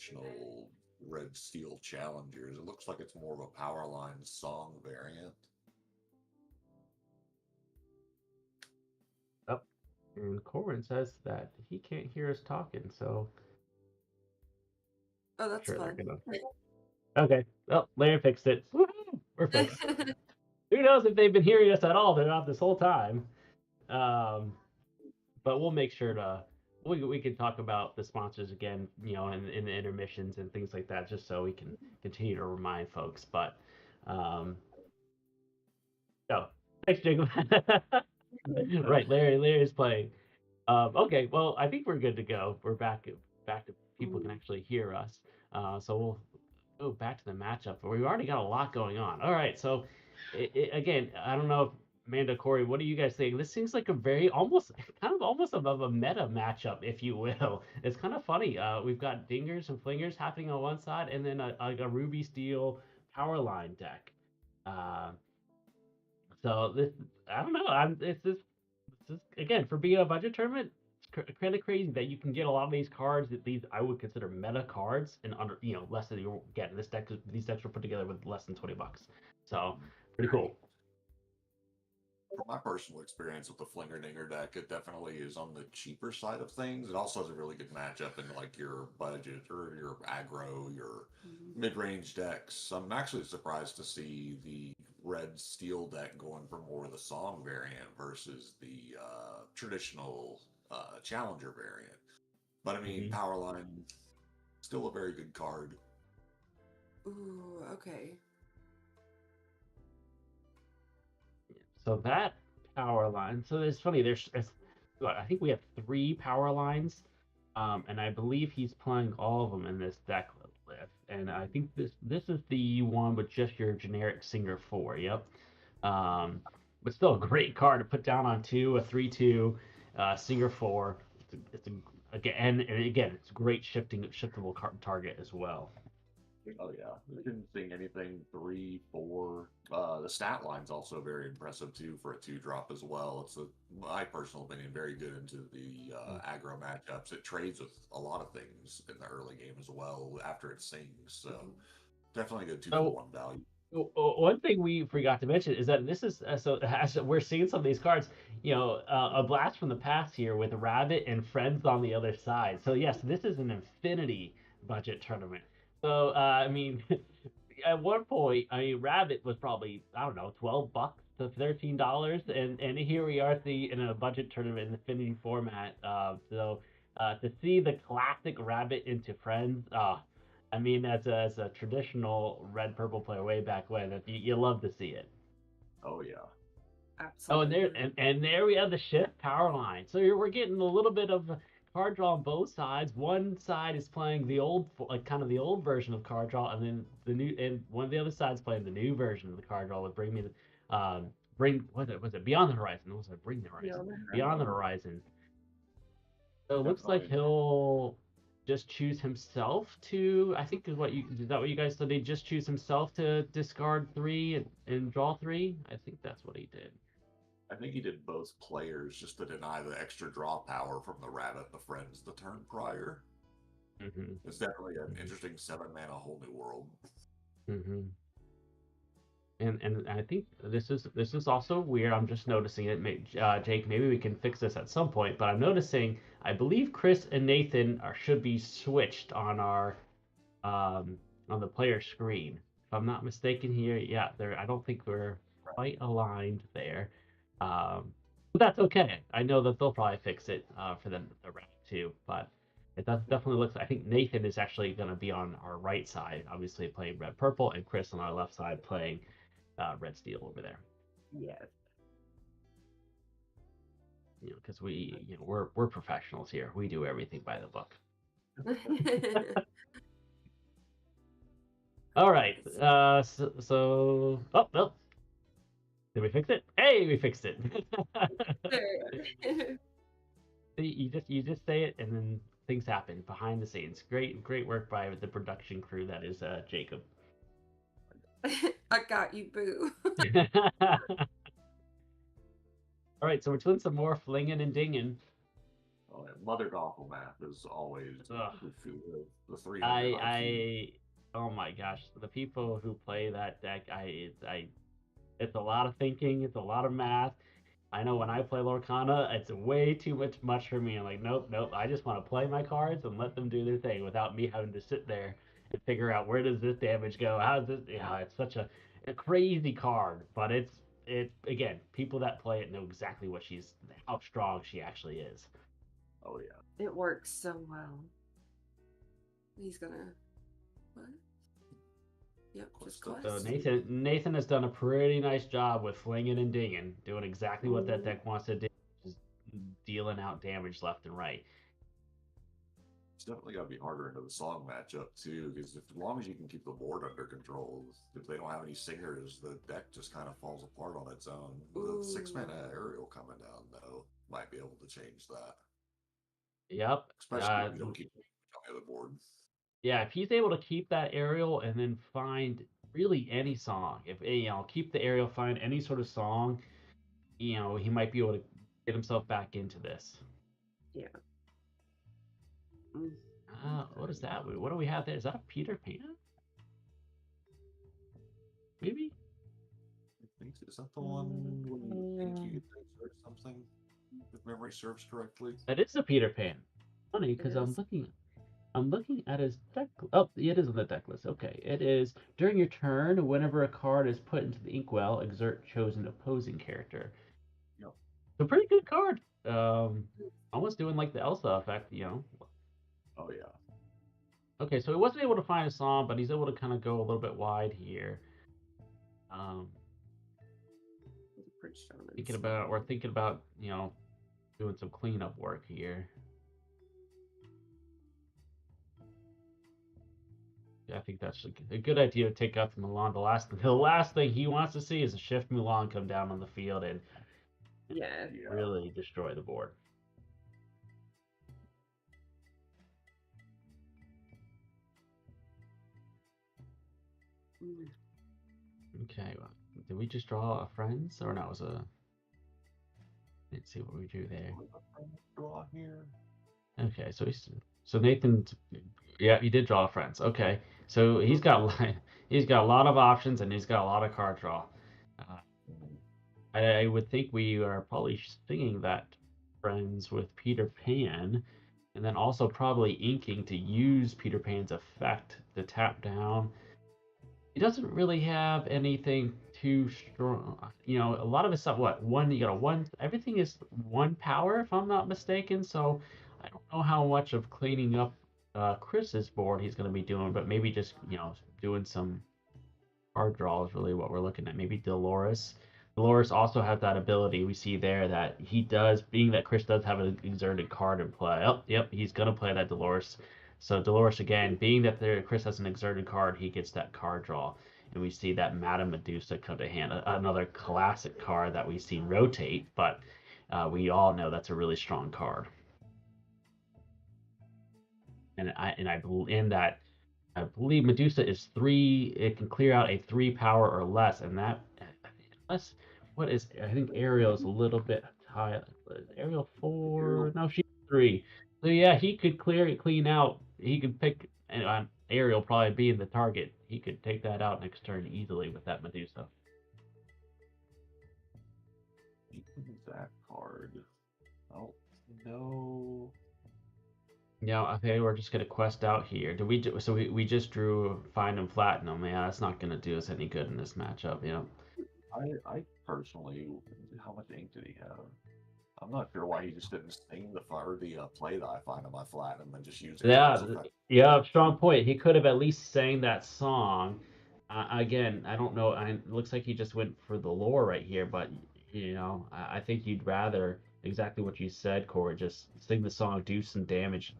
traditional red steel challengers. It looks like it's more of a power line song variant. Oh, and Corbin says that he can't hear us talking, so Oh, that's sure they're fun. gonna. Okay. Well, Larry fixed it. Woo-hoo! We're fixed. Who knows if they've been hearing us at all? They're not this whole time. But we'll make sure to we can talk about the sponsors again, in the intermissions and things like that, just so we can continue to remind folks. But no, thanks, Jacob. Right, Larry's playing. Okay, well, I think we're good to go. We're back to people can actually hear us. So we'll go back to the matchup. We've already got a lot going on. All right, so again, I don't know if Amanda, Corey, what do you guys think? This seems like a very almost above a meta matchup, if you will. It's kind of funny. We've got dingers and flingers happening on one side, and then a ruby steel power line deck. So this, I don't know. It's this again for being a budget tournament. It's kind of crazy that you can get a lot of these cards that these I would consider meta cards and under less than you get. These decks were put together with less than $20, so pretty cool. From my personal experience with the Flinger Dinger deck, it definitely is on the cheaper side of things. It also has a really good matchup in like your budget or your aggro, your mid-range decks. I'm actually surprised to see the red steel deck going for more of the song variant versus the traditional challenger variant. But I mean, Powerline, still a very good card. Ooh, okay. So that power line. So it's funny. I think we have 3 power lines, and I believe he's playing all of them in this deck list. And I think this is the one with just your generic Singer 4. Yep. But still a great card to put down on 2, a 3/2, Singer 4. Again, it's a great shiftable target as well. Oh yeah, we didn't see anything 3, 4. The stat line's also very impressive too for a 2-drop as well. It's my personal opinion, very good into the aggro matchups. It trades with a lot of things in the early game as well after it sings. So definitely a good 2-for-1 value. One thing we forgot to mention is that this is so as we're seeing some of these cards, a blast from the past here with Rabbit and Friends on the other side. So yes, this is an infinity budget tournament. So I mean, at one point, Rabbit was probably I don't know $12 to $13, and here we are in a budget tournament in Infinity format. To see the classic Rabbit into Friends, I mean, as a traditional red purple player way back when, you love to see it. Oh yeah. Absolutely. Oh, and there we have the shift power line. So we're getting a little bit of card draw on both sides. One side is playing the old, like kind of the old version of card draw, and then one of the other sides playing the new version of the card draw with was it Beyond the Horizon? Was it Bring the Horizon? Beyond the Horizon. So it looks like he'll just choose himself to. I think is that what you guys said? They just choose himself to discard 3 and draw 3. I think that's what he did. I think he did both players just to deny the extra draw power from the Rabbit, the Friends, the turn prior. It's definitely an interesting 7-mana whole new world. And I think this is also weird. I'm just noticing it. Jake, maybe we can fix this at some point. But I'm noticing. I believe Chris and Nathan should be switched on our on the player screen. If I'm not mistaken here, yeah, I don't think we're quite aligned there. But that's okay. I know that they'll probably fix it for the round too. But it definitely looks. I think Nathan is actually going to be on our right side, obviously playing red purple, and Chris on our left side playing red steel over there. Yes. Because we're professionals here. We do everything by the book. All right. Oh well. Did we fix it? Hey, we fixed it. You just say it, and then things happen behind the scenes. Great work by the production crew. That is Jacob. I got you, boo. All right, so we're doing some more flinging and dinging. Mother Gothel math is always Ugh. the 300 IQ. Oh my gosh, the people who play that deck, it's a lot of thinking, it's a lot of math. I know when I play Lorcana, it's way too much for me. I'm like, nope, nope. I just want to play my cards and let them do their thing without me having to sit there and figure out where does this damage go? How does this? Yeah, it's such a crazy card, but it again. People that play it know exactly how strong she actually is. Oh yeah, It works so well. He's gonna what? Yep, just So So quest. Nathan has done a pretty nice job with flinging and dinging, doing exactly what that deck wants to do, just dealing out damage left and right. it's definitely got to be harder into the song matchup too, because as long as you can keep the board under control, if they don't have any singers, the deck just kind of falls apart on its own. The 6-mana Aerial coming down though might be able to change that, Yep. especially if you don't keep on the other board. Yeah, if he's able to keep that aerial and then find really any song, if keep the aerial, find any sort of song, he might be able to get himself back into this. Yeah. What is that? What do we have there? Is that a Peter Pan? Maybe? I think is that the one when you think you get things or something? If memory serves correctly. That is a Peter Pan. Funny, because I'm looking at his deck. Oh, it is on the deck list. Okay, it is during your turn. Whenever a card is put into the inkwell, exert chosen opposing character. Yep. It's a pretty good card. Almost doing like the Elsa effect, Oh yeah. Okay, so he wasn't able to find a song, but he's able to kind of go a little bit wide here. We're thinking about, doing some cleanup work here. Yeah, I think that's a good idea to take out the Milan. The last thing he wants to see is a Shift Milan come down on the field and really destroy the board. Okay, well, did we just draw a friends or no? It was a. Let's see what we drew there. Draw here. Okay, so Nathan, yeah, he did draw a friends. Okay, so he's got a lot of options and he's got a lot of card draw. I would think we are probably singing that friends with Peter Pan, and then also probably inking to use Peter Pan's effect to tap down. He doesn't really have anything too strong. A lot of his stuff. What one? You got a one. Everything is one power, if I'm not mistaken. So I don't know how much of cleaning up Chris's board he's going to be doing, but maybe just doing some card draw is really what we're looking at. Maybe Dolores. Dolores also has that ability we see there that he does, being that Chris does have an exerted card in play. Oh, yep, he's gonna play that Dolores. So Dolores again, being that Chris has an exerted card, he gets that card draw. And we see that Madame Medusa come to hand, another classic card that we see rotate, but we all know that's a really strong card. And I believe Medusa is 3. It can clear out a 3 power or less, and that less. What is? I think Ariel is a little bit high. Ariel 4? No, she's 3. So yeah, he could clean out. He could pick, and Ariel probably being the target, he could take that out next turn easily with that Medusa. That card. Oh no. Yeah, okay, we're just gonna quest out here. So we just drew Find and Platinum. Yeah, that's not gonna do us any good in this matchup. Yeah. I personally, how much ink did he have? I'm not sure why he just didn't sing the play that I find on my Platinum and just use it. Yeah, strong point. He could have at least sang that song. Again, I don't know. It looks like he just went for the lore right here, but I think you'd rather exactly what you said, Corey. Just sing the song, do some damage,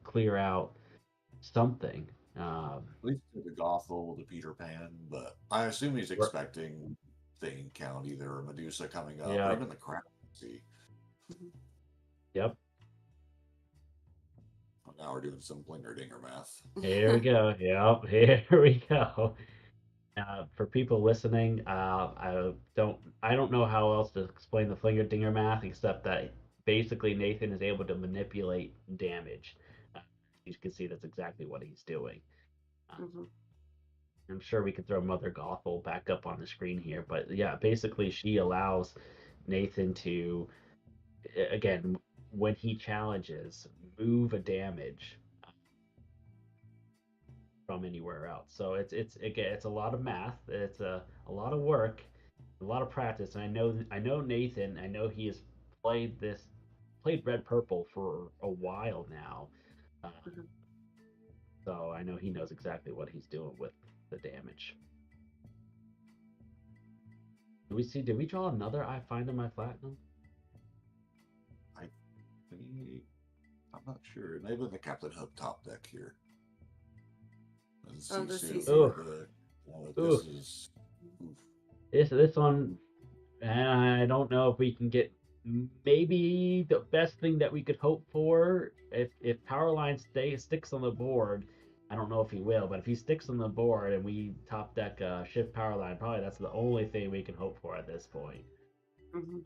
clear out something. At least to the Gothel, the Peter Pan, but I assume he's expecting thing count, either Medusa coming up or even the Crown. See. Yep. Well, now we're doing some blinger dinger math. Here we go. Yep. Here we go. For people listening, I don't know how else to explain the flinger dinger math except that basically Nathan is able to manipulate damage. You can see that's exactly what he's doing. Mm-hmm. I'm sure we could throw Mother Gothel back up on the screen here, but yeah, basically she allows Nathan to, again, when he challenges, move a damage from anywhere else. So it's a lot of math. It's a lot of work, a lot of practice. And I know Nathan. I know he has played red purple for a while now. Mm-hmm. So I know he knows exactly what he's doing with the damage. Did we draw another I Find in My Platinum? I'm not sure. Maybe the Captain Hook top deck here. Oh, the CC. CC. This is. Oof. This one, and I don't know if we can get maybe the best thing that we could hope for if Powerline sticks on the board. I don't know if he will, but if he sticks on the board and we top deck Shift Powerline, probably that's the only thing we can hope for at this point. Mm-hmm.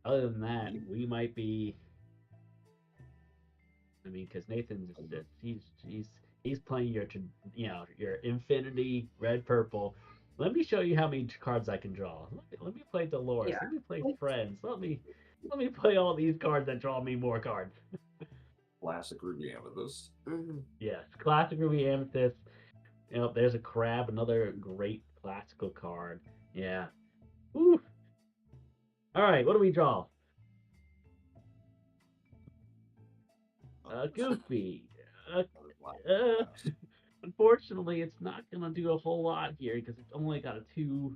Other than that, we might be. I mean, because Nathan's just he's playing your Infinity red purple. Let me show you how many cards I can draw. Let me play Dolores. Yeah. Let me play Friends. Let me play all these cards that draw me more cards. Classic Ruby Amethyst. Mm-hmm. Yes, classic Ruby Amethyst. There's a crab, another great classical card. Yeah. Woo. All right, what do we draw? Goofy. Unfortunately, it's not going to do a whole lot here because it's only got a 2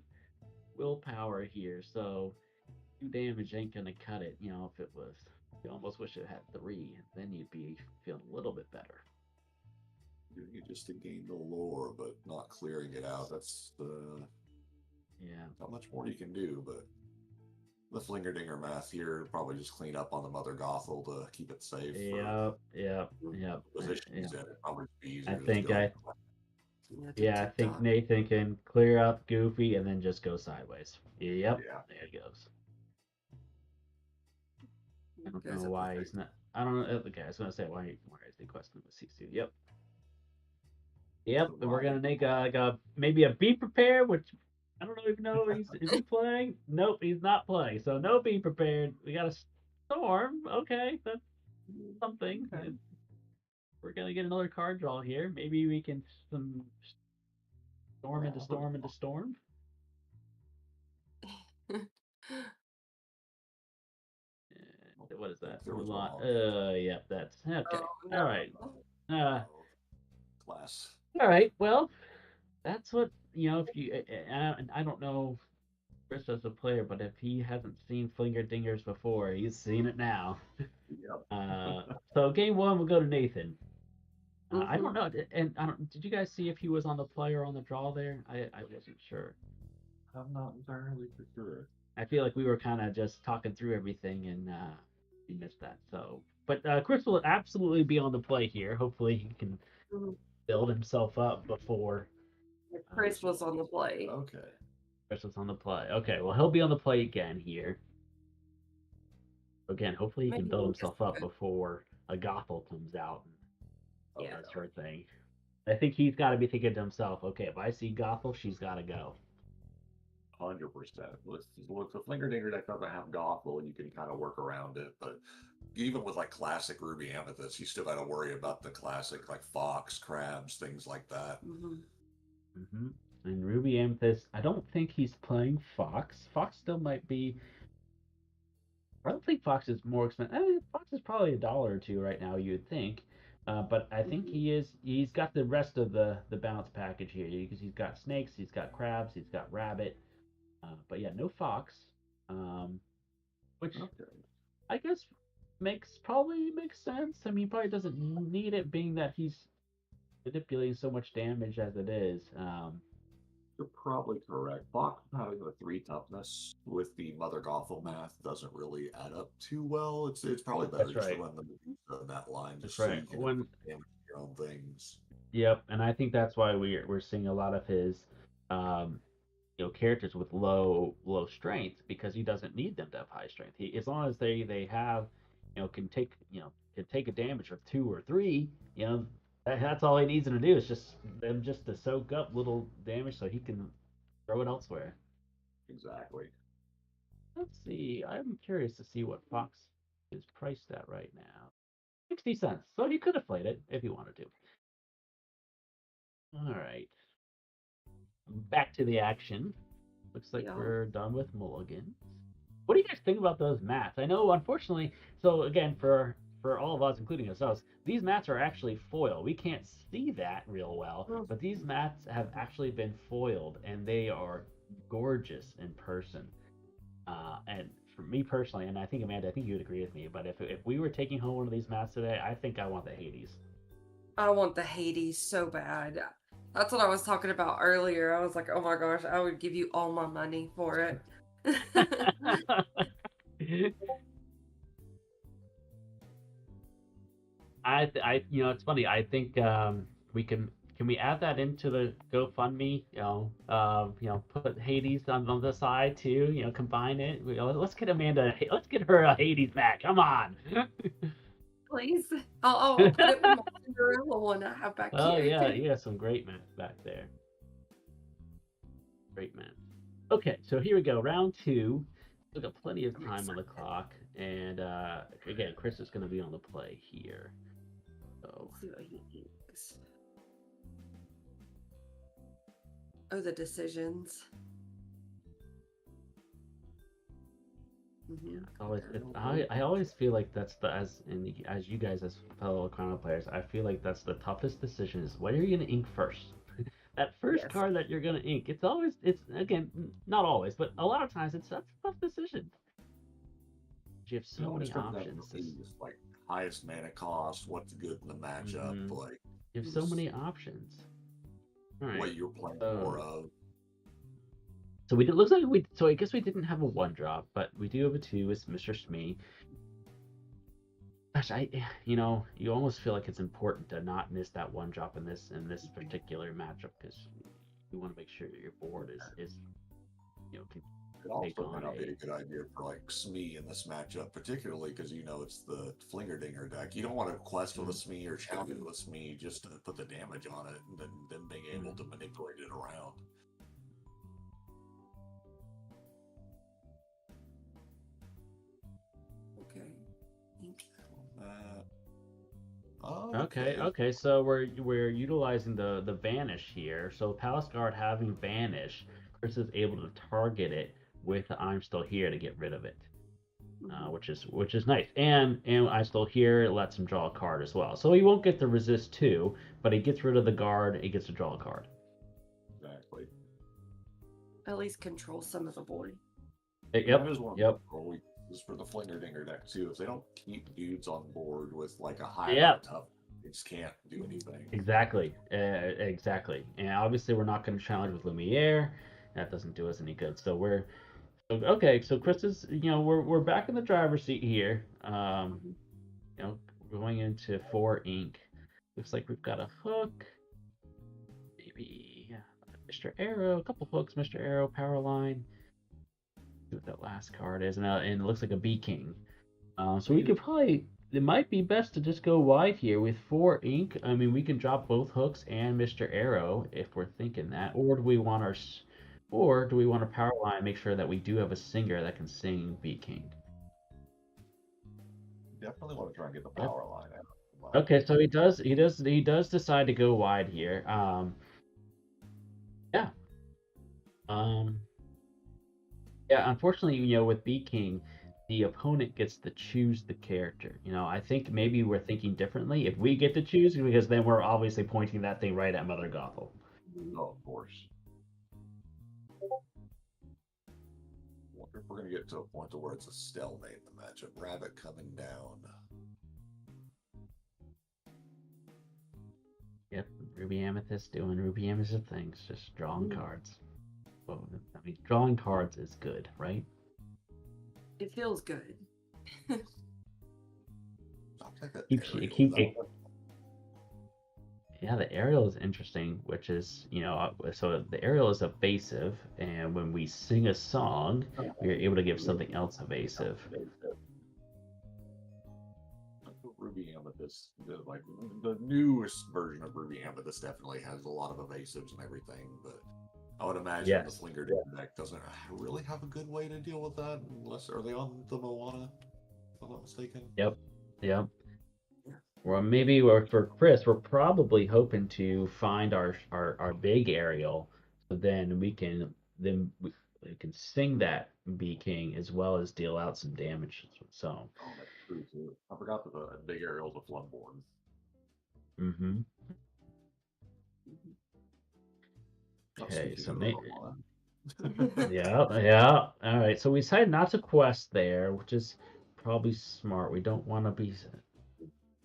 willpower here. So 2 damage ain't going to cut it. If it was, you almost wish it had 3, and then you'd be feeling a little bit better. Doing it just to gain the lore, but not clearing it out. That's not much more you can do, but the Flingerdinger math here probably just clean up on the Mother Gothel to keep it safe. Yep. Position he's in, it probably be easier. I think Nathan can clear up Goofy and then just go sideways. Yep. Yeah. There it goes. I don't know why he's not. I don't know. Okay, I was gonna say why is the question with CC? Yep. And we're gonna make maybe a Be Prepared, which I don't even know. Is he playing? Nope, he's not playing. So no Be Prepared. We got a Storm. Okay, that's something. Okay. We're gonna get another card draw here. Maybe we can storm into storm. What is that? Yep, that's okay. Oh, no. All right. Class. All right. Well, that's what if you. I don't know Chris as a player, but if he hasn't seen Flinger Dingers before, he's seen it now. Yep. So game 1 will go to Nathan. Mm-hmm. I don't know, and did you guys see if he was on the play or on the draw there? I wasn't sure. I'm not entirely sure. I feel like we were kind of just talking through everything, and we missed that. So, but Chris will absolutely be on the play here. Hopefully, he can build himself up before. Chris was on the play. Okay. Chris was on the play. Okay, well, he'll be on the play again here. Again, hopefully he can build himself up before a Gothel comes out. And that's her thing. I think he's got to be thinking to himself, okay, if I see Gothel, she's got to go. 100%. With the Flingerdinger deck doesn't have Gothel, and you can kind of work around it. But even with like classic Ruby Amethyst, you still got to worry about the classic like Fox, Crabs, things like that. And Ruby Amethyst, I don't think he's playing Fox. Fox still might be. I don't think Fox is more expensive. I mean, Fox is probably $1 or $2 right now, you'd think. But I think he's got the rest of the bounce package here because he's got snakes, he's got crabs, he's got rabbit. But yeah, no Fox. Which I guess probably makes sense. I mean, he probably doesn't need it being that he's manipulating so much damage as it is. You're probably correct. Fox having a 3 toughness with the Mother Gothel math doesn't really add up too well. It's probably better just to run the Medusa in that line. That's right. So you can damage your own things. Yep, and I think that's why we're seeing a lot of his characters with low strength because he doesn't need them to have high strength. As long as they have, can take a damage of 2 or 3, that's all he needs them to do is just to soak up little damage so he can throw it elsewhere. Exactly. Let's see. I'm curious to see what Fox is priced at right now. 60 cents. So he could have played it if he wanted to. All right. Back to the action. Looks like we're done with mulligans. What do you guys think about those mats? I know, unfortunately, so again, for all of us, including ourselves, these mats are actually foil. We can't see that real well, but these mats have actually been foiled, and they are gorgeous in person. And for me personally, and I think Amanda, I think you would agree with me, but if we were taking home one of these mats today, I think I want the Hades. I want the Hades so bad. That's what I was talking about earlier. I was like, oh my gosh, I would give you all my money for it. It's funny. I think we can we add that into the GoFundMe? Put Hades on the side too. Combine it. Let's get Amanda. Let's get her a Hades mat. Come on. Please, I'll put it with my Cinderella one I have back here. Oh yeah, you got some great mats back there. Great mats. Okay, so here we go. Round 2. We've got plenty of time on the clock, and again, Chris is going to be on the play here. So. Let's see what he thinks. Oh, the decisions. Yeah, I always feel like that's as you guys as fellow Lorcana players, I feel like that's the toughest decision is what are you going to ink first? That first card that you're going to ink, it's again, not always, but a lot of times that's a tough decision. You have so many options. Like highest mana cost, what's good in the matchup, like you have so many options. All right. What you're playing more of. So it looks like so I guess we didn't have a 1-drop, but we do have a 2 with Mr. Smee. Gosh, you almost feel like it's important to not miss that 1-drop in this particular matchup because you want to make sure that your board is It also might not be a good idea for like Smee in this matchup, particularly because it's the Flingerdinger deck. You don't want to quest with a Smee or challenge with a Smee just to put the damage on it and then being able to manipulate it around. Okay. So we're utilizing the Vanish here. So Palace Guard having Vanish, Chris is able to target it with the I'm Still Here to get rid of it, which is nice. And I'm Still Here, it lets him draw a card as well. So he won't get the resist 2, but he gets rid of the guard. He gets to draw a card. Exactly. At least control some of the board. Yep. Is for the Flingerdinger deck too. If they don't keep dudes on board with like a high tough, they just can't do anything. Exactly. And obviously we're not going to challenge with Lumiere. That doesn't do us any good. So so Chris is we're back in the driver's seat here. Going into 4 ink. Looks like we've got a hook. Maybe Mr. Arrow, a couple hooks, Mr. Arrow, power line. See what that last card is, and it looks like a Bee King. So we could it might be best to just go wide here with 4 ink. I mean, we can drop both hooks and Mr. Arrow if we're thinking that, or do we want a power line? Make sure that we do have a singer that can sing Bee King. Definitely want to try and get the power line out. Okay, so he does decide to go wide here. Yeah, unfortunately, with Bee King, the opponent gets to choose the character. I think maybe we're thinking differently if we get to choose, because then we're obviously pointing that thing right at Mother Gothel. Oh, of course. I wonder if we're going to get to a point where it's a stalemate in the matchup. Rabbit coming down. Yep, Ruby Amethyst doing Ruby Amethyst things, just drawing cards. Well, I mean, drawing cards is good, right? It feels good. Yeah, the aerial is interesting, which is, so the aerial is evasive, and when we sing a song, we are able to give something else evasive. Ruby Amethyst, like the newest version of Ruby Amethyst, definitely has a lot of evasives and everything, but I would imagine the Yes. Flinger deck doesn't really have a good way to deal with that, unless are they on the Moana, if I'm not mistaken. Yep. Yep. Well, maybe for Chris, we're probably hoping to find our big aerial, so then we can sing that Bee King as well as deal out some damage. So. Oh, that's true too. I forgot that the big aerial's a Floodborn. Mm-hmm. Not Okay, speaking so of the Moana. yeah. All right, so we decided not to quest there, which is probably smart. We don't want to be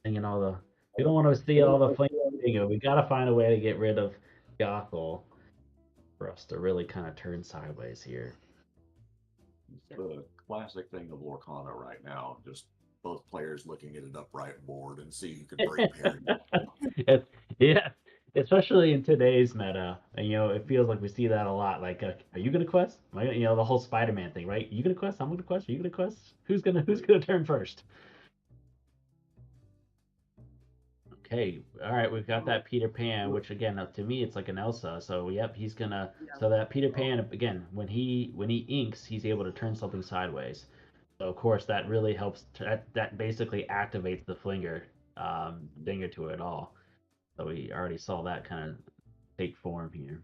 singing all the. We don't want to see all the flame bingo. We got to find a way to get rid of Gothel for us to really kind of turn sideways here. The classic thing of Lorcana right now, just both players looking at an upright board and see who can break parity. Yeah, especially in today's meta, and it feels like we see that a lot. Like, are you gonna quest? The whole Spider-Man thing, right? You gonna quest? I'm gonna quest. Are you gonna quest? Who's gonna turn first? Okay, all right, we've got that Peter Pan, which again, to me, it's like an Elsa. So yep, he's gonna. So that Peter Pan again, when he inks, he's able to turn something sideways. So of course, that really helps. That basically activates the flinger, dinger to it all. So we already saw that kind of take form here.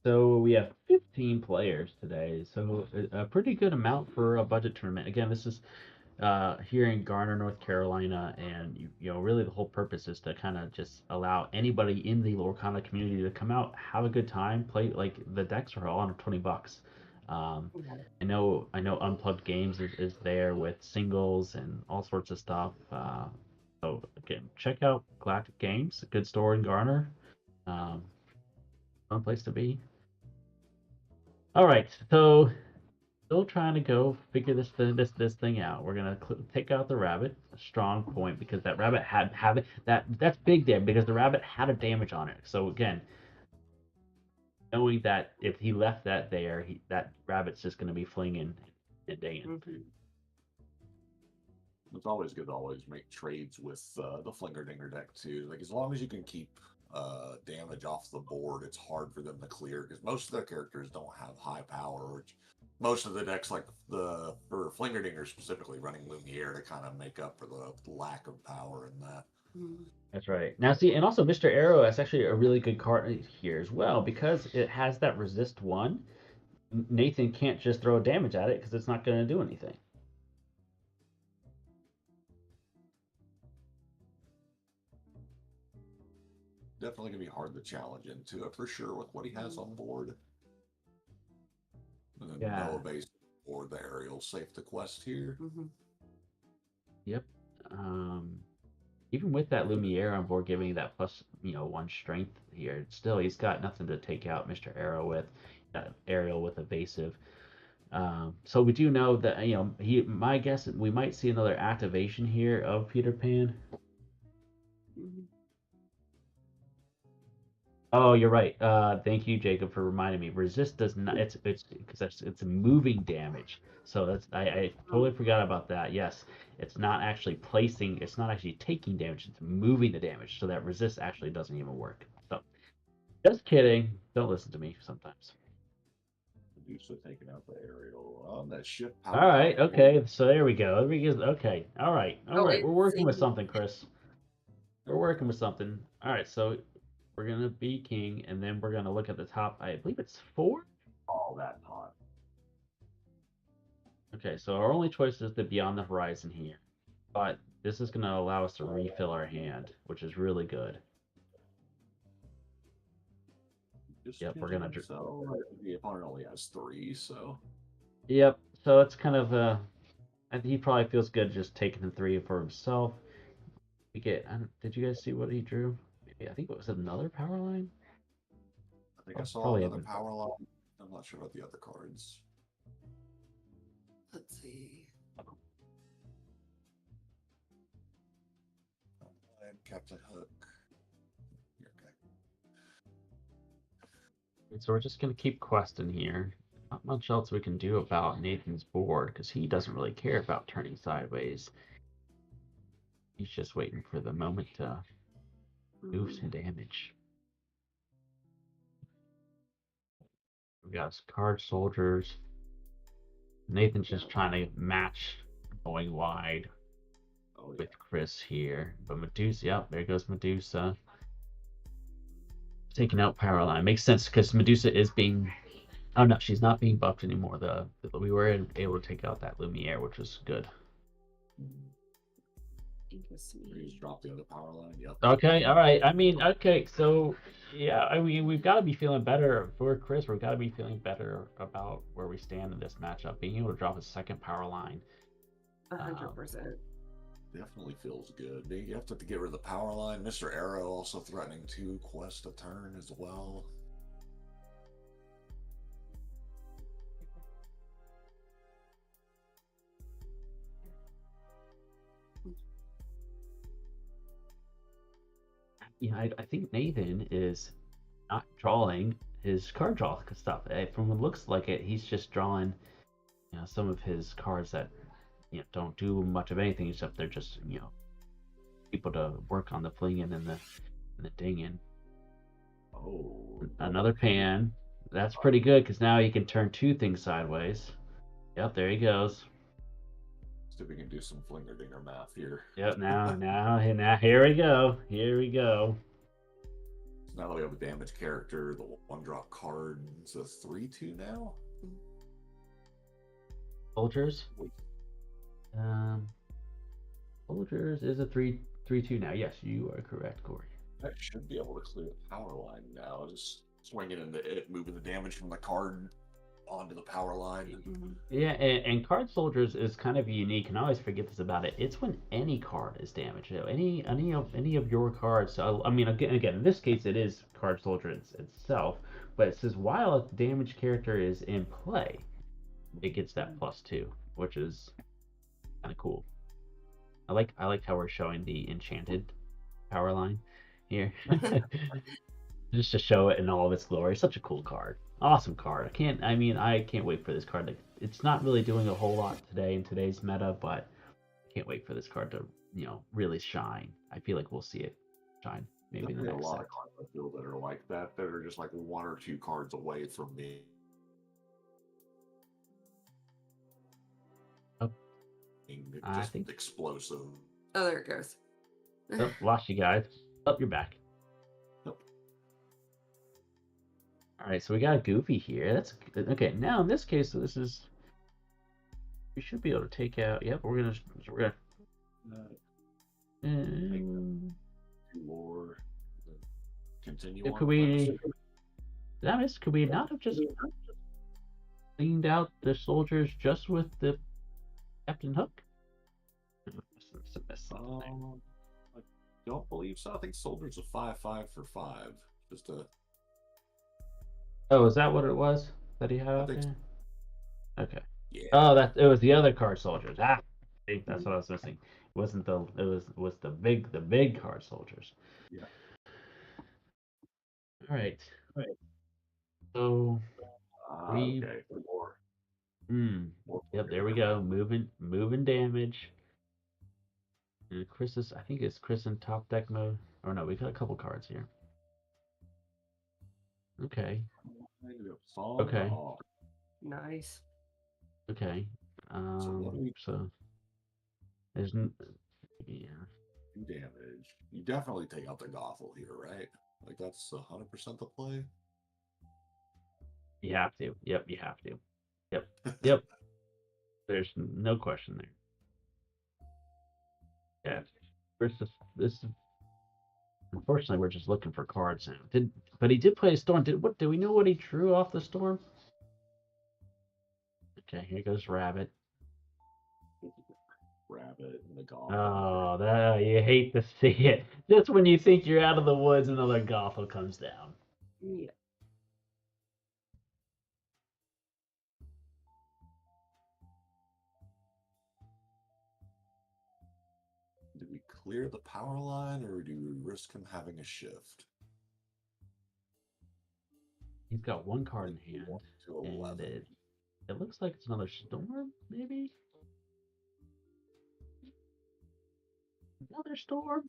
So we have 15 players today, so a pretty good amount for a budget tournament. Again, this is here in Garner, North Carolina, and really the whole purpose is to kind of just allow anybody in the Lorcana community to come out, have a good time, play. Like the decks are all under $20. I know Unplugged Games is there with singles and all sorts of stuff. So again, check out Galactic Games, a good store in Garner. Um, Fun place to be. All right, so still trying to go figure this thing out. We're gonna take out the rabbit, a strong point because that rabbit had that's big there because the rabbit had a damage on it. So again, knowing that if he left that there, that rabbit's just gonna be flinging and dinging. It's always good to always make trades with the Flinger Dinger deck too. Like as long as you can keep damage off the board, it's hard for them to clear because most of their characters don't have high power. Which most of the decks, like for Flinger Dinger specifically, running Lumiere to kind of make up for the lack of power in that. That's right. Now see, and also Mr. Arrow is actually a really good card here as well because it has that resist one. Nathan can't just throw damage at it because it's not going to do anything. Definitely gonna be hard to challenge into it for sure with what he has on board. And then Yeah. no base or the aerial safe to quest here. Yep. Even with that Lumiere on board giving that plus, 1 strength here, still he's got nothing to take out Mr. Arrow with. Aerial with evasive. So we do know that my guess we might see another activation here of Peter Pan. Oh, you're right. Thank you, Jacob, for reminding me. Resist does not. It's because it's moving damage. So I totally forgot about that. Yes, it's not actually placing. It's not actually taking damage. It's moving the damage. So that resist actually doesn't even work. So just kidding. Don't listen to me sometimes. So taking out the aerial on that shift. All right. Okay. So there we go. Okay. All right. All right. We're working with something, Chris. We're working with something. All right. So we're gonna be king, and then we're gonna look at the top. I believe it's 4. All that pot. Okay, so our only choice is the Beyond the Horizon here, but this is gonna allow us to refill our hand, which is really good. Yep, we're gonna. So the opponent only has 3, so. Yep. So it's kind of I think he probably feels good just taking the 3 for himself. We get. Did you guys see what he drew? Maybe I think it was another power line. I think I saw another power line. I'm not sure about the other cards. Let's see. and Captain Hook. You're okay. So we're just gonna keep questing here. Not much else we can do about Nathan's board because he doesn't really care about turning sideways. He's just waiting for the moment to move some damage. We got card soldiers. Nathan's just trying to match going wide with Chris here. But Medusa, yep, there goes Medusa. Taking out power line. Makes sense because Medusa is being. Oh no, she's not being buffed anymore. We were able to take out that Lumiere, which was good. He's dropped the other power line. Yep. Okay, all right. I mean, okay, so yeah, I mean, we've got to be feeling better for Chris. We've got to be feeling better about where we stand in this matchup. Being able to drop a second power line. 100%. Definitely feels good. You have to get rid of the power line. Mr. Arrow also threatening 2 quests a turn as well. Yeah, I think Nathan is not drawing his card draw stuff. From what looks like it, he's just drawing, some of his cards that, don't do much of anything except they're just, people to work on the flinging and the dinging. Oh, Another pan. That's pretty good because now he can turn 2 things sideways. Yep, there he goes. See if we can do some flinger dinger math here. Yep, now here we go. Here we go. So now that we have a damage character, the 1-drop card is a 3/2 now. Soldiers. Soldiers is a 3/2 now. Yes, you are correct, Corey. That should be able to clear the power line now. Just swinging into it, moving the damage from the card onto the power line. Yeah, and card soldiers is kind of unique, and I always forget this about it. It's when any card is damaged. Any of your cards. So, I mean, again, in this case, it is card soldier itself, but it says while a damaged character is in play, it gets that +2, which is kind of cool. I like how we're showing the enchanted power line here. Just to show it in all of its glory. Such a cool card. Awesome card. I can't wait for this card. It's not really doing a whole lot today in today's meta, but I can't wait for this card to, really shine. I feel like we'll see it shine maybe in the next a lot set. of cards I feel that are like that are just like 1 or 2 cards away from me. Oh. I think explosive. Oh, there it goes. Oh, lost you guys. Oh, you're back. All right, so we got a Goofy here. That's okay. Now in this case, we should be able to take out. Yep, we're gonna. 2 more. Continue on. Could we not have just cleaned out the soldiers just with the Captain Hook? I don't believe so. I think soldiers are 5/5 for 5. Just a. Oh, is that what it was that he had out there? So. Okay. Yeah. Oh, it was the other card soldiers. See, that's what I was missing. It wasn't it was the big card soldiers. Yeah. All right. So okay. More. Yep, there we go. Moving damage. And I think it's Chris in top deck mode. Or no, we got a couple cards here. Okay. Okay. Nice. Okay. So there's yeah. Damage. You definitely take out the Gothel here, right? Like that's 100% the play. You have to. Yep, you have to. Yep. There's no question there. Yeah. This unfortunately we're just looking for cards now. But he did play a storm. Do we know what he drew off the storm? Okay, here goes Rabbit. Rabbit and the Gothel. Oh, you hate to see it. Just when you think you're out of the woods, another Gothel comes down. Yeah. Did we clear the power line, or do we risk him having a shift? He's got one card in hand, 1 to and 11. it looks like it's another storm, maybe? Another storm?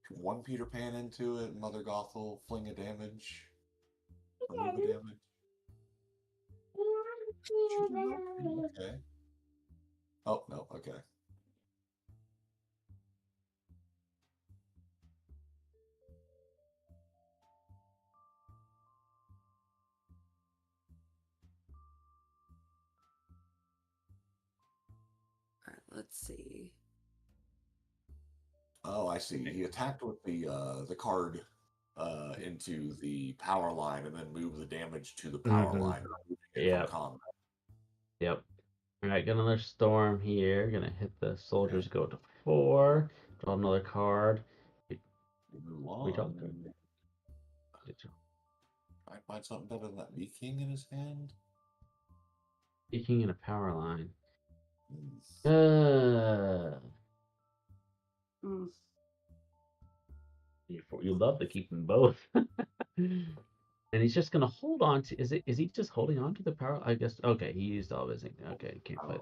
One Peter Pan into it, Mother Goth will fling a damage. Remove a damage. Okay. Oh, no, okay. All right, let's see. Oh, I see. He attacked with the card into the power line and then moved the damage to the power line, removing it from combat. Yep. All right, got another storm here. Gonna hit the soldiers. Go to 4. Draw another card. We talked. I find something better than that Bee King in his hand. Bee King in a power line. You love to keep them both. And he's just gonna hold on to. Is he just holding on to the power? I guess. Okay, he used all of his. Okay, can't play.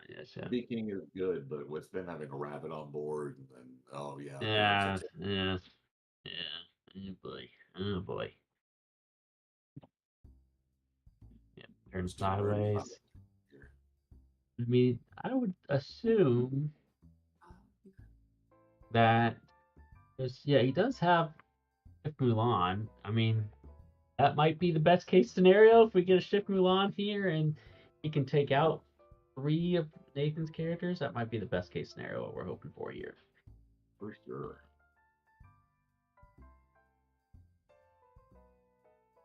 Yes, yeah. Bee King is good, but with them having a rabbit on board, and then oh yeah. Yeah. Oh boy. Oh boy. Yeah, turn sideways. I mean, I would assume that he does have Shift Mulan. I mean, that might be the best case scenario if we get a Shift Mulan here and he can take out 3 of Nathan's characters. That might be the best case scenario what we're hoping for here. For sure.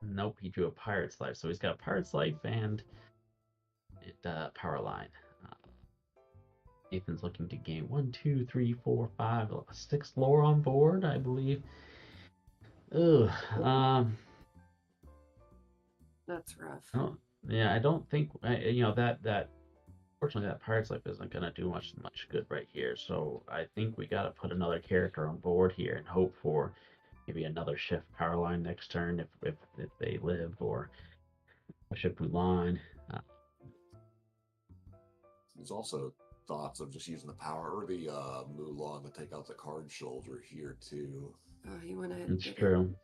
Nope, he drew a Pirate's Life. So he's got Pirate's Life and Power Line. Nathan's looking to gain 1, 2, 3, 4, 5, 6 lore on board, I believe. Ugh. That's rough. I don't think that. Fortunately, that Pirate's Life isn't gonna do much good right here. So I think we gotta put another character on board here and hope for maybe another Shift Power Line next turn if they live, or a Shift Mulan. There's also thoughts of just using the power or the Mulan to take out the card shoulder here too. Oh, he went ahead. It's true.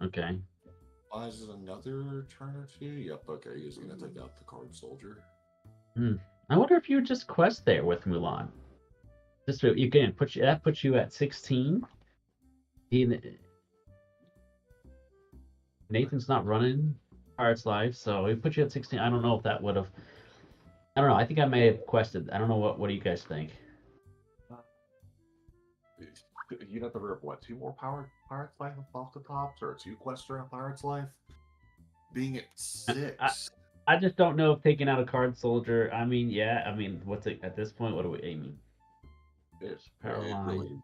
Okay. Is it another turn or 2? Yep. Okay, he's gonna take out the card soldier. I wonder if you would just quest there with Mulan. Just you can puts you at 16. Nathan's not running Pirate's Life, so he put you at 16. I don't know if that would have. I don't know. I think I may have quested. I don't know what do you guys think? You'd have to rip what, 2 more Pirate's Life off the tops, or 2 quests around Pirate's Life? Being at 6. I just don't know if taking out a card soldier. I mean, what's it at this point? What are we aiming? It's power line. Really,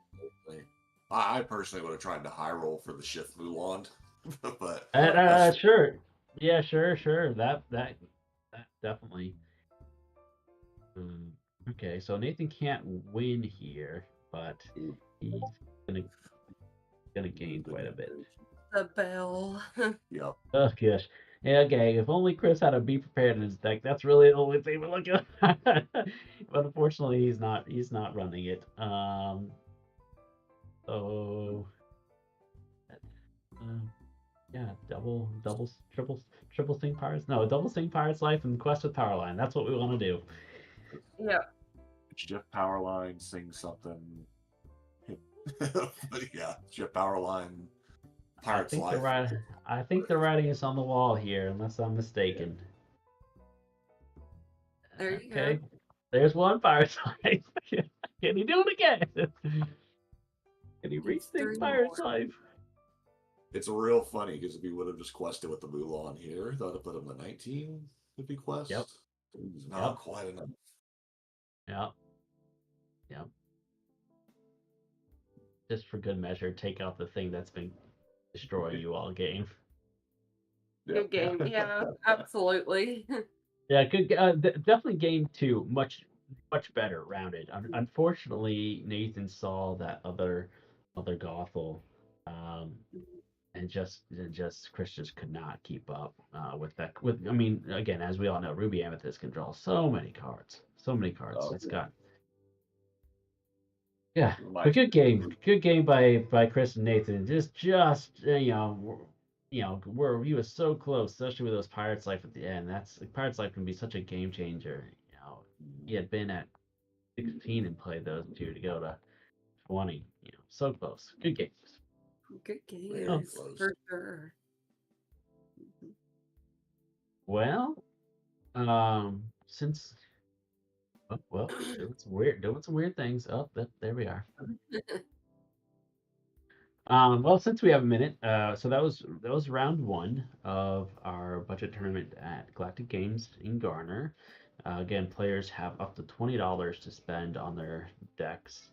I personally would have tried to high roll for the Shift Mulan, but sure, yeah, sure. That definitely. Okay, so Nathan can't win here, but he's gonna gain quite a bit. The bell. Yep. Oh gosh. Yeah, okay, if only Chris had a Be Prepared in his deck, that's really the only thing we're looking at. But unfortunately, he's not running it. So yeah, triple Sting Pirates. No, double Sting Pirates Life and Quest with Power Line. That's what we want to do. Yeah. Shift Power Line, sing something. But yeah, Shift Power Line. Pirates Life. I think the writing is on the wall here, unless I'm mistaken. There you go. There's one Pirate's Life. Can he do it again? Can he reach the Pirate's Life? It's real funny because if he would have just quested with the Mulan here, that would have put him to 19 if he quest. Yep. It's not quite enough. Yep. Just for good measure, take out the thing that's been destroying you all game. Good game. Yeah, absolutely. Yeah, good. Definitely game 2. Much much better rounded. Unfortunately, Nathan saw that other Gothel, um, and just Chris just could not keep up with that. With I mean, again, as we all know, Ruby Amethyst can draw so many cards, so many cards. Oh, It's yeah. got yeah, My but good game by Chris and Nathan. Just where he was so close, especially with those Pirates Life at the end. That's Pirates Life can be such a game changer. He had been at 16 and played those two to go to 20. So close. Good games. Good very Oh, games close. for sure. well, since well, doing some weird things. Oh, there we are. Well, since we have a minute, so that was round one of our budget tournament at Galactic Games in Garner. Again, players have up to $20 to spend on their decks,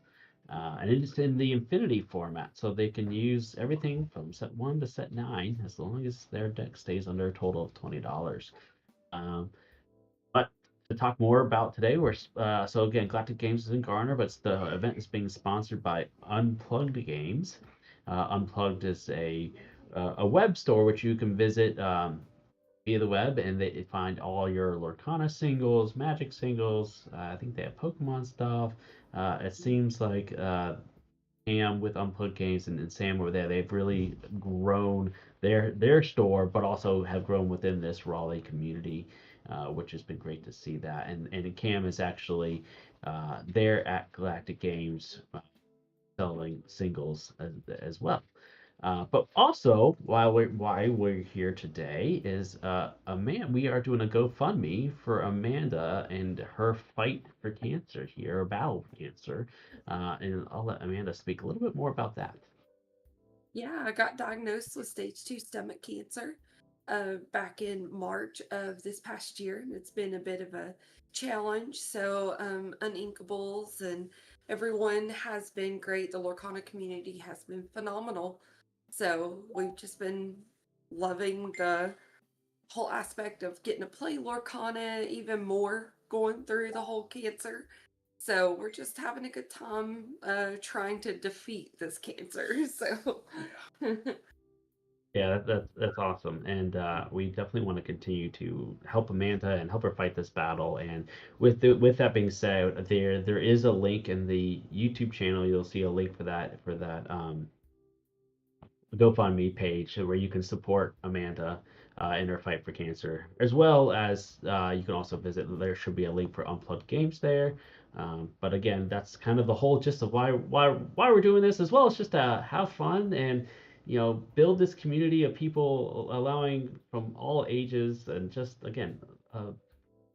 and it's in the Infinity format, so they can use everything from set 1 to set 9 as long as their deck stays under a total of $20. Um, but to talk more about today, so again, Galactic Games is in Garner, but the event is being sponsored by Unplugged Games. Unplugged is a web store which you can visit via the web, and they find all your Lorcana singles, Magic singles. I think they have Pokemon stuff. It seems like Cam with Unplugged Games and Sam over there, they've really grown their store, but also have grown within this Raleigh community, which has been great to see that. And Cam is actually there at Galactic Games selling singles as well. But also, why we're here today is we are doing a GoFundMe for Amanda and her fight for cancer here, or battle for cancer. And I'll let Amanda speak a little bit more about that. Yeah, I got diagnosed with stage 2 stomach cancer back in March of this past year, and it's been a bit of a challenge. So, Uninkables and everyone has been great. The Lorcana community has been phenomenal. So, we've just been loving the whole aspect of getting to play Lorcana even more going through the whole cancer. So we're just having a good time trying to defeat this cancer. So Yeah, that's awesome, and we definitely want to continue to help Amanda and help her fight this battle. And with that being said, there is a link in the YouTube channel. You'll see a link for that GoFundMe page where you can support Amanda in her fight for cancer, as well as you can also visit. There should be a link for Unplugged Games there. But again, that's kind of the whole gist of why we're doing this, as well as just to have fun and build this community of people, allowing from all ages, and just again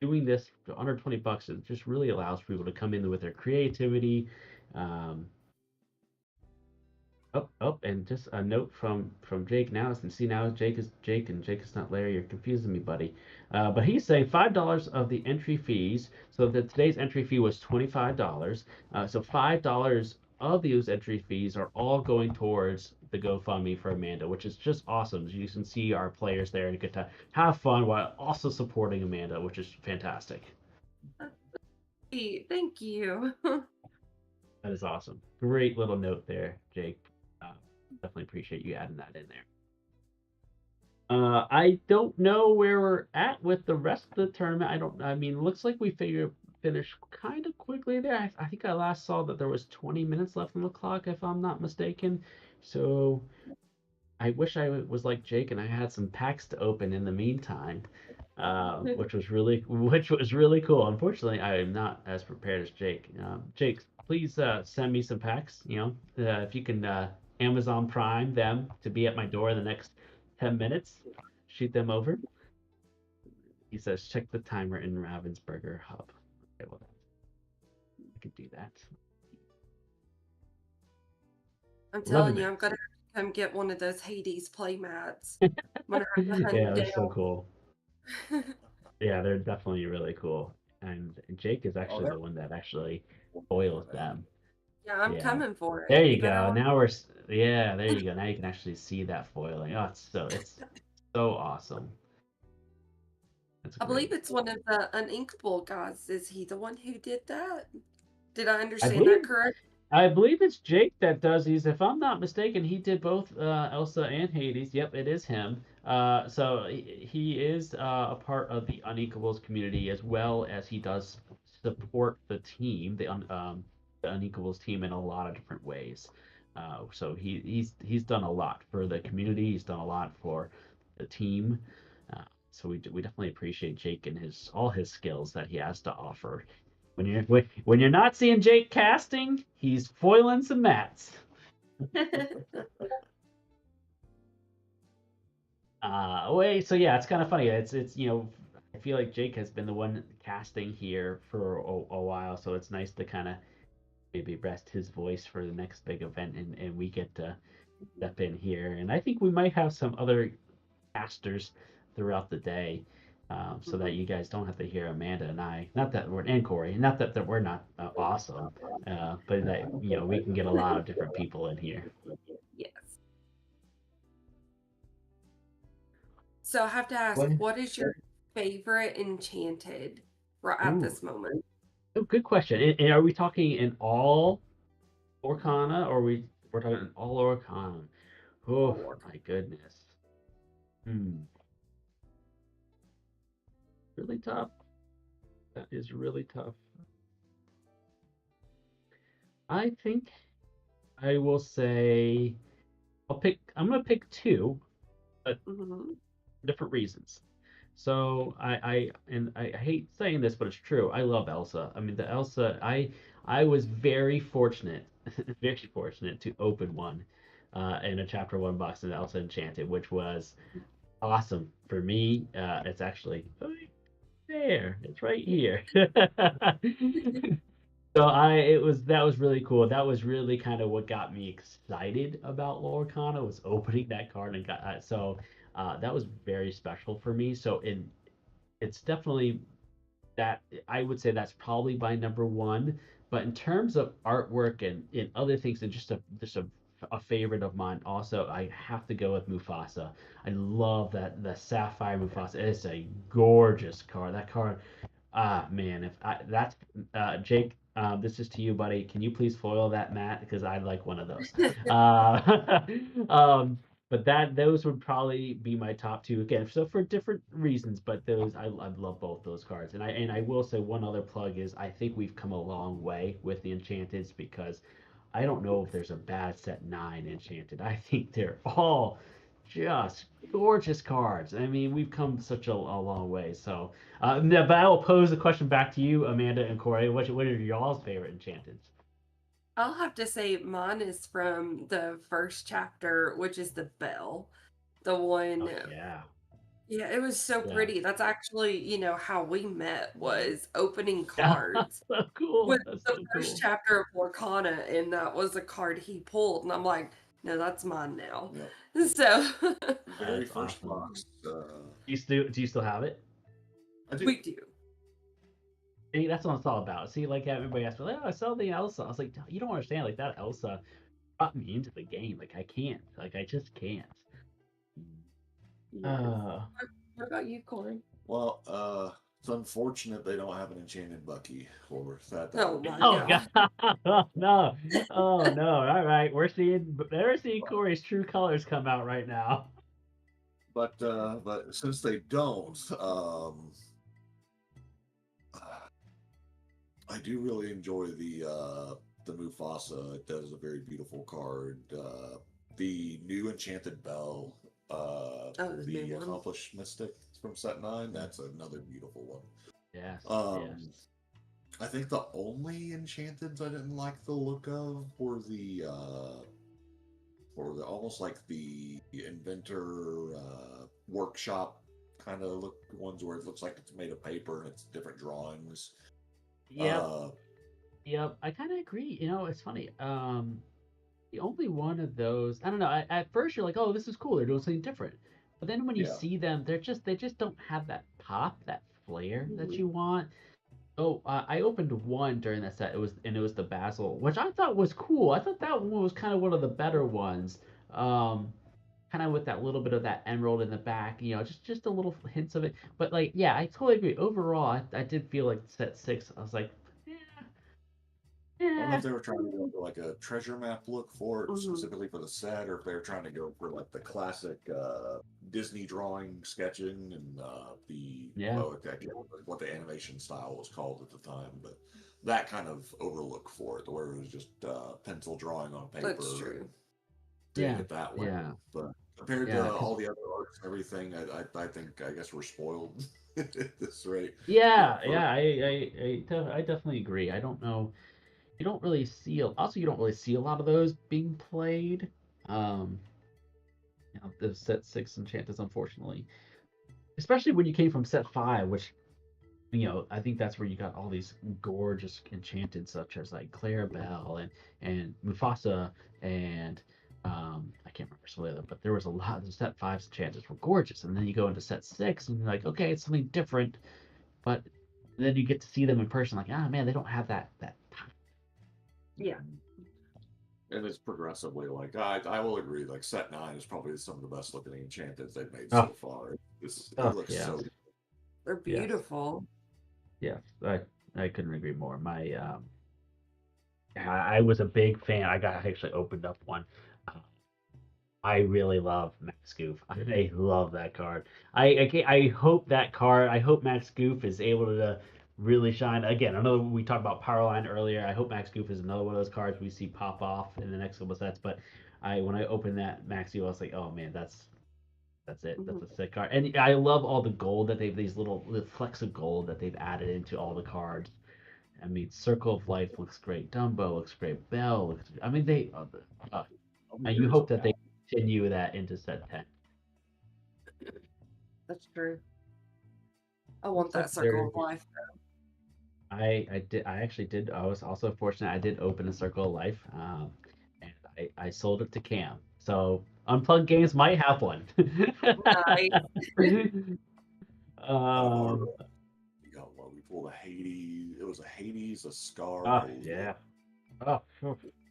doing this for under $20. It just really allows people to come in with their creativity. Um, and just a note from Jake now. And see, now Jake is Jake and Jake is not Larry. You're confusing me, buddy. But he's saying $5 of the entry fees. So that today's entry fee was $25. So $5 of those entry fees are all going towards the GoFundMe for Amanda, which is just awesome. You can see our players there and get to have fun while also supporting Amanda, which is fantastic. thank you. That is awesome. Great little note there, Jake. Definitely appreciate you adding that in there. I don't know where we're at with the rest of the tournament. I mean, looks like we finished kind of quickly there. I think I last saw that there was 20 minutes left on the clock, if I'm not mistaken. So I wish I was like Jake and I had some packs to open in the meantime, which was really cool. Unfortunately, I am not as prepared as Jake. Jake, please send me some packs. If you can Amazon Prime them to be at my door in the next 10 minutes, shoot them over. He says, check the timer in Ravensburger Hub. Okay, well, I could do that. I'm 11 telling you, I'm minutes. gonna have to come get one of those Hades play mats. I'm gonna have to hunt Yeah, it they're so down. cool. Yeah, they're definitely really cool. And Jake is actually they're the one that actually foils them. Yeah, I'm Yeah. coming for There it. you You better go. watch. Now there you go. Now you can actually see that foiling. Oh, it's so awesome. I believe it's one of the Uninkable guys. Is he the one who did that? Did I I understand that believe correct? I believe it's Jake that does these. If I'm not mistaken, he did both Elsa and Hades. Yep, it is him. So he is a part of the Unequables community as well as he does support the team, the Unequables team in a lot of different ways. So he's done a lot for the community. He's done a lot for the team. So we definitely appreciate Jake and his all his skills that he has to offer. When you're not seeing Jake casting, he's foiling some mats. Wait, so yeah, it's kind of funny. It's I feel like Jake has been the one casting here for a while, so it's nice to kind of maybe rest his voice for the next big event, and we get to step in here. And I think we might have some other casters throughout the day, so that you guys don't have to hear Amanda and I. Not that we're and Corey, not that we're not awesome, but that we can get a lot of different people in here. Yes. So I have to ask, what is your favorite enchanted right at this moment? Oh, good question. And are we talking in all Lorcana, or we're talking in all Lorcana? Oh my goodness. Really tough. That is really tough. I think I will say I'm gonna pick two, but different reasons. So I hate saying this, but it's true. I love Elsa. I mean, the Elsa. I was very fortunate, very fortunate to open one, in a chapter 1 box in Elsa Enchanted, which was awesome for me. It's actually right there. It's right here. So that was really cool. That was really kind of what got me excited about Lorcana was opening that card and got that was very special for me. So it's definitely that I would say that's probably by number one. But in terms of artwork and other things, and just a favorite of mine, also I have to go with Mufasa. I love that the Sapphire Mufasa. It's a gorgeous card. That card, man, if I that's Jake, this is to you, buddy. Can you please foil that mat because I'd like one of those. But those would probably be my top two again. So for different reasons, but those I love both those cards. And I will say one other plug is I think we've come a long way with the Enchanteds because I don't know if there's a bad set 9 Enchanted. I think they're all just gorgeous cards. I mean, we've come such a long way. So, but I will pose the question back to you, Amanda and Corey. What are y'all's favorite Enchanteds? I'll have to say mine is from the first chapter, which is the bell. The one. Oh, yeah. Yeah, it was so Yeah. pretty. That's actually, how we met was opening cards So cool. with That's the so first cool. chapter of Lorcana, and that was a card he pulled, and I'm like, no, that's mine now. Yep. So Very That's first awesome. box. Do you still have it? I do. we do. See, that's what it's all about. See, like everybody asks me, like, oh, I saw the Elsa. I was like, you don't understand. Like that Elsa brought me into the game. Like I can't. Like I just can't. What about you, Corey? Well, it's unfortunate they don't have an enchanted Bucky for that. Oh my Oh God. God! Oh no! Oh no! All right, we're seeing Corey's true colors come out right now. But since they don't, I do really enjoy the Mufasa. It does a very beautiful card. The new Enchanted Bell, the Accomplished Mystic from Set 9. That's another beautiful one. Yes. Yes. I think the only Enchanteds I didn't like the look of were the almost like the inventor workshop kind of look ones where it looks like it's made of paper and it's different drawings. Yep. I kind of agree. It's funny. The only one of those, I don't know. At first, you're like, "Oh, this is cool. They're doing something different." But then when you see them, they just don't have that pop, that flair that you want. Oh, I opened one during that set. It was the Basil, which I thought was cool. I thought that one was kind of one of the better ones. kind of with that little bit of that emerald in the back, just a little hints of it. But like, yeah, I totally agree. Overall, I did feel like set 6. I was like, yeah, I don't know yeah, if they were trying to go for like a treasure map look for it Hmm. specifically for the set, or if they were trying to go for like the classic Disney drawing sketching and the yeah, I can't remember what the animation style was called at the time, but that kind of overlook for it, where it was just pencil drawing on That's paper and true. doing yeah, it that way. yeah, But compared to yeah. all Because the other arts and everything, I think I guess we're spoiled at this rate. yeah, For yeah, I definitely agree. I don't know. You don't really see. Also, you don't really see a lot of those being played. Um, the set 6 enchanters, unfortunately, especially when you came from set 5, which I think that's where you got all these gorgeous enchanted, such as like Clarabelle and Mufasa and I can't remember some of the other, but there was a lot. The set 5's enchanters were gorgeous, and then you go into set 6, and you're like, okay, it's something different, but then you get to see them in person, like, ah, man, they don't have that. Yeah. And it's progressively like I will agree. Like set 9 is probably some of the best looking enchanted they've made Oh, so far. It oh, looks yeah, so. They're yes, beautiful. yes. I couldn't agree more. I was a big fan. I actually opened up one. Uh, I really love Max Goof. I love that card. I hope that card. I hope Max Goof is able to really shine again. I know we talked about Powerline earlier. I hope Max Goof is another one of those cards we see pop off in the next couple sets. But when I opened that Max Goof, I was like, oh man, that's it. That's Hmm. a sick card. And I love all the gold that these little flecks of gold that they've added into all the cards. I mean, Circle of Life looks great. Dumbo looks great. Bell looks. I mean, uh, and you Years hope of that they continue that into set 10. That's true. I want Looks like that circle there. of life. I actually did. I was also fortunate. I did open a Circle of Life, and I sold it to Cam. So Unplugged Games might have one. Nice. out of our. um. We got what we pulled a Hades. It was a Hades, a Scar, Oh a. yeah. Oh,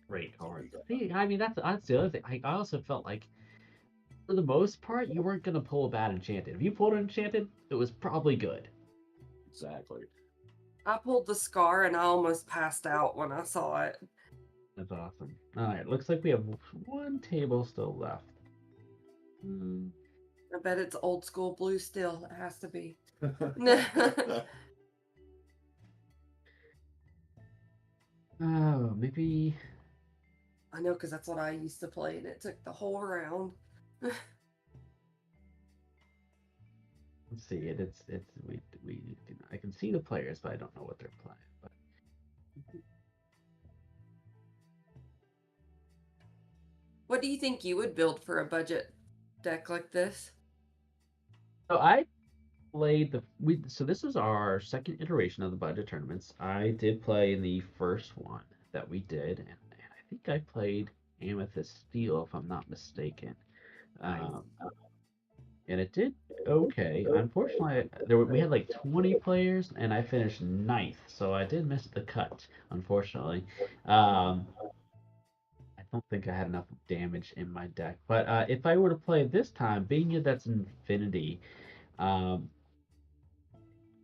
great So we cards. got See, I mean that's the other thing. I also felt like for the most part you weren't gonna pull a bad enchanted. If you pulled an enchanted, it was probably good. exactly. I pulled the scar and I almost passed out when I saw it. That's awesome. All right, looks like we have one table still left. Hmm. I bet it's old school blue still. It has to be. Oh, maybe. I know because that's what I used to play and it took the whole round. Let's see. It's I can see the players, but I don't know what they're playing. But What do you think you would build for a budget deck like this? so I played so this is our second iteration of the budget tournaments. I did play in the first one that we did, and I think I played Amethyst Steel if I'm not mistaken. Nice. Um, and it did okay. Unfortunately, we had like 20 players, and I finished ninth, so I did miss the cut. Unfortunately, I don't think I had enough damage in my deck. But if I were to play this time, being that that's Infinity, um,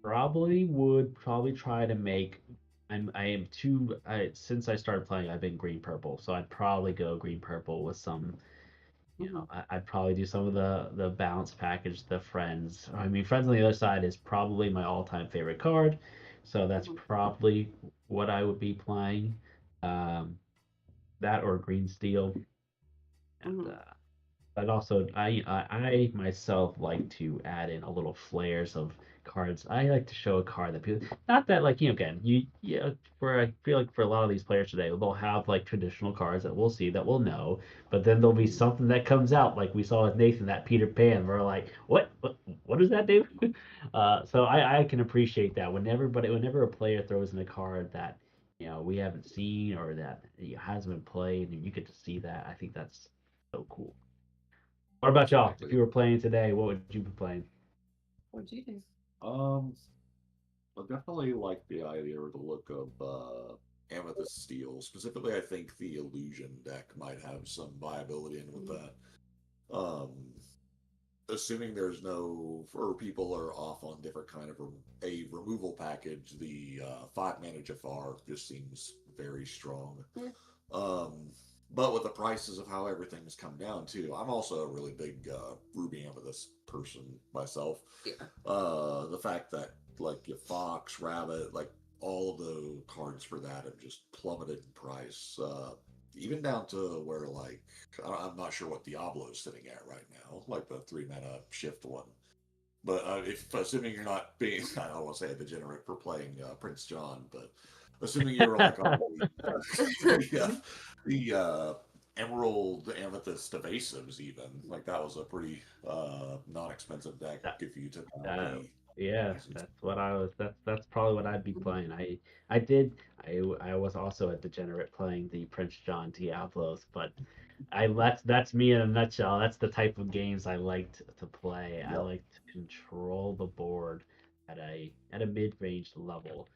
probably try to make. I am too. Since I started playing, I've been green purple, so I'd probably go green purple with some. Hmm. I'd probably do some of the balance package, the friends. I mean, friends on the other side is probably my all-time favorite card, so that's Hmm. probably what I would be playing. Um, that or green steel, and Hmm. but also, I myself like to add in a little flares of cards. I like to show a card that people, not that like again for I feel like for a lot of these players today, they'll have like traditional cards that we'll see that we'll know, but then there'll be something that comes out like we saw with Nathan, that Peter Pan. We're like, what does that do? So I can appreciate that whenever a player throws in a card that we haven't seen or that hasn't been played, and you get to see that. I think that's so cool. What about y'all? If Exactly. you were playing today, what would you be playing? What'd you do? Um, I definitely like the idea or the look of Amethyst Steel. Specifically, I think the Illusion deck might have some viability in with that. assuming there's no, or people are off on different kind of a removal package, the 5 mana Jafar just seems very strong. Yeah. But with the prices of how everything's come down too, I'm also a really big Ruby Amethyst person myself. Yeah. The fact that like your Fox, Rabbit, like all of the cards for that have just plummeted in price. Even down to where like I'm not sure what Diablo's sitting at right now, like the 3 mana shift one. But if assuming you're not being, I don't want to say a degenerate for playing Prince John, but assuming you were like on the Emerald Amethyst evasives, even like that was a pretty non-expensive deck if you took out the Yeah, that's what I was. That's probably what I'd be playing. I was also a degenerate playing the Prince John Diablos, but that's me in a nutshell. That's the type of games I liked to play. I Yep. like to control the board at a mid-range level.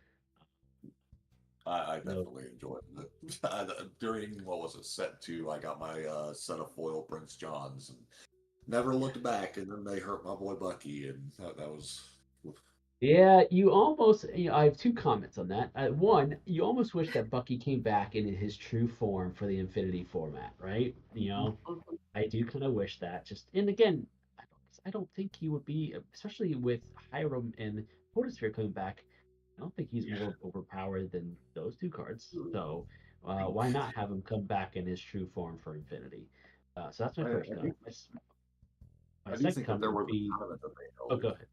I No, definitely enjoyed it. During what was it, set 2, I got my set of foil Prince Johns and never looked back. And then they hurt my boy Bucky, and that was. yeah, I have two comments on that. One, you almost wish that Bucky came back in his true form for the Infinity format, right? I do kind of wish that. And again, I don't think he would be, especially with Hiram and Photosphere coming back. I don't think he's more overpowered than those two cards. So why not have him come back in his true form for Infinity? So that's my first comment. My I do second think that there comment would was be. a tournament that they Oh, held. go ahead.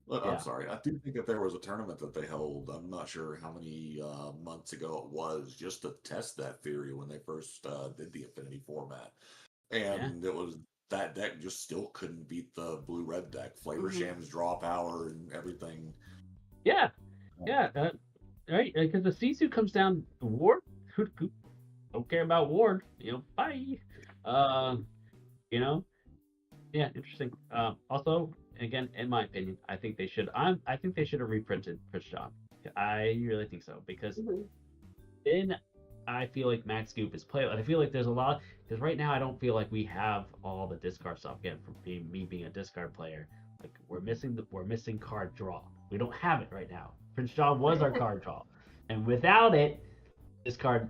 Look, I'm Yeah. sorry. I do think that there was a tournament that they held. I'm not sure how many months ago it was, just to test that theory when they first did the Affinity format, and it was that deck just still couldn't beat the blue-red deck. Flavor Sham's draw power and everything. Yeah. Right. Because the Sisu comes down Ward. Who don't care about Ward? Bye. Uh, you know. Yeah, interesting. Also, again, in my opinion, I think they should. I think they should have reprinted Chris John. I really think so because then I feel like Max Scoop is playable. I feel like there's a lot because right now I don't feel like we have all the discard stuff. Again, from me being a discard player, like we're missing card draw. We don't have it right now. Prince John was our card draw, and without it, this card,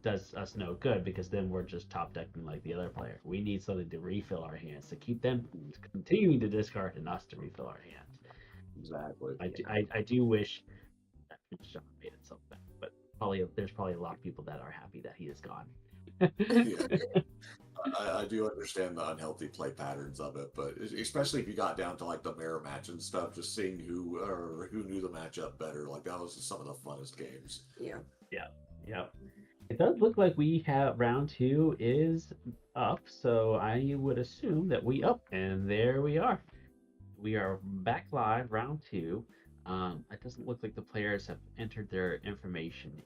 does us no good because then we're just top decking like the other player. We need something to refill our hands to keep them continuing to discard and us to refill our hands. Exactly. I do wish that Prince John made it so bad, but there's probably a lot of people that are happy that he is gone. I do understand the unhealthy play patterns of it, but especially if you got down to like the mirror match and stuff, just seeing who knew the matchup better, like that was some of the funnest games. Yeah. Yeah. It does look like we have round 2 is up, so I would assume that we up, and there we are. We are back live, round 2. It doesn't look like the players have entered their information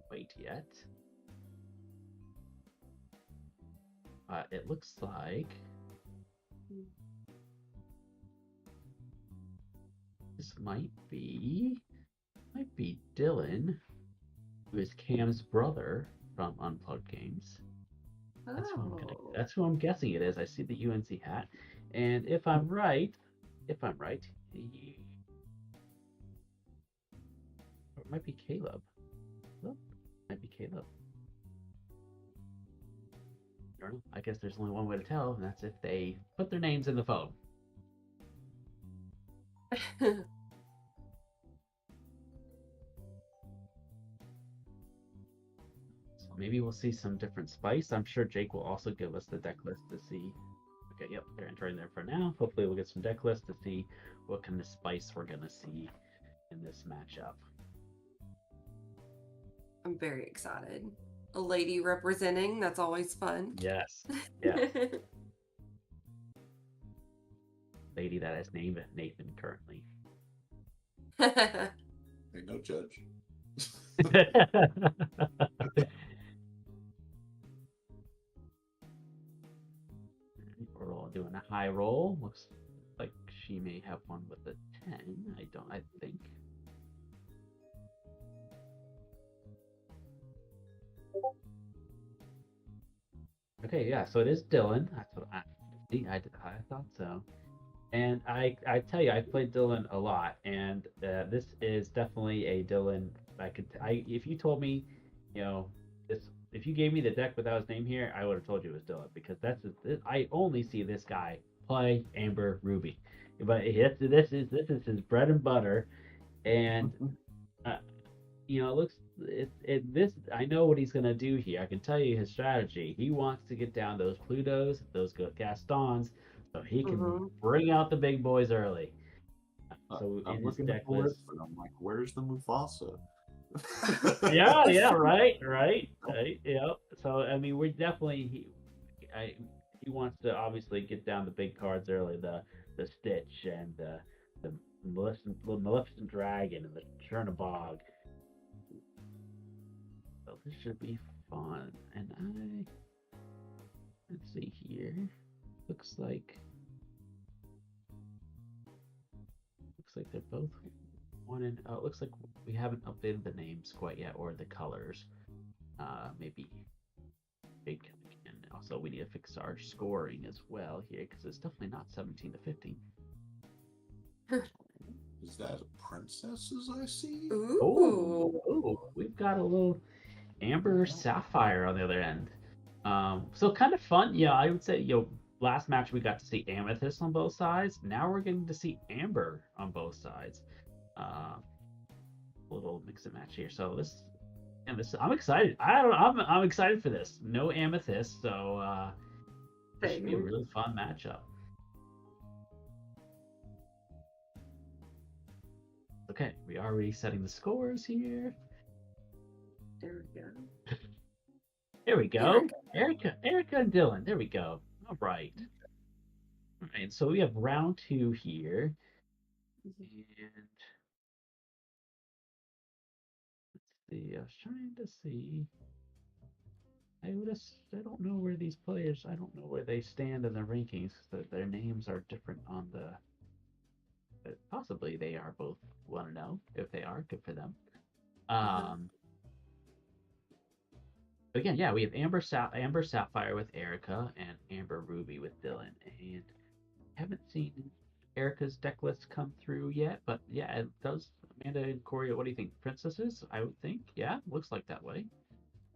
quite yet. It looks like this might be Dylan, who is Cam's brother from Unplugged Games. That's who I'm guessing it is. I see the UNC hat, and if I'm right, it might be Caleb. Well, might be Caleb. I guess there's only one way to tell, and that's if they put their names in the phone. So maybe we'll see some different spice. I'm sure Jake will also give us the deck list to see. Okay, yep, they're entering there for now. Hopefully we'll get some deck lists to see what kind of spice we're going to see in this matchup. I'm very excited. A lady representing, that's always fun. Yes. Yeah. Lady that is named Nathan currently. Hey, no judge. We're all doing a high roll. Looks like she may have one with a 10. I think. Okay, yeah, so it is Dylan. That's what I thought so. And I tell you, I played Dylan a lot, and this is definitely a Dylan. If you told me, this, if you gave me the deck without his name here, I would have told you it was Dylan because I only see this guy play Amber Ruby, but this is his bread and butter, and uh, it looks this. I know what he's gonna do here. I can tell you his strategy. He wants to get down those Plutos, those Gastons, so he can bring out the big boys early. So I'm in his looking deck at the list, list, and I'm like, where's the Mufasa? yeah, right. Yeah. So I mean, we're definitely he wants to obviously get down the big cards early, the Stitch and the Maleficent Dragon and the Chernabog. So this should be fun. And let's see here. Looks like they're both one and it looks like we haven't updated the names quite yet or the colors. Maybe big, and also we need to fix our scoring as well here because it's definitely not 17 to 15. Is that princesses I see? Ooh. We've got a little Amber Sapphire on the other end. So kind of fun. Yeah, I would say, last match we got to see Amethyst on both sides. Now we're getting to see Amber on both sides. Little mix and match here. So I'm excited. I'm excited for this. No Amethyst, so this should be a really fun matchup. Okay, we are resetting the scores here. There we go. There we go. Erica and Dylan. There we go. All right. All right. So we have round 2 here, and let's see. I was trying to see. I don't know where these players. I don't know where they stand in the rankings. Their names are different on the. But possibly they are both 1-0. If they are, good for them. Again, yeah, we have Amber Sapphire with Erica and Amber Ruby with Dylan, and haven't seen Erica's deck list come through yet, but yeah, it does. Amanda and Corey, what do you think? Princesses? I would think, yeah, looks like that way.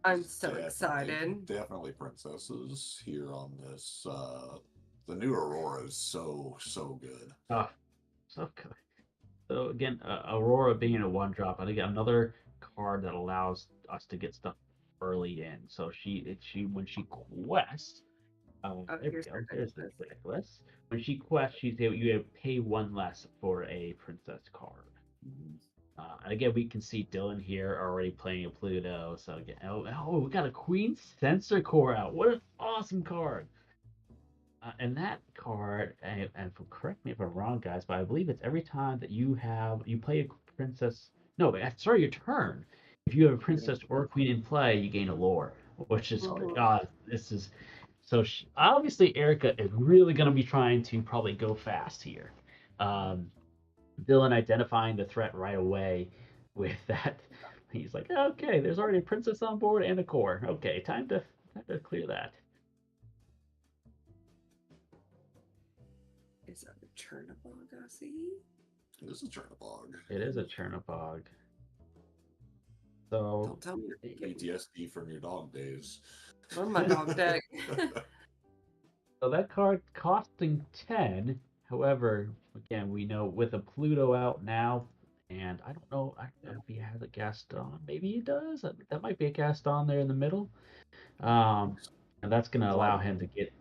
I'm so excited. Definitely princesses here on this. The new Aurora is so good. Oh, so good. So again, Aurora being a 1-drop, I think another card that allows us to get stuff early in. So when she quests, there we go. There's the checklist. When she quests, you pay 1 less for a princess card. And again, we can see Dylan here already playing a Pluto. So again, we got a Queen Sensor Core out. What an awesome card! And that card, and correct me if I'm wrong, guys, but I believe it's every time that you play a princess. No, sorry, your turn. If you have a princess or a queen in play, you gain a lore, which is God. This is so. Obviously, Erica is really going to be trying to probably go fast here. Dylan identifying the threat right away with that. He's like, okay, there's already a princess on board and a core. Okay, time to clear that. Is that a Chernabog, I see? It is a Chernabog. It is a Chernabog. So don't tell me PTSD from your dog days. From my dog deck. So that card costing 10. However, again, we know with a Pluto out now, and I don't know if he has a Gaston. Maybe he does. That might be a Gaston there in the middle. And that's going to allow him to get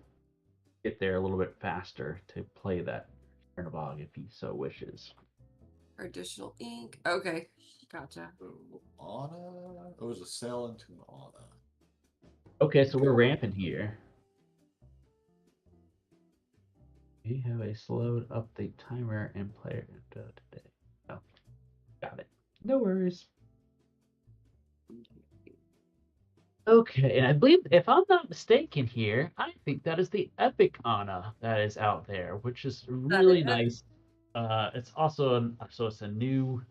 there a little bit faster to play that Chernabog if he so wishes. Additional ink. Okay, gotcha. Anna? It was a sale into Anna. Okay, so we're ramping here. We have a slowed update timer and player today. Oh, got it. No worries. Okay, and I believe, if I'm not mistaken here, I think that is the Epic Anna that is out there, which is really nice. It's also it's a new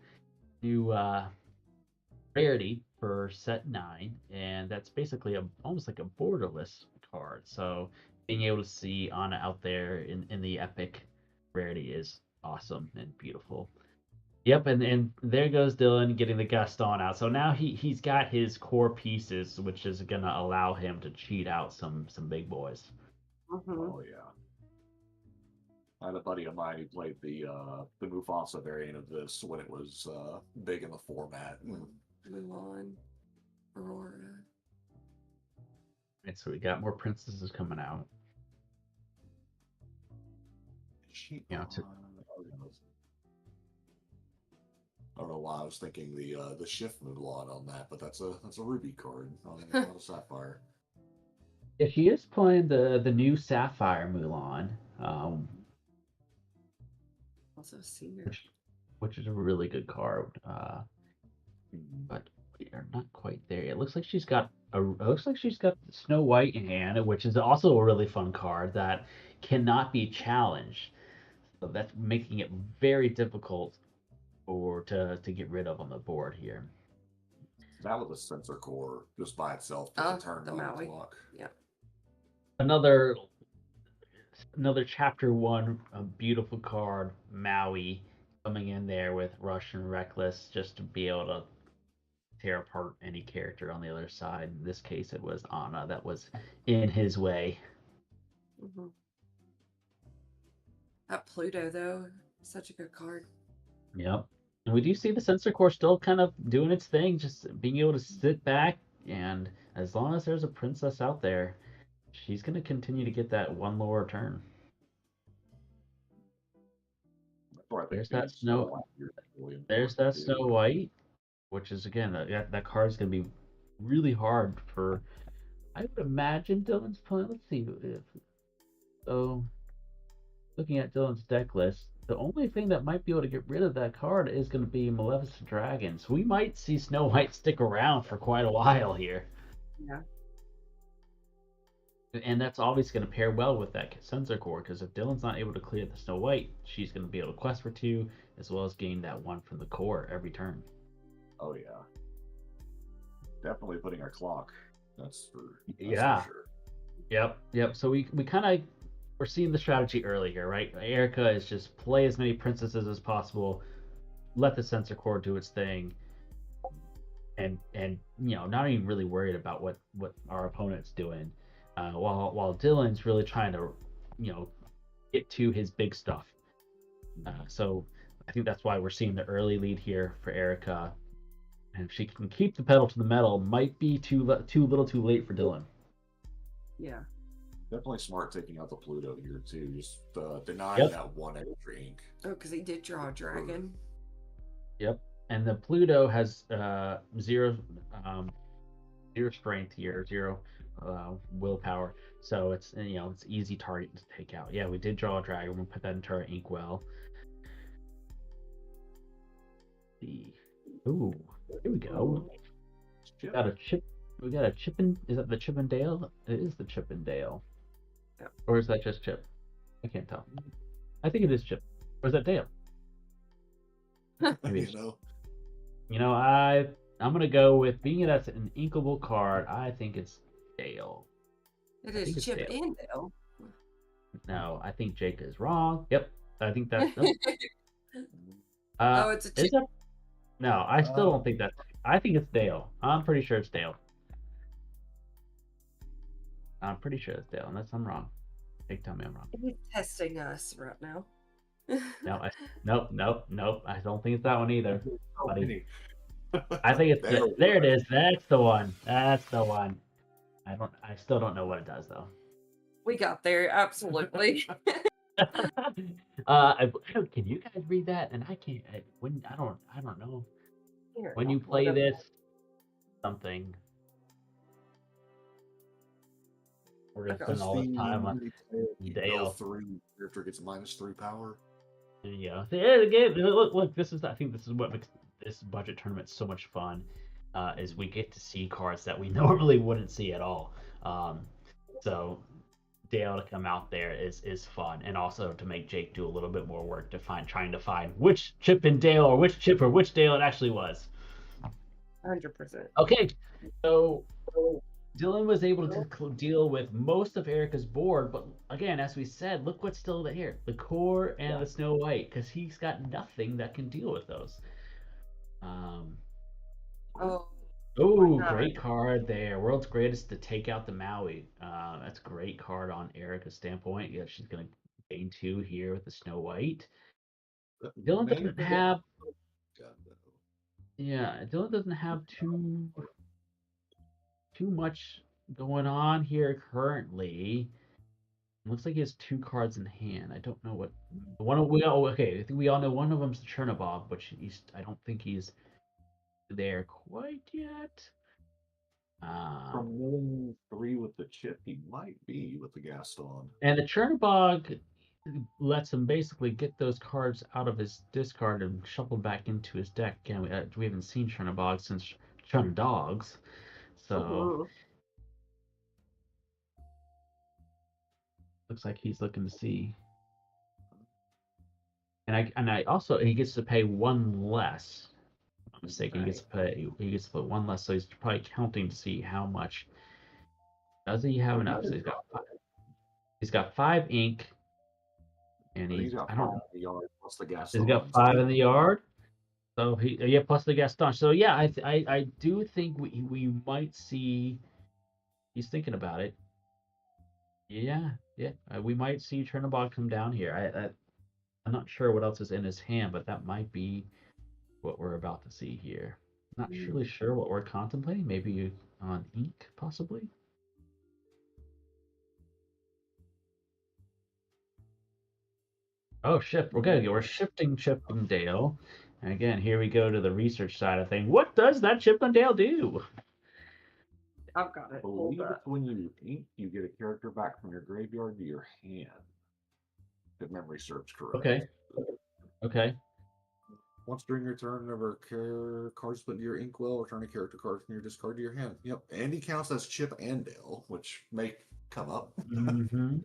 rarity for set 9, and that's basically almost like a borderless card. So being able to see Anna out there in the epic rarity is awesome and beautiful. Yep, and there goes Dylan getting the Gaston out. So now he's got his core pieces, which is gonna allow him to cheat out some big boys. Oh yeah. I had a buddy of mine who played the Mufasa variant of this when it was big in the format. Mulan, Aurora. Right, so we got more princesses coming out. I don't know why I was thinking the shift Mulan on that, but that's a Ruby card on a Sapphire. Yeah, she is playing the new Sapphire Mulan, Also senior. which is a really good card. But we are not quite there. It looks like she's got Snow White in hand, which is also a really fun card that cannot be challenged. So that's making it very difficult to get rid of on the board here. That was a sensor core just by itself to turn the on Maui. the clock. Yeah. Another chapter 1, a beautiful card, Maui, coming in there with Rush and Reckless just to be able to tear apart any character on the other side. In this case, it was Anna that was in his way. Mm-hmm. That Pluto, though, such a good card. Yep. And we do see the sensor core still kind of doing its thing, just being able to sit back, and as long as there's a princess out there, she's going to continue to get that one lower turn. There's that Snow White, which is, again, that card's going to be really hard for, I would imagine Dylan's playing. Let's see. So, looking at Dylan's deck list, the only thing that might be able to get rid of that card is going to be Maleficent Dragon. So we might see Snow White stick around for quite a while here. Yeah. And that's obviously going to pair well with that sensor core, because if Dylan's not able to clear the Snow White, she's going to be able to quest for 2, as well as gain that 1 from the core every turn. Oh yeah. Definitely putting our clock. That's for sure. Yep. So we kind of, we're seeing the strategy early here, right? Erica is just play as many princesses as possible, let the sensor core do its thing, and not even really worried about what our opponent's doing, while Dylan's really trying to get to his big stuff. So I think that's why we're seeing the early lead here for Erica, and if she can keep the pedal to the metal, might be too little too late for Dylan. Yeah. Definitely smart taking out the Pluto here too. Just denying that 1 extra ink. Oh, because he did draw a dragon. Yep, and the Pluto has 0 strength here, 0 willpower, so it's it's easy target to take out. Yeah, we did draw a dragon. We'll put that into our inkwell. Ooh, here we go. Got a chip. We got a Chippin. Is that the Chippendale? It is the Chippendale. Yeah. Or is that just Chip? I can't tell. I think it is Chip. Or is that Dale? Maybe I'm gonna go with, being that's an inkable card, I think it's Dale. It is Chip Dale. And Dale. No, I think Jake is wrong. Yep, I think that's. Oh, it's a Chip. No, I still don't think that's. I think it's Dale. I'm pretty sure it's Dale. I'm pretty sure it's Dale, unless I'm wrong. Jake, tell me I'm wrong. He's testing us right now. Nope. I don't think it's that one either, buddy. I think it's there. It is. That's the one. I still don't know what it does though. We got there, absolutely. Can you guys read that? And I can't. I don't know. Here, when you play this, something. We're gonna spend all this time on Dale. 3 character gets -3 power. Yeah. Again, look. I think this is what makes this budget tournament so much fun. Is we get to see cards that we normally wouldn't see at all. So Dale to come out there is fun, and also to make Jake do a little bit more work trying to find which Chip and Dale, or which Chip or which Dale it actually was. 100%. Okay, so Dylan was able to deal with most of Erica's board, but again, as we said, look what's still there: the core and the Snow White, because he's got nothing that can deal with those. Oh, Oh, not? great card there. World's Greatest to take out the Maui. That's a great card on Erica's standpoint. Yeah, she's going to gain 2 here with the Snow White. Dylan doesn't have... Yeah, Dylan doesn't have too much going on here currently. It looks like he has 2 cards in hand. I don't know what... Okay, I think we all know one of them's the Chernobyl, but I don't think he's there quite yet. From milling 3 with the chip, he might be with the Gaston. And the Chernobog lets him basically get those cards out of his discard and shuffle back into his deck. Again, we haven't seen Chernobog since Chernodogs, so looks like he's looking to see. And I also, he gets to pay 1 less. If I'm mistaken, he gets to put 1 less, so he's probably counting to see how much. Does he have enough? So he's got 5 ink. And he's got 5 in the yard plus the Gaston. He's got 5 in the yard. So plus the Gaston. So yeah, I do think we might see. He's thinking about it. Yeah. We might see Chernobog come down here. I'm not sure what else is in his hand, but that might be what we're about to see here. Not really sure what we're contemplating. Maybe on ink, possibly. Oh, shift. Okay, we're shifting Chippendale. And again, here we go to the research side of things. What does that Chippendale do? I've got it. I believe when you ink, you get a character back from your graveyard to your hand. If memory serves correct. Okay. Once during your turn, whenever cards put into your inkwell, return a character card from your discard to your hand. Yep, and he counts as Chip and Dale, which may come up. Mm-hmm.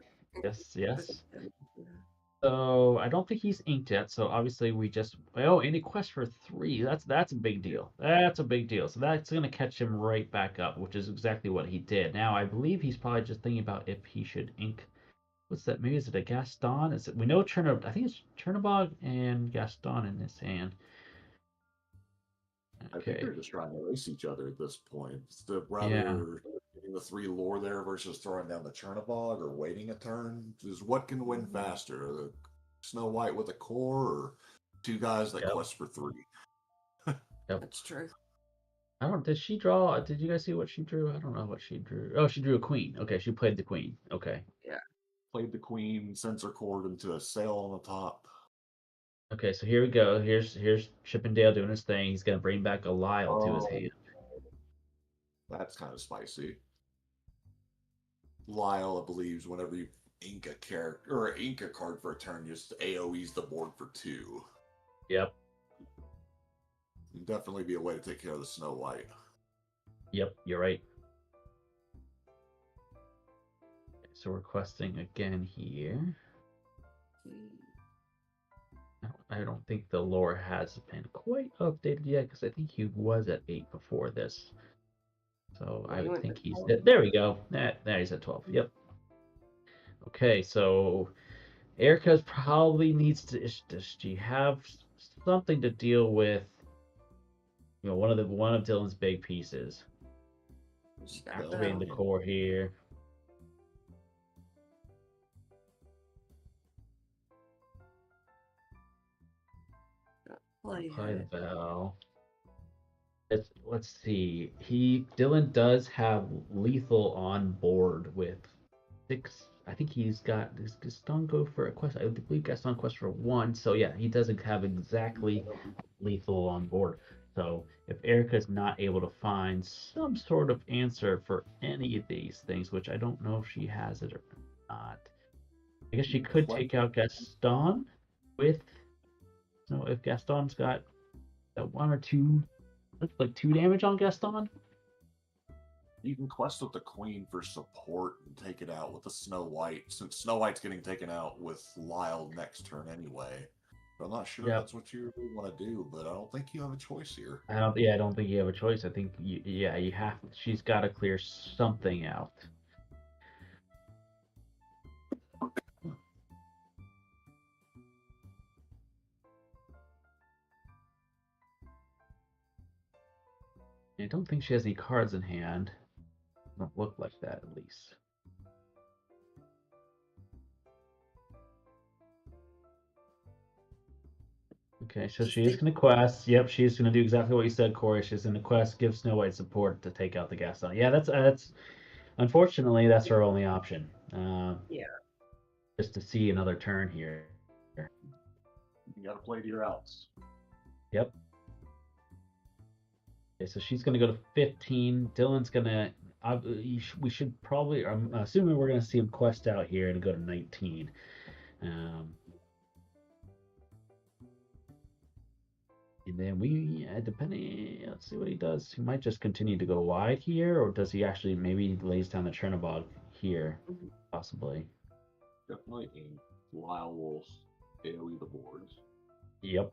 Yes. So I don't think he's inked yet. So obviously we just any quest for 3. That's a big deal. That's a big deal. So that's gonna catch him right back up, which is exactly what he did. Now I believe he's probably just thinking about if he should ink. What's that? Maybe is it a Gaston? We know I think it's Chernobog and Gaston in his hand. Okay. I think they're just trying to race each other at this point. Rather getting the 3 lore there versus throwing down the Chernobog or waiting a turn. Is what can win faster? The Snow White with a core or 2 guys that quest for 3? That's true. Did she draw? Did you guys see what she drew? I don't know what she drew. Oh, she drew a queen. Okay, she played the queen. Okay. Yeah. Played the queen, sensor cord into a sail on the top. Okay, so here we go. Here's Chippendale doing his thing. He's gonna bring back a Lyle to his hand. That's kind of spicy. Lyle, I believe, whenever you ink a character or ink a card for a turn, just AoE's the board for 2. Yep. It'd definitely be a way to take care of the Snow White. Yep, you're right. So we're questing again here. I don't think the lore has been quite updated yet because I think he was at 8 before this. So I would think he's at, there we go. There he's at 12. Yep. Okay, so Erica probably needs to. Does she have something to deal with? One of Dylan's big pieces. Activating the core here. Play the bell. Let's see. Dylan does have lethal on board with 6. I think does Gaston go for a quest? I believe Gaston quest for 1. So yeah, he doesn't have exactly lethal on board. So if Erica's not able to find some sort of answer for any of these things, which I don't know if she has it or not, I guess she could take out Gaston with. So if Gaston's got that 1 or 2, looks like 2 damage on Gaston. You can quest with the Queen for support and take it out with the Snow White, since Snow White's getting taken out with Lyle next turn anyway. I'm not sure Yep. that's what you really want to do, but I don't think you have a choice here. I don't think you have a choice. I think you have. She's got to clear something out. I don't think she has any cards in hand. Don't look like that, at least. Okay, so she is going to quest. Yep, she's going to do exactly what you said, Corey. She's going to quest, give Snow White support to take out the Gaston. Yeah, that's unfortunately that's her only option. Yeah. Just to see another turn here. You got to play to your outs. Yep. Okay, so she's going to go to 15. Dylan's going to. We should probably. I'm assuming we're going to see him quest out here and go to 19. And then depending, let's see what he does. He might just continue to go wide here, or does he actually maybe lays down the Chernobog here, possibly? Definitely a Lyle Wolf AoE the boards. Yep.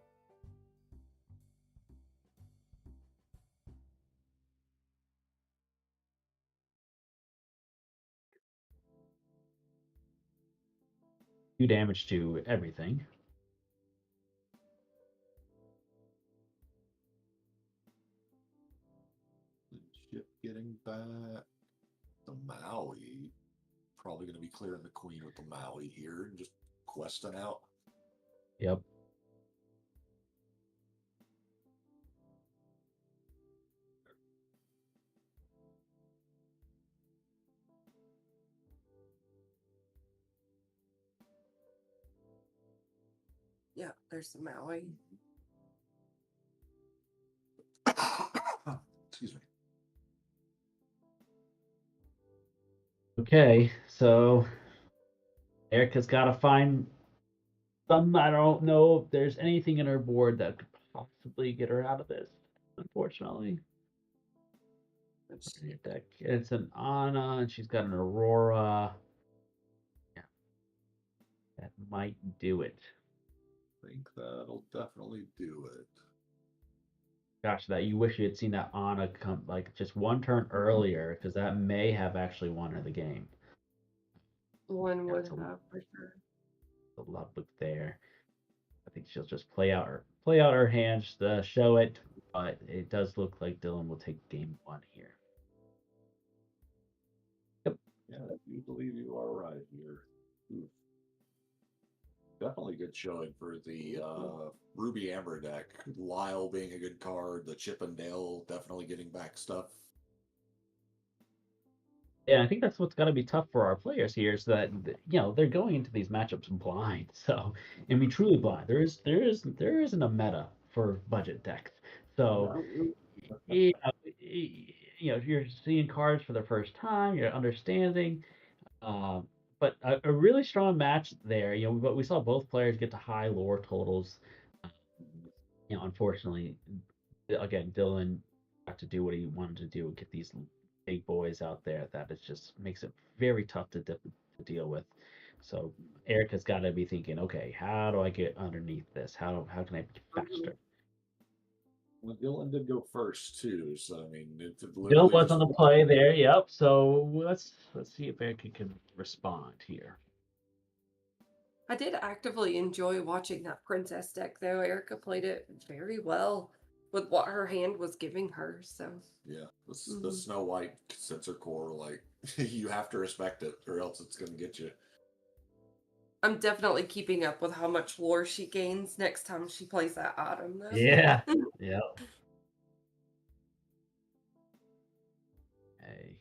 Do damage to everything. Ship getting back. The Maui. Probably going to be clearing the queen with the Maui here and just questing out. Yep. Yeah, there's the Maui. Excuse me. Okay, so Erica's got to find some. I don't know if there's anything in her board that could possibly get her out of this. Unfortunately, deck. It's an Anna, and she's got an Aurora. Yeah, that might do it. I think that'll definitely do it. Gosh, that you wish you had seen that Anna come like just one turn earlier, because that may have actually won her the game. One would have for sure. A lot of there. I think she'll just play out her hands, show it, but it does look like Dylan will take game one here. Yep. Yeah, I do believe you are right here. Oof. Definitely good showing for the Ruby Amber deck. Lyle being a good card, the Chip and Dale definitely getting back stuff. Yeah, I think that's what's got to be tough for our players here is that they're going into these matchups blind. So, I mean, truly blind. There isn't a meta for budget decks. So, you're seeing cards for the first time. You're understanding. But a really strong match there. But we saw both players get to high lore totals. Unfortunately, again, Dylan got to do what he wanted to do and get these big boys out there. That it just makes it very tough to deal with. So Erica's got to be thinking, okay, how do I get underneath this? How can I be faster? Well, Dylan did go first too, so I mean, Dylan was on the play there. Yep. So let's see if Erica can respond here. I did actively enjoy watching that princess deck, though. Erica played it very well with what her hand was giving her. So yeah, the Snow White sensor core, like you have to respect it, or else it's going to get you. I'm definitely keeping up with how much lore she gains next time she plays that item, though. Yeah. Yeah. Hey.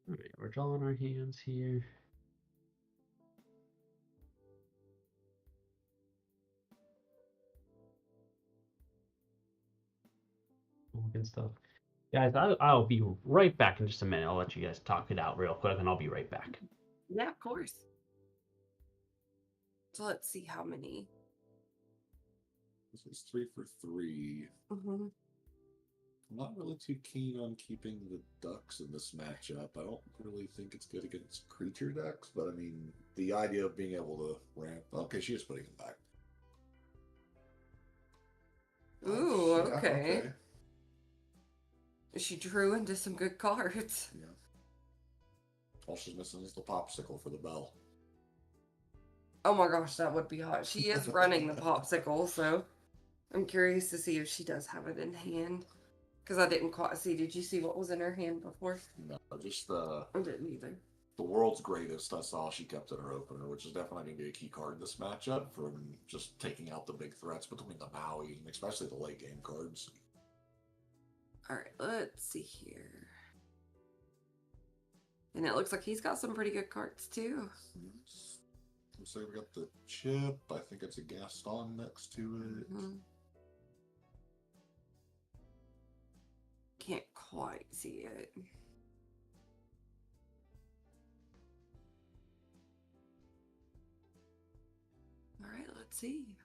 All right, we're drawing our hands here. And stuff. Guys, I'll be right back in just a minute. I'll let you guys talk it out real quick, and I'll be right back. Yeah, of course. So let's see how many. This is 3 for 3. Mm-hmm. I'm not really too keen on keeping the ducks in this matchup. I don't really think it's good against creature decks, but I mean, the idea of being able to ramp. Okay, she is putting them back. Ooh, Yeah, okay. She drew into some good cards. Yeah. All she's missing is the popsicle for the bell. Oh my gosh, that would be hot. She is running the popsicle, so I'm curious to see if she does have it in hand. Because I didn't quite see. Did you see what was in her hand before? No, just the. I didn't either. The world's greatest. That's all she kept in her opener, which is definitely going to be a key card in this matchup from just taking out the big threats between the Maui, and especially the late game cards. All right, let's see here. And it looks like he's got some pretty good cards too. Looks like we got the chip. I think it's a Gaston next to it. Mm-hmm. Can't quite see it. All right, let's see.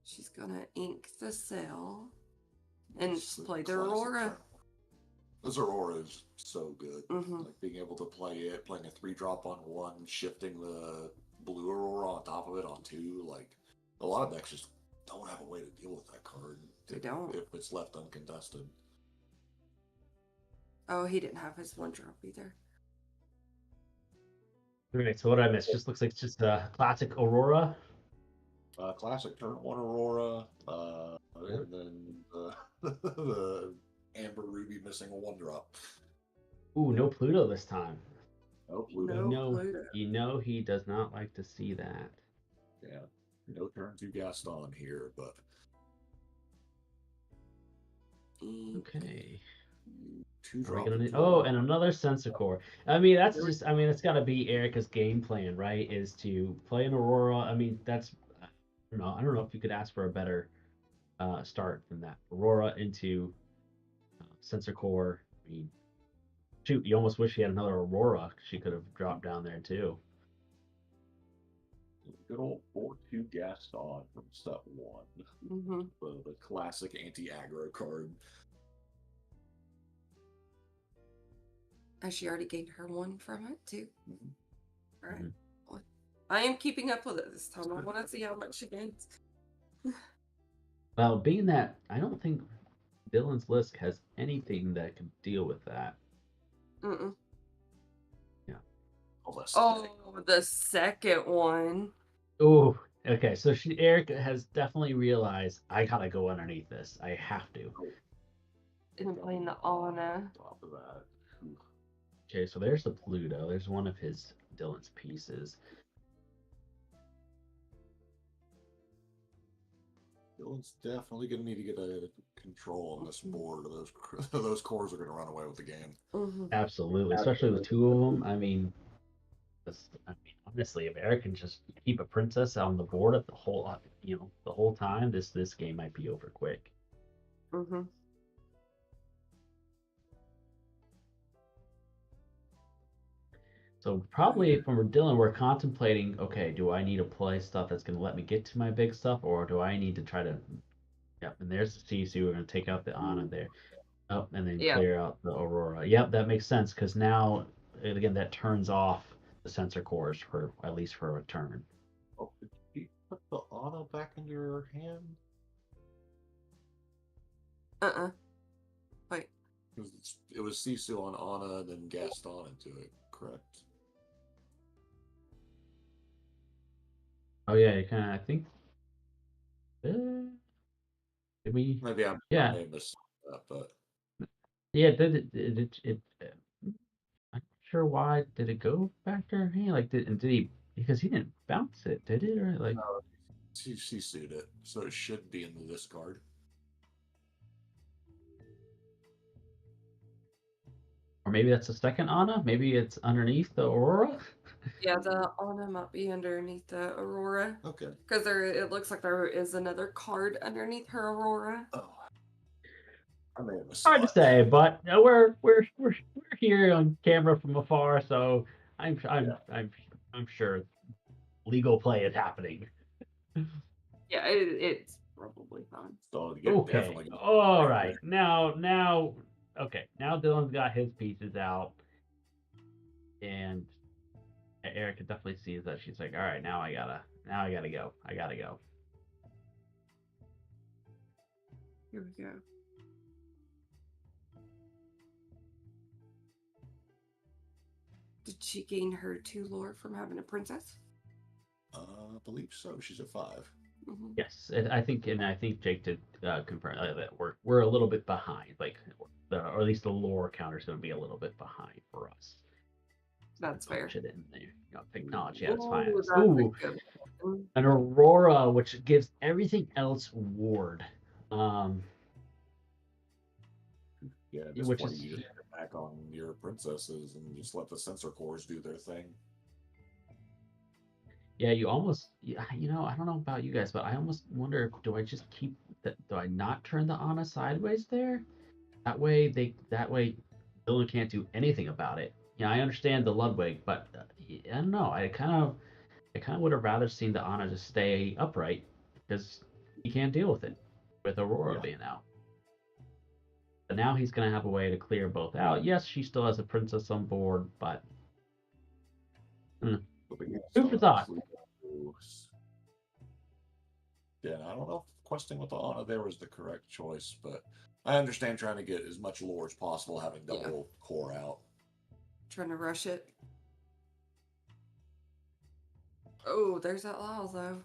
She's gonna ink the cell and just play the Aurora. This Aurora is so good. Mm-hmm. Like being able to play it, playing a 3-drop on 1, shifting the blue Aurora on top of it on 2. Like a lot of decks just don't have a way to deal with that card. They don't. If it's left uncontested. Oh, he didn't have his 1-drop either. Alright, so what I missed? Just looks like it's just a classic Aurora. Classic turn 1 Aurora, and then the Amber Ruby missing a 1-drop. Ooh, no Pluto this time. No Pluto. Pluto. You know he does not like to see that. Yeah, no turn 2 Gaston here, but okay. 2-drop. Oh, and another sensor core. I mean, that's just. I mean, it's got to be Erica's game plan, right? Is to play an Aurora. I mean, that's. I don't know if you could ask for a better start than that. Aurora into sensor core. I mean, shoot, you almost wish she had another Aurora. She could have dropped down there too. Good old 4-2 Gaston from step 1. Mm-hmm. The classic anti-aggro card. Has she already gained her 1 from it too? Mm-hmm. All right. Well, I am keeping up with it this time. I want to see how much she gains. Well, being that I don't think Dylan's list has anything that can deal with that. Mm-mm. Yeah. Oh, the second one. Oh, okay. So Erica has definitely realized I gotta go underneath this. I have to. And playing the Anna. Top of that. Okay, so there's the Pluto. There's one of Dylan's pieces. Dylan's definitely going to need to get a control on this board. Those cores are going to run away with the game. Mm-hmm. Absolutely, especially the 2 of them. I mean, honestly, if Eric can just keep a princess on the board at the whole time, this game might be over quick. Mm-hmm. So probably from Dylan, we're contemplating, okay, do I need to play stuff that's going to let me get to my big stuff, or do I need to try to, yep, and there's the CC, we're going to take out the Anna there. Oh, and then clear out the Aurora. Yep, that makes sense, because now, again, that turns off the sensor cores, for at least for a turn. Oh, did you put the Anna back in your hand? Wait. It was Sisu on Anna and then Gaston into it, correct? Oh yeah, you kind of. I think. Did we? Maybe I missed that, but yeah, it I'm not sure why did it go back to her hand? Like, did he? Because he didn't bounce it, did it? Or like? No, she sued it, so it should be in the discard. Or maybe that's the second Anna. Maybe it's underneath the Aurora. Yeah, the Anna might be underneath the Aurora. Okay. Because it looks like there is another card underneath her Aurora. Oh. I may have missed Hard to say, but we're here on camera from afar, so I'm sure legal play is happening. Yeah, it's probably fine. So yeah, Okay. definitely. All right. Now, okay. Now Dylan's got his pieces out, and Erica definitely sees that. She's like, all right, now I gotta go. I gotta go. Here we go. Did she gain her 2 lore from having a princess? I believe so. She's at 5. Mm-hmm. Yes, I think Jake did confirm that we're a little bit behind. Like, or at least the lore counter is going to be a little bit behind for us. That's fair. It in there. Acknowledge, yeah, it's fine. Ooh, Ooh, an Aurora, which gives everything else ward. Yeah, at this Which point is- you just get back on your princesses and just let the sensor cores do their thing. Yeah, you almost, I don't know about you guys, but I almost wonder, do I just keep that? Do I not turn the Ana sideways there? That way Dylan can't do anything about it. Yeah, I understand the Ludwig, but I don't know. I kind of would have rather seen the Ana just stay upright because he can't deal with it with Aurora being out. But now he's gonna have a way to clear both out. Yes, she still has a princess on board, but food for thought. Yeah, I don't know if questing with the Ana there was the correct choice, but I understand trying to get as much lore as possible, having double core out. Trying to rush it. Oh, there's that Lyle though.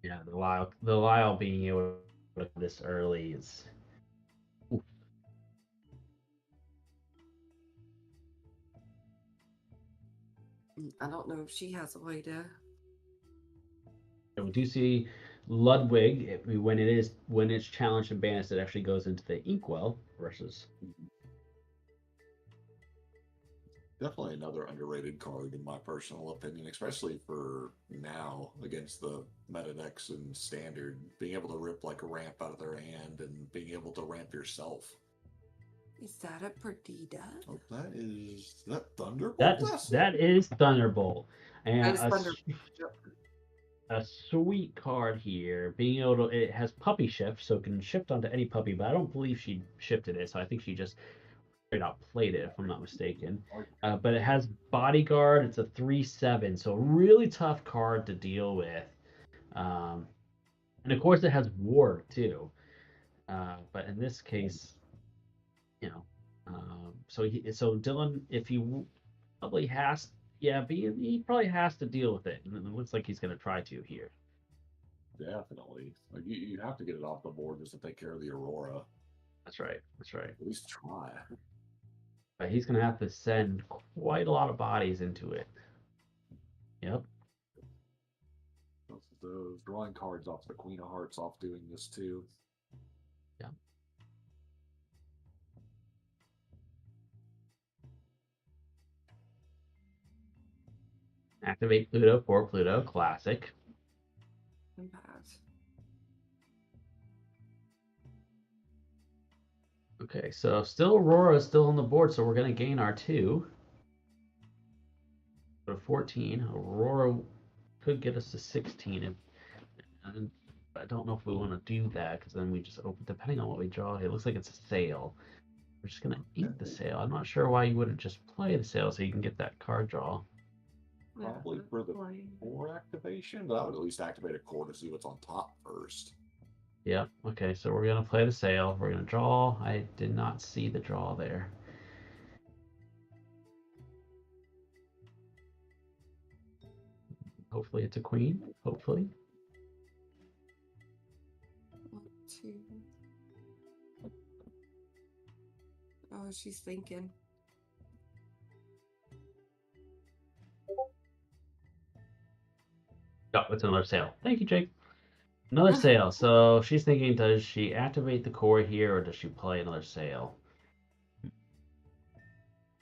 Yeah, the Lyle being able to do this early is. Oof. I don't know if she has a way to. We do see Ludwig when it's challenged and banished, it actually goes into the Inkwell versus. Definitely another underrated card in my personal opinion, especially for now against the meta decks and standard. Being able to rip like a ramp out of their hand and being able to ramp yourself. Is that a Perdita? Oh, is that Thunderbolt? That is Thunderbolt, and a sweet card here. Being able to, it has puppy shift, so it can shift onto any puppy. But I don't believe she shifted it, so I think she just straight out played it, if I'm not mistaken. But it has bodyguard. It's a 3/7, so a really tough card to deal with. And of course, it has ward too. But in this case, so Dylan, if he probably has, he probably has to deal with it, and it looks like he's going to try to here. Definitely, like you have to get it off the board just to take care of the Aurora. That's right. At least try. But he's going to have to send quite a lot of bodies into it. Yep. Those drawing cards off the Queen of Hearts off doing this too. Yeah. Activate Pluto for Pluto, classic. Okay, so still Aurora is still on the board, so we're going to gain our 2. Go to 14. Aurora could get us to 16. And I don't know if we want to do that, because then we just open, depending on what we draw, it looks like it's a sale. We're just going to ink the sale. I'm not sure why you wouldn't just play the sale so you can get that card draw. Probably for the core activation, but I would at least activate a core to see what's on top first. Yeah, okay, so we're going to play the sale. We're going to draw. I did not see the draw there. Hopefully it's a queen. Hopefully. 1, 2. Oh, she's thinking. Oh, it's another sale. Thank you, Jake. Another sale. So she's thinking, does she activate the core here or does she play another sale?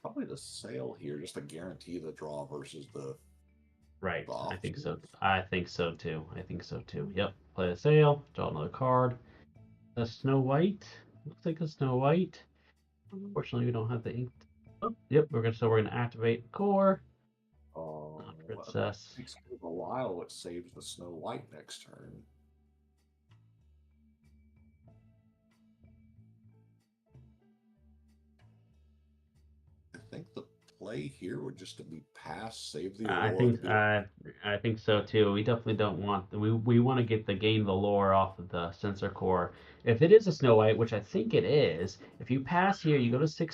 Probably the sale here, just to guarantee the draw versus the. Right. I think so. I think so too. Yep. Play the sale. Draw another card. A Snow White. Looks like a Snow White. Unfortunately, we don't have the ink. Oh, yep. We're gonna activate the core. Princess. Takes a while. It saves the Snow White next turn. I think the play here would just to be pass, save the I Aurora. think I think so too. We definitely don't want we want to get the gain the lore off of the sensor core. If it is a Snow White, which I think it is, if you pass here, you go to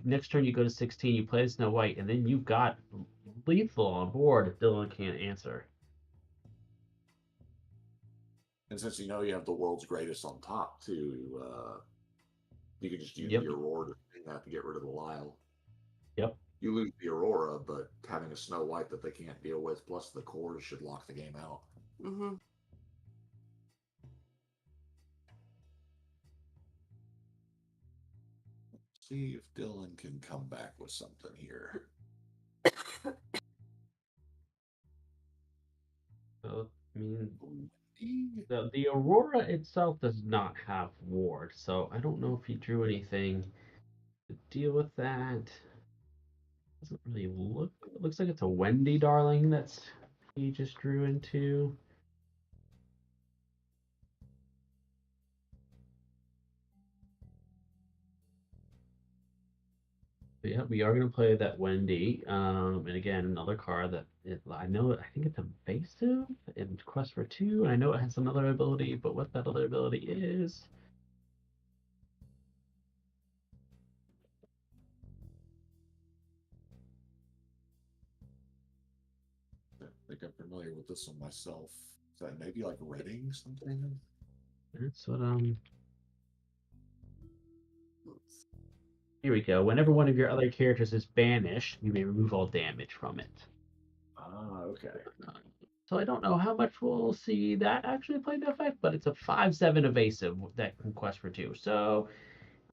next turn you go to 16, you play the Snow White, and then you've got lethal on board if Dylan can't answer. And since you know you have the world's greatest on top too, you can just use Yep. the Aurora to get rid of the Lyle. Yep. You lose the Aurora, but having a Snow White that they can't deal with, plus the cores should lock the game out. Mm-hmm. See if Dylan can come back with something here. So, I mean, the Aurora itself does not have ward, so I don't know if he drew anything to deal with that. Doesn't really look. It looks like it's a Wendy Darling that's he just drew into. But yeah, we are going to play that Wendy. And again, another card that I know. I think it's evasive in Quest for 2. And I know it has another ability, but what that other ability is. I think I'm familiar with this one myself. Is that maybe like Reading something? That's what Here we go. Whenever one of your other characters is banished, you may remove all damage from it. Ah, okay. So I don't know how much we'll see that actually play into effect, but it's a 5/7 evasive that can Quest for 2. So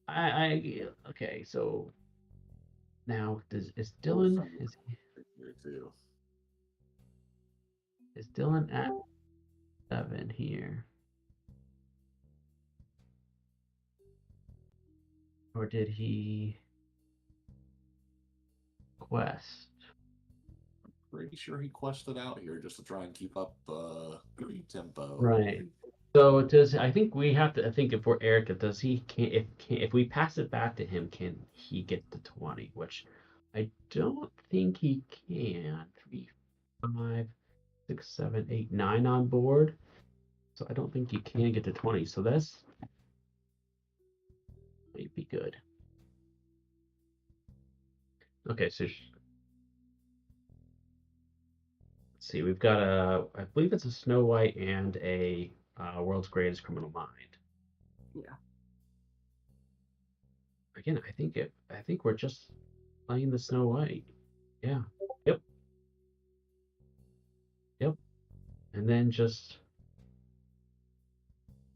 okay. So now is Dylan is Dylan at 7 here? Or did he quest? I'm pretty sure he quested out here just to try and keep up tempo. Right. So I think we have to. I think if we're Erica, does he if we pass it back to him, can he get to 20? Which I don't think he can. 3, 5, 6, 7, 8, 9 on board. So I don't think you can get to 20. So that's might be good. Okay, so let's see. We've got I believe it's a Snow White and a World's Greatest Criminal Mind. Yeah. Again, I think we're just playing the Snow White. Yeah. Yep. Yep. And then just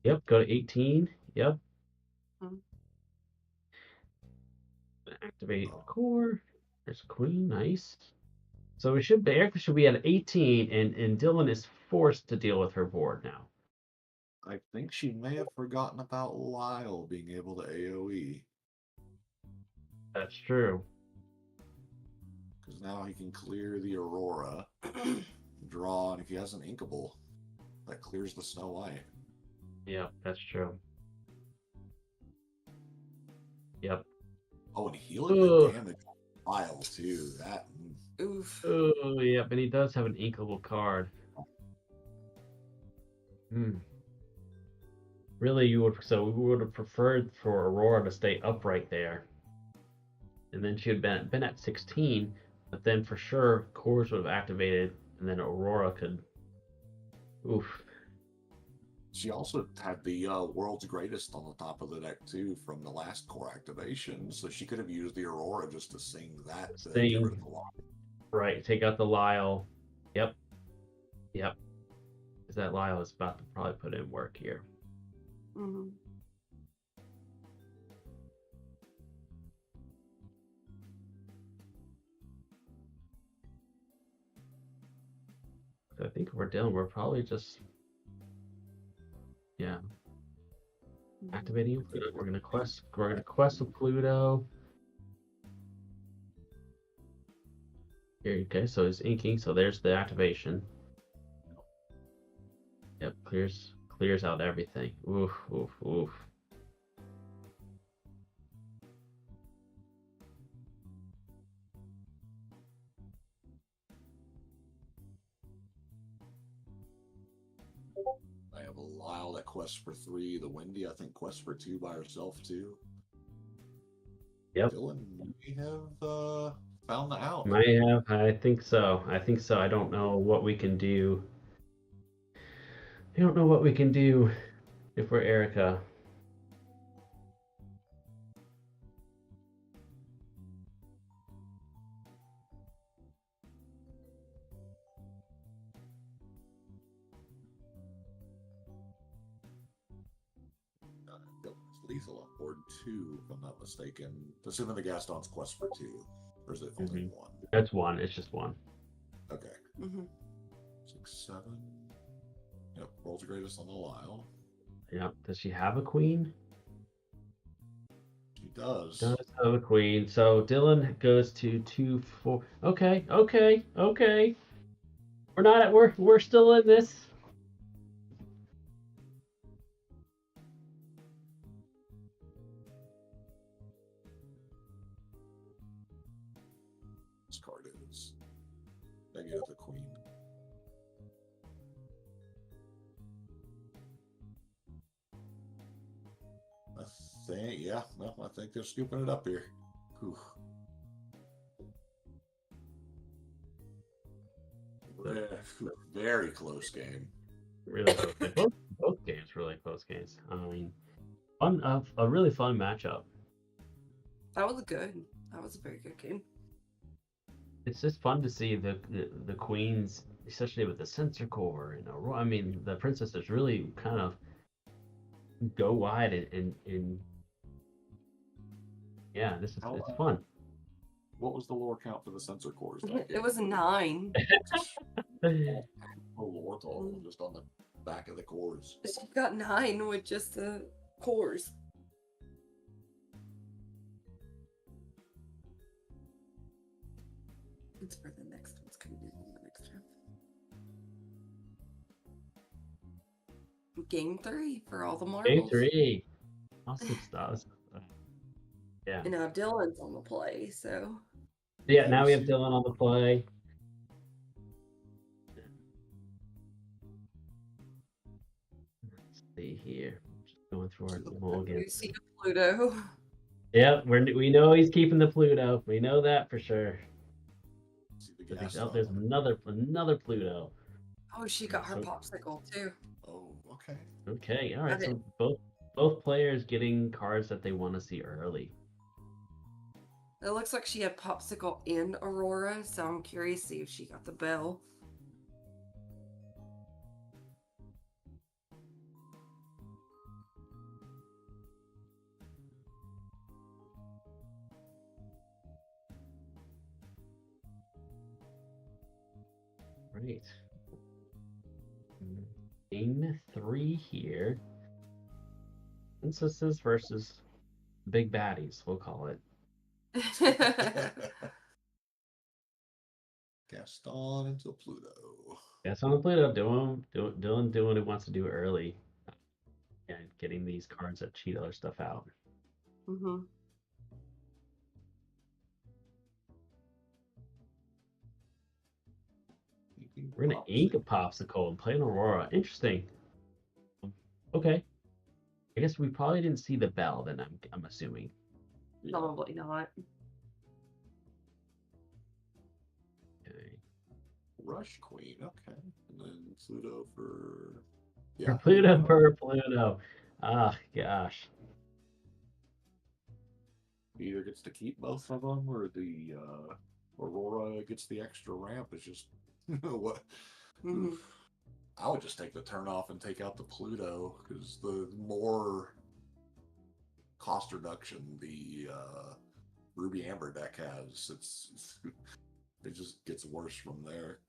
go to 18. Yep. Activate core. There's Queen. Nice. So Erica should be at 18, and Dylan is forced to deal with her board now. I think she may have forgotten about Lyle being able to AoE. That's true. Because now he can clear the Aurora, draw, and if he has an Inkable, that clears the Snow White. Yep, that's true. Yep. Oh, and healing the damage on Lyle too. That. Oof. Oh, yep, and he does have an Inkable card. Really, we would have preferred for Aurora to stay upright there. And then she had been at 16, but then for sure cores would have activated, and then Aurora could. Oof. She also had the World's Greatest on the top of the deck too from the last core activation, so she could have used the Aurora just to sing that to get rid of the Lyle. Right, take out the Lyle. Yep. Because that Lyle is about to probably put in work here. Mm-hmm. So I think if we're Dylan, we're probably just activating Pluto. We're gonna quest with Pluto. Here, okay, so it's inking, so there's the activation. Yep, clears out everything. Oof, oof, oof. I have a Lyle that quests for 3. The Wendy, I think, quests for 2 by herself too. Yep. Dylan may have found the out. Might have. I think so. I think so. I don't know what we can do. I don't know what we can do if we're Erica. Dylan's lethal on board 2, if I'm not mistaken. Assuming the Gaston's quest for 2. Or is it only 1? That's 1. It's just 1. Okay. 6, 7. Yep, world's greatest on the Lyle. Yep. Does she have a queen? She does. Does have a queen. So Dylan goes to 2, 4. Okay, okay, okay. We're not at. We're still in this. This card is negative the queen. I think they're scooping it up here. Whew. Very close game. Really close. Both games really close games. I mean, a really fun matchup. That was good. That was a very good game. It's just fun to see the queens, especially with the sensor core and I mean the princesses really kind of go wide and yeah, it's fun. What was the lore count for the sensor cores? It was 9. Lore total just on the back of the cores. She got 9 with just the cores. It's for the next one's coming in the next round. Game 3 for all the marbles. Game 3. Awesome stuff. Yeah. And now Dylan's on the play, so. Yeah, now we have Dylan on the play. Let's see here. Just going through our mulligans. You see Pluto. Yep, we know he's keeping the Pluto. We know that for sure. There's another Pluto. Oh, she got her popsicle too. Oh, okay. Okay, all right. So both players getting cards that they want to see early. It looks like she had popsicle and Aurora, so I'm curious to see if she got the bell. Right. Game 3 here. Princesses versus big baddies, we'll call it. Gaston into Pluto. Gaston and Pluto Dylan doing what he wants to do early. And getting these cards that cheat other stuff out. Mm-hmm. We're gonna ink a popsicle and play an Aurora. Interesting. Okay. I guess we probably didn't see the bell. Then I'm assuming. Probably not. Okay. Rush Queen. Okay, and then Pluto for. Yeah. Pluto for Pluto. Ah, gosh. Either gets to keep both of them, or the Aurora gets the extra ramp. It's just what. Mm-hmm. I would just take the turn off and take out the Pluto, because the more cost reduction the Ruby Amber deck has, it just gets worse from there.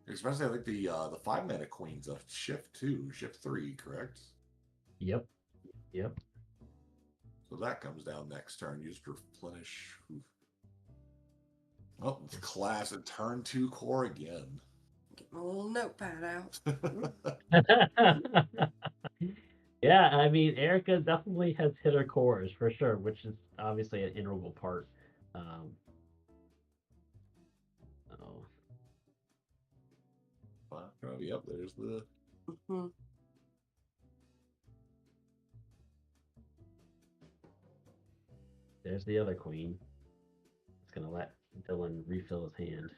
Especially, I think the 5-mana Queen's a shift 2, shift 3, correct? Yep. So that comes down next turn. You just replenish. Oh, it's class and turn 2 core again. Get my little notepad out. Yeah, I mean, Erica definitely has hit her cores for sure, which is obviously an integral part. Oh, Oh, yep, there's the. Hmm. there's the other queen. It's gonna let Dylan refill his hand.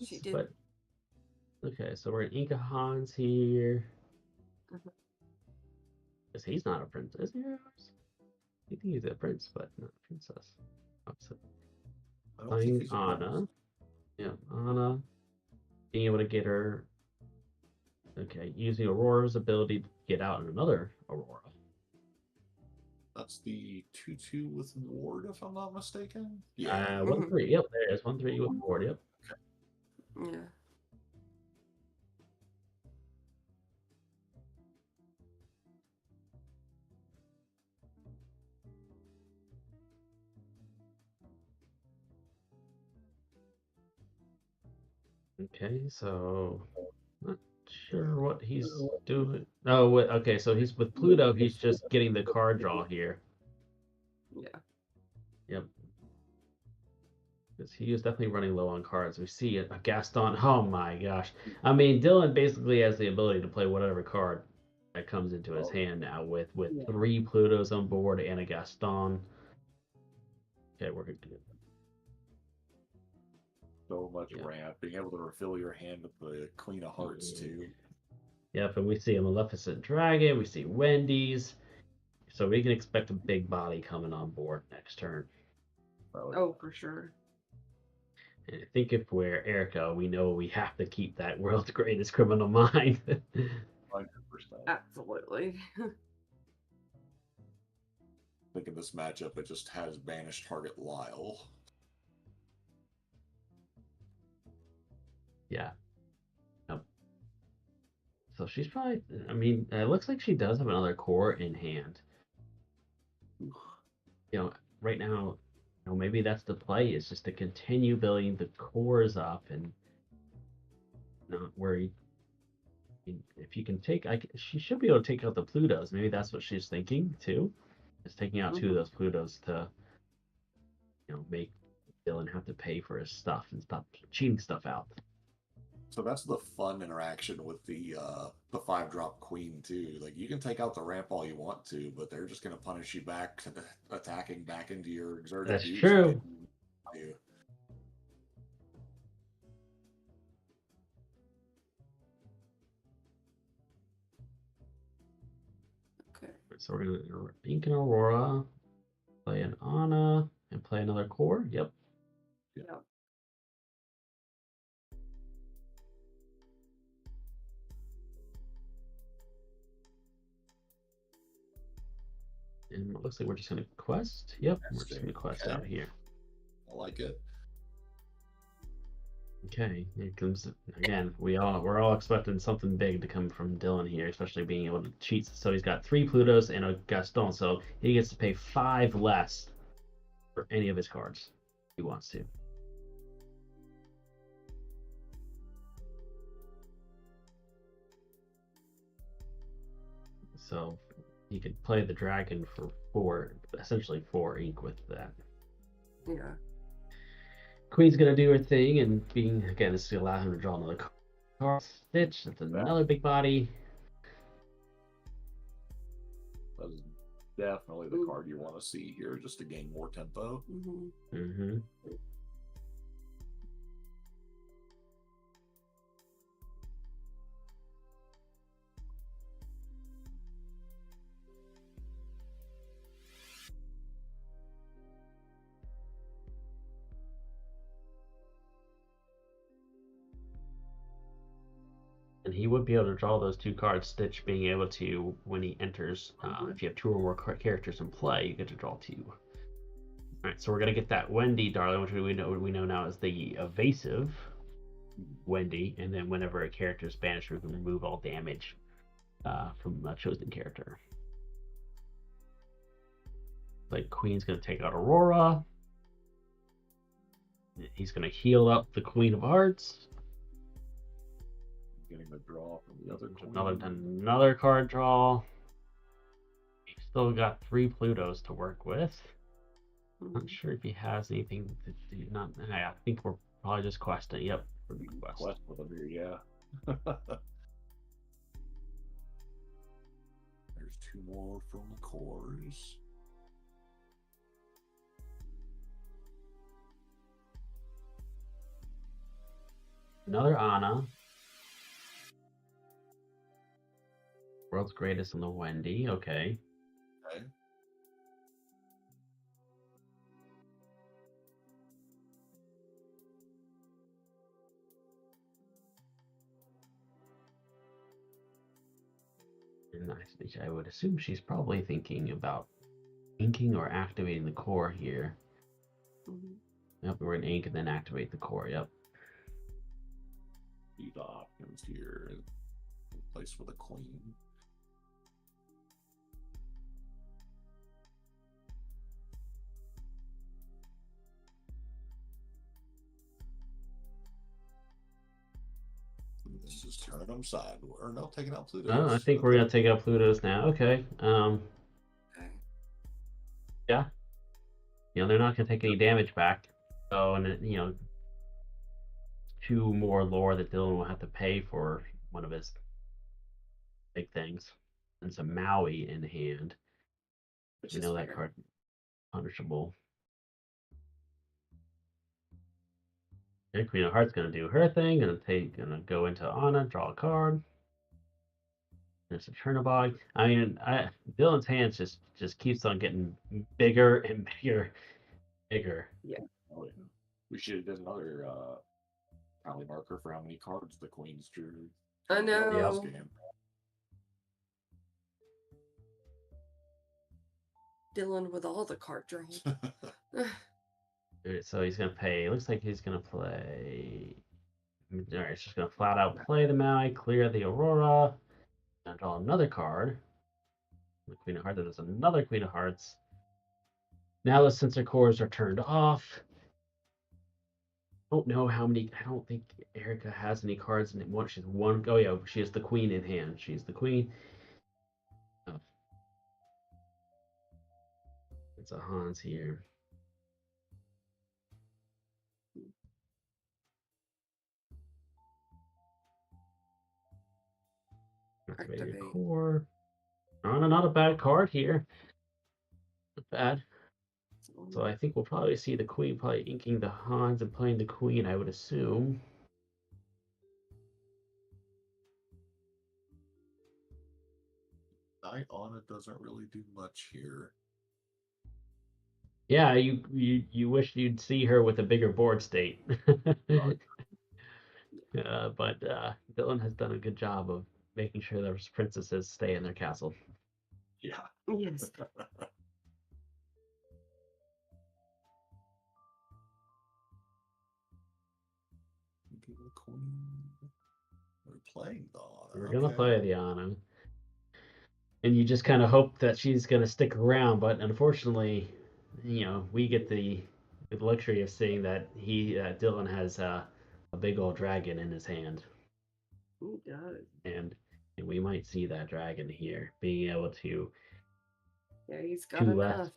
She did. But okay, so we're in Inca Hans here. Mhm. Because he's not a prince, is he? I think he's a prince, but not a princess. Opposite. I don't think Playing he's a Anna. prince. Yeah, Anna. Being able to get her. Okay, using Aurora's ability to get out another Aurora. That's the 2/2 with ward, if I'm not mistaken. Yeah. Yeah. 1/3. Yep, there is 1/3 with ward. Yep. Yeah. Okay, so not sure what he's doing. Oh, okay, so he's with Pluto. He's just getting the card draw here. Yeah. Yep. Because he is definitely running low on cards. We see a Gaston. Oh my gosh. I mean, Dylan basically has the ability to play whatever card that comes into his hand now with 3 Plutos on board and a Gaston. Okay, we're good. So much ramp. Being able to refill your hand with the Queen of Hearts, too. Yep, and we see a Maleficent Dragon. We see Wendy's. So we can expect a big body coming on board next turn. Oh, for sure. And I think if we're Erica, we know we have to keep that world's greatest criminal mind. 100%. Absolutely. I think in this matchup, it just has banished target Lyle. Yeah. Yep. So she's probably, I mean, it looks like she does have another core in hand. Right now, maybe that's the play, is just to continue building the cores up and not worry. If you can take, she should be able to take out the Plutos. Maybe that's what she's thinking too, is taking out 2 of those Plutos to, make Dylan have to pay for his stuff and stop cheating stuff out. So that's the fun interaction with the 5-drop queen too. Like, you can take out the ramp all you want to, but they're just going to punish you back to attacking back into your exerted That's use. true. Okay. So we're going to Ink and Aurora, play an Anna, and play another core. Yep. Yeah. And it looks like we're just going to quest. Yep, we're just going to quest out here. I like it. Okay, here comes again. We're all expecting something big to come from Dylan here, especially being able to cheat. So he's got 3 Plutos and a Gaston, so he gets to pay 5 less for any of his cards if he wants to. So he could play the dragon for essentially 4 ink with that. Yeah. Queen's gonna do her thing, and being again, this will allow him to draw another card. Stitch. That's another big body. That's definitely the card you want to see here, just to gain more tempo. And he would be able to draw those 2 cards. Stitch being able to, when he enters, if you have 2 or more characters in play, you get to draw 2. All right, so we're gonna get that Wendy, darling, which we know now is the evasive Wendy, and then whenever a character is banished, we can remove all damage from a chosen character. Like Queen's gonna take out Aurora. He's gonna heal up the Queen of Hearts. Getting the draw from the other queen. Another card draw. We've still got 3 Plutos to work with. Not sure if he has anything to do. I think we're probably just questing. Yep, quest with him here, yeah. There's 2 more from the cores. Another Anna. World's Greatest on the Wendy. Okay. Okay. Nice. I would assume she's probably thinking about inking or activating the core here. Yep, we're gonna ink and then activate the core. Yep. These options here. Place with a queen. This is turning them side, or no, taking out Pluto. Oh, I think we're gonna take out Pluto's now. Okay. Yeah. They're not gonna take any damage back. So, and then, 2 more lore that Dylan will have to pay for one of his big things, and some Maui in hand. Which You know that card punishable. Okay, Queen of Hearts gonna do her thing, gonna go into Anna, draw a card. There's a Chernobog. I mean, Dylan's hands just keeps on getting bigger and bigger. Yeah. Oh, yeah. We should have done another tally marker for how many cards the queens drew. I know. Game. Dylan with all the card draws. So he's gonna pay. Looks like he's gonna play. All right, he's just gonna flat out play the Maui, clear the Aurora, and draw another card. The Queen of Hearts. There's another Queen of Hearts. Now the sensor cores are turned off. I don't know how many. I don't think Erica has any cards in one. She's one. Oh yeah, she has the Queen in hand. She's the Queen. Oh. It's a Hans here. Activate your core. Not a bad card here. Not bad. So I think we'll probably see the Queen probably inking the Hans and playing the Queen, I would assume. Knight on it doesn't really do much here. Yeah, you wish you'd see her with a bigger board state. But Dylan has done a good job of making sure those princesses stay in their castle. Yeah. Yes. We're playing the Anna. We're gonna play the Anna. And you just kind of hope that she's gonna stick around, but unfortunately, we get the luxury of seeing that Dylan has a big old dragon in his hand. He does. And we might see that dragon here being able to. Yeah, he's got enough.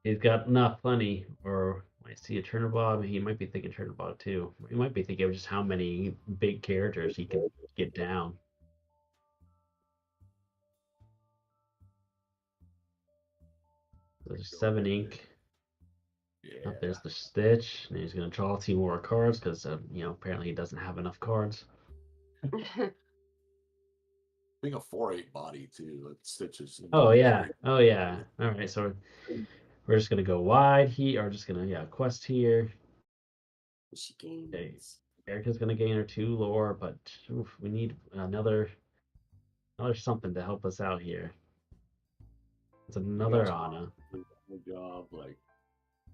He's got enough, plenty. Or I see a Chernobog. He might be thinking Chernobog too. He might be thinking of just how many big characters he can get down. There's 7 ink. Yeah. There's the Stitch. And he's going to draw 2 more cards because, apparently he doesn't have enough cards. Being a 4/8 body too, it stitches. Oh yeah. All right, so we're just gonna go wide here, or just gonna quest here. She gains. Okay. Erica's gonna gain her 2 lore, but we need another something to help us out here. It's another Anna. Good job, like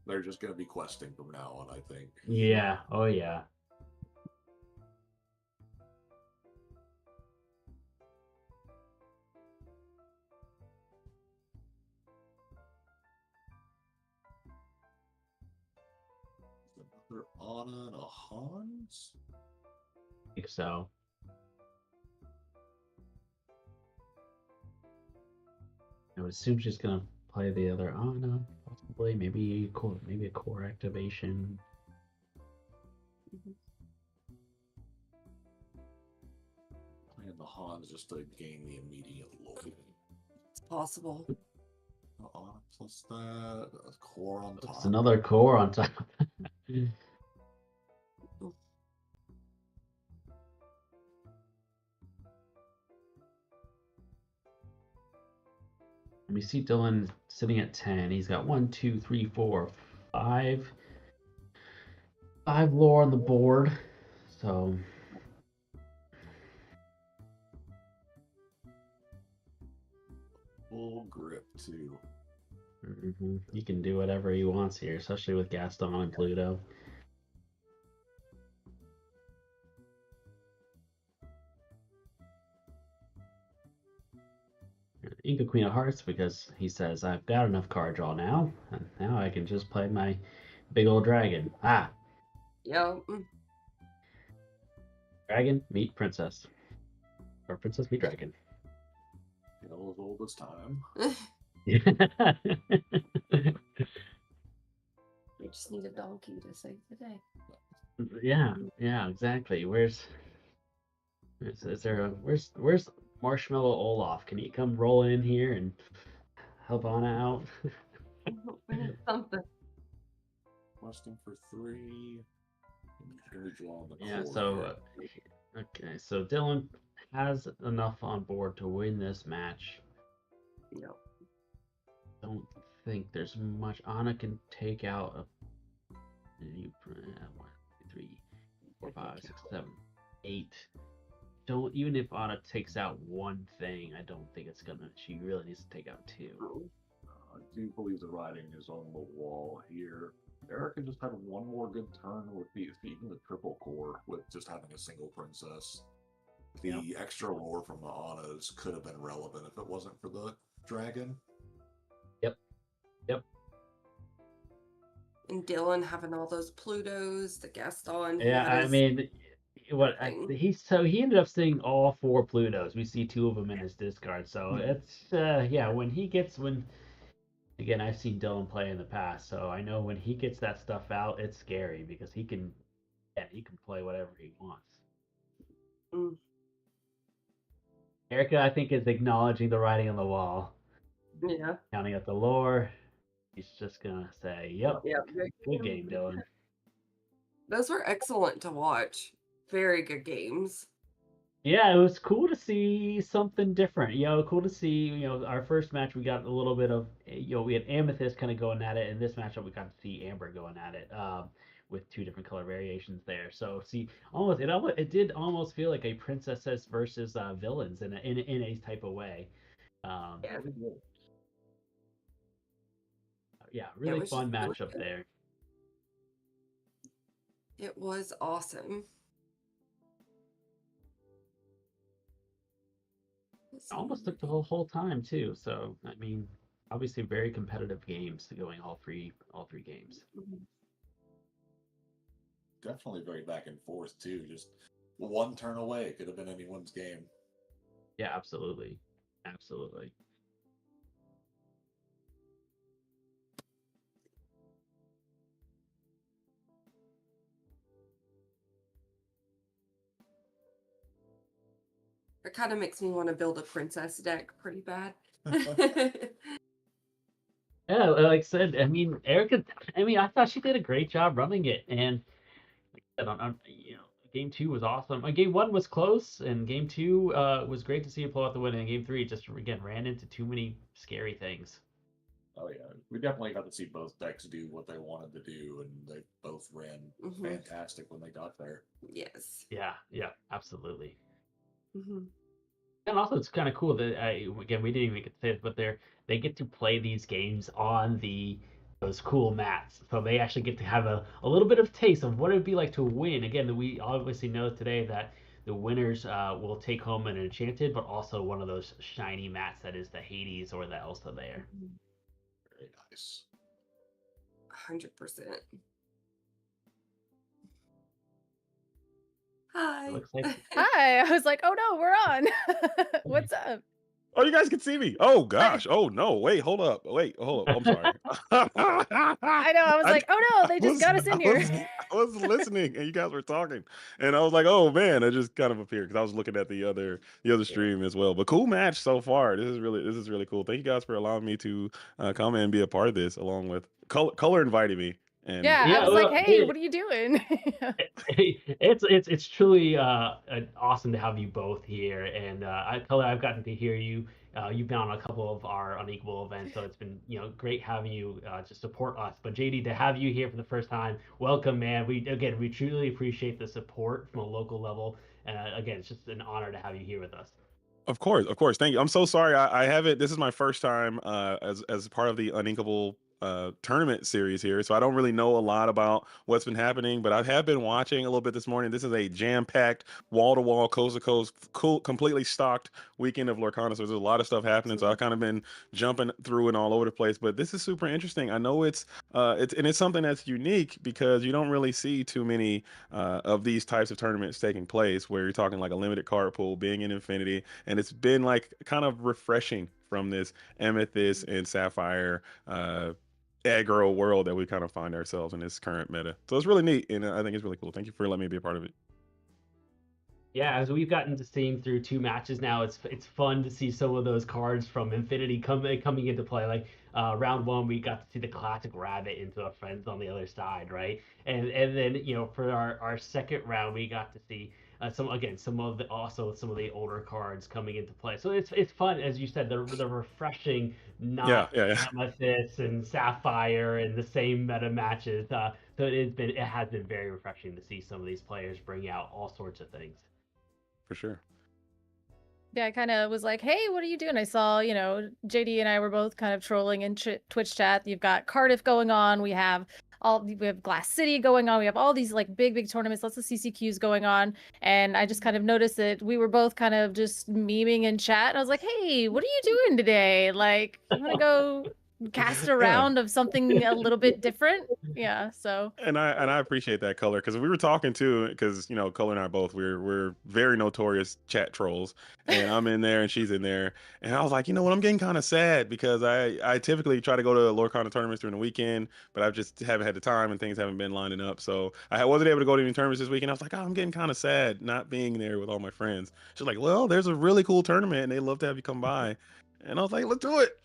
They're just going to be questing from now on, I think. Yeah. Oh yeah. Another Anna and a Hans? I think so. I would assume she's gonna play the other Anna, possibly. Maybe a core activation. Playing the Hans just to gain the immediate look. It's possible. Anna plus that, a core on top. It's another core on top. We see Dylan sitting at 10. He's got 1, 2, 3, 4, 5. 5 lore on the board. So Full grip too. he can do whatever he wants here, especially with Gaston and Pluto. Inca Queen of Hearts because he says, I've got enough card draw now, and now I can just play my big old dragon. Ah! Yeah. Dragon meet princess. Or princess meet dragon. Tale as old as time. We just need a donkey to save the day. yeah, exactly. Where's Marshmallow Olaf? Can he come roll in here and help Anna out? We need something. Questing for 3. Yeah, so okay, so Dylan has enough on board to win this match. Yep. Don't think there's much. Anna can take out a 1, 2, 3, 4, 5, 6, 7, 8. Don't even if Anna takes out one thing, I don't think it's gonna. She really needs to take out 2. I do believe the writing is on the wall here. Erica just had one more good turn with even the triple core with just having a single princess. The extra lore from the Annas could have been relevant if it wasn't for the dragon. Yep. And Dylan having all those Plutos, the Gaston. Yeah, I mean, he ended up seeing all 4 Plutos. We see 2 of them in his discard. So it's again, I've seen Dylan play in the past, so I know when he gets that stuff out, it's scary because he can play whatever he wants. Erica, I think, is acknowledging the writing on the wall. Yeah. Counting up the lore. He's just gonna say, "Yep, good game, Dylan." Those were excellent to watch. Very good games. Yeah, it was cool to see something different. Cool to see, our first match we got a little bit of, we had Amethyst kind of going at it, and this matchup we got to see Amber going at it, with 2 different color variations there. So see, it did almost feel like a princesses versus villains in a type of way. Really fun matchup there. It was awesome. Almost took the whole time too. So I mean, obviously very competitive games going all three games. Definitely very back and forth too. Just one turn away, it could have been anyone's game. Yeah, absolutely. It kind of makes me want to build a princess deck pretty bad. Yeah, like I said, I mean, Erica. I thought she did a great job running it, and game 2 was awesome. Game 1 was close, and game 2 was great to see it pull out the win. And game 3 just again ran into too many scary things. Oh yeah, we definitely got to see both decks do what they wanted to do, and they both ran fantastic when they got there. Yes. Yeah, absolutely. And also, it's kind of cool that again we didn't even get to say it, but they get to play these games on the those cool mats. So they actually get to have a little bit of taste of what it would be like to win. Again, we obviously know today that the winners will take home an enchanted, but also one of those shiny mats that is the Hades or the Elsa there. Very nice. 100%. Hi. It looks like Hi. I was like, oh no, we're on. What's up? Oh, you guys can see me. Oh gosh. Oh no. Wait, hold up. Wait, hold up. I'm sorry. I know. I was like, oh no, they just got us in here. I was listening, and you guys were talking, and I was like, oh man, I just kind of appeared because I was looking at the other stream as well. But cool match so far. This is really cool. Thank you guys for allowing me to come and be a part of this, along with Color invited me. And Yeah, Yeah, I was well, like, hey, hey. what are you doing? It's truly awesome to have you both here, and Color, I've gotten to hear you. You've been on a couple of our Unequal events, so it's been great having you to support us. But JD, to have you here for the first time, welcome, man. We truly appreciate the support from a local level, and again, it's just an honor to have you here with us. Of course. Thank you. I'm so sorry. I haven't. This is my first time as part of the Uninkable tournament series here, so I don't really know a lot about what's been happening. But I have been watching a little bit this morning. This is a jam-packed, wall-to-wall, coast-to-coast, cool, completely stocked weekend of Lorcana. So there's a lot of stuff happening. So I've kind of been jumping through and all over the place. But this is super interesting. I know it's something that's unique because you don't really see too many of these types of tournaments taking place where you're talking like a limited card pool being in Infinity. And it's been like kind of refreshing from this Amethyst and Sapphire aggro world that we kind of find ourselves in this current meta. So it's really neat, and I think it's really cool. Thank you for letting me be a part of it. Yeah, as we've gotten to seeing through 2 matches now, it's fun to see some of those cards from Infinity coming into play. Like round 1, we got to see the classic rabbit into a friends on the other side, right? And then for our second round, we got to see some of the older cards coming into play. So it's fun, as you said, the refreshing not Yeah. Amethyst and Sapphire and the same meta matches. So it has been very refreshing to see some of these players bring out all sorts of things. For sure. Yeah, I kind of was like, hey, what are you doing? I saw, JD and I were both kind of trolling in Twitch chat. You've got Cardiff going on. We have Glass City going on. We have all these like big tournaments, lots of CCQs going on. And I just kind of noticed that we were both kind of just memeing in chat. And I was like, hey, what are you doing today? Like, you want to go cast a round of something a little bit different? Yeah, so. And I appreciate that, Color, because we were talking too, because Color and I both we're very notorious chat trolls, and I'm in there and she's in there, and I was like, what, I'm getting kind of sad because I typically try to go to Lorcana tournaments during the weekend, but I just haven't had the time and things haven't been lining up, so I wasn't able to go to any tournaments this weekend. I was like, oh, I'm getting kind of sad not being there with all my friends. She's like, well, there's a really cool tournament and they'd love to have you come by, and I was like, let's do it,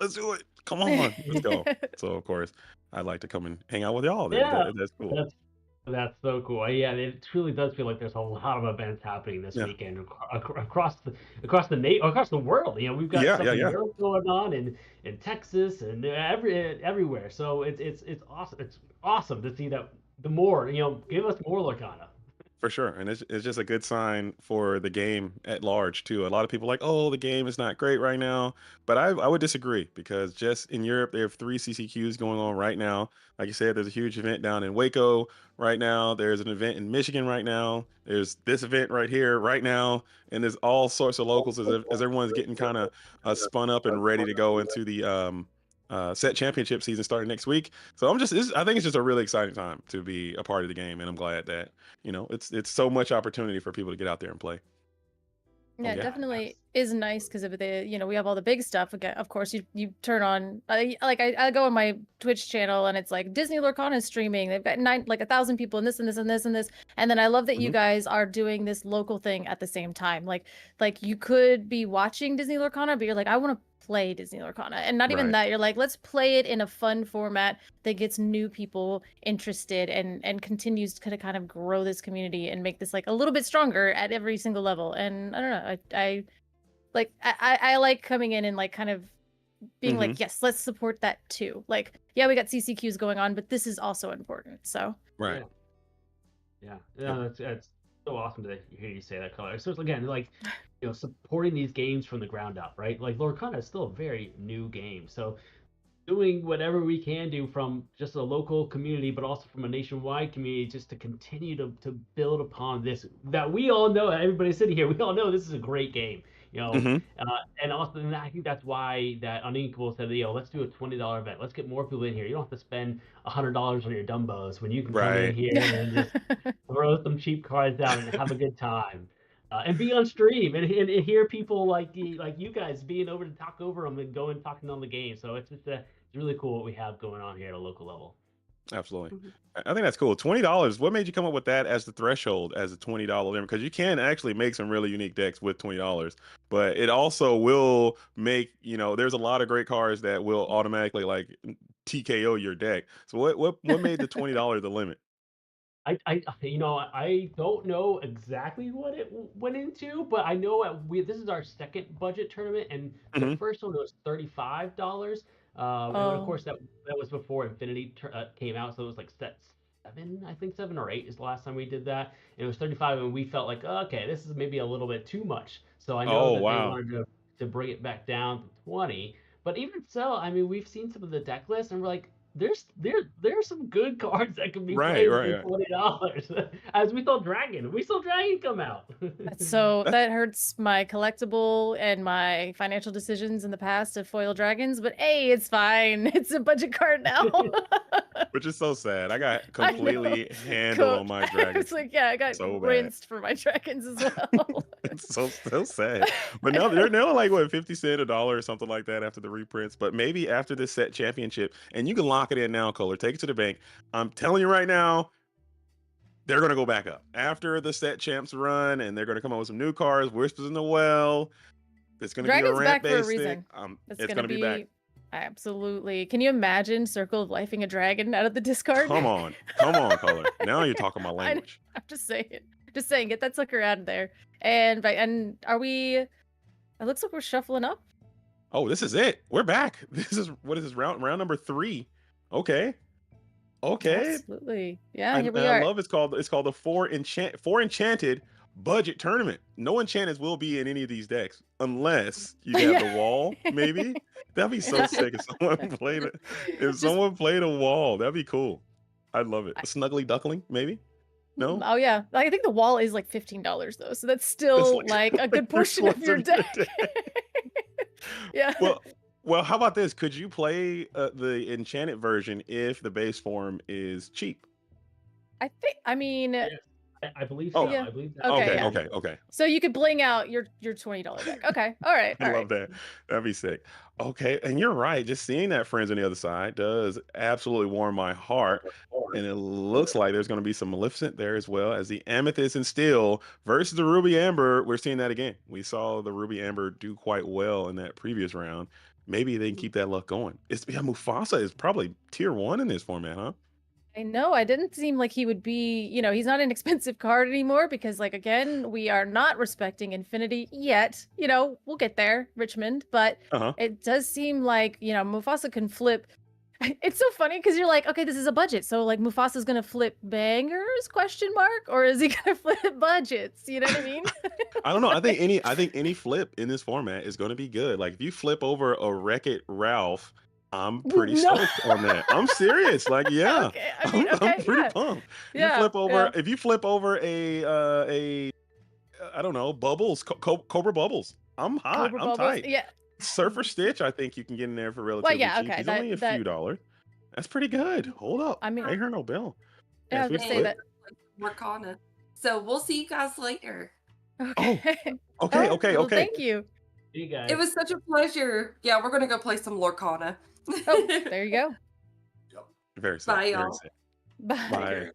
come on, let's go. So of course I'd like to come and hang out with y'all. Yeah, That's cool. That's so cool. Yeah, it truly does feel like there's a lot of events happening this weekend across the world. We've got stuff in Europe going on, in Texas, and everywhere. So it's awesome. It's awesome to see that. The more give us more Lorcana. For sure. And it's just a good sign for the game at large, too. A lot of people are like, oh, the game is not great right now. But I would disagree because just in Europe, they have 3 CCQs going on right now. Like you said, there's a huge event down in Waco right now. There's an event in Michigan right now. There's this event right here right now. And there's all sorts of locals as everyone's getting kind of spun up and ready to go into the set championship season starting next week. So I think it's just a really exciting time to be a part of the game, and I'm glad that it's so much opportunity for people to get out there and play. Yeah, it definitely is nice because of the we have all the big stuff. Again, of course, you turn on I go on my Twitch channel and it's like Disney Lorcana is streaming. They've got 1,000 people and this and this and this and this. And then I love that you guys are doing this local thing at the same time. Like you could be watching Disney Lorcana, but you're like, I want to play Disney Lorcana, and not even that. You're like, let's play it in a fun format that gets new people interested and continues to kind of grow this community and make this like a little bit stronger at every single level. And I don't know, I like coming in and like kind of being like, yes, let's support that too. Like, yeah, we got CCQs going on, but this is also important. So yeah, that's so awesome to hear you say that, Color. So again, like supporting these games from the ground up, right? Like Lorcana is still a very new game, so doing whatever we can do from just a local community, but also from a nationwide community, just to continue to build upon this. That we all know, everybody sitting here, we all know this is a great game. Hmm. Uh, and also, and I think that's why that Unequal said, let's do a $20 event. Let's get more people in here. You don't have to spend $100 on your Dumbos when you can come in Right. here and just throw some cheap cards out and have a good time. And be on stream and hear people like you guys being over to talk over them and going talking on the game. So it's really cool what we have going on here at a local level. Absolutely. Mhm. I think that's cool. $20. What made you come up with that as the threshold, as a $20 limit? Because you can actually make some really unique decks with $20, but it also will make, there's a lot of great cards that will automatically like TKO your deck. So what made the $20 the limit? I don't know exactly what it went into, but I know this is our second budget tournament, and the Hmm. first one was $35. And of Oh, course that was before Infinity came out, so it was like set 7, I think 7 or 8 is the last time we did that. And it was 35, and we felt like, okay, this is maybe a little bit too much. So I know Oh, that they wow. wanted to bring it back down to 20. But even so, I mean, we've seen some of the deck lists, and we're like, there's some good cards that can be Right, played right, for right. $20. As we saw Dragon, come out. that hurts my collectible and my financial decisions in the past to foil dragons, but hey, it's fine. It's a budget card now. Which is so sad. I got I know. completely handled on my dragons. It's like, yeah, I got So bad. rinsed for my dragons as well. It's so sad. But now they're now like what, 50 cents, $1 or something like that after the reprints. But maybe after this set championship, and you can lock it in now, Kohler. Take it to the bank. I'm telling you right now, they're gonna go back up after the set champs run, and they're gonna come up with some new cards. Whispers in the Well. It's gonna be a Dragon's back for a ramp-based thing. reason. It's gonna be back. Absolutely. Can you imagine Circle of Lifing a dragon out of the discard? Come on, Kohler. Now you're talking my language. I'm just saying, get that sucker out of there. And are we? It looks like we're shuffling up. Oh, this is it. We're back. This is round number 3. Okay. Absolutely. Yeah, here we I are. love it's called the four enchanted budget tournament. No enchantments will be in any of these decks unless you have the wall. Maybe that'd be so sick if someone played it. If someone played a wall, that'd be cool. I'd love it. A snuggly duckling, maybe. No. Oh yeah, I think the wall is like $15 though, so that's still like a good portion of your deck. Yeah. Well, how about this? Could you play the enchanted version if the base form is cheap? I mean, Yes, I believe Oh. so. Yeah. I believe that. Okay. So you could bling out your $20 deck. Okay. All right. I love that. That'd be sick. Okay, and you're right. Just seeing that Friends on the Other Side does absolutely warm my heart. And it looks like there's going to be some Maleficent there as well as the Amethyst and Steel versus the Ruby Amber. We're seeing that again. We saw the Ruby Amber do quite well in that previous round. Maybe they can keep that luck going. Mufasa is probably tier 1 in this format, huh? I know. I didn't seem like he would be, he's not an expensive card anymore because, like, again, we are not respecting Infinity yet. We'll get there, Richmond. But it does seem like, Mufasa can flip. It's so funny because you're like, okay, this is a budget. So, like, Mufasa's going to flip bangers, ? Or is he going to flip budgets? You know what I mean? I don't know. I think any flip in this format is going to be good. Like, if you flip over a Wreck-It Ralph, I'm pretty stoked on that. I'm serious. Like, yeah, Okay, I'm pretty pumped. If you flip over a I don't know, Bubbles, Cobra Bubbles, I'm hot. I'm tight. Yeah. Surfer Stitch, I think you can get in there for relatively cheap. okay, He's only a few dollars. That's pretty good. Hold up. I mean, I hear no bell. Yeah, I was gonna say that. Lorcana. So we'll see you guys later. Okay. Okay. Well, thank you. See you guys. It was such a pleasure. Yeah, we're gonna go play some Lorcana. Oh, there you go. Yep. Very sick. Bye, Very y'all. sick. Bye. Bye.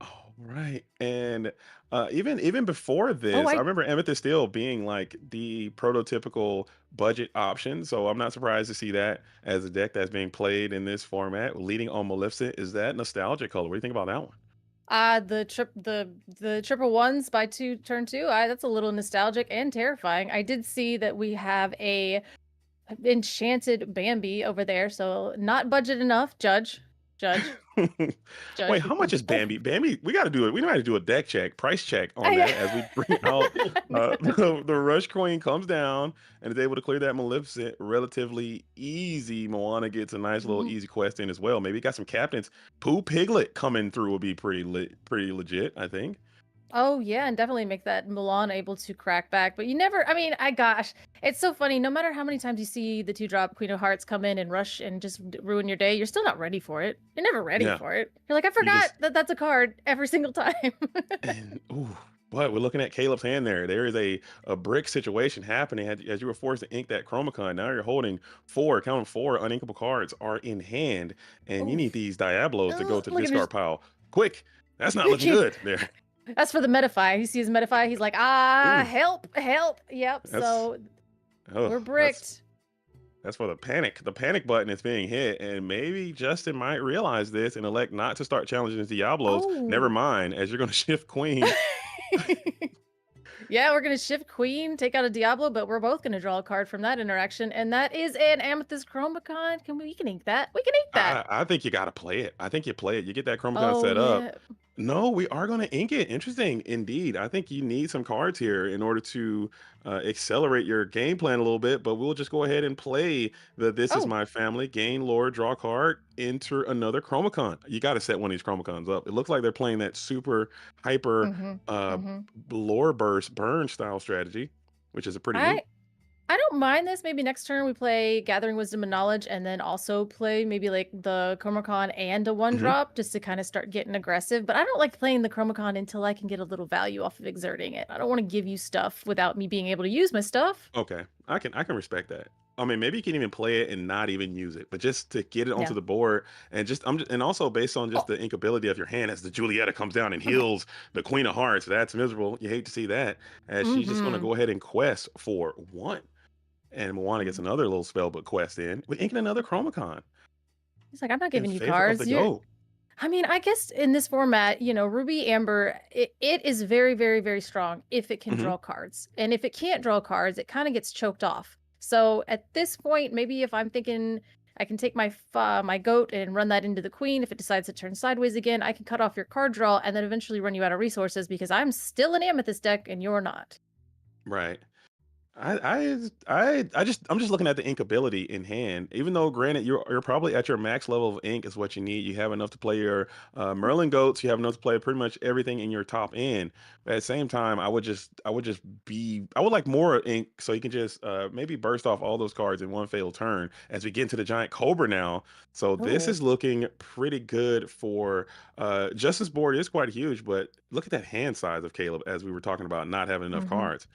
All right. And even before this, I remember Amethyst Steel being like the prototypical budget option. So I'm not surprised to see that as a deck that's being played in this format, leading on Maleficent. Is that nostalgic, Color? What do you think about that one? The triple ones by turn 2. That's a little nostalgic and terrifying. I did see that we have a enchanted Bambi over there, so not budget enough. Judge Judge. Wait, how much is Bambi? Bambi, we got to do it. We might have to do a deck check, price check on that as we bring out the Rush Queen comes down and is able to clear that Maleficent relatively easy. Moana gets a nice little easy quest in as well. Maybe got some captains. Pooh Piglet coming through will be pretty legit, I think. Oh yeah, and definitely make that Milan able to crack back. But you never, I mean, gosh, it's so funny. No matter how many times you see the 2-drop Queen of Hearts come in and rush and just ruin your day, you're still not ready for it. You're never ready for it. You're like, I forgot that that's a card every single time. But we're looking at Caleb's hand there. There is a brick situation happening as you were forced to ink that Chromacon. Now you're holding 4 uninkable cards are in hand, and you need these Diablos to go to the discard pile. Quick! That's not looking good there. That's for the Metafy. He sees Metafy. He's like, help. Yep. So we're bricked. That's for the panic. The panic button is being hit, and maybe Justin might realize this and elect not to start challenging the Diablos. Never mind, as you're going to shift Queen. Yeah, we're going to shift Queen, take out a Diablo, but we're both going to draw a card from that interaction, and that is an Amethyst Chromacon. We can ink that. We can ink that. I think you got to play it. I think you play it. You get that Chromacon set up. No, we are going to ink it. Interesting. Indeed. I think you need some cards here in order to accelerate your game plan a little bit, but we'll just go ahead and play the This Is My Family, gain lore, draw a card, enter another Chromacon. You got to set one of these Chromacons up. It looks like they're playing that super hyper lore burst burn style strategy, which is a pretty neat. I don't mind this. Maybe next turn we play Gathering Wisdom and Knowledge and then also play maybe like the Chromacon and a 1-drop just to kind of start getting aggressive. But I don't like playing the Chromacon until I can get a little value off of exerting it. I don't want to give you stuff without me being able to use my stuff. Okay. I can respect that. I mean, maybe you can even play it and not even use it, but just to get it onto the board and and also based on just the inkability of your hand as the Julieta comes down and heals the Queen of Hearts. That's miserable. You hate to see that, as she's just going to go ahead and quest for 1. And Moana gets another little spellbook quest in with inking another Chromacon. He's like, I'm not giving you cards. I mean, I guess in this format, Ruby Amber, it is very, very, very strong if it can draw cards. And if it can't draw cards, it kind of gets choked off. So at this point, maybe if I'm thinking I can take my my goat and run that into the Queen, if it decides to turn sideways again, I can cut off your card draw and then eventually run you out of resources because I'm still an Amethyst deck and you're not. Right. I'm just looking at the ink ability in hand. Even though, granted, you're probably at your max level of ink is what you need. You have enough to play your Merlin goats. You have enough to play pretty much everything in your top end. But at the same time, I would like more ink so you can just maybe burst off all those cards in one fatal turn as we get into the giant Cobra now. So this is looking pretty good for Justice board is quite huge, but look at that hand size of Caleb as we were talking about not having enough cards.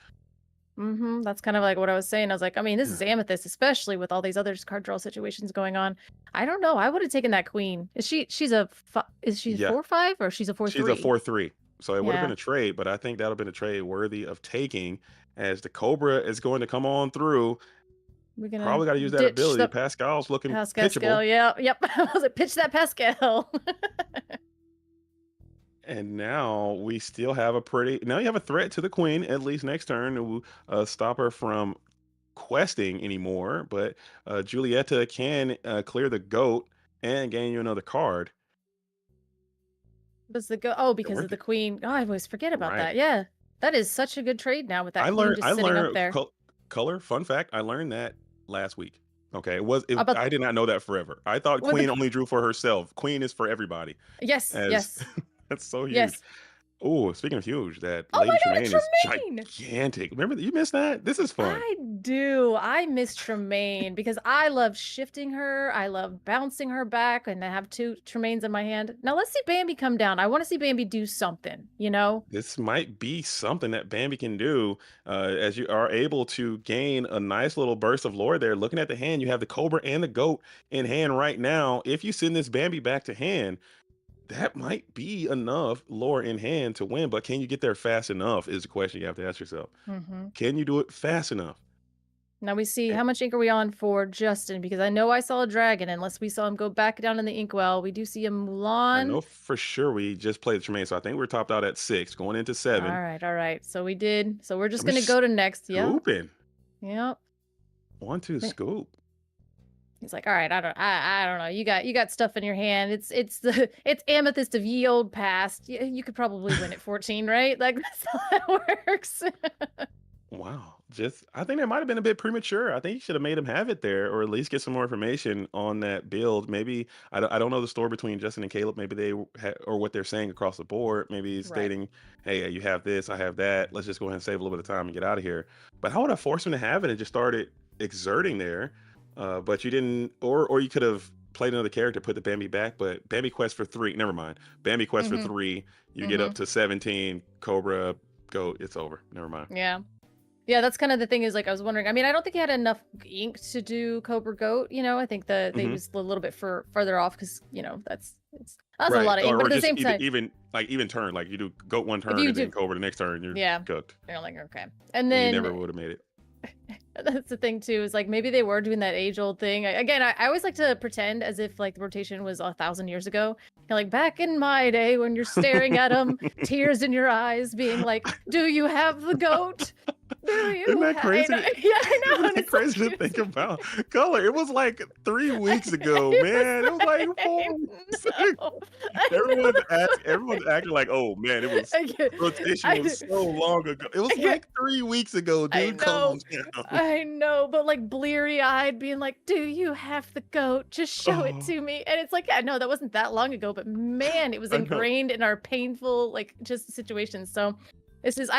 That's kind of like what I was saying. I was like, I mean, this is Amethyst, especially with all these other card draw situations going on. I don't know. I would have taken that Queen. Is she a 4/5 or she's a 4/3? She's a 4/3. So it would have been a trade, but I think that would have been a trade worthy of taking as the Cobra is going to come on through. We're gonna probably got to use that ability. Pascal's looking pitchable. Yep. I was like, pitch that Pascal. And now we still have now you have a threat to the Queen, at least next turn, to stop her from questing anymore. But Julieta can clear the goat and gain you another card. Does the goat? Because of the Queen. Oh, I always forget about that. Yeah, that is such a good trade now with that Queen just sitting up there. Color. Fun fact: I learned that last week. Okay, I did not know that forever. I thought Queen only drew for herself. Queen is for everybody. Yes. That's so huge. Yes. Oh, speaking of huge, that Lady Tremaine is gigantic. Remember that? You missed that? This is fun. I do. I miss Tremaine because I love shifting her. I love bouncing her back, and I have 2 Tremaines in my hand. Now let's see Bambi come down. I want to see Bambi do something, This might be something that Bambi can do as you are able to gain a nice little burst of lore there. Looking at the hand, you have the Cobra and the goat in hand right now. If you send this Bambi back to hand, that might be enough lore in hand to win, but can you get there fast enough is the question you have to ask yourself. Can you do it fast enough? Now we see how much ink are we on for Justin, because I know I saw a dragon, unless we saw him go back down in the inkwell. We do see a Mulan. I know for sure we just played the Tremaine, so I think we're topped out at 6, going into 7. All right. So we did. So we're just going to go to next. Scooping. Yep. 1-2 scoop. He's like, all right, I don't know. You got stuff in your hand. It's Amethyst of ye old past. You could probably win at 14, right? Like that's how that works. Wow. I think that might have been a bit premature. I think you should have made him have it there, or at least get some more information on that build. Maybe I don't know the story between Justin and Caleb. Maybe or what they're saying across the board. Maybe he's Right. stating, "Hey, you have this, I have that. Let's just go ahead and save a little bit of time and get out of here." But how would I force him to have it and just started exerting there? But you didn't, or you could have played another character, put the Bambi back. But Bambi Quest for 3. Never mind. Bambi Quest for 3. You get up to 17. Cobra, go. It's over. Never mind. Yeah. Yeah, that's kind of the thing is like I was wondering. I mean, I don't think he had enough ink to do Cobra Goat. I think they was a little bit further off because that's a lot of ink. But at the same time, even turn, like you do Goat one turn and then Cobra the next turn, you're cooked. You're like, okay, and then you never would have made it. That's the thing too, is like maybe they were doing that age-old thing. Again, I always like to pretend as if like the rotation was 1,000 years ago. Like back in my day when you're staring at them, tears in your eyes, being like, "Do you have the goat? Do you?" Isn't that crazy? I know. Isn't that crazy to think about? Color. It was like 3 weeks ago, man. It was like 4 weeks ago. Everyone's acting like, oh man, it was rotation was so long ago. It was like 3 weeks ago, dude. Calm down. I know, but like bleary-eyed, being like, "Do you have the goat? Just show it to me." And it's like, yeah, no, that wasn't that long ago, but man, it was ingrained in our painful like just situations. So this is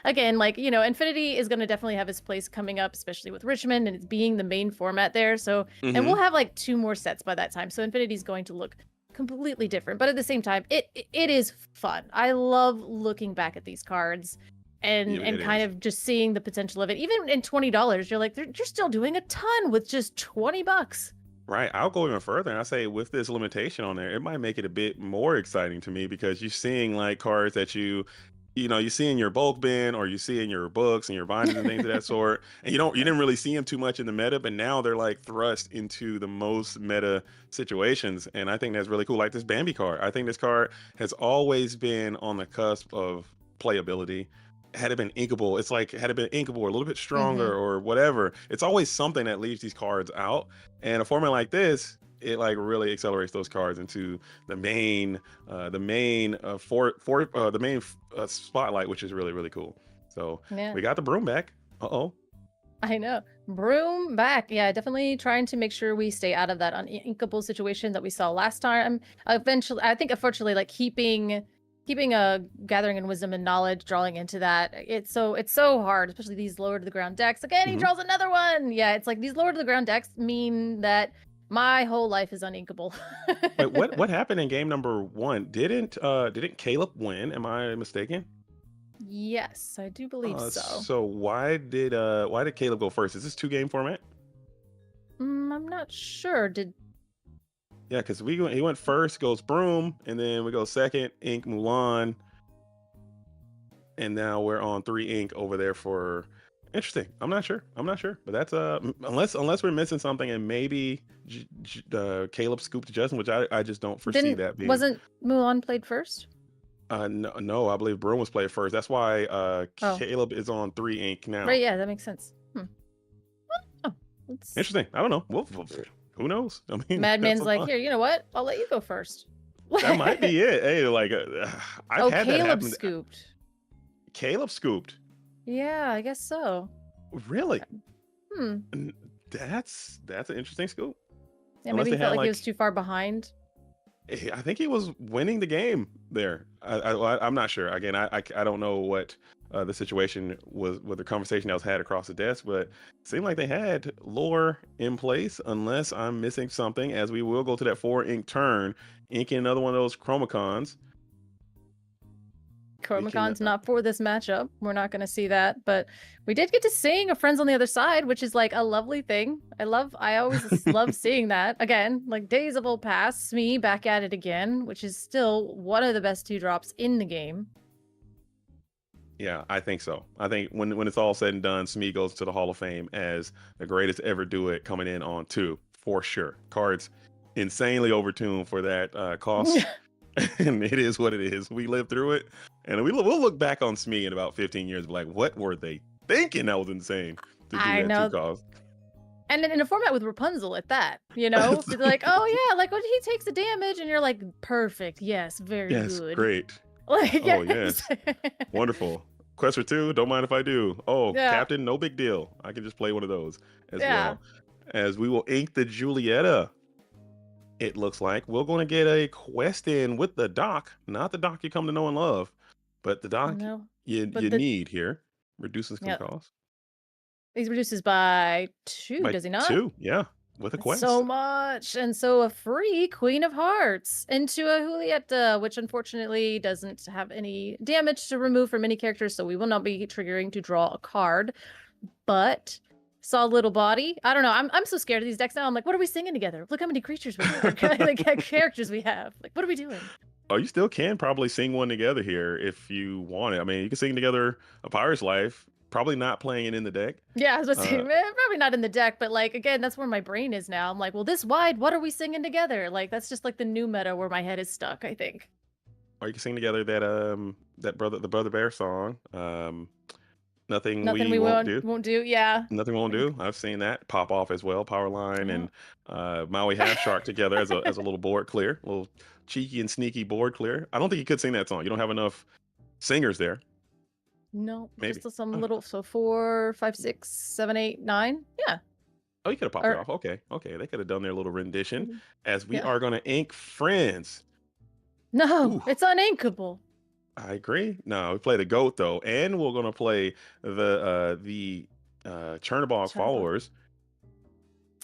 Infinity is going to definitely have its place coming up, especially with Richmond and it's being the main format there. So and we'll have like 2 more sets by that time. So Infinity is going to look completely different, but at the same time, it is fun. I love looking back at these cards and kind of just seeing the potential of it. Even in $20, you're like, you're still doing a ton with just $20. Right. I'll go even further and I say with this limitation on there, it might make it a bit more exciting to me because you're seeing like cards that you see in your bulk bin or you see in your books and your binders and things of that sort. And you didn't really see them too much in the meta, but now they're like thrust into the most meta situations. And I think that's really cool. Like this Bambi card. I think this card has always been on the cusp of playability. Had it been inkable, it's like had it been inkable or a little bit stronger or whatever, it's always something that leaves these cards out. And a format like this, it like really accelerates those cards into the main spotlight, which is really, really cool. So we got the broom back. I know. Broom back. Yeah, definitely trying to make sure we stay out of that uninkable situation that we saw last time. Eventually, I think unfortunately, like keeping a gathering in wisdom and knowledge, drawing into that, it's so hard, especially these lower to the ground decks. Again, he draws another one. Yeah, it's like these lower to the ground decks mean that my whole life is uninkable. Wait, what happened in game number 1? Didn't Caleb win? Am I mistaken? Yes, I do believe so. So why did Caleb go first? Is this 2-game format? I'm not sure. Yeah, because he went first, goes broom, and then we go second, ink Mulan, and now we're on 3 ink over there for. Interesting. I'm not sure, but that's unless we're missing something, and maybe Caleb scooped Justin, which I just don't foresee that being. Wasn't Mulan played first? No, I believe broom was played first. That's why Caleb is on 3 ink now. Right. Yeah, that makes sense. Interesting. I don't know. Who knows? I mean, Madman's like, here, you know what? I'll let you go first. That might be it. Hey, like, I've had that happen. Caleb scooped. Yeah, I guess so. Really? That's an interesting scoop. Yeah, maybe he felt like he was too far behind. I think he was winning the game there. I'm not sure. Again, I don't know what the situation was with the conversation that was had across the desk, but it seemed like they had lore in place, unless I'm missing something, as we will go to that 4 ink turn, inking another one of those Chromacons. Chromacon's not for this matchup. We're not going to see that, but we did get to sing a Friends on the Other Side, which is like a lovely thing. I always love seeing that. Again, like Days of Old Past, Smee back at it again, which is still one of the best 2-drops in the game. Yeah, I think so. I think when it's all said and done, Smee goes to the Hall of Fame as the greatest ever do it, coming in on 2 for sure. Cards insanely overtuned for that cost. And it is what it is. We lived through it, and we'll look back on Smee in about 15 years and be like, what were they thinking? That was insane to do that 2 cost. And in a format with Rapunzel at that, you know, they're like, oh yeah, like when he takes a damage, and you're like, perfect, yes, very Yes, good. great. Like, Oh yes, wonderful. Quest for 2, don't mind if I do. Oh, Yeah. Captain, no big deal. I can just play one of those as Yeah. well. As we will ink the Julieta. It looks like we're going to get a quest in with the doc, not the doc you come to know and love, but the doc No, you but need here. Reduces some Yep. cost he reduces by 2, by does he not? 2. Yeah, with a That's quest. so much. And so a free Queen of Hearts into a Julieta, which unfortunately doesn't have any damage to remove from any characters, so we will not be triggering to draw a card. But solid little body. I don't know. I'm so scared of these decks now. I'm like, what are we singing together? Look how many creatures we have. Like characters we have. Like, what are we doing? Oh, you still can probably sing one together here if you want it. I mean, you can sing together a Pirate's Life. Probably not playing it in the deck. Yeah, I was about to say, probably not in the deck, but like, again, that's where my brain is now. I'm like, well, this wide, what are we singing together? Like, that's just like the new meta where my head is stuck, I think. Or you can sing together that the Brother Bear song. Nothing we won't do. Yeah. Nothing we won't do. I've seen that pop off as well. Powerline and Maui Half Shark together as a little board clear, a little cheeky and sneaky board clear. I don't think you could sing that song. You don't have enough singers there. No, Maybe. just some little, so 4, 5, 6, 7, 8, 9. Yeah. Oh, you could have popped it off. Okay. They could have done their little rendition as we Yeah. are going to ink Friends. No, Ooh. it's uninkable. I agree. No, we play the goat though, and we're gonna play the Chernobog followers.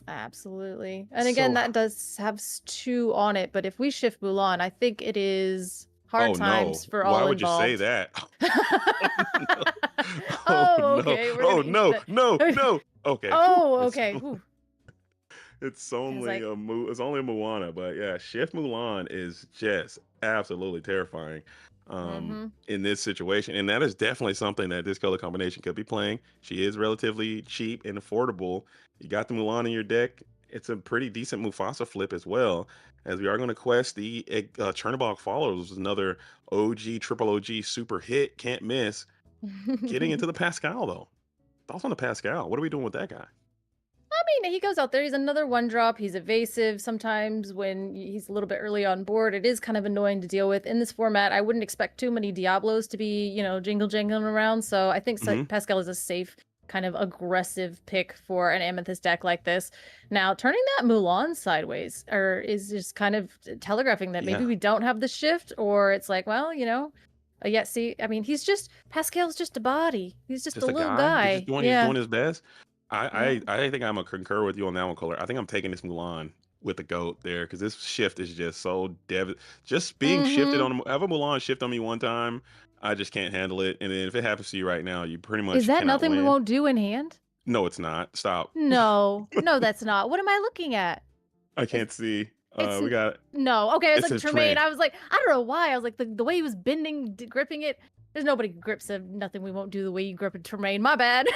Absolutely. And again, So- that does have 2 on it, but if we shift Mulan, I think it is hard times for all Why would involved. you say that? Oh, okay. No. We're Oh gonna no, eat that. no. Okay. Oh, It's- okay. Ooh. It's only like- it's only a Moana, but yeah, Shift Mulan is just absolutely terrifying in this situation, and that is definitely something that this color combination could be playing. She is relatively cheap and affordable. You got the Mulan in your deck. It's a pretty decent Mufasa flip as well, as we are going to quest the Chernobog Followers, another triple OG super hit, can't miss. Getting into the Pascal though. Thoughts on the Pascal? What are we doing with that guy? I mean, he goes out there. He's another 1-drop. He's evasive. Sometimes when he's a little bit early on board, it is kind of annoying to deal with. In this format, I wouldn't expect too many Diablos to be, jingling around. So I think Pascal is a safe, kind of aggressive pick for an Amethyst deck like this. Now, turning that Mulan sideways is just kind of telegraphing that maybe we don't have the shift, or it's like, well, see, I mean, Pascal's just a body. He's just a little guy. He's doing his best. I think I'm gonna concur with you on that one, Color. I think I'm taking this Mulan with the goat there because this shift is just so just being shifted on. Have a Mulan shift on me one time, I just can't handle it. And then if it happens to you right now, you pretty much Is that cannot nothing we win. won't do in hand? No, it's not. Stop. No, that's not. What am I looking at? I can't see. it's- We got No, okay, it's It's like a Tremaine. Tremaine. I was like, I don't know why. I was like, the way he was bending, gripping it. There's nobody who grips a nothing we won't do the way you grip a Tremaine. My bad.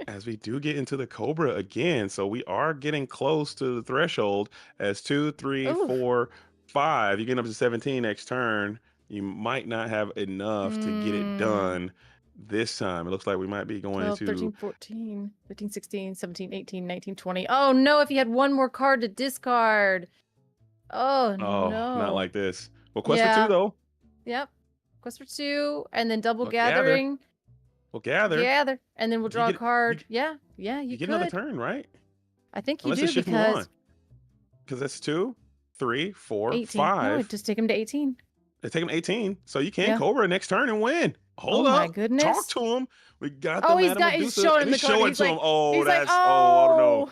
as we do get into the Cobra again. So we are getting close to the threshold as 2, 3, Oof. 4, 5. You're getting up to 17 next turn. You might not have enough to get it done this time. It looks like we might be going 12, into 13, 14, 15, 16, 17, 18, 19, 20. Oh no, if you had one more card to discard. Oh no. not like this. Well, Quest Yeah. for 2 though. Yep. Quest for 2, and then double Well, gather. gathering. Well, gather. Gather. And then we'll draw get- a card. you You You get could. another turn, right? I think you Unless do it's shift because because that's 2, 3, 4, 18. No, 5. just take him to 18. They take him 18, so you can Yeah. Cobra next turn and win. Hold Oh up, my goodness. talk to him. We got Oh, the he's Madame got. He's Medusa. showing him the He's card. showing He's to like, him. Oh, he's that's like, I don't know. oh.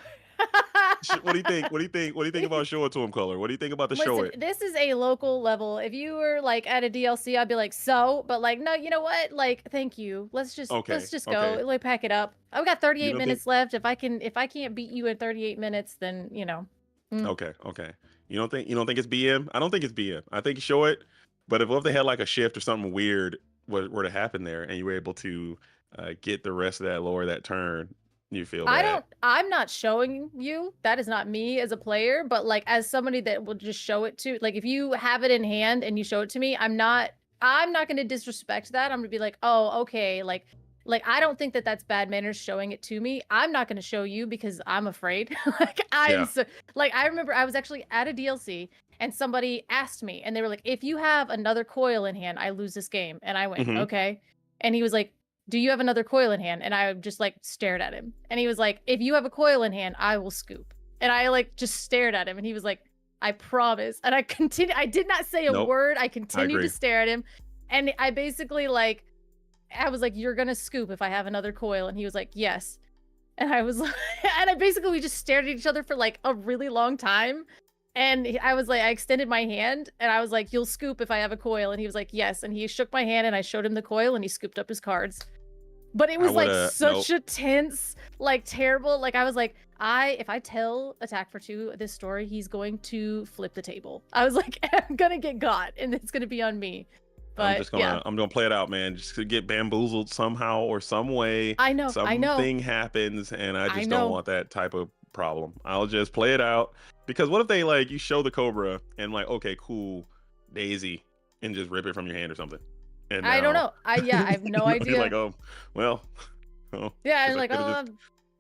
What do you think? What do you think? What do you think about showing to him, Color? What do you think about the show Listen, it? this is a local level. If you were like at a DLC, I'd be like, but like, no, you know what? Like, thank you. Let's just go. okay. Like, pack it up. I've got 38 don't minutes left. If I can't beat you in 38 minutes, then Okay. You don't think it's BM? I don't think it's BM. I think show it. But if they had like a shift or something weird were to happen there, and you were able to get the rest of that lower that turn, you feel bad. I'm not showing you. That is not me as a player, but like as somebody that will just show it to, like if you have it in hand and you show it to me, I'm not going to disrespect that. I'm going to be like, "Oh, okay, like like, I don't think that that's bad manners showing it to me. I'm not going to show you because I'm afraid. Like, Yeah. like, I remember I was actually at a DLC and somebody asked me, and they were like, if you have another coil in hand, I lose this game. And I went, Mhm. okay. And he was like, do you have another coil in hand? And I just like stared at him. And he was like, if you have a coil in hand, I will scoop. And I like just stared at him. And he was like, I promise. And I continued. I did not say a Nope. word. I I continued to agree. stare at him. And I basically like, I was like, you're gonna scoop if I have another coil. And he was like, yes. And I was like, and I basically, we just stared at each other for like a really long time. And I was like, I extended my hand and I was like, you'll scoop if I have a coil. And he was like, yes. And he shook my hand and I showed him the coil and he scooped up his cards. But it I was like woulda such nope. a tense, like terrible. Like I was like, if I tell Attack for Two this story, he's going to flip the table. I was like, I'm gonna get got and it's gonna be on me. But I'm gonna play it out, man. Just to get bamboozled somehow or some way. I know. Something happens, and I I just know. don't want that type of problem. I'll just play it out because what if they like you show the Cobra and like, okay, cool, Daisy, and just rip it from your hand or something? And I don't now know. I have no you're idea. like, oh, well, oh, Yeah, guess and I like, coulda oh, just,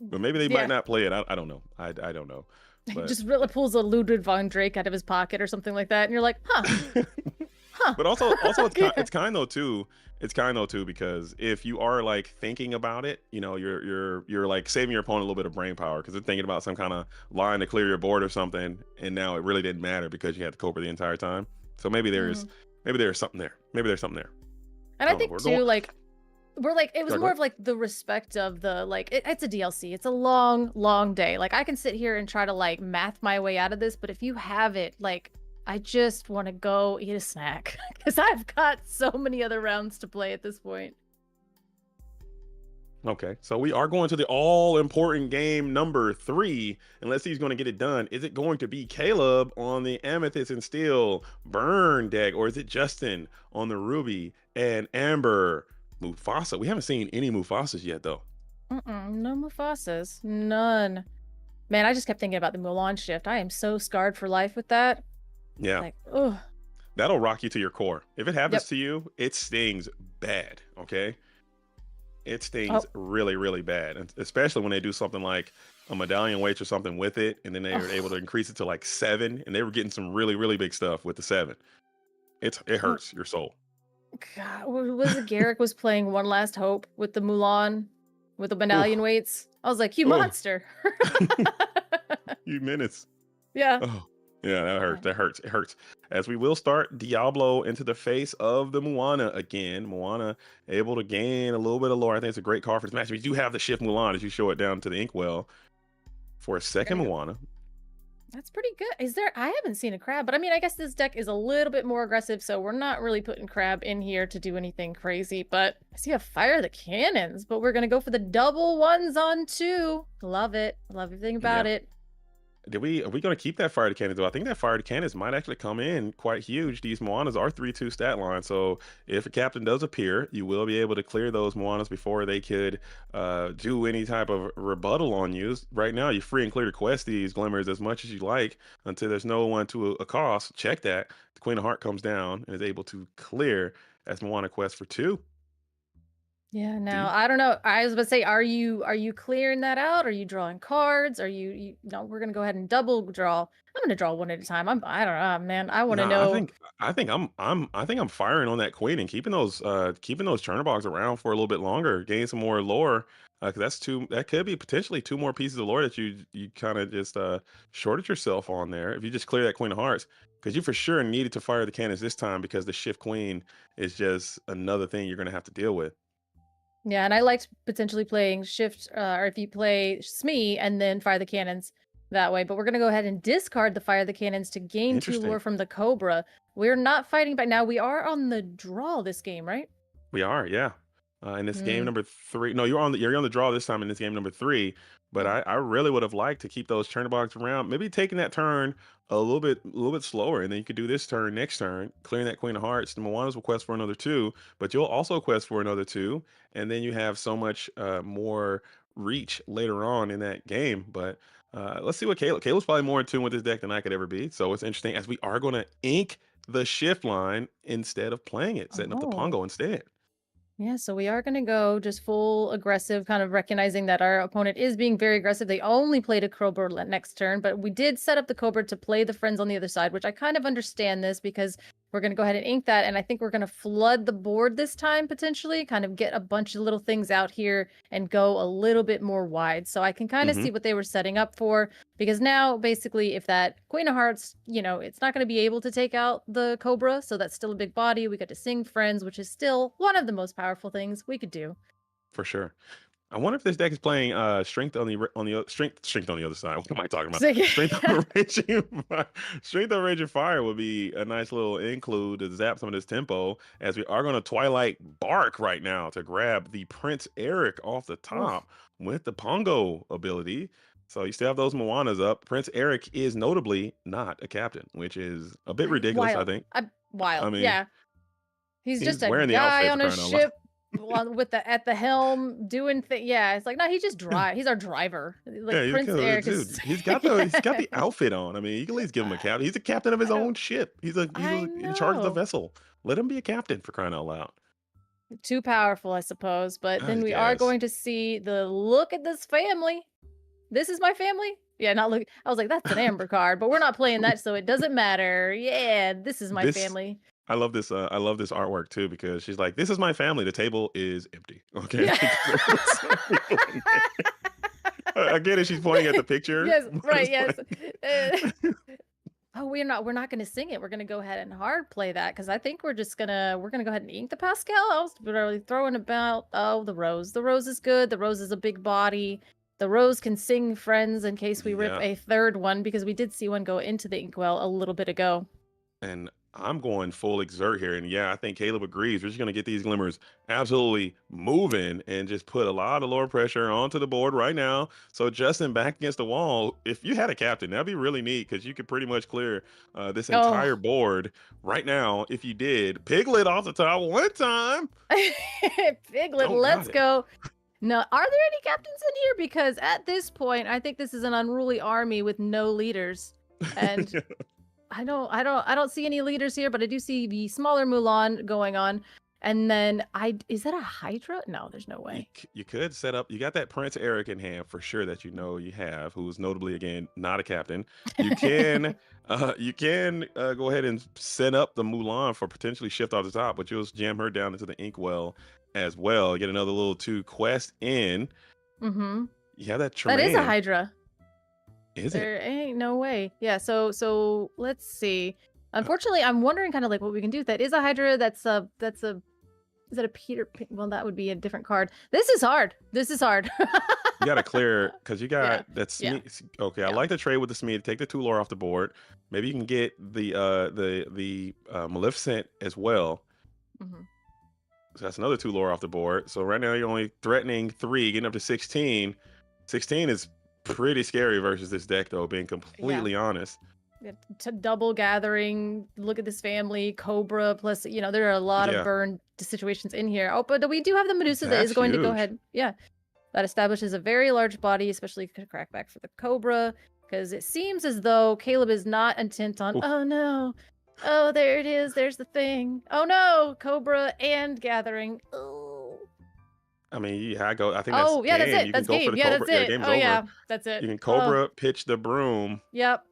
but maybe they yeah. might not play it. I don't know. I don't know. He But just really pulls a Ludwig von Drake out of his pocket or something like that, and you're like, huh. but also Yeah. it's kind though too. It's kind though too because if you are like thinking about it, you know, you're like saving your opponent a little bit of brain power because they're thinking about some kind of line to clear your board or something, and now it really didn't matter because you had the Cobra the entire time. So maybe there's something there. Maybe there's something there. And I think too, like, we're like, it was Yeah, go more ahead. of like the respect of the like, it's a DLC. It's a long day. Like, I can sit here and try to like math my way out of this, but if you have it, like, I just want to go eat a snack because I've got so many other rounds to play at this point. Okay, so we are going to the all-important game number 3, and let's see who's going to get it done. Is it going to be Caleb on the Amethyst and Steel Burn deck, or is it Justin on the Ruby and Amber Mufasa? We haven't seen any Mufasas yet, though. No Mufasas. None. Man, I just kept thinking about the Mulan shift. I am so scarred for life with that. Yeah. Like, ugh. That'll rock you to your core. If it happens Yep. to you, it stings bad, okay? It stings really, really bad, and especially when they do something like a medallion weights or something with it, and then they were able to increase it to like 7, and they were getting some really, really big stuff with the 7. It hurts your soul. God, was it Garrick was playing One Last Hope with the Mulan, with the medallion weights? I was like, you monster. You menace. Yeah. Oh, yeah, that hurts. That hurts. It hurts. As we will start Diablo into the face of the Moana again. Moana able to gain a little bit of lore. I think it's a great card for this match. We do have the shift Mulan as you show it down to the inkwell for a second Moana. That's pretty good. I haven't seen a crab, but I mean, I guess this deck is a little bit more aggressive, so we're not really putting crab in here to do anything crazy, but I see a fire the cannons, but we're going to go for the double 1s on 2. Love it. Love everything about it. Are we going to keep that fire to cannons though? I think that fire to cannons might actually come in quite huge. These Moanas are 3/2 stat line, so if a captain does appear, you will be able to clear those Moanas before they could do any type of rebuttal on you. Right now, you're free and clear to quest these glimmers as much as you like until there's no one to a cost. Check that. The Queen of Heart comes down and is able to clear as Moana quest for 2. Yeah, now I don't know. I was about to say, are you clearing that out? Are you drawing cards? Are you no, we're gonna go ahead and double draw. I'm gonna draw one at a time. I don't know, man. I want to Nah, know. I think I'm firing on that queen and keeping those Chernobog around for a little bit longer, gain some more lore. Cause that could be potentially 2 more pieces of lore that you kind of just shorted yourself on there if you just clear that Queen of Hearts. Because you for sure needed to fire the cannons this time because the shift queen is just another thing you're gonna have to deal with. Yeah, and I liked potentially playing shift, or if you play Smee and then fire the cannons that way. But we're gonna go ahead and discard the fire the cannons to gain 2 lore from the Cobra. We're not fighting back now. We are on the draw this game, right? We are, yeah. In this game number 3, no, you're on the draw this time in this game number 3. But I really would have liked to keep those Chernobyls around. Maybe taking that turn a little bit slower, and then you could do this turn next turn, clearing that Queen of Hearts. The Moanas will quest for another 2, but you'll also quest for another 2, and then you have so much more reach later on in that game. But let's see what Caleb's probably more in tune with this deck than I could ever be. So it's interesting as we are going to ink the shift line instead of playing it, setting up the Pongo instead. Yeah, so we are going to go just full aggressive, kind of recognizing that our opponent is being very aggressive. They only played a Cobra next turn, but we did set up the Cobra to play the friends on the other side, which I kind of understand this because we're going to go ahead and ink that. And I think we're going to flood the board this time, potentially, kind of get a bunch of little things out here and go a little bit more wide. So I can kind of see what they were setting up for, because now, basically, if that Queen of Hearts, it's not going to be able to take out the Cobra, so that's still a big body. We get to sing friends, which is still one of the most powerful things we could do. For sure. I wonder if this deck is playing strength on the strength on the other side. What am I talking about? Strength on Raging Fire would be a nice little include to zap some of this tempo, as we are going to Twilight Bark right now to grab the Prince Eric off the top with the Pongo ability. So you still have those Moanas up. Prince Eric is notably not a captain, which is a bit ridiculous, I think. Wild. I mean, yeah. He's just a wearing the guy outfit on for a crying out ship with at the helm doing things. Yeah, it's like, no, he just he's our driver. Like Yeah, Prince Eric dude, is he's got the outfit on. I mean, you can at least give him a captain. He's the captain of his own ship. He's in charge of the vessel. Let him be a captain, for crying out loud. Too powerful, I suppose. But then we are Yes. going to see the look at this family. This is my family. Yeah, not look. I was like, that's an Amber card, but we're not playing that, so it doesn't matter. Yeah, this is my family. I love this artwork too, because she's like, "This is my family. The table is empty." Okay. I get it. She's pointing at the picture. Yes, right. Yes. Oh, we're not going to sing it. We're going to go ahead and hard play that, because I think we're going to go ahead and ink the Pascal. I was really throwing about the Rose. The Rose is good. The Rose is a big body. The Rose can sing friends in case we rip a third one, because we did see one go into the inkwell a little bit ago. And I'm going full exert here. And yeah, I think Caleb agrees. We're just going to get these glimmers absolutely moving and just put a lot of lore pressure onto the board right now. So Justin, back against the wall, if you had a captain, that'd be really neat, because you could pretty much clear this entire board right now if you did. Piglet off the top one time. Piglet, let's go. No, are there any captains in here? Because at this point, I think this is an unruly army with no leaders. And I don't see any leaders here, but I do see the smaller Mulan going on. And then is that a Hydra? No, there's no way. You could set up, you got that Prince Eric in hand for sure that you have, who's notably, again, not a captain. You can go ahead and set up the Mulan for potentially shift off the top, but you'll jam her down into the inkwell as well. Get another little 2 quest in. Mm-hmm. You have that Tremaine. That is a Hydra. Is it? There ain't no way. Yeah, so let's see. Unfortunately, I'm wondering kind of like what we can do. That is a Hydra. Is that a Peter? Well, that would be a different card. This is hard. You got to clear, because you got that Smee. Okay, I like the trade with the Smee to take the 2 lore off the board. Maybe you can get the Maleficent as well. Mm-hmm. So that's another 2 lore off the board. So right now you're only threatening 3, getting up to 16. 16 is pretty scary versus this deck, though, being completely honest. To double gathering, look at this family, Cobra, plus, there are a lot of burn situations in here. Oh, but we do have the Medusa that is going to go ahead. Yeah. That establishes a very large body, especially crackback for the Cobra, because it seems as though Caleb is not intent on, oh no. Oh, there it is. There's the thing. Oh no, Cobra and gathering. Oh. I mean, I think that's game. That's it. That's game. Yeah, that's it. Game's oh over. Yeah, that's it. You can Cobra, pitch the broom. Yep.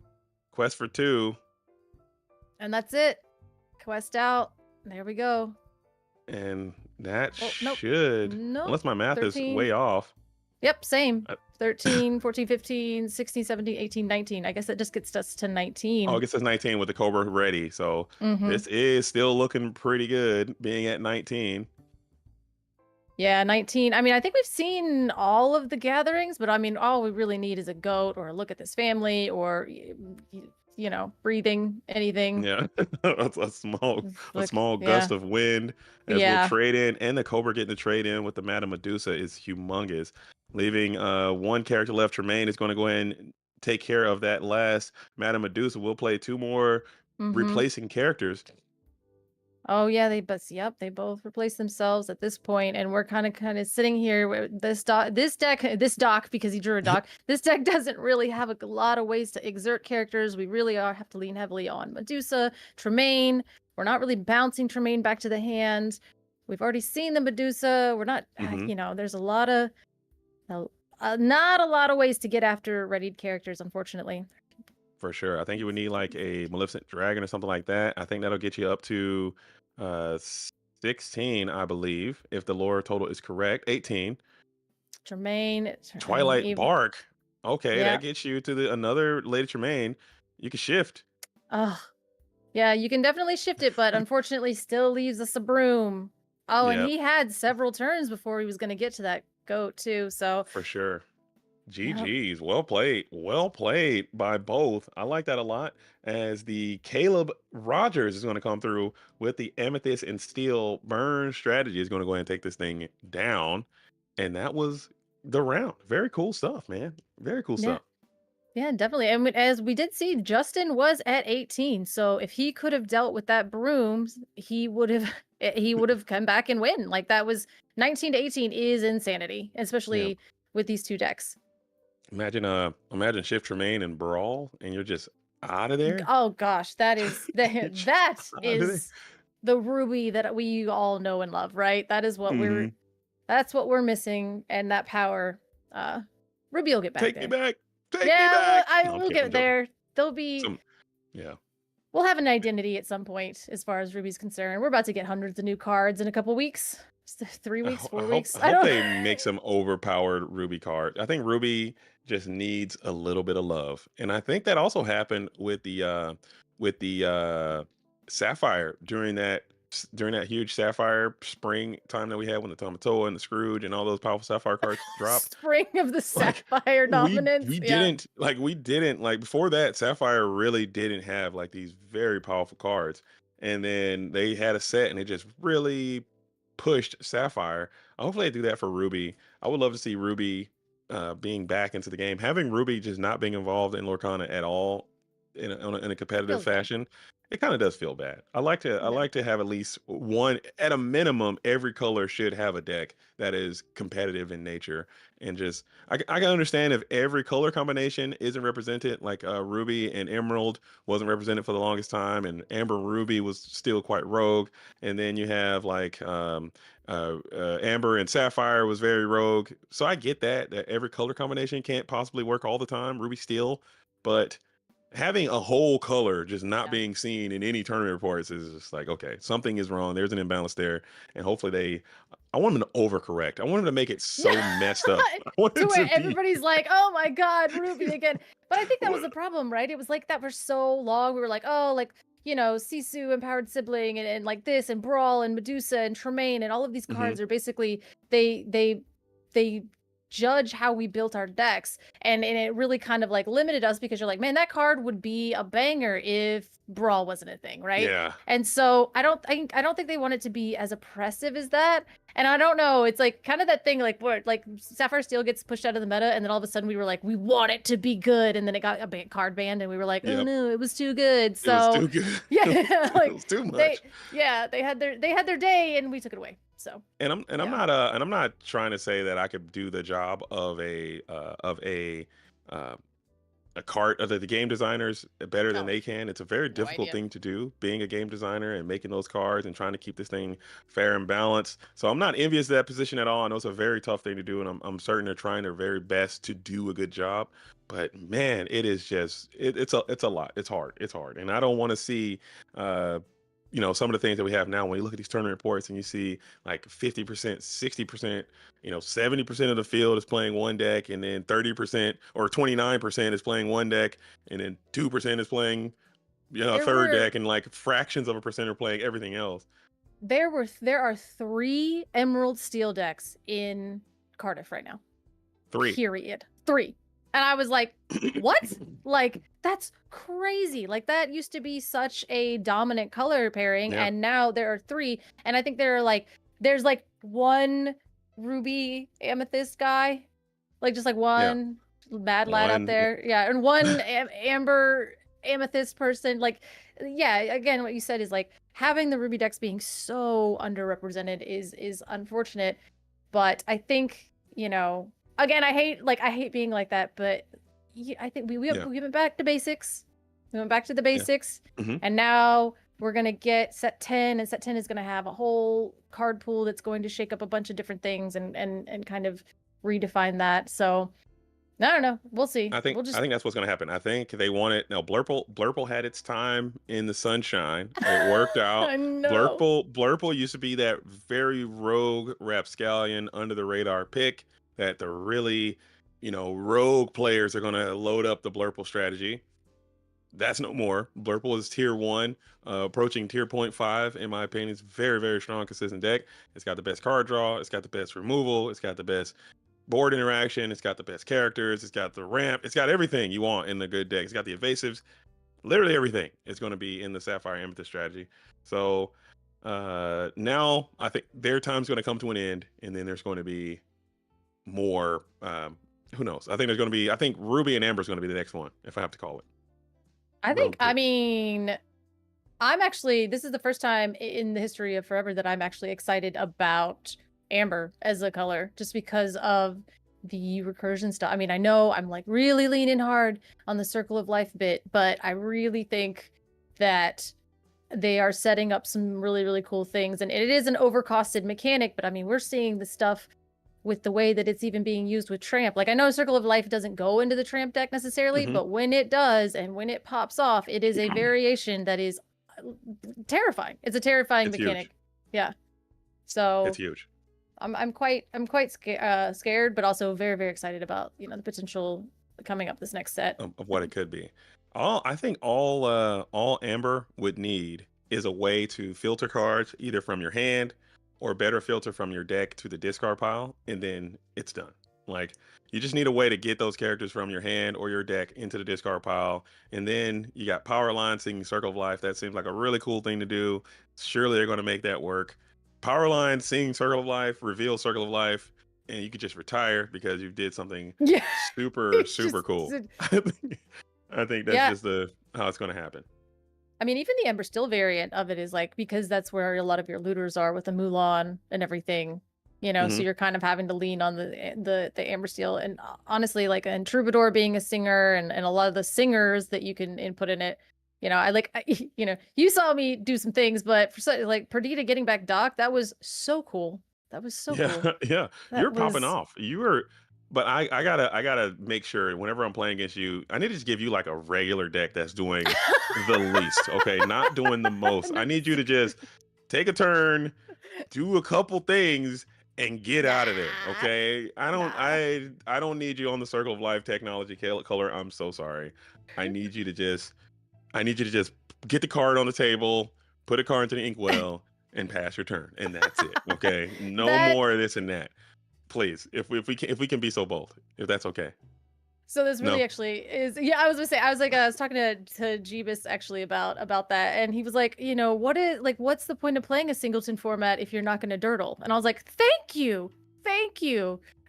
Quest for 2. And that's it. Quest out. There we go. And that nope. unless my math 13. Is way off. Yep, same. 13, 14, 15, 16, 17, 18, 19. I guess that just gets us to 19. Oh, it gets us 19 with the Cobra ready. So this is still looking pretty good, being at 19. Yeah, 19. I mean, I think we've seen all of the gatherings, but I mean, all we really need is a goat or a look at this family or, breathing, anything. Yeah, a small gust of wind as we'll trade in, and the Cobra getting the trade in with the Madame Medusa is humongous. Leaving 1 character left. Tremaine is going to go ahead and take care of that last Madame Medusa. We'll play 2 more replacing characters. Oh yeah, they both replace themselves at this point, and we're kind of sitting here with this doc because he drew a doc. This deck doesn't really have a lot of ways to exert characters. We really have to lean heavily on Medusa, Tremaine. We're not really bouncing Tremaine back to the hand. We've already seen the Medusa. We're not, Mhm. there's not a lot of ways to get after readied characters, unfortunately. For sure. I think you would need like a Maleficent Dragon or something like that. I think that'll get you up to uh 16, I believe, if the lore total is correct. 18. Tremaine, Twilight Bark. Okay, yeah. that gets you to another Lady Tremaine. You can shift. Yeah, you can definitely shift it, but unfortunately still leaves us a broom. Oh, and Yep. he had several turns before he was going to get to that goat too, so. For sure. Yep. GG's. Well played. Well played by both. I like that a lot. As the Caleb Rogers is going to come through with the Amethyst and Steel burn strategy, is going to go ahead and take this thing down. And that was the round. Very cool stuff, man. Very cool Yeah. stuff. Yeah, definitely. And as we did see, Justin was at 18. So if he could have dealt with that broom, he would have come back and win. Like that was 19 to 18 is insanity, especially with these two decks. Imagine Shift Tremaine and Brawl, and you're just out of there. Oh gosh, that is the Ruby that we all know and love, right? That is what that's what we're missing, and that power. Ruby will get back Take there. me back. Take me back. We'll get there. There'll be we'll have an identity at some point as far as Ruby's concerned. We're about to get hundreds of new cards in a couple weeks. 3 weeks, 4 weeks. I hope they make some overpowered Ruby card. I think Ruby just needs a little bit of love, and I think that also happened with the Sapphire during that huge Sapphire spring time that we had when the Tamatoa and the Scrooge and all those powerful Sapphire cards dropped. Spring of the Sapphire dominance. We didn't before that. Sapphire really didn't have like these very powerful cards, and then they had a set and it just really pushed Sapphire. Hopefully they do that for Ruby. I would love to see Ruby being back into the game. Having Ruby just not being involved in Lorcana at all in a competitive fashion, it kind of does feel bad. I like to have at least one, at a minimum, every color should have a deck that is competitive in nature. And just I can understand if every color combination isn't represented, like Ruby and Emerald wasn't represented for the longest time, and Amber and Ruby was still quite rogue. And then you have like Amber and Sapphire was very rogue. So I get that every color combination can't possibly work all the time. Ruby Steel, but having a whole color just not being seen in any tournament reports is just like, okay, something is wrong. There's an imbalance there, and hopefully I want them to overcorrect. I want them to make it so messed up. To where everybody's like, oh my God, Ruby again. But I think that was the problem, right? It was like that for so long. We were like, oh, like, Sisu, Empowered Sibling, and like this, and Brawl, and Medusa, and Tremaine, and all of these cards are basically, they judge how we built our decks, and it really kind of like limited us, because you're like, man, that card would be a banger if Brawl wasn't a thing, right? Yeah. And so I don't think they want it to be as oppressive as that. And I don't know, it's like kind of that thing like where like Sapphire Steel gets pushed out of the meta, and then all of a sudden we were like, we want it to be good, and then it got a card banned, and we were like, oh no, it was too good. So it was too good. Yeah, like it was too much. They had their day, and we took it away. So I'm not trying to say that I could do the job of a cart of the game designers better than they can. It's a very difficult thing to do, being a game designer and making those cards and trying to keep this thing fair and balanced. So I'm not envious of that position at all. I know it's a very tough thing to do, and I'm certain they're trying their very best to do a good job. But man, it is just it's a lot. It's hard, and I don't want to see some of the things that we have now. When you look at these tournament reports and you see like 50%, 60%, 70% of the field is playing one deck, and then 30% or 29% is playing one deck, and then 2% is playing a third deck, and like fractions of a percent are playing everything else. There are 3 Emerald Steel decks in Cardiff right now. 3. Period. 3. And I was like, what? Like, that's crazy. Like, that used to be such a dominant color pairing, and now there are 3. And I think there's like one Ruby Amethyst guy, like just like one mad lad out there. Yeah, and one Amber Amethyst person. Like, again, what you said is like having the Ruby decks being so underrepresented is unfortunate. But I think, again, I hate being like that, but I think we went back to basics. We went back to the basics, and now we're gonna get set 10, and set 10 is gonna have a whole card pool that's going to shake up a bunch of different things and kind of redefine that. So I don't know. We'll see. I think We'll I think that's what's going to happen. I think they want it now. Blurple had its time in the sunshine. It worked out. I know. Blurple used to be that very rogue rapscallion under the radar pick that the really, rogue players are going to load up the Blurple strategy. That's no more. Blurple is tier 1, approaching tier 0.5 in my opinion. It's very, very strong, consistent deck. It's got the best card draw. It's got the best removal. It's got the best board interaction. It's got the best characters. It's got the ramp. It's got everything you want in the good deck. It's got the evasives. Literally everything is going to be in the Sapphire Amethyst strategy. So now I think their time's going to come to an end, and then there's going to be more. Who knows? I think Ruby and Amber is going to be the next one, if I have to call it. This is the first time in the history of Forever that I'm actually excited about Amber as a color, just because of the recursion stuff. I mean, I know I'm like really leaning hard on the Circle of Life bit, but I really think that they are setting up some really, really cool things. And it is an overcosted mechanic, but I mean, we're seeing the stuff with the way that it's even being used with Tramp. Like, I know Circle of Life doesn't go into the Tramp deck necessarily, but when it does and when it pops off, it is a variation that is terrifying. It's a terrifying mechanic. Huge. Yeah. So it's huge. I'm quite scared, but also very, very excited about the potential coming up this next set of what it could be. I think all Amber would need is a way to filter cards either from your hand or better filter from your deck to the discard pile, and then it's done. Like, you just need a way to get those characters from your hand or your deck into the discard pile, and then you got Powerline singing Circle of Life. That seems like a really cool thing to do. Surely they're going to make that work. Powerline singing Circle of Life, reveal Circle of Life, and you could just retire because you did something super cool. I think that's just how it's going to happen. I mean, even the Ember Steel variant of it is like, because that's where a lot of your looters are with the Mulan and everything, so you're kind of having to lean on the Amber Steel. And honestly, like, and Troubadour being a singer and a lot of the singers that you can input in it, you saw me do some things, but for Perdita getting back Doc, that was so cool. That was so cool. Yeah. You're popping off. You were. But I gotta make sure whenever I'm playing against you, I need to just give you like a regular deck that's doing the least, okay? Not doing the most. I need you to just take a turn, do a couple things, and get out of there, okay? I don't need you on the Circle of Life technology color. I'm so sorry. I need you to just get the card on the table, put a card into the inkwell, and pass your turn, and that's it, okay? No more of this and that. Please, if we can be so bold, if that's okay. So this really actually is, I was gonna say, I was talking to Jeebus actually about that, and he was like, what's the point of playing a singleton format if you're not gonna dirtle? And I was like, thank you.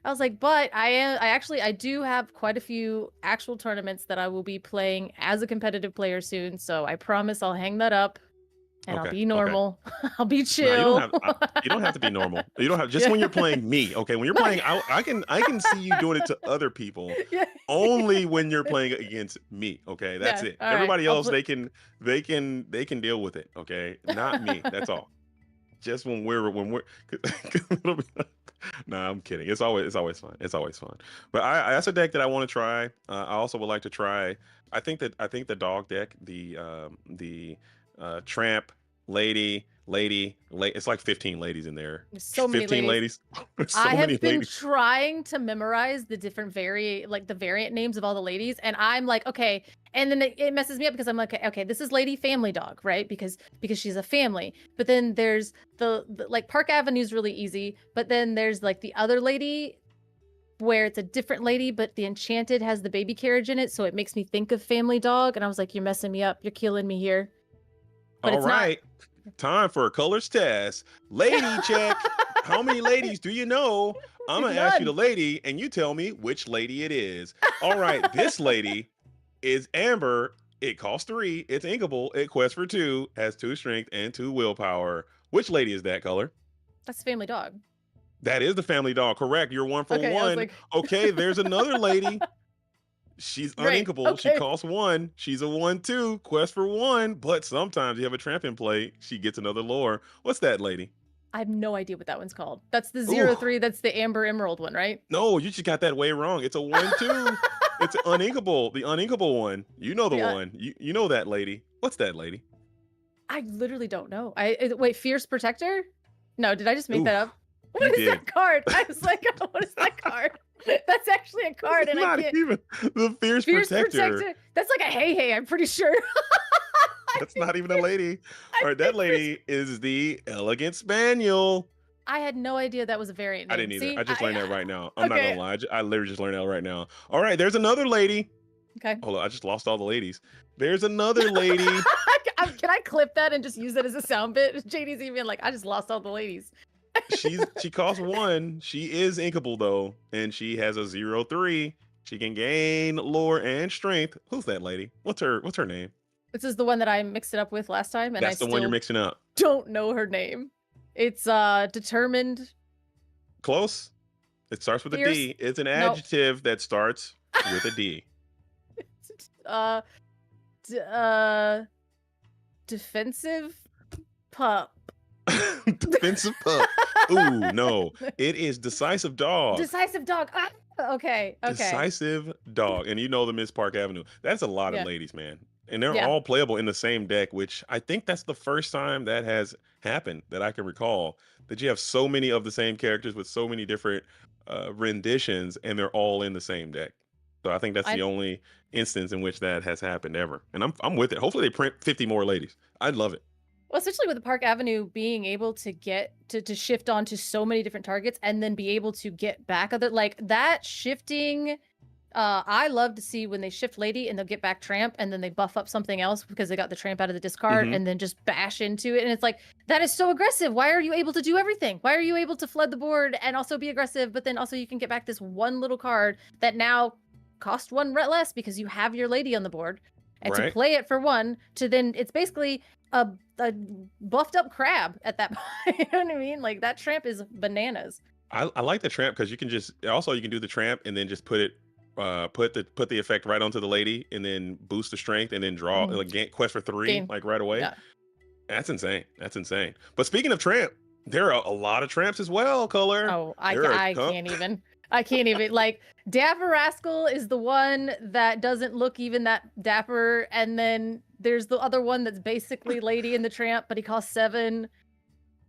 I was like, but I do have quite a few actual tournaments that I will be playing as a competitive player soon, so I promise I'll hang that up. And I'll be normal. I'll be chill. No, you don't have to be normal. You don't have just when you're playing me. Okay, when you're playing, I can see you doing it to other people. Only when you're playing against me. Okay, that's it. Everybody else, they can deal with it. Okay, not me. That's all. Just when we're. Nah, I'm kidding. It's always fun. It's always fun. But that's a deck that I want to try. I also would like to try. I think the dog deck, the Tramp, lady, it's like 15 ladies in there. So many 15 ladies. I have been trying to memorize the different variant names of all the ladies, and I'm like, okay, and then it messes me up because I'm like, okay, this is Lady Family Dog, right? Because she's a family. But then there's the like Park Avenue's really easy, but then there's like the other lady where it's a different lady, but the Enchanted has the baby carriage in it, so it makes me think of Family Dog, and I was like, you're messing me up, you're killing me here. But all right, time for a colors test. Lady check. How many ladies do you know? I'm going to ask you the lady, and you tell me which lady it is. All right, this lady is Amber. It costs 3. It's inkable. It quests for 2, has 2 strength and 2 willpower. Which lady is that color? That's Family Dog. That is the Family Dog. Correct. You're 1 for 1. Okay, there's another lady. She's uninkable. Okay. She costs 1. She's a 1/2. Quest for 1. But sometimes you have a tramp in play. She gets another lore. What's that lady? I have no idea what that one's called. That's the 0-3. That's the Amber Emerald one, right? No, you just got that way wrong. It's a 1-2. It's Uninkable, the Uninkable one. You know the one. You know that lady. What's that lady? I literally don't know. Wait, Fierce Protector? No, did I just make that up? What is that card? I was like, oh, what is that card? That's actually a card, and I can't. Even the Fierce Protector. That's like a hey, I'm pretty sure. That's not even a lady. All right, that lady is the Elegant Spaniel. I had no idea that was a variant name. I didn't either. See, I just learned that right now. I'm not gonna lie. I literally just learned that right now. All right, there's another lady. Okay. Hold on, I just lost all the ladies. There's another lady. Can I clip that and just use it as a sound bit? JD's even like, I just lost all the ladies. She costs 1. She is inkable though, and she has a 0-3. She can gain lore and strength. Who's that lady? What's her name? This is the one that I mixed it up with last time, and That's the one you're mixing up. Don't know her name. It's determined. Close. It starts with a D. It's an adjective that starts with a D. Defensive pup. Defensive pup. Ooh, no. It is decisive dog. Decisive dog. Ah, okay. Decisive dog. And you know the Miss Park Avenue. That's a lot of ladies, man. And they're all playable in the same deck, which I think that's the first time that has happened that I can recall, that you have so many of the same characters with so many different renditions, and they're all in the same deck. So I think that's the only instance in which that has happened ever. And I'm with it. Hopefully they print 50 more ladies. I'd love it. Well, especially with the Park Avenue being able to get to shift onto so many different targets and then be able to get back other, like that shifting. I love to see when they shift lady and they'll get back tramp and then they buff up something else because they got the tramp out of the discard and then just bash into it. And it's like, that is so aggressive. Why are you able to do everything? Why are you able to flood the board and also be aggressive, but then also you can get back this one little card that now cost 1 less because you have your lady on the board, and to play it for 1 to then it's basically a buffed up crab at that point. You know what I mean? Like that tramp is bananas. I like the tramp because you can just you can do the tramp and then just put the effect right onto the lady and then boost the strength and then draw like quest for 3 like right away. Yeah. That's insane. But speaking of tramp, there are a lot of tramps as well, Color. Oh, I can't even. Like Dapper Rascal is the one that doesn't look even that dapper, and then there's the other one that's basically Lady in the Tramp, but he costs 7.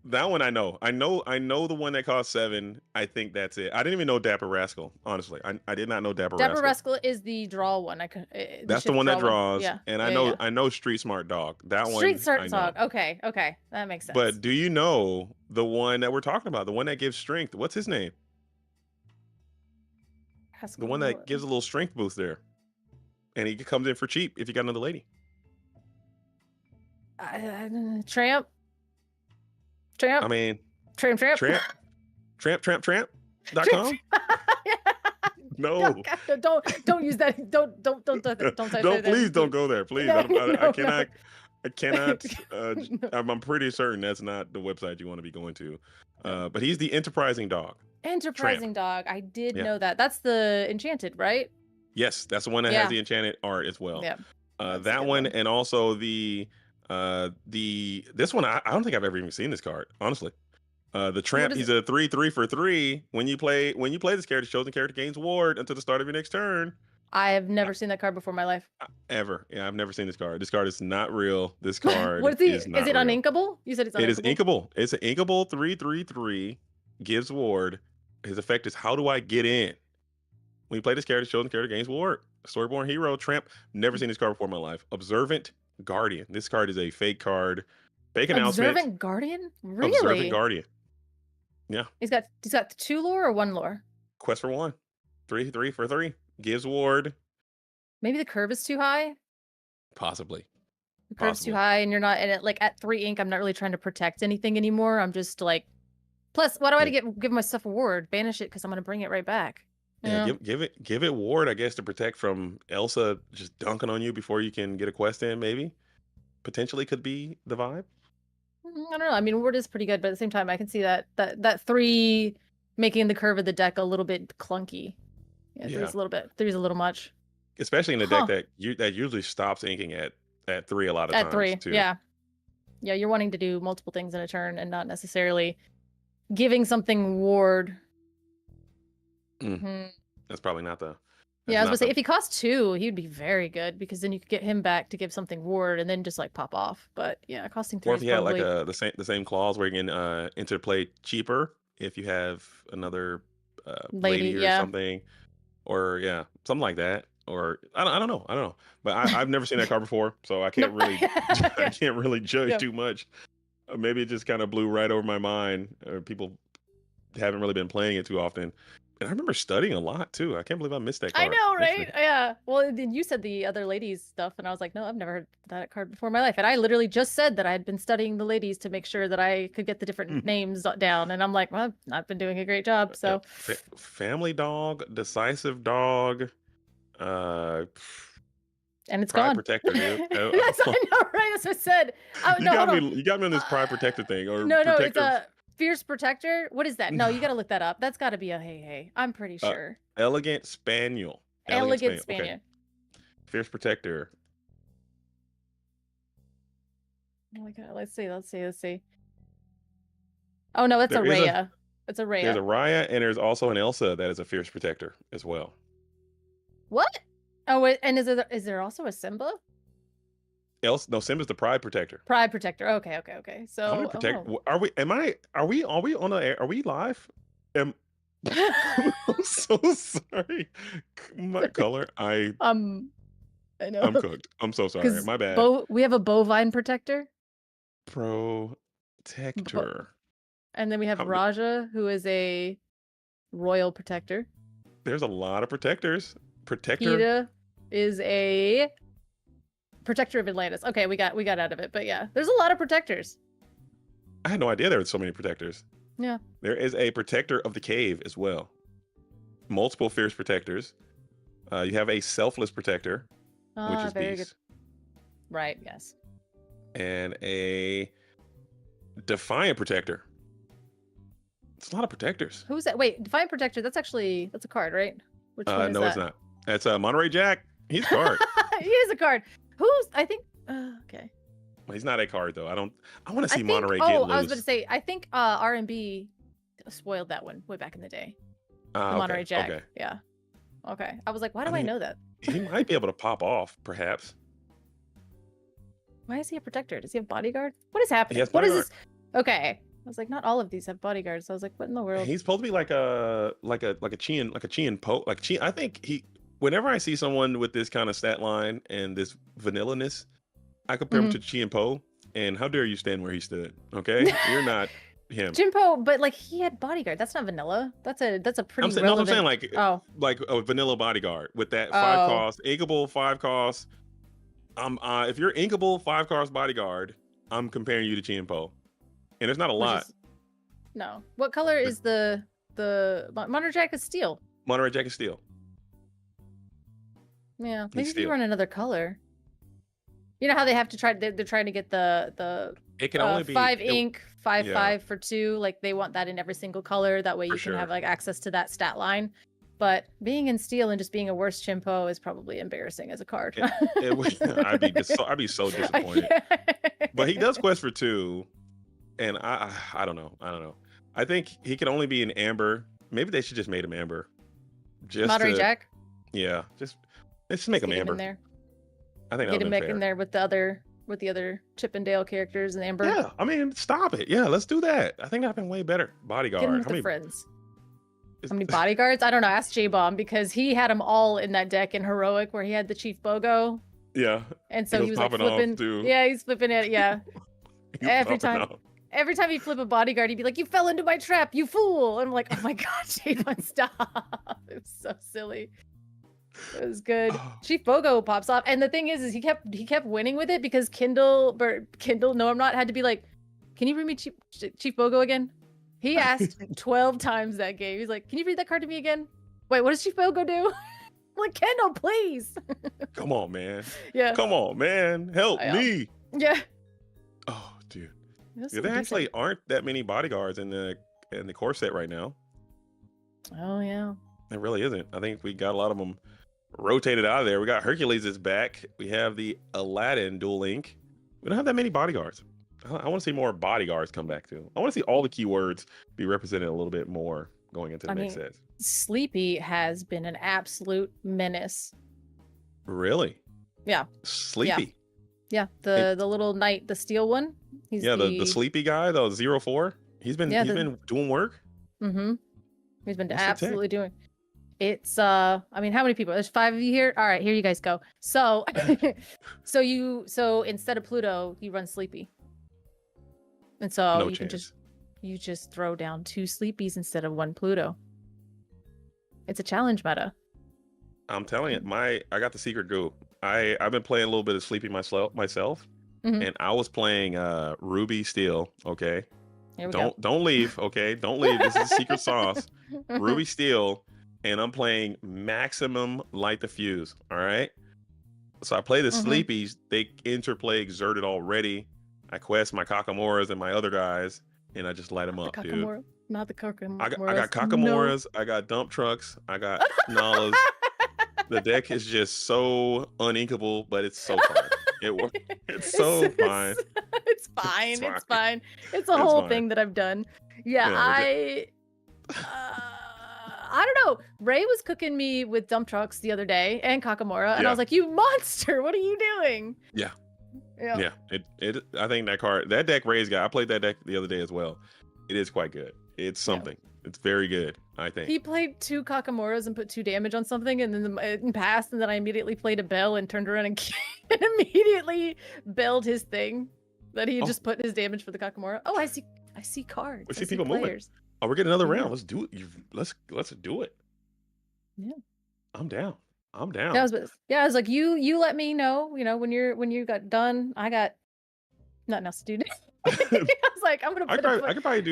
That one I know the one that costs 7. I think that's it. I didn't even know Dapper Rascal, honestly. I did not know Dapper Rascal. Dapper Rascal is the draw one. That's the one that draws. Yeah. And I know Street Smart Dog. That one. Street Smart Dog. Okay. That makes sense. But do you know the one that we're talking about? The one that gives strength. What's his name? The one that gives a little strength boost there. And he comes in for cheap if you got another lady. Tramp. I mean, Tramp. Tramp.com? No. Don't use that. Don't please don't go there. Please. I cannot. I'm pretty certain that's not the website you want to be going to. But he's the enterprising dog. Enterprising dog. I did know that. That's the enchanted, right? Yes, that's the one that has the enchanted art as well. Yeah. That one, and also this one. I don't think I've ever even seen this card, honestly. The Tramp. He's a 3/3 for 3. When you play this character, chosen character gains ward until the start of your next turn. I have never seen that card before in my life. Ever. Yeah, I've never seen this card. This card is not real. This card is it real. Uninkable? You said it's uninkable? It is inkable. It's an inkable 3/3 gives ward. His effect is, how do I get in? When you play this character, chosen character gains ward. Storyborn hero, Tramp. Never seen this card before in my life. Observant Guardian. This card is a fake card. Fake announcement. Observant Guardian? Really? Observant Guardian. Yeah. He's got 2 lore or 1 lore? Quest for 1. 3/3 for 3. Gives ward. Maybe the curve is too high? Possibly. The curve's too high and you're not, and like at 3 ink, I'm not really trying to protect anything anymore. I'm just like, plus, why do I give myself a ward? Banish it because I'm going to bring it right back. Yeah, give it ward, I guess, to protect from Elsa just dunking on you before you can get a quest in, maybe. Potentially could be the vibe. I don't know. I mean, ward is pretty good, but at the same time, I can see that 3 making the curve of the deck a little bit clunky. Yeah, 3's a little bit. 3's a little much. Especially in a deck that usually stops inking at 3 a lot of times. At 3, too. yeah. Yeah, you're wanting to do multiple things in a turn and not necessarily giving something ward. That's probably not the. Yeah, I was gonna say if he costs 2, he'd be very good because then you could get him back to give something ward and then just like pop off. But yeah, costing 3 Or is if you had probably... like the same clause where you can interplay cheaper if you have another lady or something, or something like that. Or I don't know. But I've never seen that card before, so I can't really I can't really judge too much. Maybe it just kind of blew right over my mind. Or people haven't really been playing it too often. And I remember studying a lot too. I can't believe I missed that card. I know, right? Yeah. Well, then you said the other ladies stuff, and I was like, no, I've never heard that card before in my life. And I literally just said that I had been studying the ladies to make sure that I could get the different names down. And I'm like, well, I've not been doing a great job. So, family dog, decisive dog, and it's pride gone. Protector, dude. I know, right? That's what I said. You got me on this pride protector thing, or no, it's a fierce protector. What is that? No, you got to look that up. That's got to be a hey. I'm pretty sure. Elegant spaniel. Elegant spaniel. Okay. Fierce protector. Oh my god. Let's see. Oh no, that's a Rhea. It's a Rhea. There's a Rhea, and there's also an Elsa that is a fierce protector as well. What? Oh, and is there also a Simba? No, Simba's the pride protector. Pride protector. Okay. So how many are we on the air? Are we live? I'm so sorry. My color. I know. I'm cooked. I'm so sorry. My bad. We have a bovine protector. Protector. And then we have Raja, who is a royal protector. There's a lot of protectors. Protector. Peta is a protector of Atlantis. Okay, we got out of it, but yeah, there's a lot of protectors. I had no idea there were so many protectors. Yeah. There is a protector of the cave as well. Multiple fierce protectors. You have a selfless protector, which is very Beast. Good. Right, yes. And a defiant protector. It's a lot of protectors. Who's that? Wait, defiant protector, that's a card, right? Which one is no, that? it's not. That's Monterey Jack. He's a card. He is a card. I think okay. Well, he's not a card though. I want to see Monterey get loose. I was going to say, I think R&B spoiled that one way back in the day. The Monterey Jack. Okay. Yeah. Okay. I was like, why do I know that? He might be able to pop off, perhaps. Why is he a protector? Does he have bodyguard? What is happening? What is this? Okay. I was like, not all of these have bodyguards. So I was like, what in the world? He's supposed to be like a Chien Po. I think whenever I see someone with this kind of stat line and this vanilla-ness, I compare him to Chien Po. And how dare you stand where he stood? Okay, you're not him. Chien Po, but like he had bodyguard. That's not vanilla. That's a pretty. I'm saying like a vanilla bodyguard with that 5 cost, inkable 5 cost. If you're inkable 5 cost bodyguard, I'm comparing you to Chien Po. And there's not a lot. No. What color is the Monterey Jack is steel? Monterey Jack is steel. Yeah, maybe if you run another color. You know how they have to they're trying to get the it can only be 5 ink, 5 for 2. Like they want that in every single color. That way you can have like access to that stat line. But being in steel and just being a worse Chien Po is probably embarrassing as a card. I'd be so disappointed. But he does quest for 2. And I don't know. I think he can only be an amber. Maybe they should just made him amber. Monterey Jack? Yeah. Let's make him amber. In there. I think get him back in there with the other Chip and Dale characters and amber. Yeah, I mean, stop it. Yeah, let's do that. I think that'd been way better. Bodyguard. Get him with the friends. How many bodyguards? I don't know. Ask J-Bomb because he had them all in that deck in Heroic where he had the Chief Bogo. Yeah. And so he was like flipping. Yeah, he's flipping it. Yeah. Every time he flip a bodyguard, he'd be like, "You fell into my trap, you fool!" And I'm like, "Oh my god, J-Bomb, stop!" It was so silly. It was good. Chief Bogo pops off, and the thing is he kept winning with it because Kindle, no, I'm not, had to be like, "Can you read me Chief Bogo again?" He asked 12 times that game. He's like, "Can you read that card to me again?" Wait, what does Chief Bogo do? I'm like, Kendall, please. Come on, man. Yeah. Come on, man. Help me. Yeah. Oh, dude. There actually aren't that many bodyguards in the core set right now. Oh yeah. There really isn't. I think we got a lot of them rotated out of there. We got Hercules is back. We have the Aladdin dual link. We don't have that many bodyguards. I want to see more bodyguards come back too. I want to see all the keywords be represented a little bit more going into the next set. Sleepy has been an absolute menace. Really? Yeah. Sleepy. Yeah. The little knight, the steel one. He's the sleepy guy, the 0-4. He's been doing work. Mm-hmm. He's been What's absolutely doing. It's I mean, how many people? There's 5 of you here. All right, here you guys go. So so instead of Pluto, you run Sleepy. And so No you chance. you just throw down 2 Sleepies instead of 1 Pluto. It's a challenge meta. I'm telling you, I got the secret goo. I've been playing a little bit of Sleepy myself, and I was playing Ruby Steel. Okay, here we go. Don't leave. Okay, don't leave. This is secret sauce. Ruby Steel, and I'm playing maximum light the fuse. All right. So I play the Sleepies. They interplay exerted already. I quest my Kakamuras and my other guys, and I just light them up, dude. Not the Kakamuras. I got Kakamuras. No. I got dump trucks. I got Nalas. The deck is just so uninkable, but it's so fun. It's so fine. It's fine. It's fine. It's a whole thing that I've done. Yeah, I don't know. Ray was cooking me with dump trucks the other day and Kakamura, and I was like, "You monster! What are you doing?" Yeah. I think that deck Ray's got. I played that deck the other day as well. It is quite good. It's something. It's very good, I think. He played 2 Kakamuras and put 2 damage on something, and then it passed, and then I immediately played a bell and turned around and immediately belled his thing that he just put his damage for the Kakamura. Oh, I see cards. We see people moving. Oh, we're getting another round. Let's do it. Let's do it. Yeah. I'm down. Yeah, I was like, you let me know, when you got done. I got nothing else to do. I was like, I'm gonna. I could probably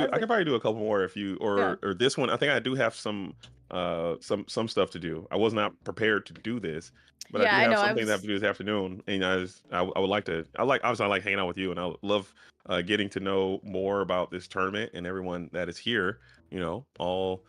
do a couple more if you or this one. I think I do have some stuff to do. I was not prepared to do this, but I do have something that I have to do this afternoon. And I would like to. Obviously I like hanging out with you, and I love getting to know more about this tournament and everyone that is here. All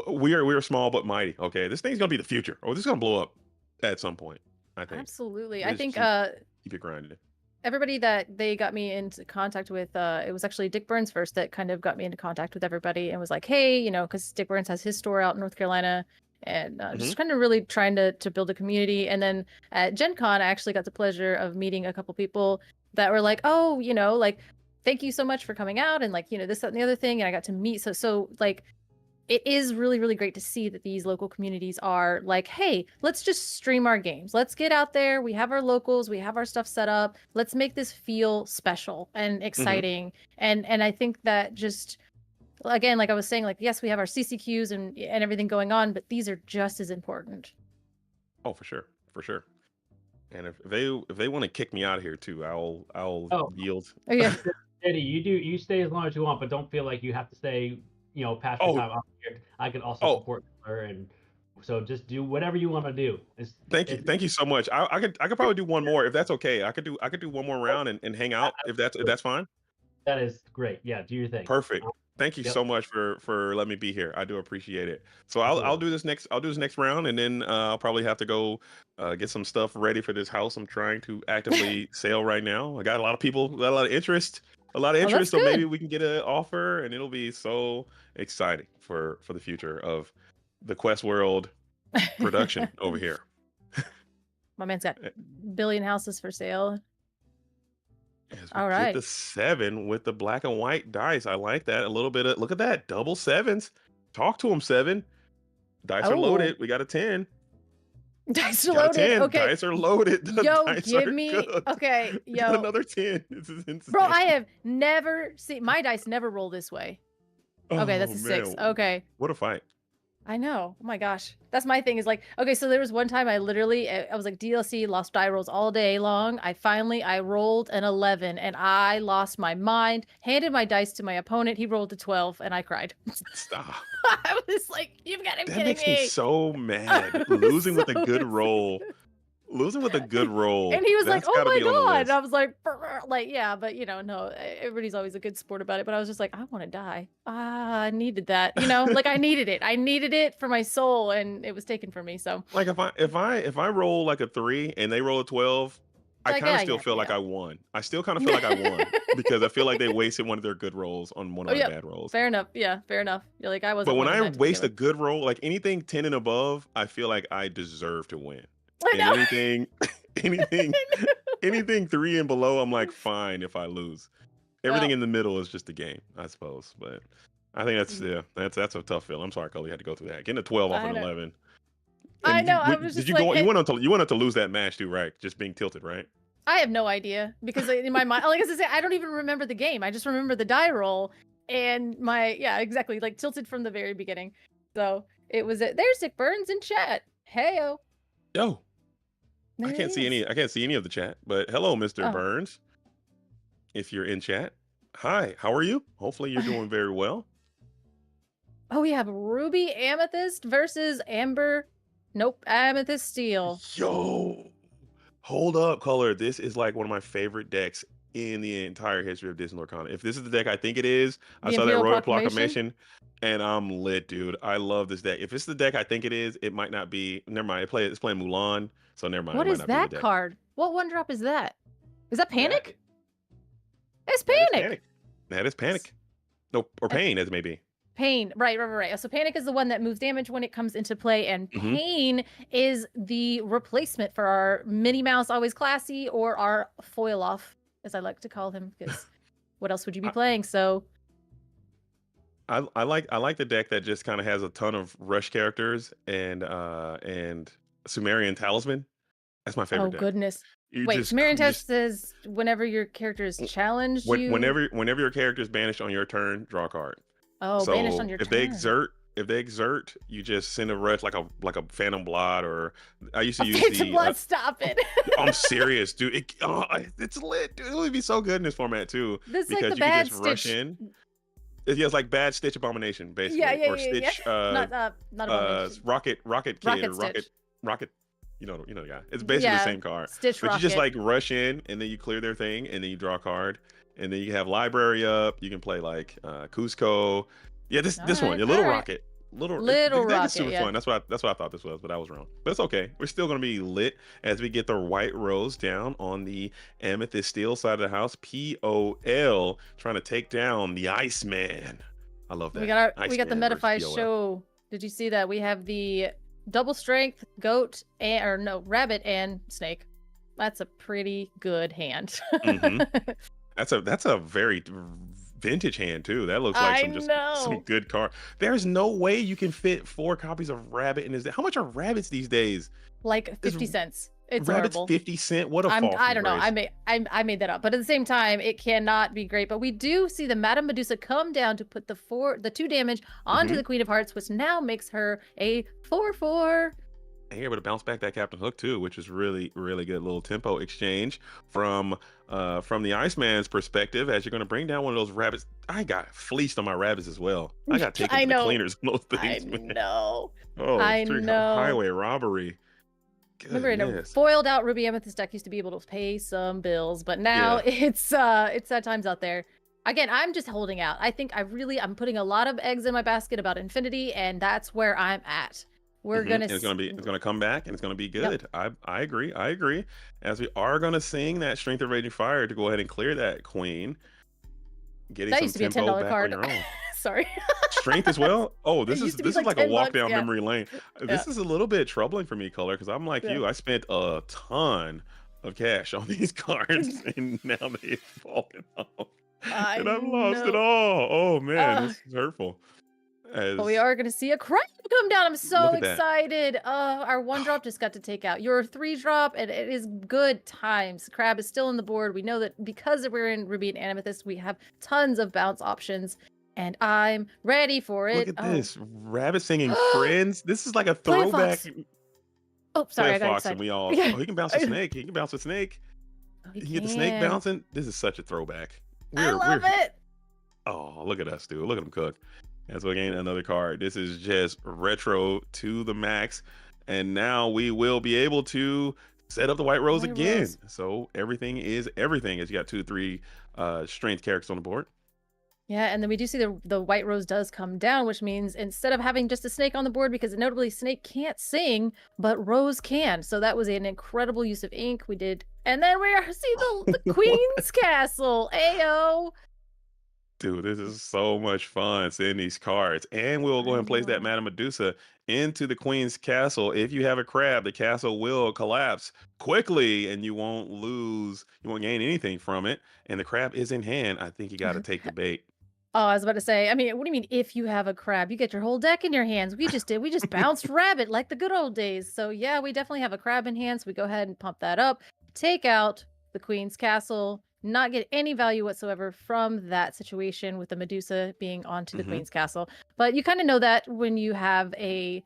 we are small but mighty. Okay, this thing's gonna be the future. This is gonna blow up at some point. I think absolutely. I think keep it grinding. Everybody that they got me into contact with, it was actually Dick Burns first that kind of got me into contact with everybody and was like, hey, because Dick Burns has his store out in North Carolina, and just kind of really trying to build a community. And then at Gen Con, I actually got the pleasure of meeting a couple people that were like, oh, like, thank you so much for coming out, and like, this, that, and the other thing. And I got to meet, so like, it is really, really great to see that these local communities are like, hey, let's just stream our games. Let's get out there. We have our locals. We have our stuff set up. Let's make this feel special and exciting. And I think that just, again, like I was saying, like, yes, we have our CCQs and everything going on, but these are just as important. Oh, for sure. And if they want to kick me out of here too, I'll yield. Oh, yeah. Eddie, you stay as long as you want, but don't feel like you have to stay past your time out here. I can also support her, and so just do whatever you want to do. Thank you so much. I could probably do one more if that's okay. I could do one more round and hang out if that's fine. That is great. Yeah, do your thing. Perfect. Thank you so much for letting me be here. I do appreciate it. So I'll do this next round, and then I'll probably have to go get some stuff ready for this house I'm trying to actively sell right now. I got a lot of people, got a lot of interest. So maybe we can get an offer, and it'll be so exciting for the future of the Quest World production over here. My man's got billion houses for sale. All right. Get the 7 with the black and white dice. I like that. A little bit of, look at that, double 7s. Talk to him, 7. Dice are loaded. We got a 10. Dice are loaded. Okay. Dice are loaded. Give me. Good. Okay. Yo. Another 10. This is insane. Bro, I have never seen my dice never roll this way. Okay, that's a 6. Okay. What a fight. I know. Oh my gosh. That's my thing is like, okay, so there was one time I was like DLC, lost die rolls all day long. I rolled an 11 and I lost my mind, handed my dice to my opponent. He rolled a 12 and I cried. Stop. I was like, you've got to be kidding me. That makes me so mad. Losing with a good roll. Losing with a good roll. And he was like, oh my God. And I was like, yeah, but no, everybody's always a good sport about it. But I was just like, I want to die. I needed that, like I needed it. I needed it for my soul, and it was taken from me. So like if I roll like a 3 and they roll a 12, I Like, kind of yeah, still yeah, feel like yeah. I won. I still kind of feel like I won because I feel like they wasted one of their good rolls on one of Oh, my yeah. bad rolls. Fair enough. Yeah, fair enough. You're like, I But wasn't when winning I that to waste a begin good roll, like anything 10 and above, I feel like I deserve to win. with. I And know. anything, anything 3 and below, I'm like, fine if I lose. Everything Well, in the middle is just a game, I suppose. But I think Mhm. that's a tough feel. I'm sorry, Cully, you had to go through that. Getting a 12 off I an know. 11. I And know. I was did just you like, go? hey, You went on to lose that match too, right? Just being tilted, right? I have no idea because in my mind, like I say, I don't even remember the game. I just remember the die roll and yeah, exactly, like tilted from the very beginning. So it was there's Dick Burns in chat. Heyo. Yo, There I can't he see is. any of the chat. But hello, Mr. Oh. Burns. If you're in chat, hi. How are you? Hopefully, you're doing very well. Oh, we have Ruby Amethyst versus Amber. Nope, Amethyst Steel. Yo, hold up, Color. This is like one of my favorite decks in the entire history of Disney Lorcana. If this is the deck I think it is, I The saw that Imperial Royal Proclamation? Proclamation, and I'm lit, dude. I love this deck. If it's the deck I think it is, it might not be. Never mind. It's playing Mulan, so never mind. What It might is not be the that deck. card? What one drop is that? Is that Panic? It's That is Panic. Panic. That is Panic. No, or Pain, as it may be. Pain, right. So Panic is the one that moves damage when it comes into play, and Mhm. Pain is the replacement for our Minnie Mouse Always Classy or our Foil Off, as I like to call him, because what else would you be playing? So I like the deck that just kind of has a ton of rush characters and Sumerian Talisman. That's my favorite oh deck. goodness. You Wait, just Sumerian you Test just says whenever your character is challenged, you whenever your character is banished on your turn, draw a card. banished on So your if turn. they exert, you just send a rush like a Phantom Blot, or I used to use Phantom the Blood, stop it. I'm serious, dude. It's lit, dude. It would be so good in this format too, This is like because the you could bad just rush Stitch. in. It's like bad Stitch Abomination, basically, Yeah. or Stitch not Abomination. Rocket Kid, Rocket or Stitch. Rocket. You know the guy. It's basically the same card. Stitch But Rocket. you just like rush in, and then you clear their thing, and then you draw a card, and then you have library up. You can play like Cusco. Yeah, this one, your Little Rocket. Little That Rocket, is super yeah. fun. That's what I thought this was, but I was wrong. But it's okay. We're still gonna be lit as we get the white rose down on the Amethyst Steel side of the house. POL trying to take down the Iceman. I love that. We got the Iceman versus Metaphy POL. show. Did you see that? We have the double strength goat rabbit and snake. That's a pretty good hand. Mhm. That's a very vintage hand too. That looks like some good card. There's no way you can fit 4 copies of rabbit in this. How much are rabbits these days? Like 50 cents. It's rabbits horrible. 50 cents. What a fall. I don't know. Grace. I made that up. But at the same time, it cannot be great. But we do see the Madame Medusa come down to put the 2 damage onto the Queen of Hearts, which now makes her a 4/4. And you're able to bounce back that Captain Hook too, which is really, really good little tempo exchange from the Iceman's perspective, as you're going to bring down one of those rabbits. I got fleeced on my rabbits as well. I got taken to the cleaners on those things. I know. Oh, I know. Highway robbery. Remember, in a foiled out Ruby Amethyst deck used to be able to pay some bills, but now it's sad times out there. Again, I'm just holding out. I think I'm putting a lot of eggs in my basket about Infinity, and that's where I'm at. We're gonna. It's gonna come back, and it's gonna be good. Yep. I agree. As we are gonna sing that Strength of Raging Fire to go ahead and clear that Queen. Getting that some used to be a tempo $10 back card. on your own. Sorry. Strength as well. Oh, this is like a walk down yeah. memory lane. This is a little bit troubling for me, Color, because I'm like you. I spent a ton of cash on these cards, and now they've fallen off, and I've lost it all. Oh man, this is hurtful. But we are going to see a crab come down. I'm so excited. Our 1-drop just got to take out your 3-drop, and it is good times. Crab is still on the board. We know that because we're in Ruby and Amethyst, we have tons of bounce options, and I'm ready for it. Look at this. Rabbit singing Friends. This is like a throwback. Oh, sorry, I got Fox, excited. and we all. Oh, he can bounce a snake. He can bounce a snake. He can get the snake bouncing. This is such a throwback. I love it. Oh, look at us, dude. Look at him cook. As we gain another card. This is just retro to the max. And now we will be able to set up the White Rose again. So everything is everything. As you got 2 to 3 strength characters on the board. Yeah, and then we do see the white rose does come down, which means instead of having just a snake on the board, because notably snake can't sing, but rose can. So that was an incredible use of ink. We did, and then we see the Queen's Castle. Ayo. Dude, this is so much fun seeing these cards. And we'll go ahead and place that know. Madame Medusa into the Queen's Castle. If you have a crab, the castle will collapse quickly and you won't gain anything from it. And the crab is in hand. I think you got to take the bait. Oh, I was about to say, I mean, what do you mean if you have a crab? You get your whole deck in your hands. We just bounced rabbit like the good old days. So yeah, we definitely have a crab in hand. So we go ahead and pump that up, take out the Queen's Castle, not get any value whatsoever from that situation with the Medusa being onto the Queen's Castle. But you kind of know that when you have a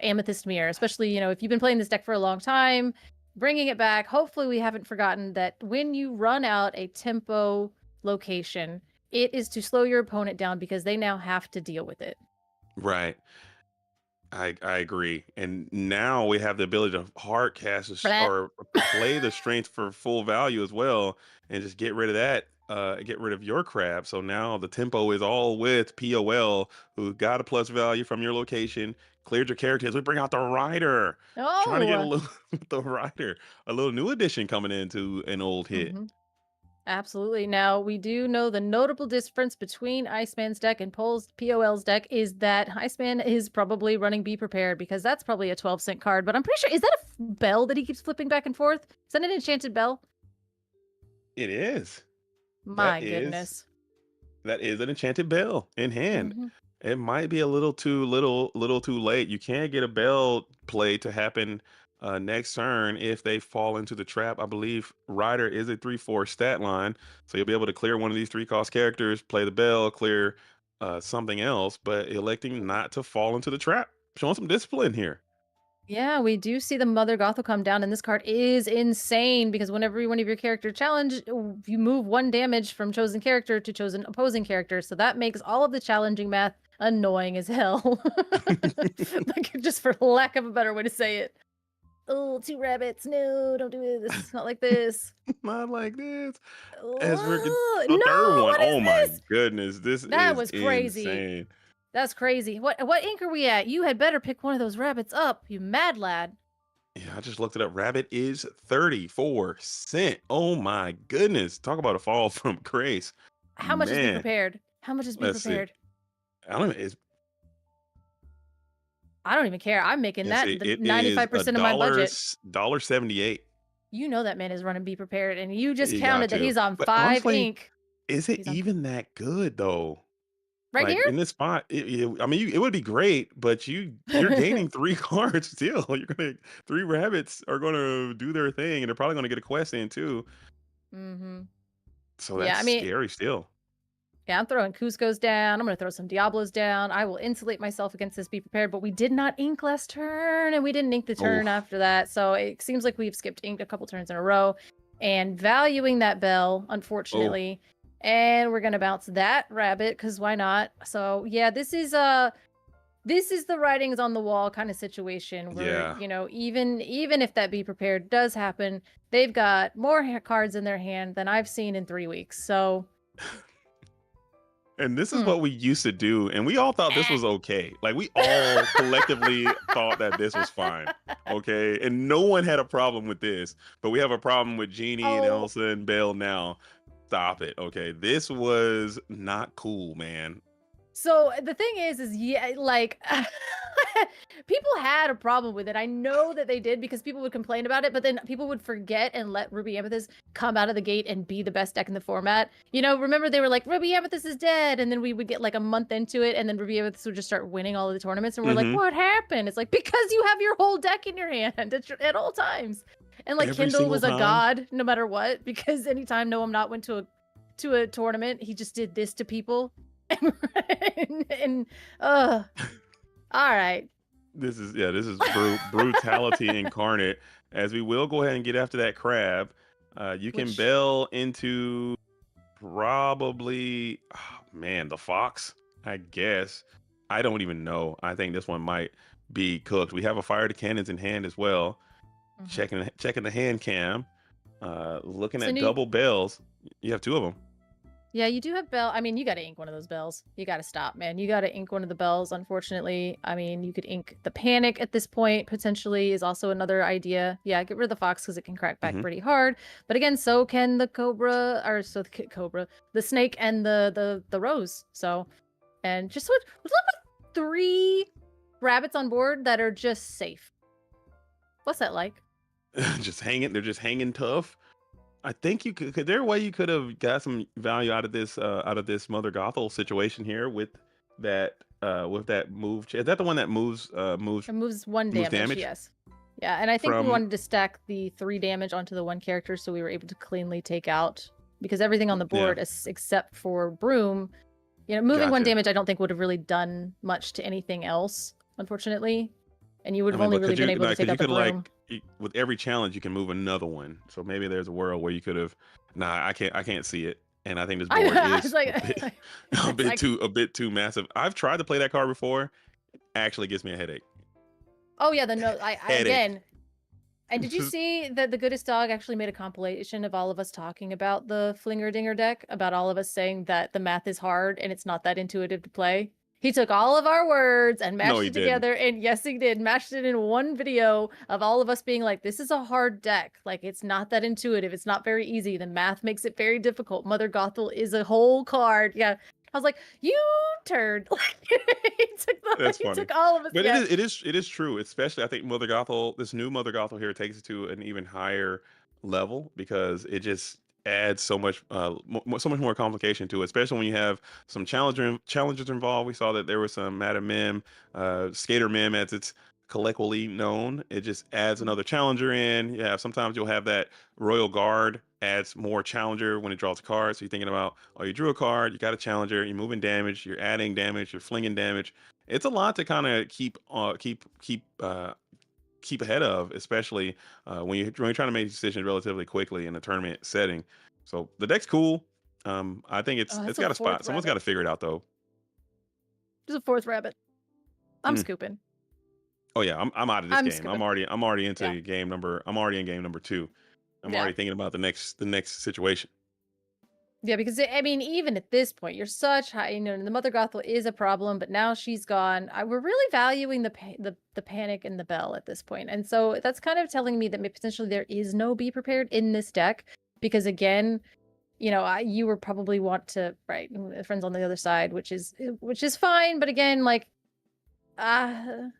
Amethyst Mirror, especially, you know, if you've been playing this deck for a long time, bringing it back. Hopefully we haven't forgotten that when you run out a tempo location, it is to slow your opponent down because they now have to deal with it. Right. I agree. And now we have the ability to hard cast or play the strength for full value as well and just get rid of that. Get rid of your crab. So now the tempo is all with POL, who got a plus value from your location, cleared your characters. We bring out the Rider. Trying to get a little the Rider, a little new addition coming into an old hit. Absolutely. Now, we do know the notable difference between Iceman's deck and POL's deck is that Iceman is probably running Be Prepared because that's probably a 12-cent card. But I'm pretty sure, is that a bell that he keeps flipping back and forth? Is that an enchanted bell? It is. My goodness. That is an enchanted bell in hand. It might be a little too late. You can't get a bell play to happen next turn if they fall into the trap. I believe Rider is a 3/4 stat line, so you'll be able to clear one of these 3-cost characters, play the bell, clear something else, but electing not to fall into the trap. Showing some discipline here. Yeah, we do see the Mother Gothel come down, and this card is insane because whenever one of your character challenge, you move 1 damage from chosen character to chosen opposing character, so that makes all of the challenging math annoying as hell. Like, just for lack of a better way to say it. Oh, 2 rabbits. No, don't do this. Not like this. Not like this. Oh, As we're the no, third one. Oh my this? goodness. That was crazy. Insane. That's crazy. What ink are we at? You had better pick one of those rabbits up, you mad lad. Yeah, I just looked it up. Rabbit is 34 cent. Oh my goodness. Talk about a fall from grace. How much is Be Prepared? How much is Be Prepared? I don't even care. I'm making that 95% of my budget. $1.78. You know that man is running Be Prepared, and you just counted that he's on 5 honestly, ink. Is it even that good though? Right here? In this spot, I mean, it would be great, but you're gaining 3 cards still. 3 rabbits are gonna do their thing, and they're probably gonna get a quest in too. So that's scary still. Yeah, I'm throwing Cusco's down. I'm going to throw some Diablos down. I will insulate myself against this Be Prepared, but we did not ink last turn, and we didn't ink the turn after that. So it seems like we've skipped ink a couple turns in a row. And valuing that bell, unfortunately. And we're going to bounce that rabbit, because why not? So, yeah, this is the writings on the wall kind of situation where, you know, even if that Be Prepared does happen, they've got more cards in their hand than I've seen in 3 weeks. So... And this is what we used to do, and we all thought this was okay. Like, we all collectively thought that this was fine, okay? And no one had a problem with this, but we have a problem with Jeannie and Elsa and Belle now. Stop it, okay? This was not cool, man. So the thing is yeah, like, people had a problem with it. I know that they did because people would complain about it, but then people would forget and let Ruby Amethyst come out of the gate and be the best deck in the format. You know, remember they were like, Ruby Amethyst is dead, and then we would get like a month into it, and then Ruby Amethyst would just start winning all of the tournaments, and we're like, what happened? It's like, because you have your whole deck in your hand at all times. And like, Kindle was a god no matter what, because anytime Noam Not went to a tournament, he just did this to people. All right. This is brutality incarnate. As we will go ahead and get after that crab. You can bell into probably the fox, I guess. I don't even know. I think this one might be cooked. We have a fire to cannons in hand as well. Checking the hand cam. Looking at double bells. You have 2 of them. Yeah, you do have bell. I mean, you got to ink one of those bells. You got to stop, man. You got to ink one of the bells. Unfortunately, I mean, you could ink the panic at this point. Potentially is also another idea. Yeah, get rid of the fox because it can crack back pretty hard. But again, so can the cobra, or so the cobra, the snake, and the rose. So, and just with 3 rabbits on board that are just safe. What's that like? Just hanging. They're just hanging tough. I think you could there a way you could have got some value out of this Mother Gothel situation here with that move? Is that the one that moves It moves 1 damage, yes. Yeah, and I think we wanted to stack the 3 damage onto the 1 character so we were able to cleanly take out, because everything on the board except for Broom, you know, moving 1 damage I don't think would have really done much to anything else, unfortunately. And you would have only really been able to take out the Broom. With every challenge you can move another one, so maybe there's a world where you could have. I can't see it, and I think this board is a bit too massive. I've tried to play that card before. It actually gives me a headache. Oh yeah, again. And did you see that the Goodest Dog actually made a compilation of all of us talking about the Flinger Dinger deck, about all of us saying that the math is hard and it's not that intuitive to play? He took all of our words and mashed it together, and yes, he did. Mashed it in one video of all of us being like, this is a hard deck. Like, it's not that intuitive. It's not very easy. The math makes it very difficult. Mother Gothel is a whole card. Yeah. I was like, you turd. He took all of us. But it is true, especially I think Mother Gothel, this new Mother Gothel here takes it to an even higher level because it just adds so much more complication to it, especially when you have some challengers involved. We saw that there was some Madam Mim, Skater Mim as it's colloquially known. It just adds another challenger in. Yeah, sometimes you'll have that Royal Guard adds more challenger when it draws a card. So you're thinking about, you drew a card, you got a challenger, you're moving damage, you're adding damage, you're flinging damage. It's a lot to kind of keep ahead of, especially when you're trying to make decisions relatively quickly in a tournament setting. So the deck's cool. I think it's got a spot. Someone's got to figure it out though. There's a 4th rabbit. I'm scooping. Oh yeah, I'm out of this game. Scooping. I'm already into game number. I'm already in game number 2. I'm already thinking about the next situation. Yeah, because I mean, even at this point, you're such high. You know, the Mother Gothel is a problem, but now she's gone. We're really valuing the panic and the bell at this point, and so that's kind of telling me that potentially there is no Be Prepared in this deck. Because again, you know, you would probably want to friends on the other side, which is fine. But again, like, I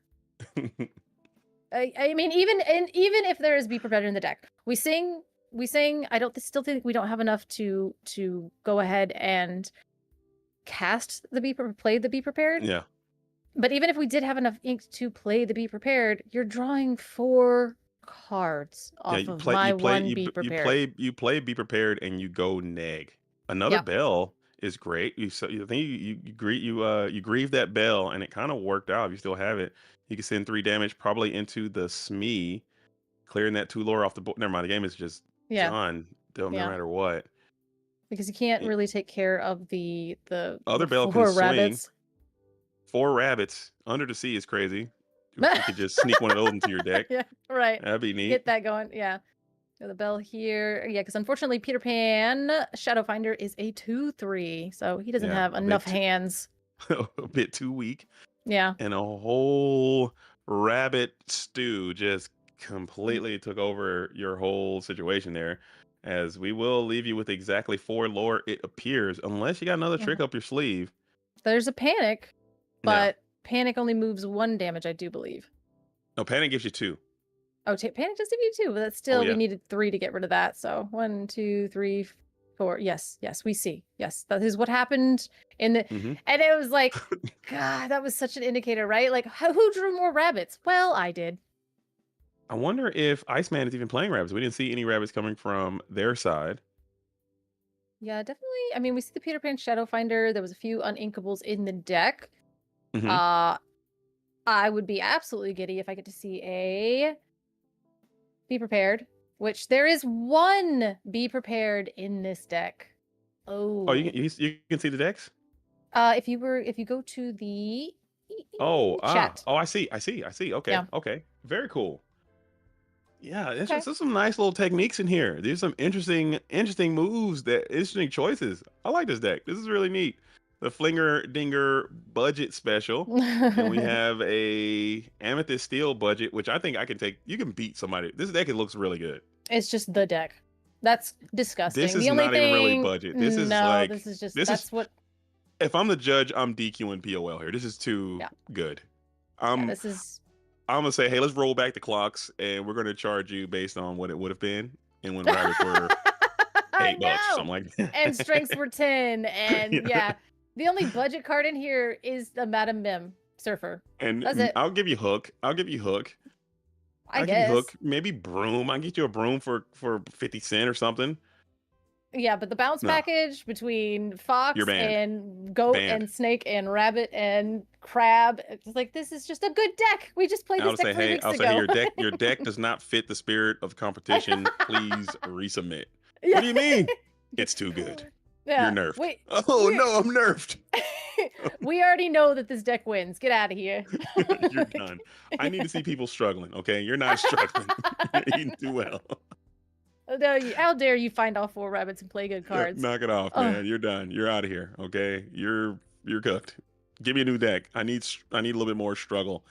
mean, even if there is Be Prepared in the deck, we sing. I still think we don't have enough to go ahead and cast play the Be Prepared. Yeah. But even if we did have enough ink to play the Be Prepared, you're drawing 4 cards off of my one Be Prepared. You play Be Prepared and you go neg. Another bell is great. You grieve that bell and it kind of worked out. If you still have it, you can send 3 damage probably into the Smee, clearing that 2 lore off the board. Never mind, the game is just done. No matter what. Because you can't really take care of the other bell 4 can rabbits. Swing. 4 rabbits under the sea is crazy. You could just sneak one of those into your deck. Yeah, right. That'd be neat. Get that going. Yeah. So the bell here. Yeah, because unfortunately Peter Pan Shadowfinder is a 2/3, so he doesn't have enough hands. A bit too weak. Yeah. And a whole rabbit stew just completely took over your whole situation there, as we will leave you with exactly 4 lore, it appears, unless you got another trick up your sleeve. There's a panic, but panic only moves 1 damage, I do believe. No, panic gives you 2. Oh, panic just gives you 2, but that's still we needed 3 to get rid of that. So 1, 2, 3, 4. Yes, we see. Yes, that is what happened in the and it was like, God, that was such an indicator, right? Like, who drew more rabbits? Well, I did. I wonder if Iceman is even playing rabbits. We didn't see any rabbits coming from their side. Yeah, definitely. I mean, we see the Peter Pan Shadowfinder. There was a few Uninkables in the deck. I would be absolutely giddy if I get to see a Be Prepared, which there is 1 Be Prepared in this deck. Oh, you can see the decks? If you go to the chat. I see. Okay. Yeah. Okay. Very cool. Yeah, it's Okay. just there's some nice little techniques in here. There's some interesting moves, interesting choices. I like this deck. This is really neat. The Flinger Dinger budget special, and we have a Amethyst Steel budget, which I think I can take. You can beat somebody. This deck it looks really good. It's just the deck. That's disgusting. This is The only not even really thing, budget. This is no, like this is just this that's is. what. If I'm the judge, I'm DQing POL here. This is too Yeah. good. Yeah, this is. I'm gonna say, hey, let's roll back the clocks, and we're gonna charge you based on what it would have been, and when rabbits were $8, No! something like that. And strengths were 10, and yeah. The only budget card in here is the Madam Mim Surfer. And That's it. I'll give you Hook. I'll give you Hook. I guess. Give you Hook. Maybe Broom. I'll get you a Broom for 50 cents or something. Yeah, but the bounce No. package between Fox You're banned. and Goat Banned. and Snake and Rabbit and Crab, it's like this is just a good deck. We just played I'll this deck say, 3 hey, weeks I'll ago. say, hey, your deck does not fit the spirit of the competition. Please resubmit. Yeah. What do you mean? It's too good. Yeah. You're nerfed. Wait, Oh no, I'm nerfed. we already know that this deck wins. Get out of here. You're done. I need to see people struggling. Okay, you're not struggling. You're eating too well. No, how dare you find all 4 rabbits and play good cards? Knock it off, Oh. man. You're done. You're out of here. Okay, you're cooked. Give me a new deck. I need a little bit more struggle.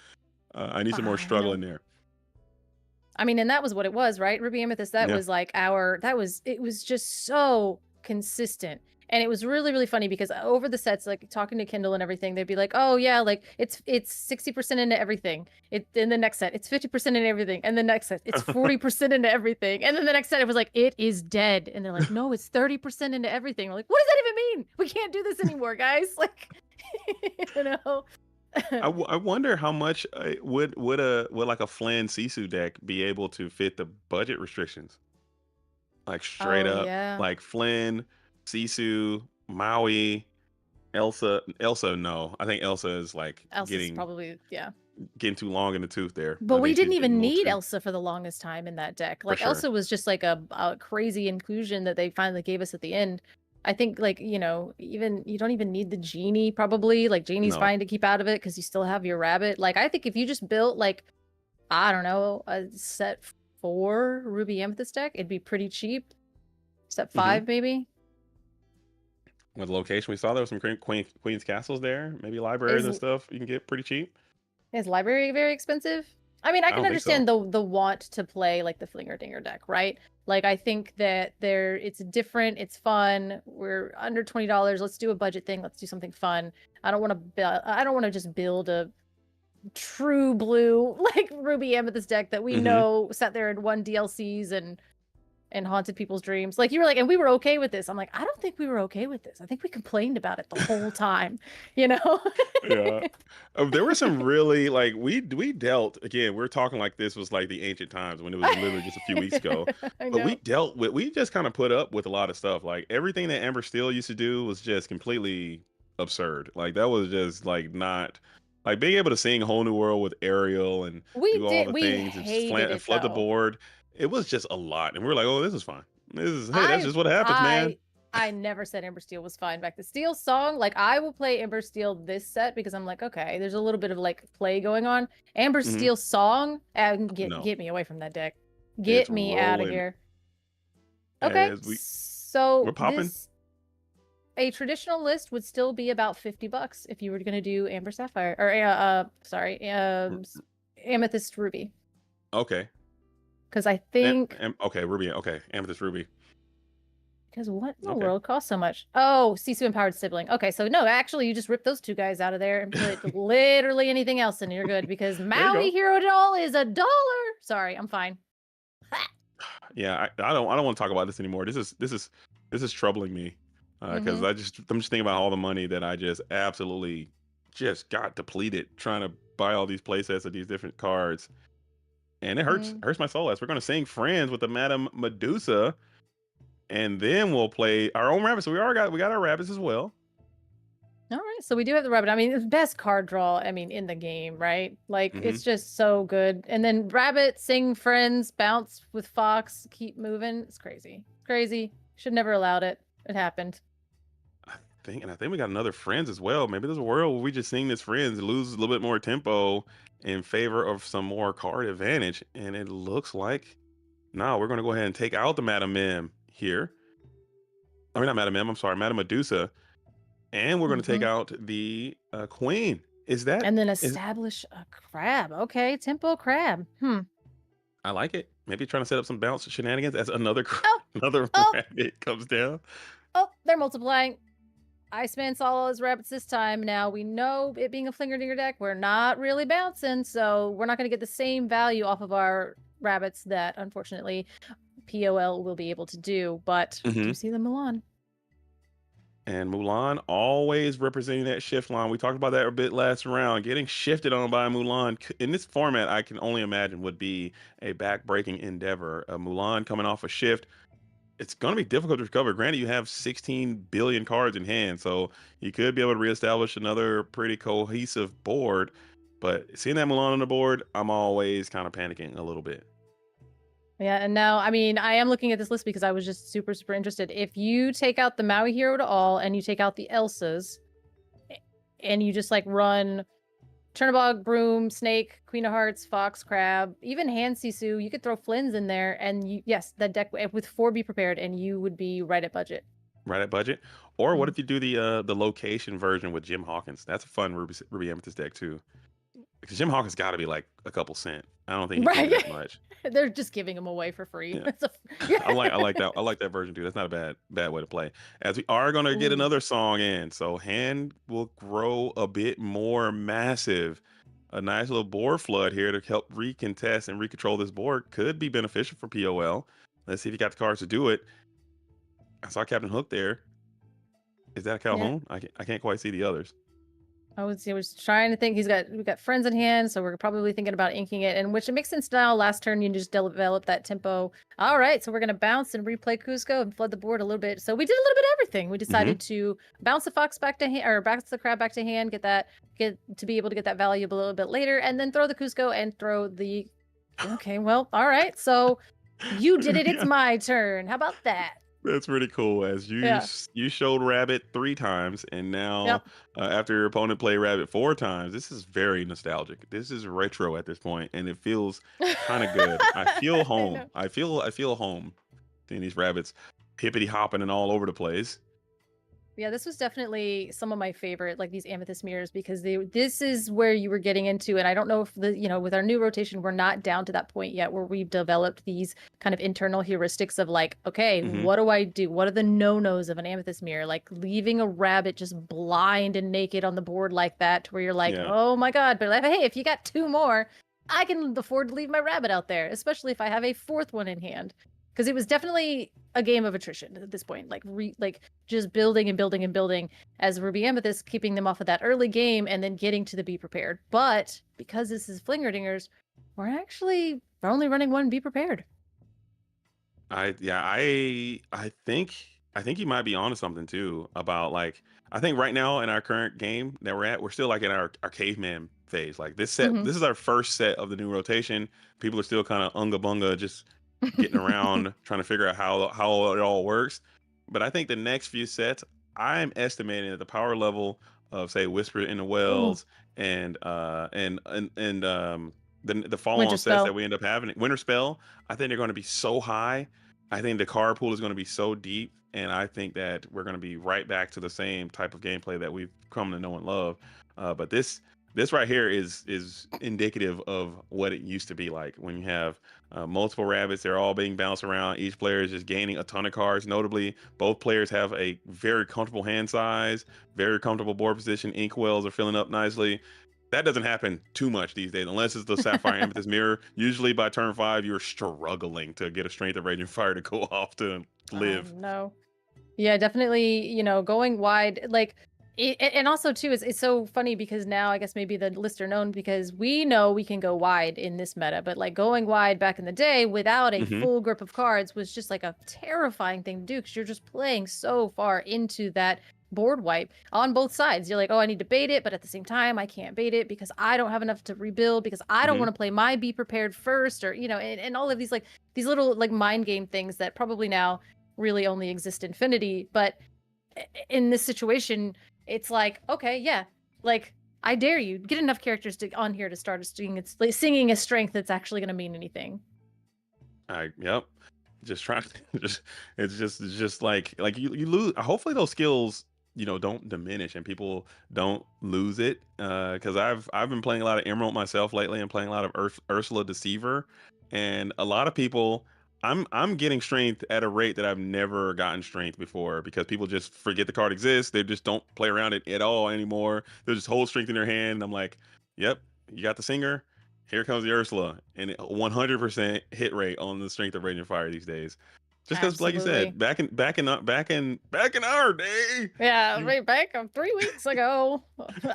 I need some more I struggle know. in there. I mean, and that was what it was, right? Ruby Amethyst, that Yeah. was like it was just so consistent. And it was really, really funny because over the sets, like talking to Kindle and everything, they'd be like, oh yeah, like it's 60% into everything. In the next set, it's 50% into everything. And the next set, it's 40% into everything. And then the next set, it was like, it is dead. And they're like, no, it's 30% into everything. We're like, what does that even mean? We can't do this anymore, guys. Like, you know. I wonder how much would like a Flan Sisu deck be able to fit the budget restrictions? Like straight up, Yeah. like Flynn, Sisu, Maui, Elsa. No, I think Elsa is like Elsa's getting probably, yeah. getting too long in the tooth there. But I we think she's didn't getting even a little need too- Elsa for the longest time in that deck. Like sure. Elsa was just like a crazy inclusion that they finally gave us at the end. I think like, even you don't even need the genie probably. Like genie's No. fine to keep out of it because you still have your rabbit. Like I think if you just built like, I don't know, a set 4 Ruby Amethyst deck, it'd be pretty cheap. Set 5 maybe. With the location we saw, there was some Queen's castles there, maybe libraries and Is- stuff you can get pretty cheap. Is library very expensive? I mean, I don't can think so. understand the want to play like the Flinger Dinger deck, right? Like I think that it's different, it's fun. We're under $20. Let's do a budget thing. Let's do something fun. I don't want to just build a true blue like Ruby Amethyst deck that we know sat there and won DLCs and haunted people's dreams. Like you were like, and we were okay with this. I'm like, I don't think we were okay with this. I think we complained about it the whole time, Yeah. There were some really like we dealt again. We're talking like this was like the ancient times when it was literally just a few weeks ago. I But know. we just kind of put up with a lot of stuff. Like everything that Amber Steel used to do was just completely absurd. Like that was just like not like being able to sing a whole new world with Ariel and We do all did. the We things and hated and it, flood the though. board. It was just a lot, and we were like, "Oh, this is fine. That's just what happens, man." I never said Ember Steel was fine back. The Steel song, like I will play Ember Steel this set because I'm like, okay, there's a little bit of like play going on. Amber Mhm. Steel song, No. get me away from that deck. Get It's me out of rolling. here. Okay, As so we're popping. a traditional list would still be about $50 if you were going to do Amber Sapphire or Amethyst Ruby. Okay. Because I think Okay, Ruby. Okay, Amethyst Ruby. because what in the Okay. world costs so much? Oh, Sisu Empowered Sibling. Okay, so no, actually, you just rip those 2 guys out of there and put literally anything else in, and you're good because you Maui go. Hero Doll is $1. Sorry, I'm fine. Yeah, I don't want to talk about this anymore. This is troubling me because Mhm. I'm just thinking about all the money that I just absolutely just got depleted trying to buy all these playsets of these different cards, and it hurts my soul. As we're gonna sing Friends with the Madame Medusa, and then we'll play our own rabbits. So we got our rabbits as well. All right, so we do have the rabbit. I mean, it's best card draw. I mean, in the game, right? Like it's just so good. And then rabbit, sing Friends, bounce with Fox, keep moving. It's crazy. Crazy. Should never allowed it. It happened. I think we got another Friends as well. Maybe there's a world where we just sing this Friends, lose a little bit more tempo in favor of some more card advantage, and it looks like Now we're going to go ahead and take out the Madam Mim here. I mean, not Madam Mim, I'm sorry, Madam Medusa. And we're going to take out the Queen. And then establish a crab. Okay, tempo crab. I like it. Maybe trying to set up some bounce shenanigans as another another rabbit comes down. Oh, they're multiplying. Iceman saw all his rabbits this time. Now we know it being a Flinger Dinger deck, we're not really bouncing, so we're not going to get the same value off of our rabbits that, unfortunately, POL will be able to do. But do you see the Mulan? And Mulan always representing that shift line. We talked about that a bit last round. Getting shifted on by Mulan in this format, I can only imagine would be a back-breaking endeavor. Mulan coming off a shift. It's going to be difficult to recover. Granted, you have 16 billion cards in hand, so you could be able to reestablish another pretty cohesive board. But seeing that Mulan on the board, I'm always kind of panicking a little bit. Yeah, and now, I mean, I am looking at this list because I was just super, super interested. If you take out the Maui Hero to all, and you take out the Elsas, and you just, like, run Chernobog, Broom, Snake, Queen of Hearts, Fox, Crab, even Hand Sisu, you could throw Flynn's in there, and yes, that deck with 4 Be Prepared, and you would be right at budget. Right at budget? Or what if you do the location version with Jim Hawkins? That's a fun Ruby Amethyst deck, too. Because Jim Hawkins got to be like a couple cent. I don't think he can that much. They're just giving him away for free. Yeah. I like that. I like that version too. That's not a bad way to play. As we are gonna get another song in, so hand will grow a bit more massive. A nice little board flood here to help recontest and recontrol this board could be beneficial for POL. Let's see if you got the cards to do it. I saw Captain Hook there. Is that a Calhoun? Yeah. I can't quite see the others. I was trying to think. We've got Friends in hand, so we're probably thinking about inking it, and which it makes sense now. Last turn, you just develop that tempo. All right, so we're gonna bounce and replay Cusco and flood the board a little bit. So we did a little bit of everything. We decided to bounce the fox back to hand, or bounce the crab back to hand, get to be able to get that value a little bit later, and then throw the Cusco and throw the. Okay, well, all right. So you did it. It's my turn. How about that? That's pretty cool. As you showed Rabbit 3 times, and now after your opponent played Rabbit 4 times, this is very nostalgic. This is retro at this point, and it feels kind of good. I feel home. I feel home seeing these rabbits hippity hopping and all over the place. Yeah, this was definitely some of my favorite, like these amethyst mirrors, because this is where you were getting into, and I don't know if with our new rotation, we're not down to that point yet where we've developed these kind of internal heuristics of like, okay, what do I do? What are the no-nos of an amethyst mirror? Like leaving a rabbit just blind and naked on the board like that, to where you're like, oh my God, but like, hey, if you got 2 more, I can afford to leave my rabbit out there, especially if I have a 4th one in hand. Because it was definitely a game of attrition at this point, like just building and building and building as Ruby Amethyst, keeping them off of that early game and then getting to the Be Prepared. But because this is Flingerdingers, we're only running 1 Be Prepared. I think you might be onto something too about like, I think right now in our current game that we're at, we're still like in our caveman phase. Like this set, this is our first set of the new rotation. People are still kind of unga bunga, just getting around trying to figure out how it all works. But I think the next few sets, I'm estimating that the power level of say Whisper in the Wells and the follow-on sets that we end up having, Winter Spell, I think they're going to be so high. I think the card pool is going to be so deep, and I think that we're going to be right back to the same type of gameplay that we've come to know and love. But this right here is indicative of what it used to be like when you have multiple rabbits. They're all being bounced around. Each player is just gaining a ton of cards. Notably, both players have a very comfortable hand size, very comfortable board position. Inkwells are filling up nicely. That doesn't happen too much these days, unless it's the Sapphire Amethyst Mirror. Usually by turn 5, you're struggling to get a Strength of Raging Fire to go off to live. No. Yeah, definitely, going wide, like, and also too, it's so funny because now I guess maybe the lists are known because we know we can go wide in this meta, but like going wide back in the day without a full grip of cards was just like a terrifying thing to do because you're just playing so far into that board wipe on both sides. You're like, oh, I need to bait it, but at the same time I can't bait it because I don't have enough to rebuild, because I don't want to play my Be Prepared first, or and all of these like these little like mind game things that probably now really only exist infinity. But in this situation, it's like, okay, yeah, like I dare you, get enough characters on here to start singing a strength that's actually going to mean anything. Yep. Just trying it's just like you lose. Hopefully those skills, don't diminish and people don't lose it. Because I've been playing a lot of Emerald myself lately and playing a lot of Ursula Deceiver, and a lot of people. I'm getting strength at a rate that I've never gotten strength before because people just forget the card exists. They just don't play around it at all anymore. They just hold strength in their hand. And I'm like, yep, you got the singer. Here comes the Ursula, and 100% hit rate on the strength of Raging Fire these days. Just because, like you Absolutely. said, back in our day, Yeah, you right back 3 weeks ago.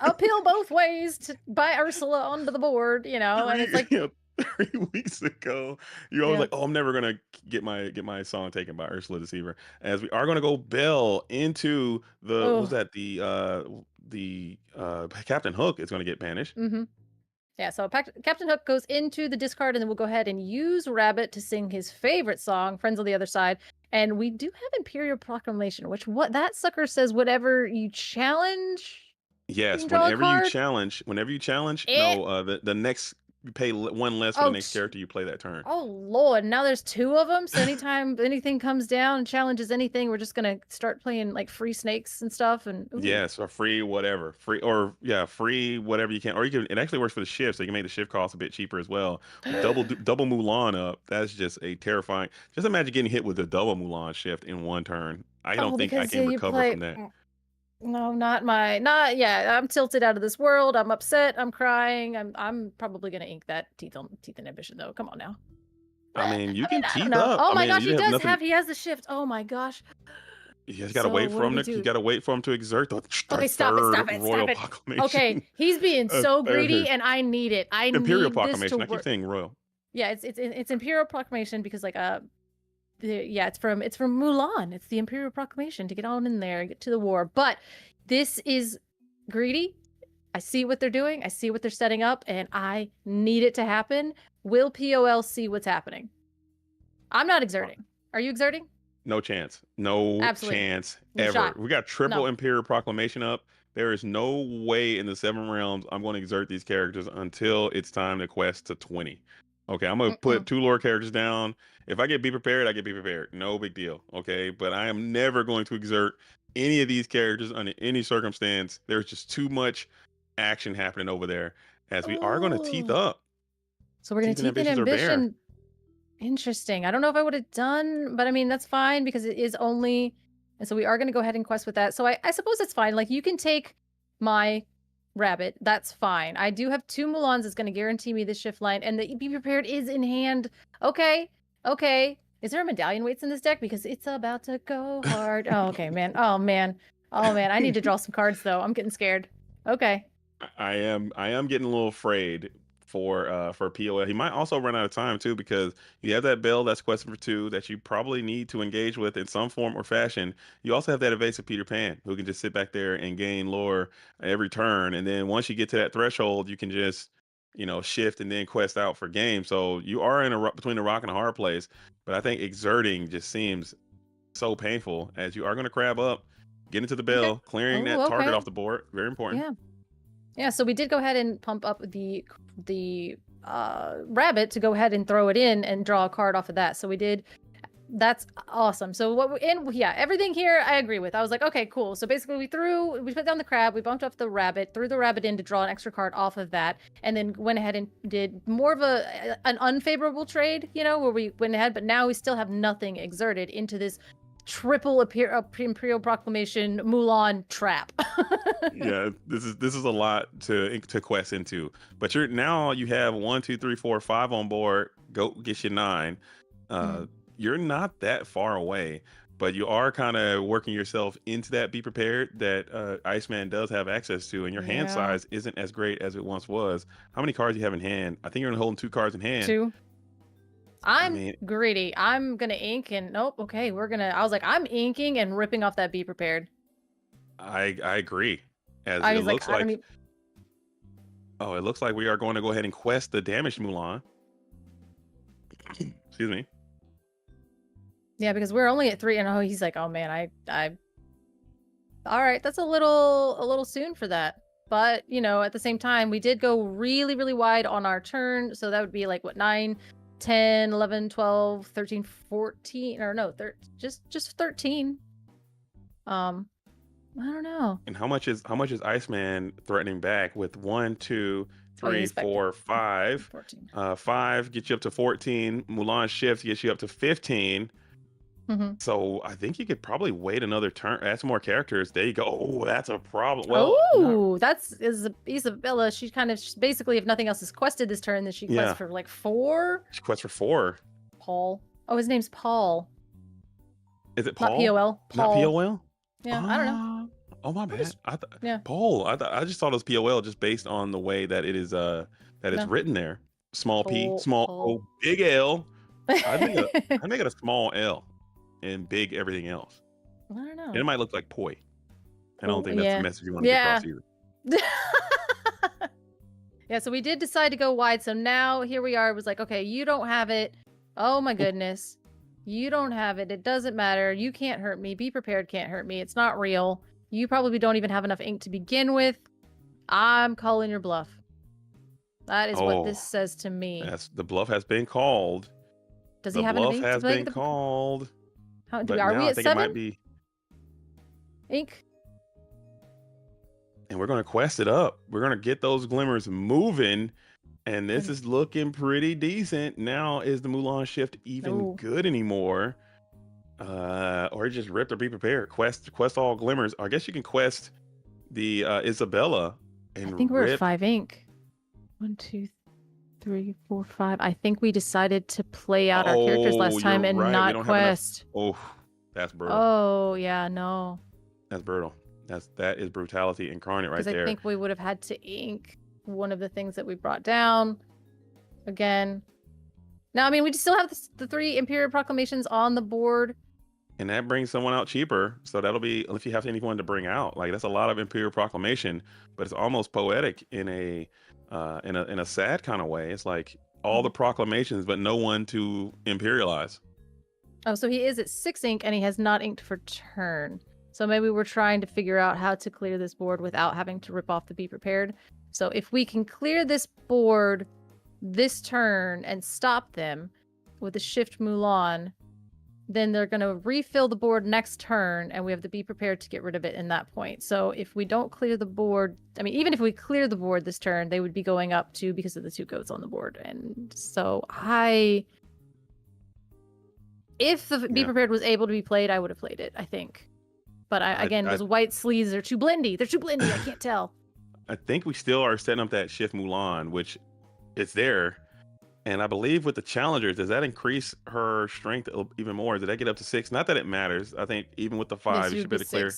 Uphill both ways to buy Ursula onto the board, and it's like, 3 weeks ago, you always yeah. like, oh, I'm never gonna get my song taken by Ursula Deceiver. As we are gonna go Bell into the what was Oh, that the Captain Hook is gonna get banished. mm-hmm. Yeah, so Captain Hook goes into the discard, and then we'll go ahead and use Rabbit to sing his favorite song, Friends on the Other Side. And we do have Imperial Proclamation, which what that sucker says, whatever you challenge, you Yes, can draw a card. whenever you challenge, Eh. no, the next you pay one less for the Oh, next character you play that turn. oh Lord, now there's 2 of them. So anytime anything comes down and challenges anything, we're just gonna start playing like free snakes and stuff. And ooh. Yes, or free whatever, free whatever you can, or you can. It actually works for the shift, so you can make the shift cost a bit cheaper as well. Double Mulan up. That's just a terrifying. Just imagine getting hit with a double Mulan shift in one turn. I don't think I Because can you recover play. from that. No, not yeah. I'm tilted out of this world. I'm upset. I'm crying. I'm probably gonna ink that teeth inhibition though. Come on now. I mean, you I mean, can I don't teeth know. up. Oh I my mean, gosh, you he have does nothing. have. He has the shift. Oh my gosh. You just gotta So wait what for do him we to. You do? gotta wait for him to exert the Okay, stop it. third Stop it. royal Stop it. proclamation. Okay, he's being A so greedy, third and I need it. I Imperial need this to proclamation. I keep work. saying royal. Yeah, it's Imperial Proclamation because like yeah, it's from Mulan. It's the Imperial Proclamation to get on in there, get to the war. But this is greedy. I see what they're doing. I see what they're setting up, and I need it to happen. Will POL see what's happening? I'm not exerting. Are you exerting? No chance. No Absolutely. chance No ever. shot. We got triple No. Imperial Proclamation up. There is no way in the Seven Realms I'm going to exert these characters until it's time to quest to 20. Okay, I'm going to put 2 lore characters down. If I get Be Prepared, I get Be Prepared. No big deal. Okay, but I am never going to exert any of these characters under any circumstance. There's just too much action happening over there as we are going to teeth Oh. up. So we're going to Teeth and teeth in ambitions are bare. ambition. Interesting. I don't know if I would have done, but I mean, that's fine because it is only. And so we are going to go ahead and quest with that. So I suppose it's fine. Like you can take my Rabbit. That's fine. I do have 2 Mulans that's going to guarantee me the shift line. And the Be Prepared is in hand. Okay. Okay. Is there a medallion weights in this deck? Because it's about to go hard. Oh, okay, man. Oh, man. Oh, man. I need to draw some cards, though. I'm getting scared. Okay. I am getting a little afraid for POL. He might also run out of time too because you have that Bell that's questing for 2 that you probably need to engage with in some form or fashion. You also have that evasive Peter Pan who can just sit back there and gain lore every turn, and then once you get to that threshold, you can just shift and then quest out for game. So you are between a rock and a hard place. But I think exerting just seems so painful as you are going to crab up, get into the Bell, Okay. clearing Oh, that target okay. off the board. Very important. Yeah. Yeah, so we did go ahead and pump up the Rabbit to go ahead and throw it in and draw a card off of that. So we did. That's awesome. So what we're in, yeah, everything here I agree with. I was like, okay, cool. So basically we put down the crab, we bumped up the Rabbit, threw the Rabbit in to draw an extra card off of that, and then went ahead and did more of an unfavorable trade, where we went ahead, but now we still have nothing exerted into this triple Imperial Proclamation Mulan trap. Yeah, this is a lot to quest into. But you have 1, 2, 3, 4, 5 on board. Go get you 9. You're not that far away, but you are kind of working yourself into that Be Prepared that Iceman does have access to, and your hand size isn't as great as it once was. How many cards do you have in hand? I think you're holding 2 cards in hand. 2. I'm greedy. I'm gonna ink and nope. Okay, I was like, I'm inking and ripping off that Be Prepared. I agree. As I it was looks like, like, it looks like we are going to go ahead and quest the damaged Mulan. Excuse me. Yeah, because we're only at 3, and he's like, oh man, I. All right, that's a little soon for that. But at the same time, we did go really, really wide on our turn, so that would be like what 9. 10, 11, 12, 13, 14, or no, just 13. I don't know. And how much is Iceman threatening back with 1, 2, Oh, 3, he's back to 4, 5? 14. 5 gets you up to 14. Mulan Shift gets you up to 15. Mm-hmm. So I think you could probably wait another turn, add some more characters. There you go. Oh, that's a problem. Well, Oh, that's Isabella. She kind of basically, if nothing else is quested this turn, then she quests Yeah. for like 4. she quests for 4. Paul. Oh, his name's Paul. Is it Paul? Not P-O-L. Not Paul. P-O-L? Yeah, I don't know. Oh, my bad. Yeah. Paul. I just thought it was P-O-L just based on the way that it is that it's No. written there. Small P, Paul, small Paul. O, big L. I make it a small L and big everything else. I don't know. And it might look like poi. I don't think that's Yeah. the message you want to get across either. Yeah, so we did decide to go wide. So now here we are. It was like, okay, you don't have it. Oh my goodness. You don't have it. It doesn't matter. You can't hurt me. Be prepared can't hurt me. It's not real. You probably don't even have enough ink to begin with. I'm calling your bluff. That is what this says to me. The bluff has been called. Does he have enough ink to play been called. Are But we now I at think 7 it might be. ink? And we're going to quest it up. We're going to get those glimmers moving. And this is looking pretty decent. Now, is the Mulan Shift even good anymore? Or just ripped or be prepared. Quest all glimmers. I guess you can quest the Isabella. And I think we're at 5 ink. 1, 2, 3, 4, 5. I think we decided to play out our characters last time and not quest. Oh, that's brutal. Oh, yeah, no. That's brutal. That is brutality incarnate right there. Because I think we would have had to ink one of the things that we brought down again. Now, I mean, we still have the 3 Imperial Proclamations on the board. And that brings someone out cheaper. So that'll be, if you have anyone to bring out, like that's a lot of Imperial Proclamation, but it's almost poetic in a sad kind of way. It's like all the proclamations, but no one to imperialize. Oh, so he is at 6 ink and he has not inked for turn. So maybe we're trying to figure out how to clear this board without having to rip off the Be Prepared. So if we can clear this board this turn and stop them with the Shift Mulan, then they're going to refill the board next turn and we have to be prepared to get rid of it in that point. So if we don't clear the board, I mean, even if we clear the board this turn, they would be going up to because of the 2 goats on the board. And so if the Be Prepared was able to be played, I would have played it, I think. But those white sleeves are too blendy. They're too blendy. I can't tell. I think we still are setting up that Shift Mulan, which it's there. And I believe with the challengers, does that increase her strength even more? Did that get up to 6? Not that it matters. I think even with the 5, you should be able to clear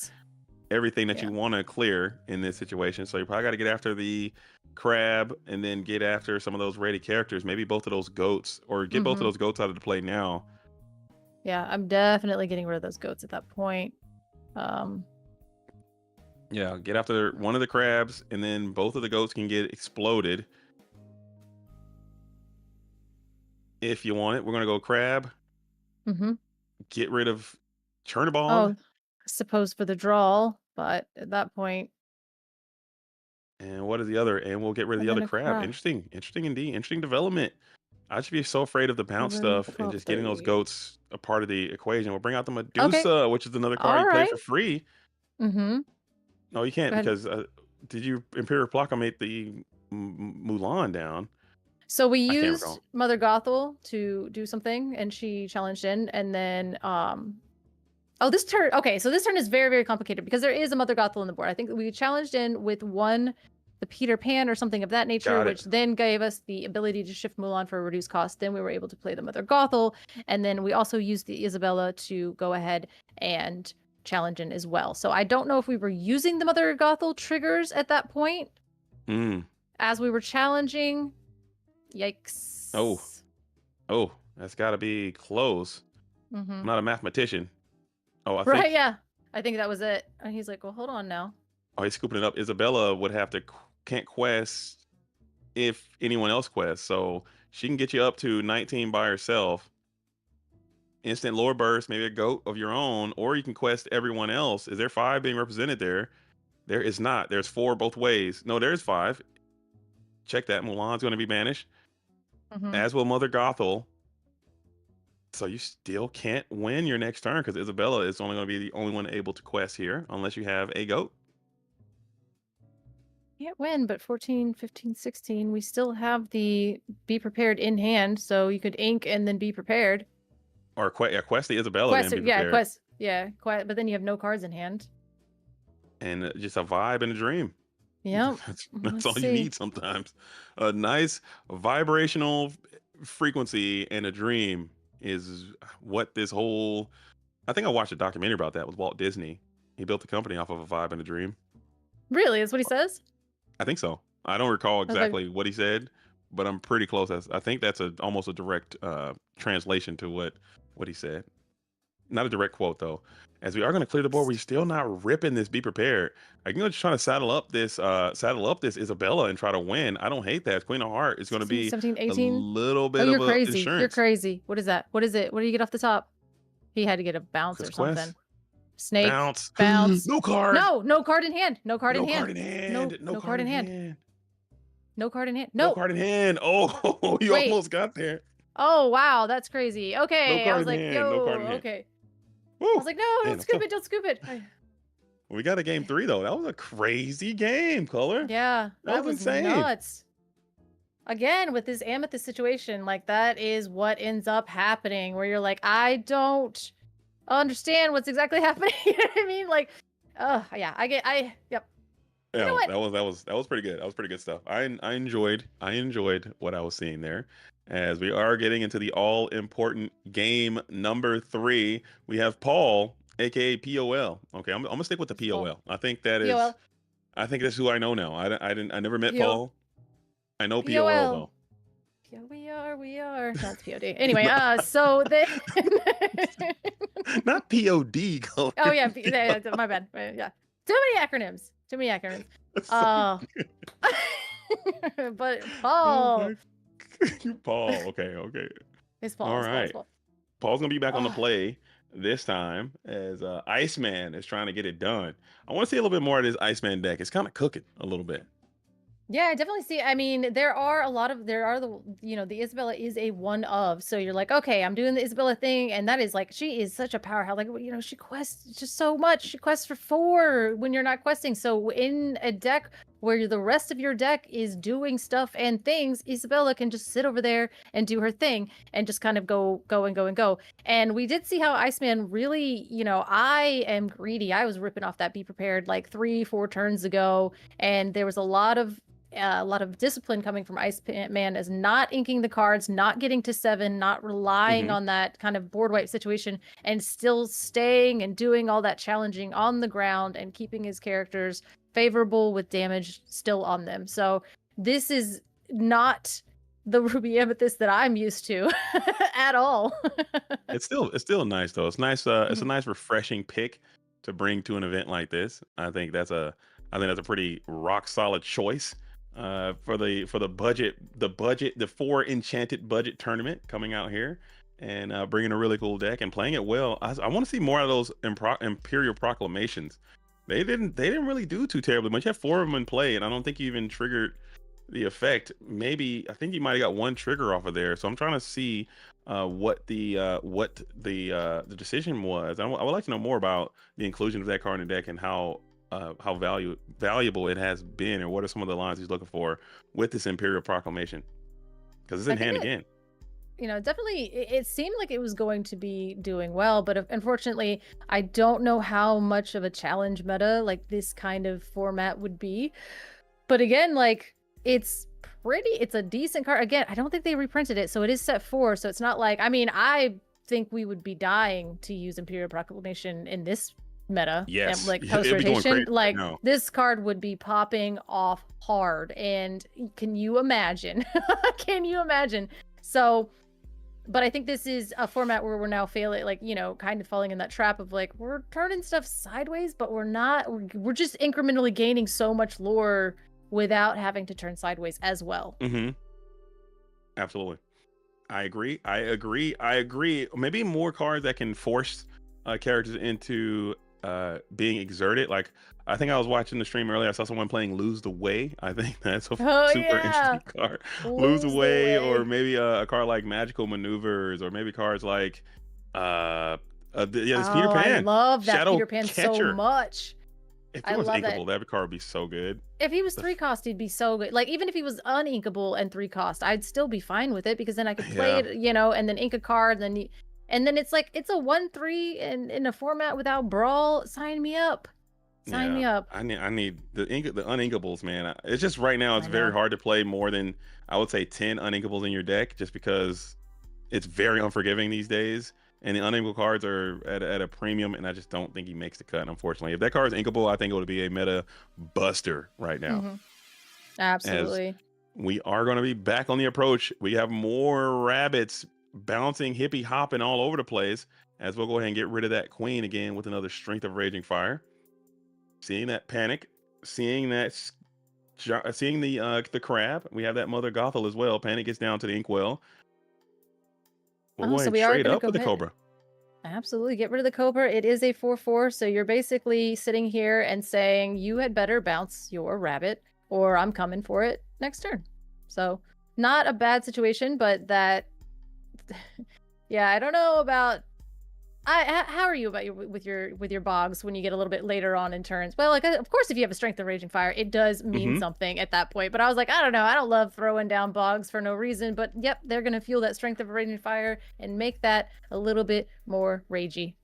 everything that you want to clear in this situation. So you probably got to get after the crab and then get after some of those ready characters. Maybe both of those goats, or get both of those goats out of the play now. Yeah, I'm definitely getting rid of those goats at that point. Yeah, get after one of the crabs, and then both of the goats can get exploded. If you want it, we're gonna go crab. Get rid of Chernobog. Oh, I suppose for the draw, but at that point. And what is the other? And we'll get rid of the other crab. Interesting indeed. Interesting development. I should be so afraid of the bounce stuff and just getting those goats a part of the equation. We'll bring out the Medusa, which is another card you play for free. No, you can't because did you Imperial Proclamate the Mulan down? So we used Mother Gothel to do something, and she challenged in, and then this turn. Okay, so this turn is very, very complicated because there is a Mother Gothel on the board. I think we challenged in with the Peter Pan or something of that nature, which then gave us the ability to shift Mulan for a reduced cost. Then we were able to play the Mother Gothel, and then we also used the Isabella to go ahead and challenge in as well. So I don't know if we were using the Mother Gothel triggers at that point as we were challenging. Yikes. Oh, that's got to be close. I'm not a mathematician. Oh, I think. Right, yeah. I think that was it. And he's like, well, hold on now. Oh, he's scooping it up. Isabella would have to can't quest if anyone else quests. So she can get you up to 19 by herself. Instant lore burst, maybe a goat of your own, or you can quest everyone else. Is there 5 being represented there? There is not. There's 4 both ways. No, there's 5. Check that. Mulan's going to be banished. As will Mother Gothel. So you still can't win your next turn because Isabella is only going to be the only one able to quest here unless you have a goat. Can't win, but 14, 15, 16, we still have the be prepared in hand, so you could ink and then be prepared. Or quest the Isabella Quest, then be prepared. But then you have no cards in hand. And just a vibe and a dream. Yeah. That's all you need sometimes. A nice vibrational frequency and a dream is what this whole... I think I watched a documentary about that with Walt Disney. He built the company off of a vibe and a dream. Really? Is what he says? I think so. I don't recall exactly what he said, but I'm pretty close. I think that's almost a direct translation to what he said. Not a direct quote though. As we are going to clear the board, we're still not ripping this. Be prepared. I'm going to try to saddle up this Isabella and try to win. I don't hate that. It's Queen of Heart. It's going to be 17, 18? a little bit you're of crazy. insurance. You're crazy. What is that? What is it? What do you get off the top? He had to get a bounce or something. Quest. Snake. Bounce. No card. No card in hand. No card in hand. No card in hand. No card in hand. No card in hand. Oh, you almost got there. Oh wow, that's crazy. Okay, No I was like, hand. yo, No card in hand. okay. Woo. I was like, no, don't scoop it, don't scoop it. We got a game 3 though. That was a crazy game, Color. Yeah, that was insane. Nuts. Again, with this Amethyst situation, like that is what ends up happening, where you're like, I don't understand what's exactly happening. You know what I mean? Like, yep. Yeah, You know that was pretty good. That was pretty good stuff. I enjoyed what I was seeing there. As we are getting into the all important game number 3, we have Paul, aka POL. Okay, I'm gonna stick with the POL. I think that is. POL. I think that's who I know now. I never met PO. Paul. I know POL though. Yeah, we are. That's POD. Anyway, so then not POD. Color. Oh yeah, my bad. Yeah, too many acronyms. But Paul. Paul. Okay. It's Paul. All right. Paul's gonna be back on the play this time as Iceman is trying to get it done. I want to see a little bit more of this Iceman deck. It's kind of cooking a little bit. Yeah, I definitely see. I mean, the Isabella is a one of. So you're like, okay, I'm doing the Isabella thing, and that is like, she is such a powerhouse. Like, she quests just so much. She quests for 4 when you're not questing. So in a deck where the rest of your deck is doing stuff and things, Isabella can just sit over there and do her thing and just kind of go. And we did see how Iceman really, I am greedy. I was ripping off that Be Prepared like 3-4 turns ago, and there was a lot of discipline coming from Iceman as not inking the cards, not getting to 7, not relying on that kind of board wipe situation, and still staying and doing all that challenging on the ground and keeping his characters favorable with damage still on them. So this is not the Ruby Amethyst that I'm used to at all. It's still nice though. It's nice. It's a nice refreshing pick to bring to an event like this. I think that's a pretty rock solid choice for the budget, the 4 enchanted budget tournament coming out here and bringing a really cool deck and playing it well. I want to see more of those Imperial Proclamations. They didn't really do too terribly much. You have 4 of them in play, and I don't think you even triggered the effect. Maybe I think you might have got 1 trigger off of there. So I'm trying to see what the decision was. I would like to know more about the inclusion of that card in the deck and how valuable it has been, or what are some of the lines he's looking for with this Imperial Proclamation, because it's in hand again. Definitely it seemed like it was going to be doing well, but unfortunately I don't know how much of a challenge meta like this kind of format would be. But again, like it's a decent card. Again, I don't think they reprinted it, so it is set 4, so it's not like, I think we would be dying to use Imperial Proclamation in this meta. Yes. And like post rotation, like this card would be popping off hard. And can you imagine? So, but I think this is a format where we're now failing, like, kind of falling in that trap of like, we're turning stuff sideways, but we're just incrementally gaining so much lore without having to turn sideways as well. Absolutely. I agree. Maybe more cards that can force characters into being exerted. Like I think I was watching the stream earlier. I saw someone playing Lose the Way. I think that's a super interesting card. Lose the Way, or maybe a card like Magical Maneuvers, or maybe cards like this Peter Pan. I love that Shadow Peter Pan Catcher. so much. If he was inkable, that card would be so good. If he was 3 cost, he'd be so good. Like even if he was uninkable and 3 cost, I'd still be fine with it because then I could play it, you know, and then ink a card, and then it's like it's a 1/3 and in a format without brawl. Sign me up. Sign me up. I need the uninkables, man. It's just right now it's very hard to play more than I would say 10 uninkables in your deck, just because it's very unforgiving these days. And the uninkable cards are at a premium, and I just don't think he makes the cut, unfortunately. If that card is inkable, I think it would be a meta buster right now. Absolutely. As we are going to be back on the approach. We have more rabbits bouncing, hippie hopping all over the place, as we'll go ahead and get rid of that queen again with another Strength of Raging Fire. Seeing that panic, seeing the crab. We have that Mother Gothel as well. Panic gets down to the Inkwell. We'll go straight up with the Cobra. Absolutely. Get rid of the Cobra. It is a 4/4. So you're basically sitting here and saying you had better bounce your rabbit or I'm coming for it next turn. So not a bad situation, but that, yeah, I don't know about, how are you about with your bogs when you get a little bit later on in turns? Well, like, of course, if you have a Strength of Raging Fire, it does mean something at that point. But I was like, I don't know. I don't love throwing down bogs for no reason. But yep, they're going to fuel that Strength of Raging Fire and make that a little bit more ragey.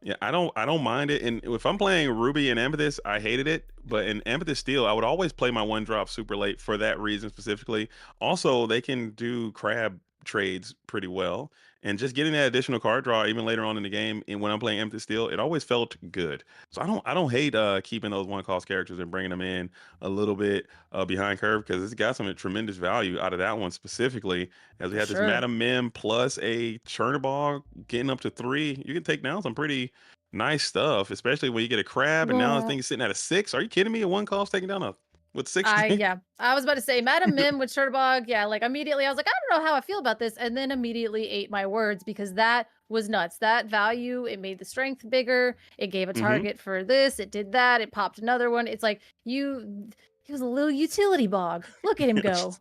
Yeah, I don't mind it. And if I'm playing Ruby and Amethyst, I hated it. But in Amethyst Steel, I would always play my 1-drop super late for that reason specifically. Also, they can do crab trades pretty well, and just getting that additional card draw even later on in the game, and when I'm playing Amethyst Steel, it always felt good. So I don't hate keeping those 1-cost characters and bringing them in a little bit behind curve, because it's got some tremendous value out of that one specifically, as we have this Madam Mim plus a Chernobog getting up to 3. You can take down some pretty nice stuff, especially when you get a crab, and now this thing is sitting at a 6. Are you kidding me? A 1-cost taking down a with 6. Yeah, I was about to say Madam Mim with Chernobog. Yeah, like immediately I was like, I don't know how I feel about this, and then immediately ate my words because that was nuts. That value, it made the strength bigger. It gave a target for this. It did that. It popped another one. It's like he was a little utility bog. Look at him go.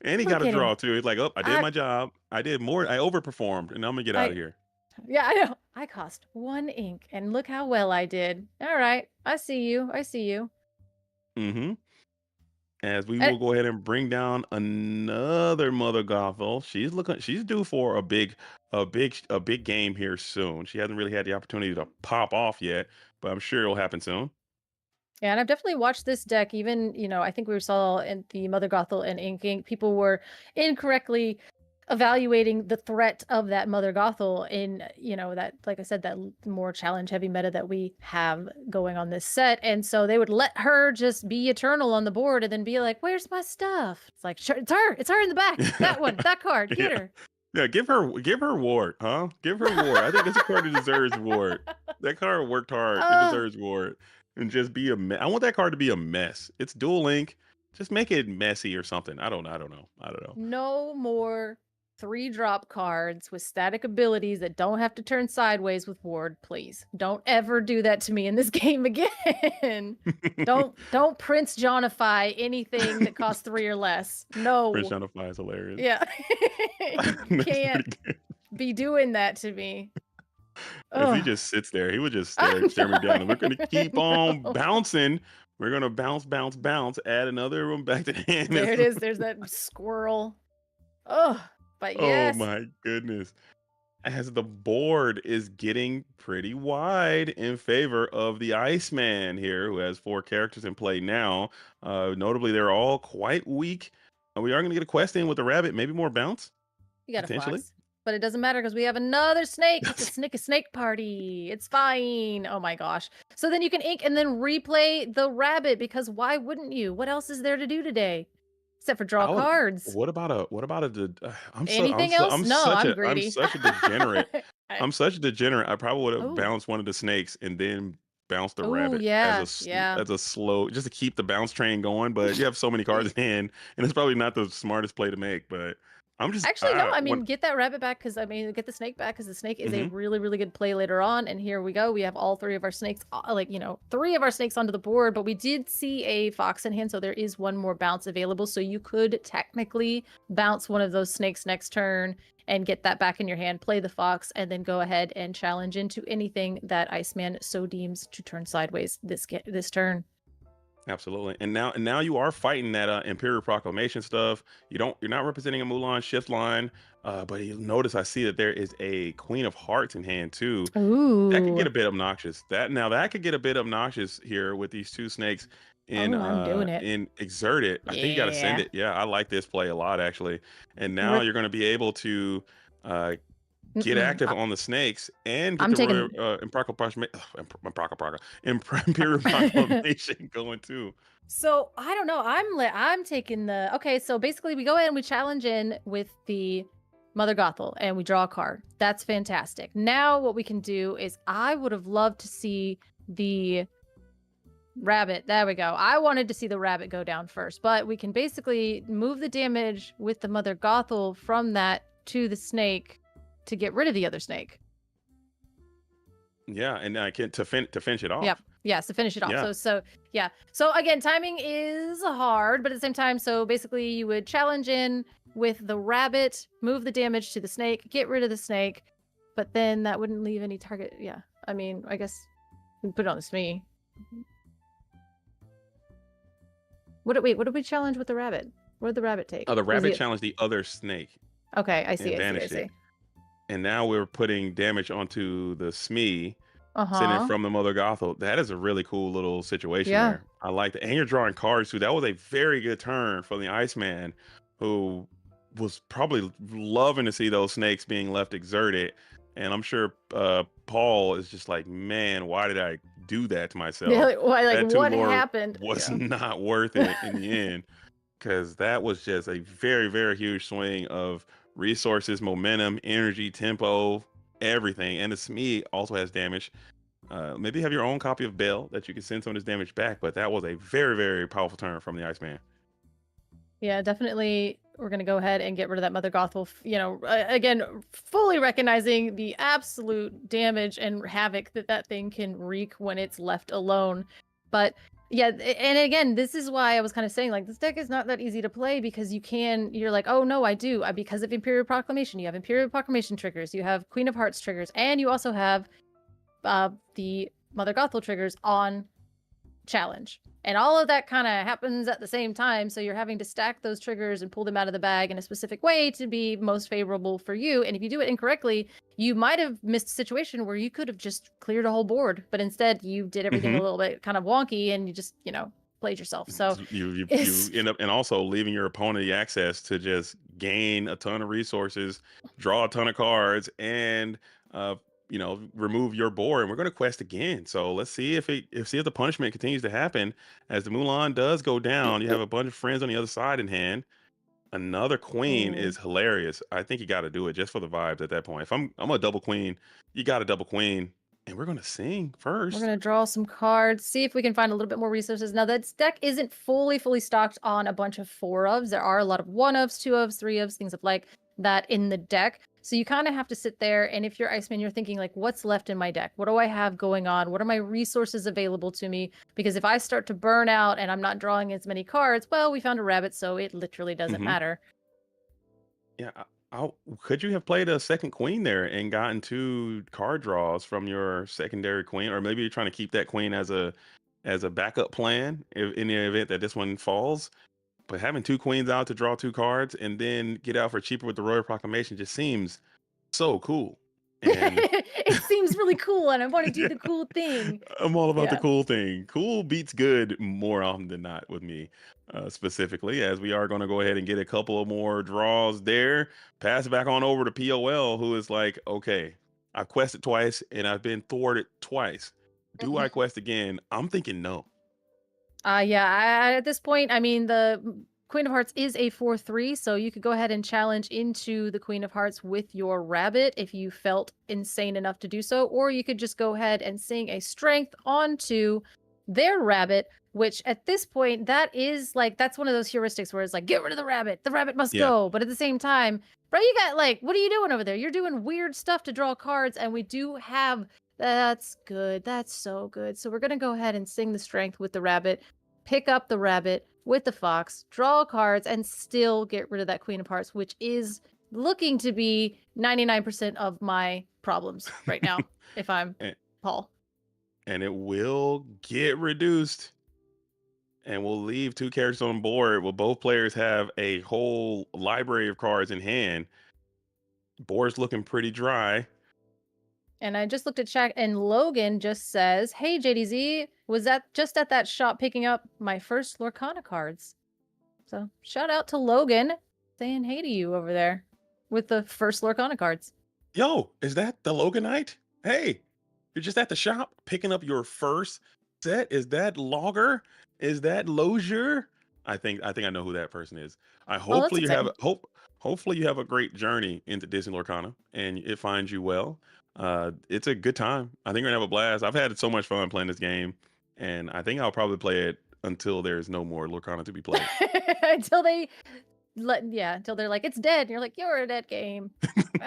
And he got a draw too. He's like, oh, I did my job. I did more. I overperformed, and I'm gonna get out of here. Yeah, I know. I cost 1 ink, and look how well I did. All right, I see you. I see you. As we will go ahead and bring down another Mother Gothel. She's due for a big game here soon. She hasn't really had the opportunity to pop off yet, but I'm sure it'll happen soon. Yeah, and I've definitely watched this deck. Even, I think we saw in the Mother Gothel and Ink, people were incorrectly evaluating the threat of that Mother Gothel in, that, like I said, that more challenge heavy meta that we have going on this set. And so they would let her just be eternal on the board and then be like, where's my stuff? It's like, sure, it's her in the back. That one, that card, get her. Yeah, give her Ward, huh? Give her Ward. I think this card deserves Ward. That card worked hard. It deserves Ward. And just be I want that card to be a mess. It's dual link. Just make it messy or something. I don't know. No more 3-drop cards with static abilities that don't have to turn sideways with Ward, please. Don't ever do that to me in this game again. Don't Prince Johnify anything that costs 3 or less. No. Prince Johnify is hilarious. Yeah. You can't be doing that to me. If he just sits there, he would just stare me down. And we're going to keep on bouncing. We're going to bounce, add another one back to hand. There it is. There's that squirrel. But yes. Oh my goodness. As the board is getting pretty wide in favor of the Iceman here, who has 4 characters in play now. Notably, they're all quite weak. We are going to get a quest in with the rabbit, maybe more bounce. You got a fox. But it doesn't matter because we have another snake. It's a snake party. It's fine. Oh my gosh. So then you can ink and then replay the rabbit, because why wouldn't you? What else is there to do today? Except for draw cards. What about a anything else? I'm greedy. I'm such a degenerate. I'm such a degenerate. I probably would have bounced one of the snakes and then bounced the rabbit as a slow, just to keep the bounce train going. But you have so many cards in hand, and it's probably not the smartest play to make. But I'm just Actually, no. I mean, when, get that rabbit back because get the snake back because the snake is a Mhm. really, really good play later on. And here we go. We have all three of our snakes, three of our snakes onto the board. But we did see a fox in hand, so there is one more bounce available. So you could technically bounce one of those snakes next turn and get that back in your hand, play the fox, and then go ahead and challenge into anything that Iceman so deems to turn sideways this turn. Absolutely. And now you are fighting that Imperial Proclamation stuff. You're not representing a Mulan shift line. But you notice I see that there is a Queen of Hearts in hand too. That could get Ooh. a bit obnoxious. That could get a bit obnoxious here with these two snakes I'm doing it. in Exert It. I think you gotta send Yeah. it. Yeah, I like this play a lot actually. And now Rip. you're gonna be able to get Mm-mm. active on the snakes and get I'm the taking Imperial Proclamation going too. So I don't know. I'm taking the okay. So basically, we go in, we challenge in with the Mother Gothel, and we draw a card. That's fantastic. Now what we can do is I would have loved to see the rabbit. There we go. I wanted to see the rabbit go down first, but we can basically move the damage with the Mother Gothel from that to the snake to get rid of the other snake. Yeah, and I can to finish it off. Yep. Yes, to finish it off. Yeah. So yeah. So again, timing is hard, but at the same time, so basically you would challenge in with the rabbit, move the damage to the snake, get rid of the snake, but then that wouldn't leave any target. Yeah. I mean, I guess we can put it on the Smee. What did we challenge with the rabbit? What did the rabbit take? The rabbit challenged the other snake. Okay, I see. And I see. And now we're putting damage onto the Smee, sending Uh-huh. from the Mother Gothel. That is a really cool little situation Yeah. there. I like that. And you're drawing cards too. That was a very good turn from the Iceman, who was probably loving to see those snakes being left exerted. And I'm sure Paul is just like, man, why did I do that to myself? Yeah, That what two-lord happened? was Yeah. not worth it in the end, because that was just a very, very huge swing of resources, momentum, energy, tempo, everything. And the Smee also has damage. Maybe have your own copy of Bell that you can send some of this damage back, but that was a very, very powerful turn from the Iceman. Yeah, definitely. We're going to go ahead and get rid of that Mother Gothel. Again, fully recognizing the absolute damage and havoc that thing can wreak when it's left alone. But yeah, and again, this is why I was kind of saying, like, this deck is not that easy to play because you're like, oh no, I do. Because of Imperial Proclamation. You have Imperial Proclamation triggers, you have Queen of Hearts triggers, and you also have the Mother Gothel triggers on challenge. And all of that kind of happens at the same time, so you're having to stack those triggers and pull them out of the bag in a specific way to be most favorable for you. And if you do it incorrectly, you might have missed a situation where you could have just cleared a whole board, but instead you did everything a little bit kind of wonky and you just, played yourself. So you end up, and also leaving your opponent the access to just gain a ton of resources, draw a ton of cards, and remove your board. And we're going to quest again. So let's see if the punishment continues to happen as the Mulan does go down. You have a bunch of friends on the other side in hand. Another queen is hilarious. I think you got to do it just for the vibes at that point. If I'm a double queen, you got a double queen. And we're going to sing first. We're going to draw some cards, see if we can find a little bit more resources. Now, that deck isn't fully stocked on a bunch of 4-ofs. There are a lot of 1-ofs, 2-ofs, 3-ofs, things like that in the deck. So you kind of have to sit there, and if you're Iceman, you're thinking, like, what's left in my deck? What do I have going on? What are my resources available to me? Because if I start to burn out and I'm not drawing as many cards, well, we found a rabbit, so it literally doesn't matter. Yeah, could you have played a second queen there and gotten 2 card draws from your secondary queen? Or maybe you're trying to keep that queen as a backup plan in the event that this one falls. But having 2 queens out to draw 2 cards and then get out for cheaper with the Royal Proclamation just seems so cool. And it seems really cool, and I want to do the cool thing. I'm all about the cool thing. Cool beats good more often than not with me, specifically, as we are going to go ahead and get a couple of more draws there. Pass it back on over to POL, who is like, okay, I've quested twice and I've been thwarted twice. Do I quest again? I'm thinking no. At this point, I mean, the Queen of Hearts is a 4/3, so you could go ahead and challenge into the Queen of Hearts with your rabbit if you felt insane enough to do so, or you could just go ahead and sing a strength onto their rabbit, which at this point, that is like, that's one of those heuristics where it's like, get rid of the rabbit must Yeah. go. But at the same time, bro, you got like, what are you doing over there? You're doing weird stuff to draw cards, and we do have, that's good. That's so good. So we're going to go ahead and sing the strength with the rabbit, pick up the rabbit with the fox, draw cards, and still get rid of that Queen of Hearts, which is looking to be 99% of my problems right now, if I'm Paul. And it will get reduced. And we'll leave 2 characters on board. Will both players have a whole library of cards in hand? Board's looking pretty dry. And I just looked at chat, and Logan just says, "Hey JDZ, was that just at that shop picking up my first Lorcana cards?" So shout out to Logan, saying hey to you over there with the first Lorcana cards. Yo, is that the Loganite? Hey, you're just at the shop picking up your first set. Is that Logger? Is that Lozier? I think I know who that person is. Hopefully you have a great journey into Disney Lorcana and it finds you well. It's a good time. I think we're gonna have a blast. I've had so much fun playing this game, and I think I'll probably play it until there's no more Lorcana to be played. until they're like, it's dead. And you're like, you're a dead game.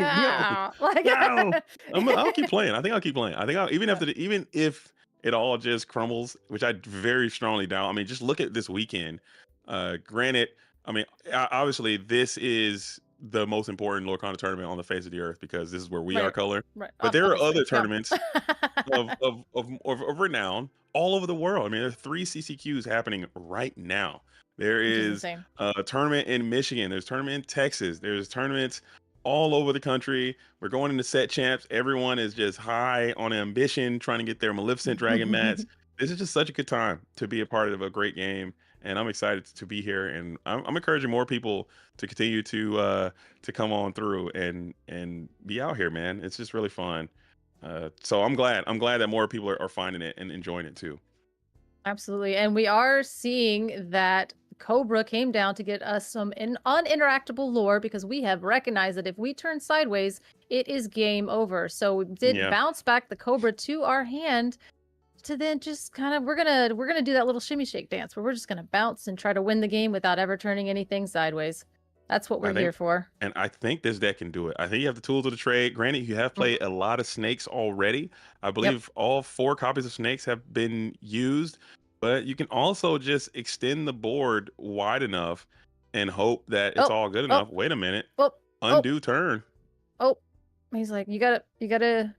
No. I'll keep playing. I think I'll keep playing. I think even if it all just crumbles, which I very strongly doubt. I mean, just look at this weekend. Granted, I mean, obviously this is the most important Lorcana tournament on the face of the earth because this is where we are color. Right. But there are other tournaments of renown all over the world. I mean, there are 3 CCQs happening right now. There is a tournament in Michigan. There's a tournament in Texas. There's tournaments all over the country. We're going into set champs. Everyone is just high on ambition, trying to get their Maleficent Dragon mats. This is just such a good time to be a part of a great game, and I'm excited to be here. And I'm encouraging more people to continue to come on through and be out here, man. It's just really fun. So I'm glad that more people are finding it and enjoying it too. Absolutely, and we are seeing that Cobra came down to get us some uninteractable lore because we have recognized that if we turn sideways, it is game over. So we did bounce back the Cobra to our hand to then just kind of we're gonna do that little shimmy shake dance where we're just gonna bounce and try to win the game without ever turning anything sideways. That's what we're here for. And I think this deck can do it. I think you have the tools of the trade. Granted, you have played a lot of snakes already. I believe all 4 copies of snakes have been used, but you can also just extend the board wide enough and hope that it's all good enough. Wait a minute. Undo turn. He's like, you gotta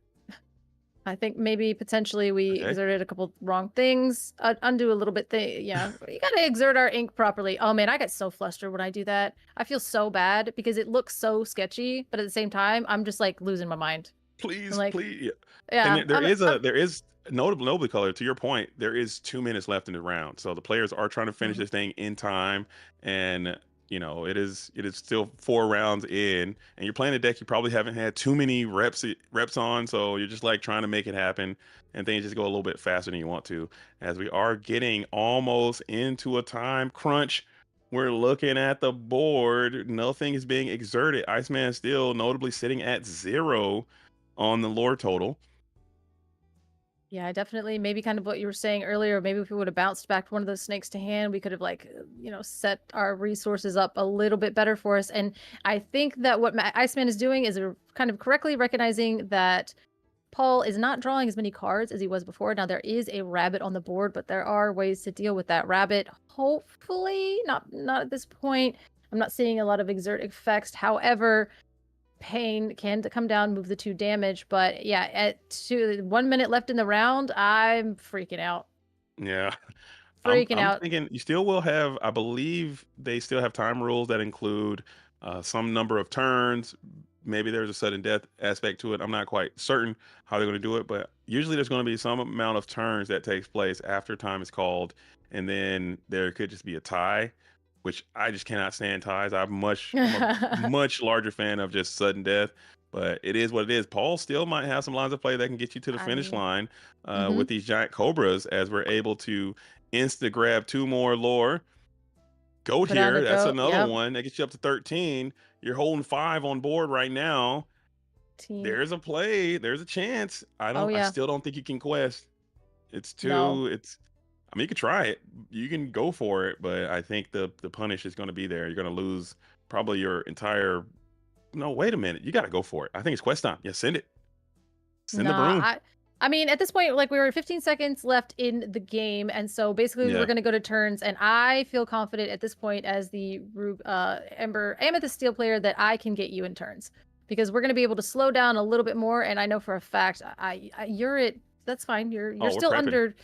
I think maybe potentially we exerted a couple wrong things. Undo a little bit. You gotta exert our ink properly. Oh man, I get so flustered when I do that. I feel so bad because it looks so sketchy, but at the same time, I'm just like losing my mind. Please. Yeah. And there is nobly color. To your point, there is 2 minutes left in the round, so the players are trying to finish this thing in time, and it is still 4 rounds in, and you're playing a deck you probably haven't had too many reps on, so you're just like trying to make it happen, and things just go a little bit faster than you want to. As we are getting almost into a time crunch, we're looking at the board. Nothing is being exerted. Iceman still notably sitting at 0 on the lore total. Yeah, definitely. Maybe kind of what you were saying earlier. Maybe if we would have bounced back one of those snakes to hand, we could have set our resources up a little bit better for us. And I think that what Iceman is doing is kind of correctly recognizing that Paul is not drawing as many cards as he was before. Now there is a rabbit on the board, but there are ways to deal with that rabbit. Hopefully, not at this point. I'm not seeing a lot of exert effects. However, pain can come down, move the 2 damage, but yeah, at 1 minute left in the round, I'm freaking out. Yeah, I'm out. Thinking you still will have. I believe they still have time rules that include some number of turns. Maybe there's a sudden death aspect to it. I'm not quite certain how they're going to do it, but usually there's going to be some amount of turns that takes place after time is called, and then there could just be a tie, which I just cannot stand ties. I'm a much larger fan of just sudden death, but it is what it is. Paul still might have some lines of play that can get you to the finish line with these giant cobras, as we're able to insta grab 2 more lore. Goat here, that's another one that gets you up to 13. You're holding 5 on board right now. There's a play, there's a chance. I still don't think you can quest. It's too. I mean, you can try it. You can go for it, but I think the punish is going to be there. You're going to lose probably your entire. No, wait a minute. You got to go for it. I think it's quest time. Yeah, send it. Send the broom. I mean, at this point, like we were 15 seconds left in the game, and so basically we're going to go to turns. And I feel confident at this point, as the Amethyst Steel player, that I can get you in turns because we're going to be able to slow down a little bit more. And I know for a fact, you're at. That's fine. You're still prepping. Under.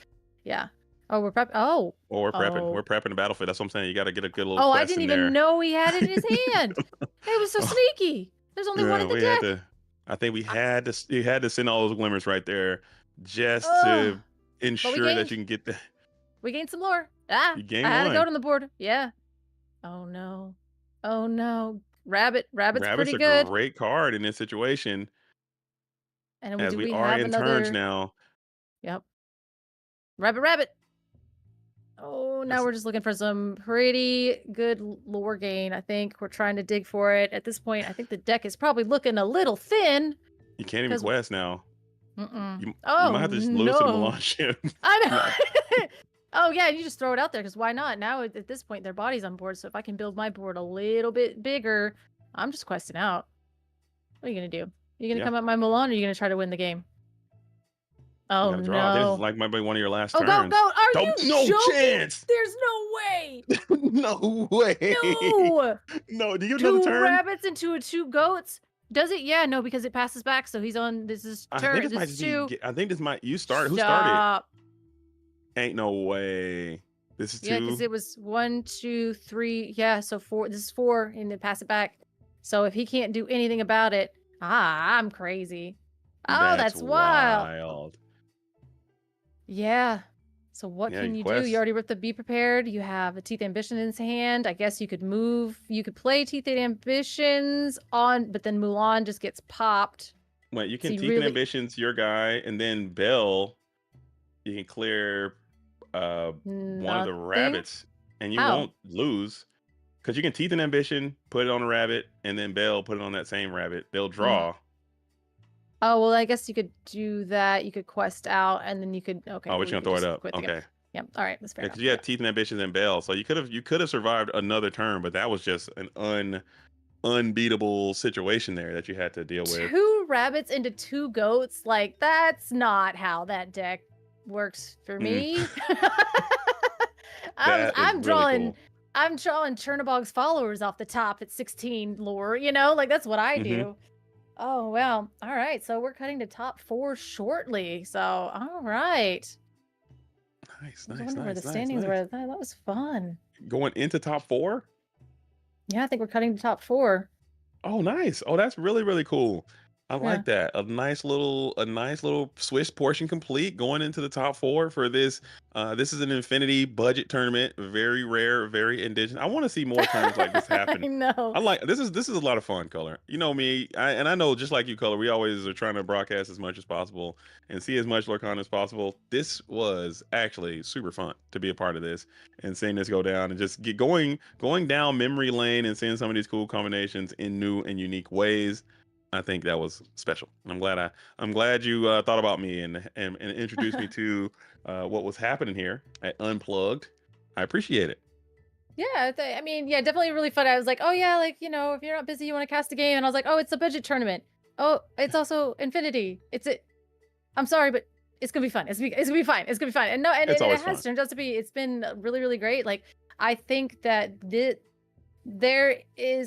Yeah. Oh, we're prepping. Oh. Or we're prepping. We're prepping the battlefield. That's what I'm saying. You got to get a good little. Oh, I didn't even know he had it in his hand. It was so sneaky. There's only one in the deck. I think we had to send all those glimmers right there just to ensure that you can get the. We gained some lore. I had a goat on the board. Yeah. Oh no. Rabbit's pretty good. A great card in this situation. And as we are in turns now. Yep. Rabbit. Oh, now we're just looking for some pretty good lore gain. I think we're trying to dig for it. At this point, I think the deck is probably looking a little thin. You can't even quest now. You might have to just lose to the Milan ship. I know. Oh, yeah, you just throw it out there because why not? Now, at this point, their body's on board. So if I can build my board a little bit bigger, I'm just questing out. What are you going to do? You going to come at my Milan, or are you going to try to win the game? Oh, no. This is like might be one of your last turns. Go. Are you no joking? Chance. There's no way. No way. No. No. Do you get another turn? 2 rabbits into 2 goats? Does it? Yeah, no, because it passes back. So he's on. This is turn. I think this might be. I think this might. You start. Who Stop. started? Ain't no way. This is 2. Yeah, because it was 1, 2, 3. Yeah, so 4. This is 4, and then pass it back. So if he can't do anything about it, I'm crazy. Oh, that's wild. Yeah. So what can you do? You already ripped the Be Prepared. You have a Teeth Ambition in his hand. I guess you could move. You could play Teeth Ambitions on, but then Mulan just gets popped. Wait, you can Teeth Ambitions your guy, and then Bell. You can clear one of the rabbits, and you won't lose because you can Teeth and Ambition, put it on a rabbit, and then Bell put it on that same rabbit. They'll draw. Oh, well, I guess you could do that. You could quest out, and then you could. Okay. Oh, but you're gonna throw it up. Okay. Yep. All right. That's fair. Because you had Teeth and Ambitions and Bell, so you could have survived another turn, but that was just an unbeatable situation there that you had to deal with. 2 rabbits into 2 goats, like that's not how that deck works for me. I'm drawing. Cool. I'm drawing Chernobog's followers off the top at 16 lore. Like that's what I do. Oh, well. All right. So we're cutting to top 4 shortly. So, all right. Nice. I wonder where the standings were. That was fun. Going into top 4? Yeah, I think we're cutting to top 4. Oh, nice. Oh, that's really, really cool. I like that. A nice little Swiss portion complete going into the top 4 for this. This is an Infinity budget tournament. Very rare, very indigenous. I want to see more tournaments like this happen. I know. I like this is a lot of fun, Color. You know me, I know just like you, Color. We always are trying to broadcast as much as possible and see as much Lorcana as possible. This was actually super fun to be a part of this and seeing this go down and just get going down memory lane and seeing some of these cool combinations in new and unique ways. I think that was special. I'm glad you thought about me and introduced me to what was happening here at Unplugged. I appreciate it. Yeah, I mean, yeah, definitely really fun. I was like, oh yeah, like if you're not busy, you want to cast a game, and I was like, oh, it's a budget tournament. Oh, it's also Infinity. I'm sorry, but it's gonna be fun. It's gonna be fine. It's gonna be fine. And no, and it has turned out to be. It's been really, really great. Like I think that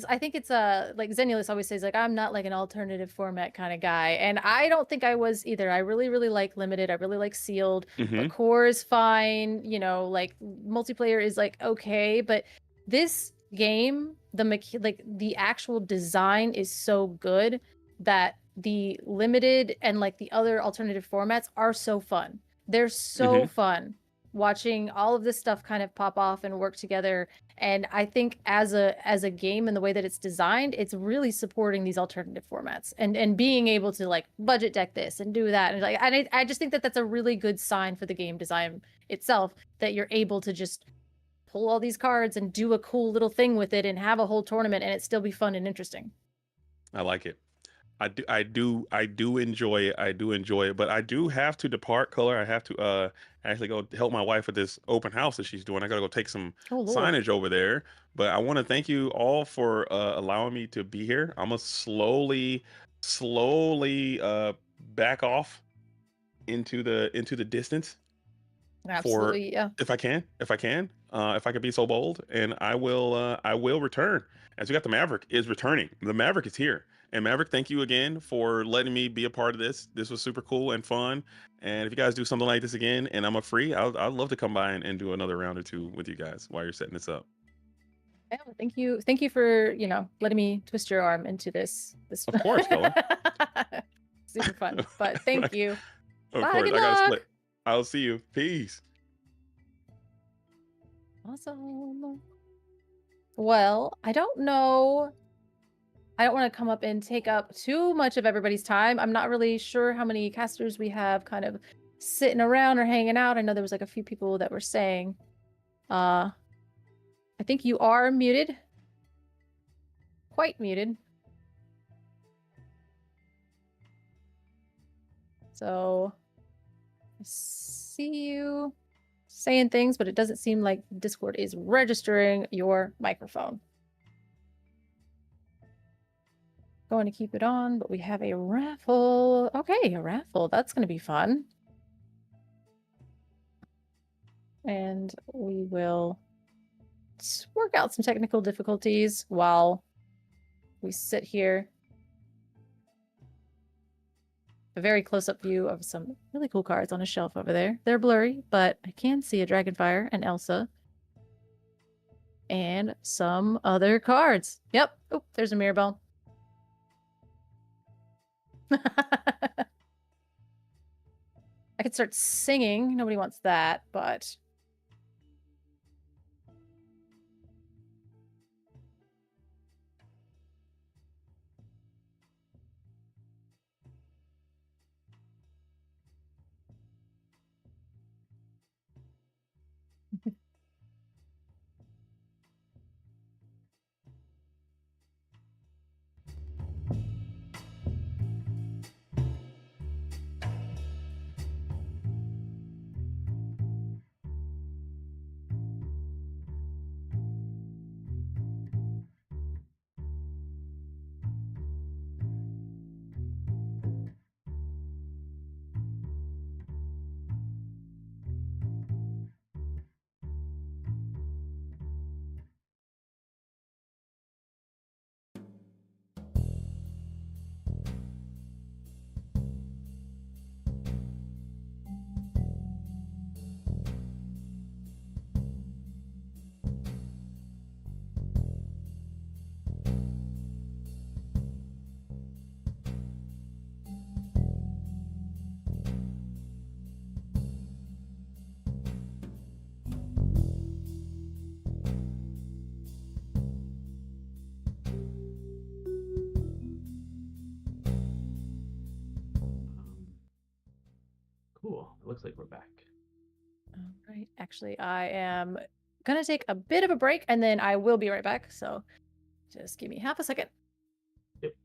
I think it's like Zenulus always says, like, I'm not like an alternative format kind of guy. And I don't think I was either. I really, really like limited. I really like sealed. The core is fine. Like multiplayer is like okay. But this game, the actual design is so good that the limited and like the other alternative formats are so fun. They're so fun. Watching all of this stuff kind of pop off and work together. And I think as a game and the way that it's designed, it's really supporting these alternative formats and being able to like budget deck this and do that. And I just think that that's a really good sign for the game design itself, that you're able to just pull all these cards and do a cool little thing with it and have a whole tournament and it still be fun and interesting. I like it. I do enjoy it. I do enjoy it, but I do have to depart, color. I have to actually go help my wife with this open house that she's doing. I gotta go take some Oh Lord. signage over there. But I want to thank you all for allowing me to be here. I'm gonna slowly back off into the distance for Absolutely, yeah. if I can, if I could be so bold, and I will return. As we got the Maverick is returning. The Maverick is here. And Maverick, thank you again for letting me be a part of this. This was super cool and fun. And if you guys do something like this again and I'm a free, I'd love to come by and do another round or two with you guys while you're setting this up. Yeah, thank you. Thank you for, letting me twist your arm into this. Of course, Color. Super fun. But thank you. Of Bye, course, good I gotta luck. split. I'll see you. Peace. Awesome. Well, I don't know. I don't want to come up and take up too much of everybody's time. I'm not really sure how many casters we have kind of sitting around or hanging out. I know there was like a few people that were saying. I think you are muted. Quite muted. So I see you saying things, but it doesn't seem like Discord is registering your microphone. Going to keep it on, but we have a raffle. Okay, a raffle. That's going to be fun. And we will work out some technical difficulties while we sit here. A very close-up view of some really cool cards on a shelf over there. They're blurry, but I can see a Dragonfire and Elsa. And some other cards. Yep. Oh, there's a Mirabelle. I could start singing. Nobody wants that, but... Cool. It looks like we're back. All right. Actually, I am going to take a bit of a break and then I will be right back. So just give me half a second. Yep.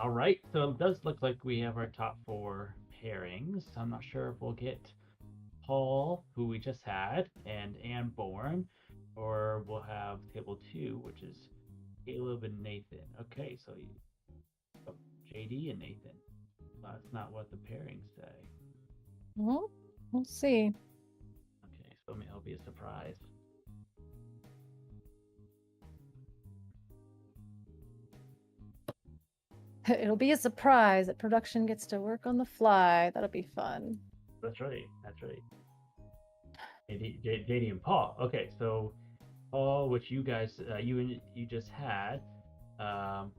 All right, so it does look like we have our top 4 pairings. I'm not sure if we'll get Paul, who we just had, and Anne Bourne, or we'll have table 2, which is Caleb and Nathan. Okay, so JD and Nathan. That's not what the pairings say. Well, we'll see. Okay, so it'll be a surprise. It'll be a surprise that production gets to work on the fly. That'll be fun. That's right. That's right. JD and Paul. Okay, so Paul, which you guys, you just had,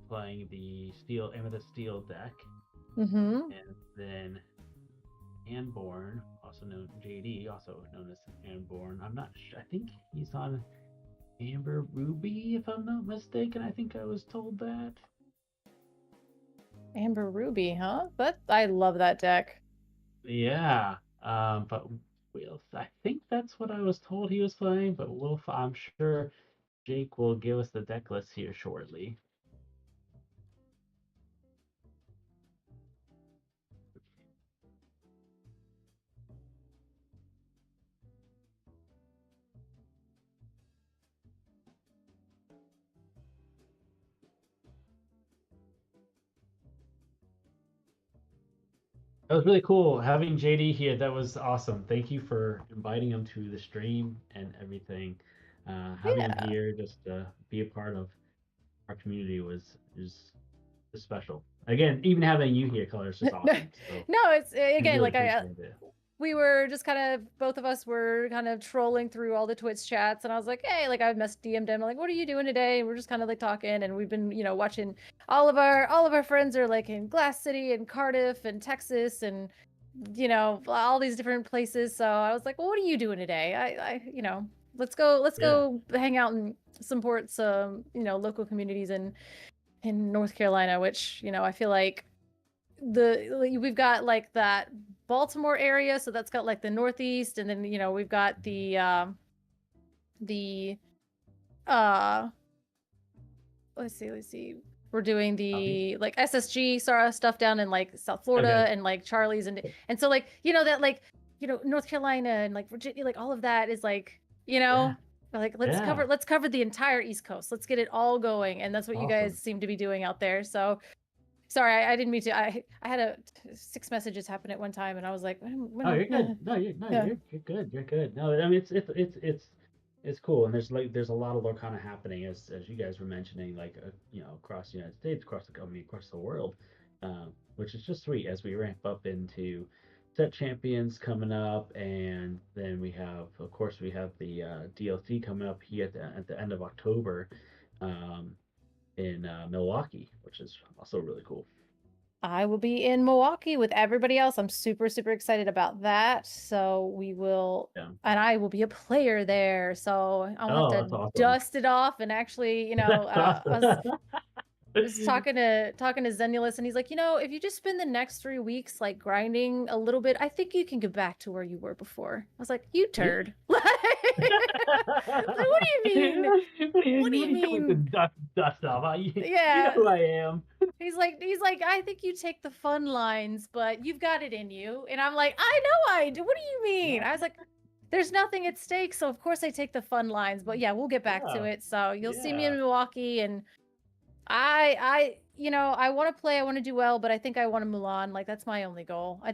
playing the Amethyst Steel deck, Mm-hmm. and then Anborn, also known JD, also known as Anborn. I'm not sure. I think he's on Amber Ruby, if I'm not mistaken. I think I was told that. Amber Ruby, huh? I love that deck. Yeah, but I think that's what I was told he was playing. But I'm sure Jake will give us the deck list here shortly. That was really cool having JD here. That was awesome. Thank you for inviting him to the stream and everything. Having him here just to be a part of our community is special. Again, even having you here, Color, is just awesome. So No, it's again really like we were just both of us were kind of trolling through all the Twitch chats, and I was like, hey, like I DM'd him, like, what are you doing today? And we're just kind of like talking, and we've been, watching all of our friends are like in Glass City and Cardiff and Texas and, all these different places. So I was like, well, what are you doing today? I let's go hang out and support some, local communities in North Carolina, which, I feel like we've got like that Baltimore area, so that's got like the Northeast, and then we've got the let's see, we're doing the like SSG stuff down in like South Florida, and like Charlie's, and so like that like North Carolina and like Virginia, like all of that is like like let's cover the entire East Coast, let's get it all going, and that's what you guys seem to be doing out there. So sorry, I didn't mean to. I had 6 messages happen at one time, and I was like, "Oh, you're good. You're good. You're good." No, I mean it's cool, and there's a lot of Lorcana happening, as you guys were mentioning, like across the United States, across the world, which is just sweet as we ramp up into set champions coming up, and then we have the DLC coming up here at the end of October. In Milwaukee, which is also really cool. I will be in Milwaukee with everybody else. I'm super, super excited about that. So we will, and I will be a player there. So I'll have to dust it off and actually, I was talking to Zenulus, and he's like, if you just spend the next 3 weeks like grinding a little bit, I think you can get back to where you were before. I was like, you turd. Like, what do you mean? What do you mean? Dust off. You know who I am. He's like, I think you take the fun lines, but you've got it in you. And I'm like, I know I do. What do you mean? I was like, there's nothing at stake, so of course I take the fun lines. But yeah, we'll get back to it. So you'll see me in Milwaukee, and I want to play, I want to do well, but I think I want to Mulan. Like, that's my only goal. I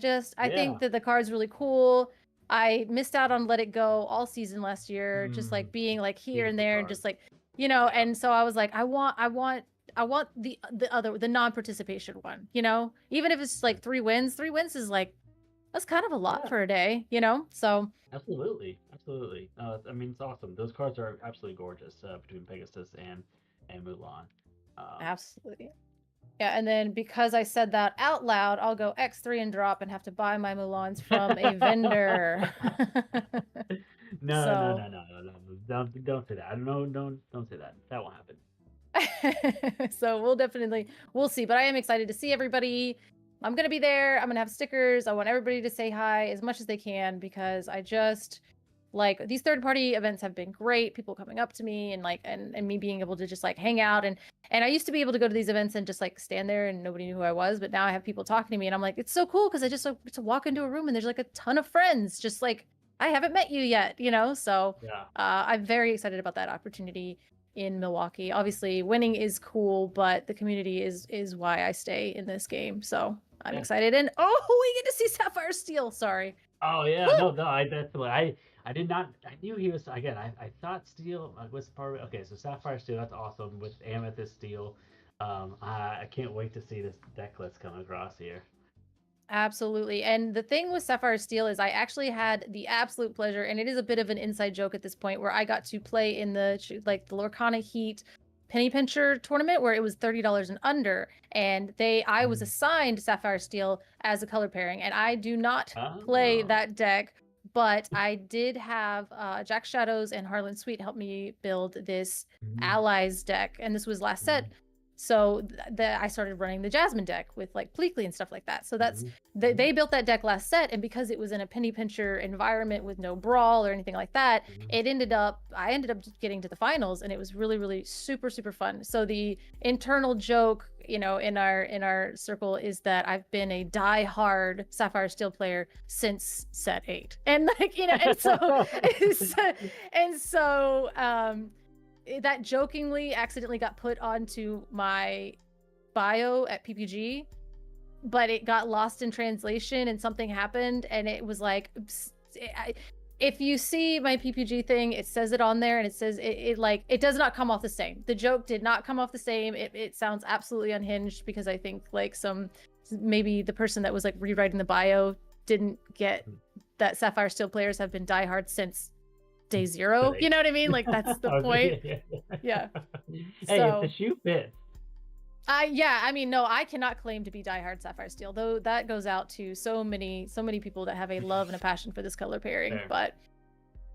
think that the card's really cool. I missed out on Let It Go all season last year, just like being like here and there, and just like, and so I was like, I want the other, the non-participation one, even if it's like 3 wins. 3 wins is like, that's kind of a lot for a day, so. Absolutely. I mean, it's awesome. Those cards are absolutely gorgeous, between Pegasus and Mulan. Absolutely. Yeah, and then because I said that out loud, I'll go X3 and drop and have to buy my Mulans from a vendor. No. Don't say that. No, don't say that. That won't happen. So we'll see. But I am excited to see everybody. I'm going to be there. I'm going to have stickers. I want everybody to say hi as much as they can, because like these third-party events have been great. People coming up to me and like and me being able to just like hang out and I used to be able to go to these events and just like stand there and nobody knew who I was, but now I have people talking to me and I'm like, it's so cool because I just get to walk into a room and there's like a ton of friends, just like I haven't met you yet, you know? So Yeah. I'm very excited about that opportunity in Milwaukee. Obviously, winning is cool, but the community is why I stay in this game. So I'm excited. And we get to see Sapphire Steel. Sorry. Oh yeah, no, I definitely, I did not, I knew he was, again, I thought Steel was part of it. Okay, so Sapphire Steel, that's awesome with Amethyst Steel. I can't wait to see this deck list come across here. Absolutely. And the thing with Sapphire Steel is I actually had the absolute pleasure, and it is a bit of an inside joke at this point, where I got to play in the Lorcana Heat Penny Pincher tournament where it was $30 and under, and I was assigned Sapphire Steel as a color pairing, and I do not play that deck, but I did have Jack Shadows and Harlan Sweet help me build this allies deck, and this was last set. So I started running the Jasmine deck with like Pleakley and stuff like that. So that's they built that deck last set, and because it was in a penny pincher environment with no brawl or anything like that, I ended up getting to the finals, and it was really, really super, super fun. So the internal joke, you know, in our circle is that I've been a die-hard Sapphire Steel player since set 8, and like, you know, and so that jokingly accidentally got put onto my bio at PPG, but it got lost in translation and something happened, and it was like, if you see my PPG thing, it says it on there, and it says it does not come off the same. The joke did not come off the same. It sounds absolutely unhinged because I think like maybe the person that was like rewriting the bio didn't get that Sapphire Steel players have been diehard since day 0. You know what I mean? Like that's the point. Yeah. Hey, So, if the shoe fits. Yeah, I mean, no, I cannot claim to be diehard Sapphire Steel, though that goes out to so many people that have a love and a passion for this color pairing. Fair. But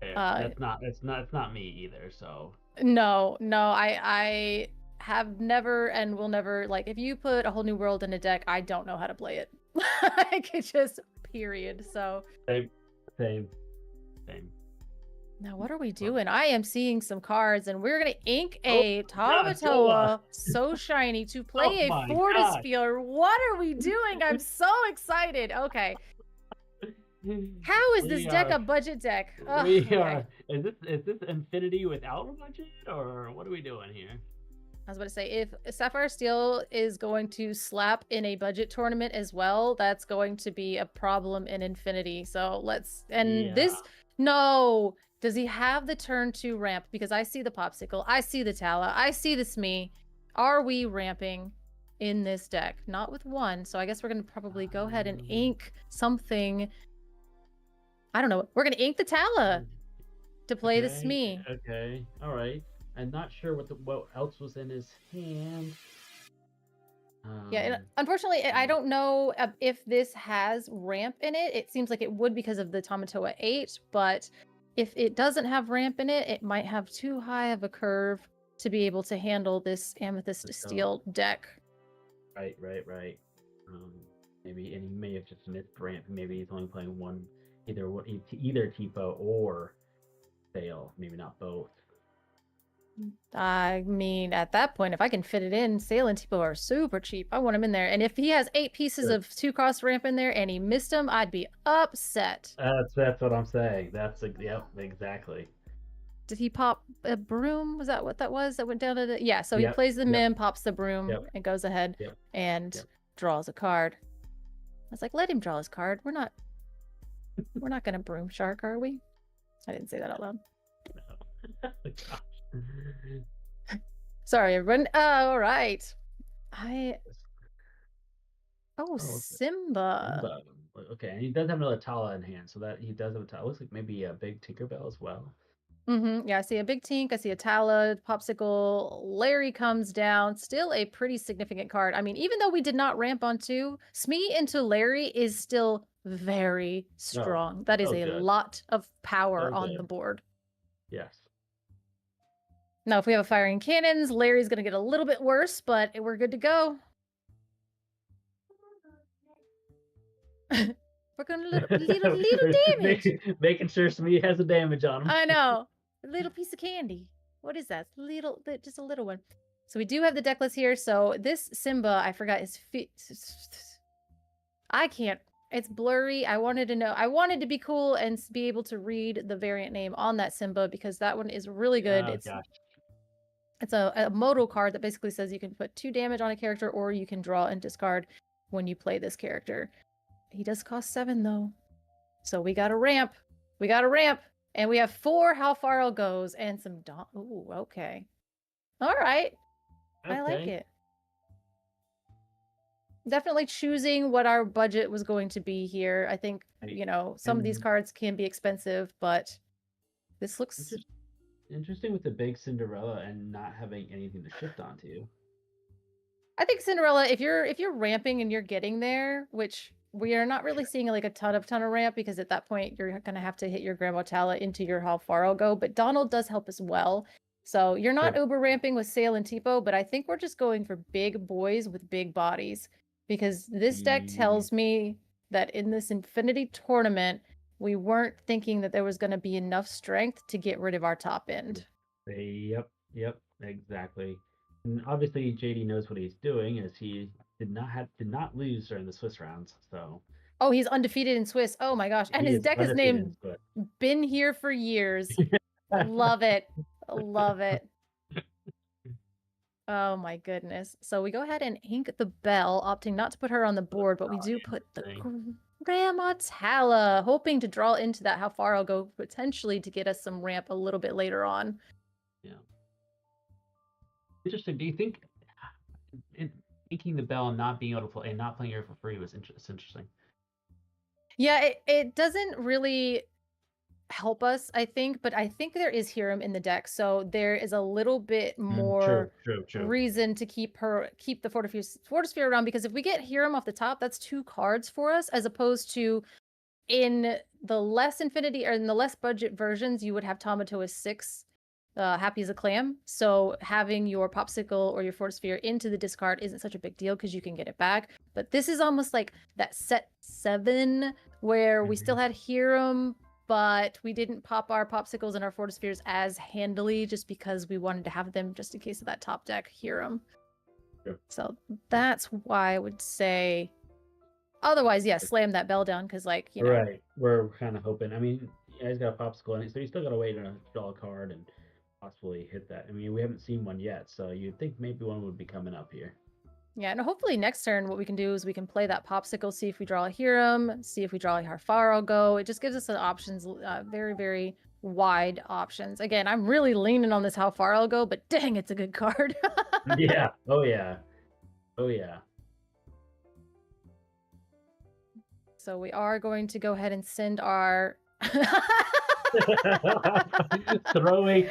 it's not me either. So no, I have never and will never, like, if you put a whole new world in a deck, I don't know how to play it. Like, it's just period. So same. Now, what are we doing? I am seeing some cards, and we're going to ink a Tamatoa so shiny to play a Fortis Feeler. What are we doing? I'm so excited. Okay. How is this deck a budget deck? Oh, we are. Is this Infinity without a budget, or what are we doing here? I was about to say, if Sapphire Steel is going to slap in a budget tournament as well, that's going to be a problem in Infinity. So no. Does he have the turn 2 ramp? Because I see the Popsicle, I see the Tala, I see the Smee. Are we ramping in this deck? Not with 1, so I guess we're going to probably go ahead and ink something. I don't know. We're going to ink the Tala to play the Smee. Okay, all right. I'm not sure what else was in his hand. Yeah, unfortunately, I don't know if this has ramp in it. It seems like it would because of the Tamatoa 8, but if it doesn't have ramp in it, it might have too high of a curve to be able to handle this Amethyst Steel deck. Right. Maybe, and he may have just missed ramp. Maybe he's only playing one, either Tipo or Sail. Maybe not both. I mean, at that point, if I can fit it in, Sail and Tipo are super cheap. I want him in there. And if he has 8 pieces of 2-cost ramp in there and he missed them, I'd be upset. That's what I'm saying. Yep, exactly. Did he pop a broom? Was that what that was? That went down to the... Yeah, so he plays the Mim, pops the broom, and goes ahead and draws a card. I was like, let him draw his card. We're not going to broom shark, are we? I didn't say that out loud. No. Sorry, everyone. All right. Simba. Okay, and he does have another Tala in hand, so that he does have a Tala. Looks like maybe a big Tinkerbell as well. Yeah, I see a big Tink. I see a Tala, Popsicle. Larry comes down. Still a pretty significant card. I mean, even though we did not ramp on 2, Smee into Larry is still very strong. That is a lot of power on the board. Yes. Now, if we have a firing cannons, Larry's going to get a little bit worse, but we're good to go. Working a little damage. Making sure Smee has a damage on him. I know. A little piece of candy. What is that? Just a little one. So we do have the deck list here. So this Simba, I forgot his I can't. It's blurry. I wanted to know. I wanted to be cool and be able to read the variant name on that Simba because that one is really good. It's a modal card that basically says you can put 2 damage on a character or you can draw and discard when you play this character. He does cost 7 though. So we got a ramp. And we have 4 How Far I'll Goes and some Ooh, okay. All right. I like it. Definitely choosing what our budget was going to be here. I think, some of these cards can be expensive, but this looks interesting with the big Cinderella and not having anything to shift onto. I think Cinderella, if you're ramping and you're getting there, which we are not really seeing like a ton of ramp because at that point you're going to have to hit your Grandma Tala into your How Far I'll Go, but Donald does help as well. So you're not uber ramping with Sail and Tipo, but I think we're just going for big boys with big bodies because this deck tells me that in this Infinity tournament, we weren't thinking that there was going to be enough strength to get rid of our top end. Yep, exactly. And obviously JD knows what he's doing as he did not lose during the Swiss rounds. So he's undefeated in Swiss. Oh my gosh. And his deck is named Been Here for Years. Love it. Love it. Oh my goodness. So we go ahead and ink the bell, opting not to put her on the board, but we do put the Grandma Tala, hoping to draw into that How Far I'll Go potentially to get us some ramp a little bit later on. Yeah. Interesting. Do you think inking the bell and not being able to play and not playing her for free was interesting? Yeah, it doesn't really help us, I think, but I think there is Hiram in the deck, so there is a little bit more true. reason to keep the Fortisphere around, because if we get Hiram off the top, that's 2 cards for us, as opposed to in the less Infinity or in the less budget versions, you would have Tomato as 6, Happy as a Clam. So having your Popsicle or your Fortisphere into the discard isn't such a big deal because you can get it back. But this is almost like that set 7 where we still had Hiram, but we didn't pop our Popsicles and our Fortispheres as handily just because we wanted to have them just in case of that top deck Hiram. Sure. So that's why I would say, otherwise, yeah, slam that bell down because, like, you know. Right. We're kind of hoping. I mean, yeah, he's got a Popsicle in it, so you still got to wait to draw a card and possibly hit that. I mean, we haven't seen one yet, so you'd think maybe one would be coming up here. Yeah, and hopefully next turn what we can do is we can play that Popsicle, see if we draw a Hiram, see if we draw a How Far I'll Go. It just gives us options, very, very wide options. Again, I'm really leaning on this How Far I'll Go, but dang, it's a good card. Yeah. Oh, yeah. Oh, yeah. So we are going to go ahead and send our... throwing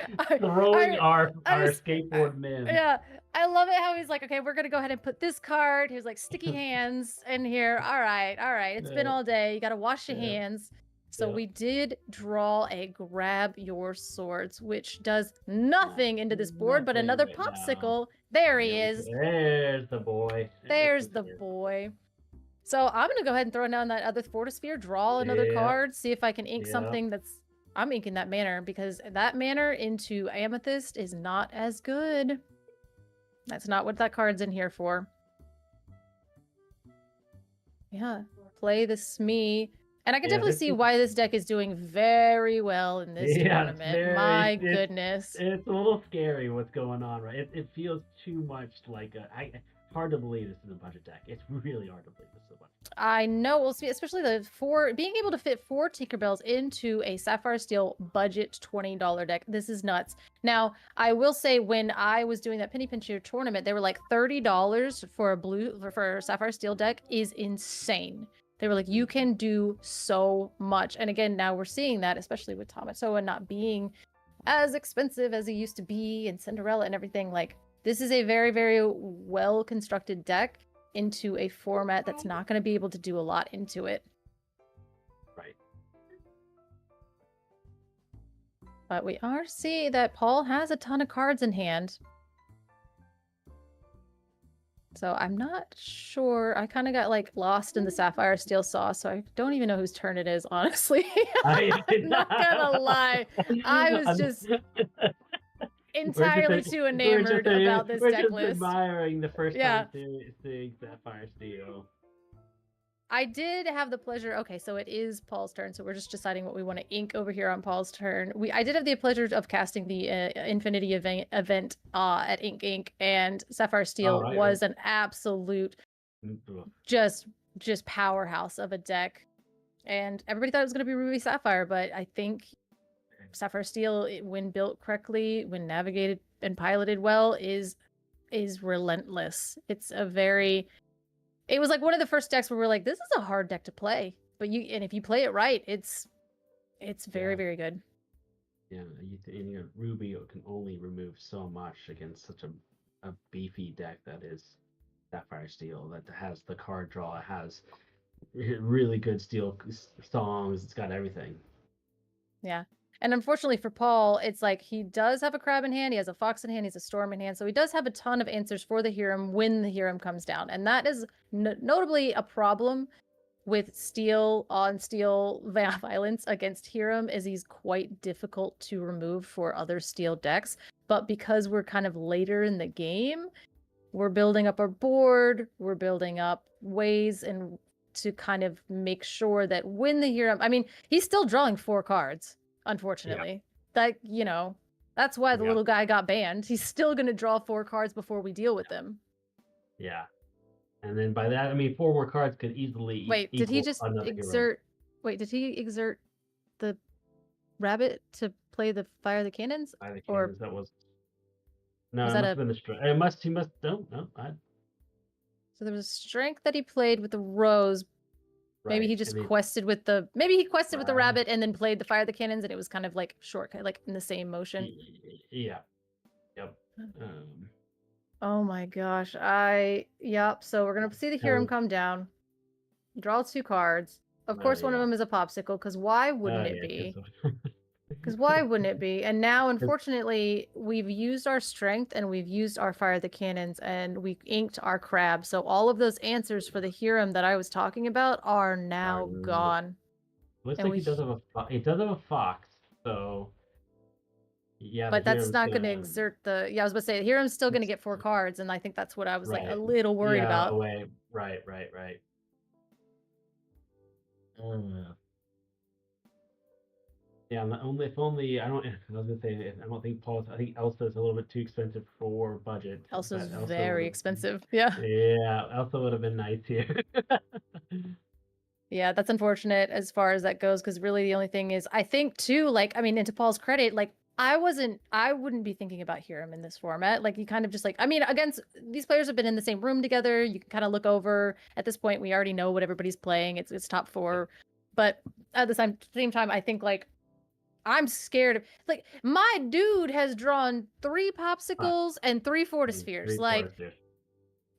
our skateboard men. Yeah, I love it how he's like, okay, we're gonna go ahead and put this card. Here's like sticky hands in here. All right. It's been all day. You gotta wash your hands. So we did draw a Grab Your Swords, which does nothing into this board, but another Popsicle. There he is. There's the boy. There's the boy. So I'm gonna go ahead and throw down that other Fortisphere, draw another card, see if I can ink something that's... I'm inking that Manor, because that Manor into Amethyst is not as good. That's not what that card's in here for. Yeah, play the Smee. And I can definitely see why this deck is doing very well in this tournament. My goodness. It's a little scary what's going on, right? It feels too much like hard to believe this is a budget deck. It's really hard to believe this is a budget deck. I know, well, especially being able to fit 4 Tinkerbells into a Sapphire Steel budget $20 deck. This is nuts. Now, I will say when I was doing that Penny Pincher tournament, they were like $30 for a Sapphire Steel deck is insane. They were like, you can do so much. And again, now we're seeing that, especially with Tamatoa not being as expensive as it used to be, and Cinderella and everything. Like, this is a very, very well-constructed deck into a format that's not going to be able to do a lot into it. Right. But we are seeing that Paul has a ton of cards in hand. So I'm not sure. I kind of got like lost in the Sapphire Steel sauce, so I don't even know whose turn it is, honestly. I'm not gonna lie. I was just entirely too enamored about this deck list. Admiring the first Yeah. time seeing Sapphire Steel. I did have the pleasure. Okay, so it is Paul's turn. So we're just deciding what we want to ink over here on Paul's turn. I did have the pleasure of casting the Infinity event at Ink Inc. And Sapphire Steel was an absolute just powerhouse of a deck. And everybody thought it was going to be Ruby Sapphire, but I think Sapphire Steel, when built correctly, when navigated and piloted well, is relentless. It was like one of the first decks where we're like, this is a hard deck to play, and if you play it right, it's very, very good. Yeah, Ruby can only remove so much against such a beefy deck that is Sapphire Steel, that has the card draw, it has really good steel songs, it's got everything. Yeah. And unfortunately for Paul, it's like he does have a crab in hand, he has a fox in hand, he has a storm in hand, so he does have a ton of answers for the Hiram when the Hiram comes down. And that is notably a problem with steel on steel violence against Hiram, is he's quite difficult to remove for other steel decks. But because we're kind of later in the game, we're building up our board, we're building up ways and to kind of make sure that when the Hiram, I mean, he's still drawing 4 cards. Unfortunately, that that's why the little guy got banned. He's still going to draw 4 cards before we deal with them. Yeah, and then by that I mean 4 more cards could easily. Wait, did he just exert? Hero. Wait, did he exert the rabbit to play the Fire the Cannons? Fire the Cannons. That was. No, was it that must have been the strength. He must. No. So there was a strength that he played with the rose. Maybe he just quested with the with the rabbit and then played the Fire the Cannons, and it was kind of like shortcut, like in the same motion. Yeah. Yep. Oh my gosh. Yep. So we're gonna see the Hiram come down. Draw 2 cards. Of course, one of them is a popsicle, because why wouldn't it be? Because why wouldn't it be? And now, unfortunately, we've used our strength and we've used our Fire the Cannons and we inked our crab. So all of those answers for the Hiram that I was talking about are now gone. Looks like he does have a fox, so yeah. But that's not going to exert the. Yeah, I was about to say Hiram's still going to get 4 cards, and I think that's what I was like a little worried about. Right. Yeah, if only I was gonna say I don't think Paul's. I think Elsa's a little bit too expensive for budget. Elsa's very expensive. Yeah. Yeah, Elsa would have been nice here. Yeah, that's unfortunate as far as that goes, because really the only thing is, I think too, like, I mean, and to Paul's credit, like, I wouldn't be thinking about Hiram in this format. Like, you kind of just like, I mean, against these players have been in the same room together. You can kind of look over. At this point, we already know what everybody's playing. It's top 4, but at the same time, I think like I'm scared of, like, my dude has drawn 3 popsicles and 3 fortispheres. Like,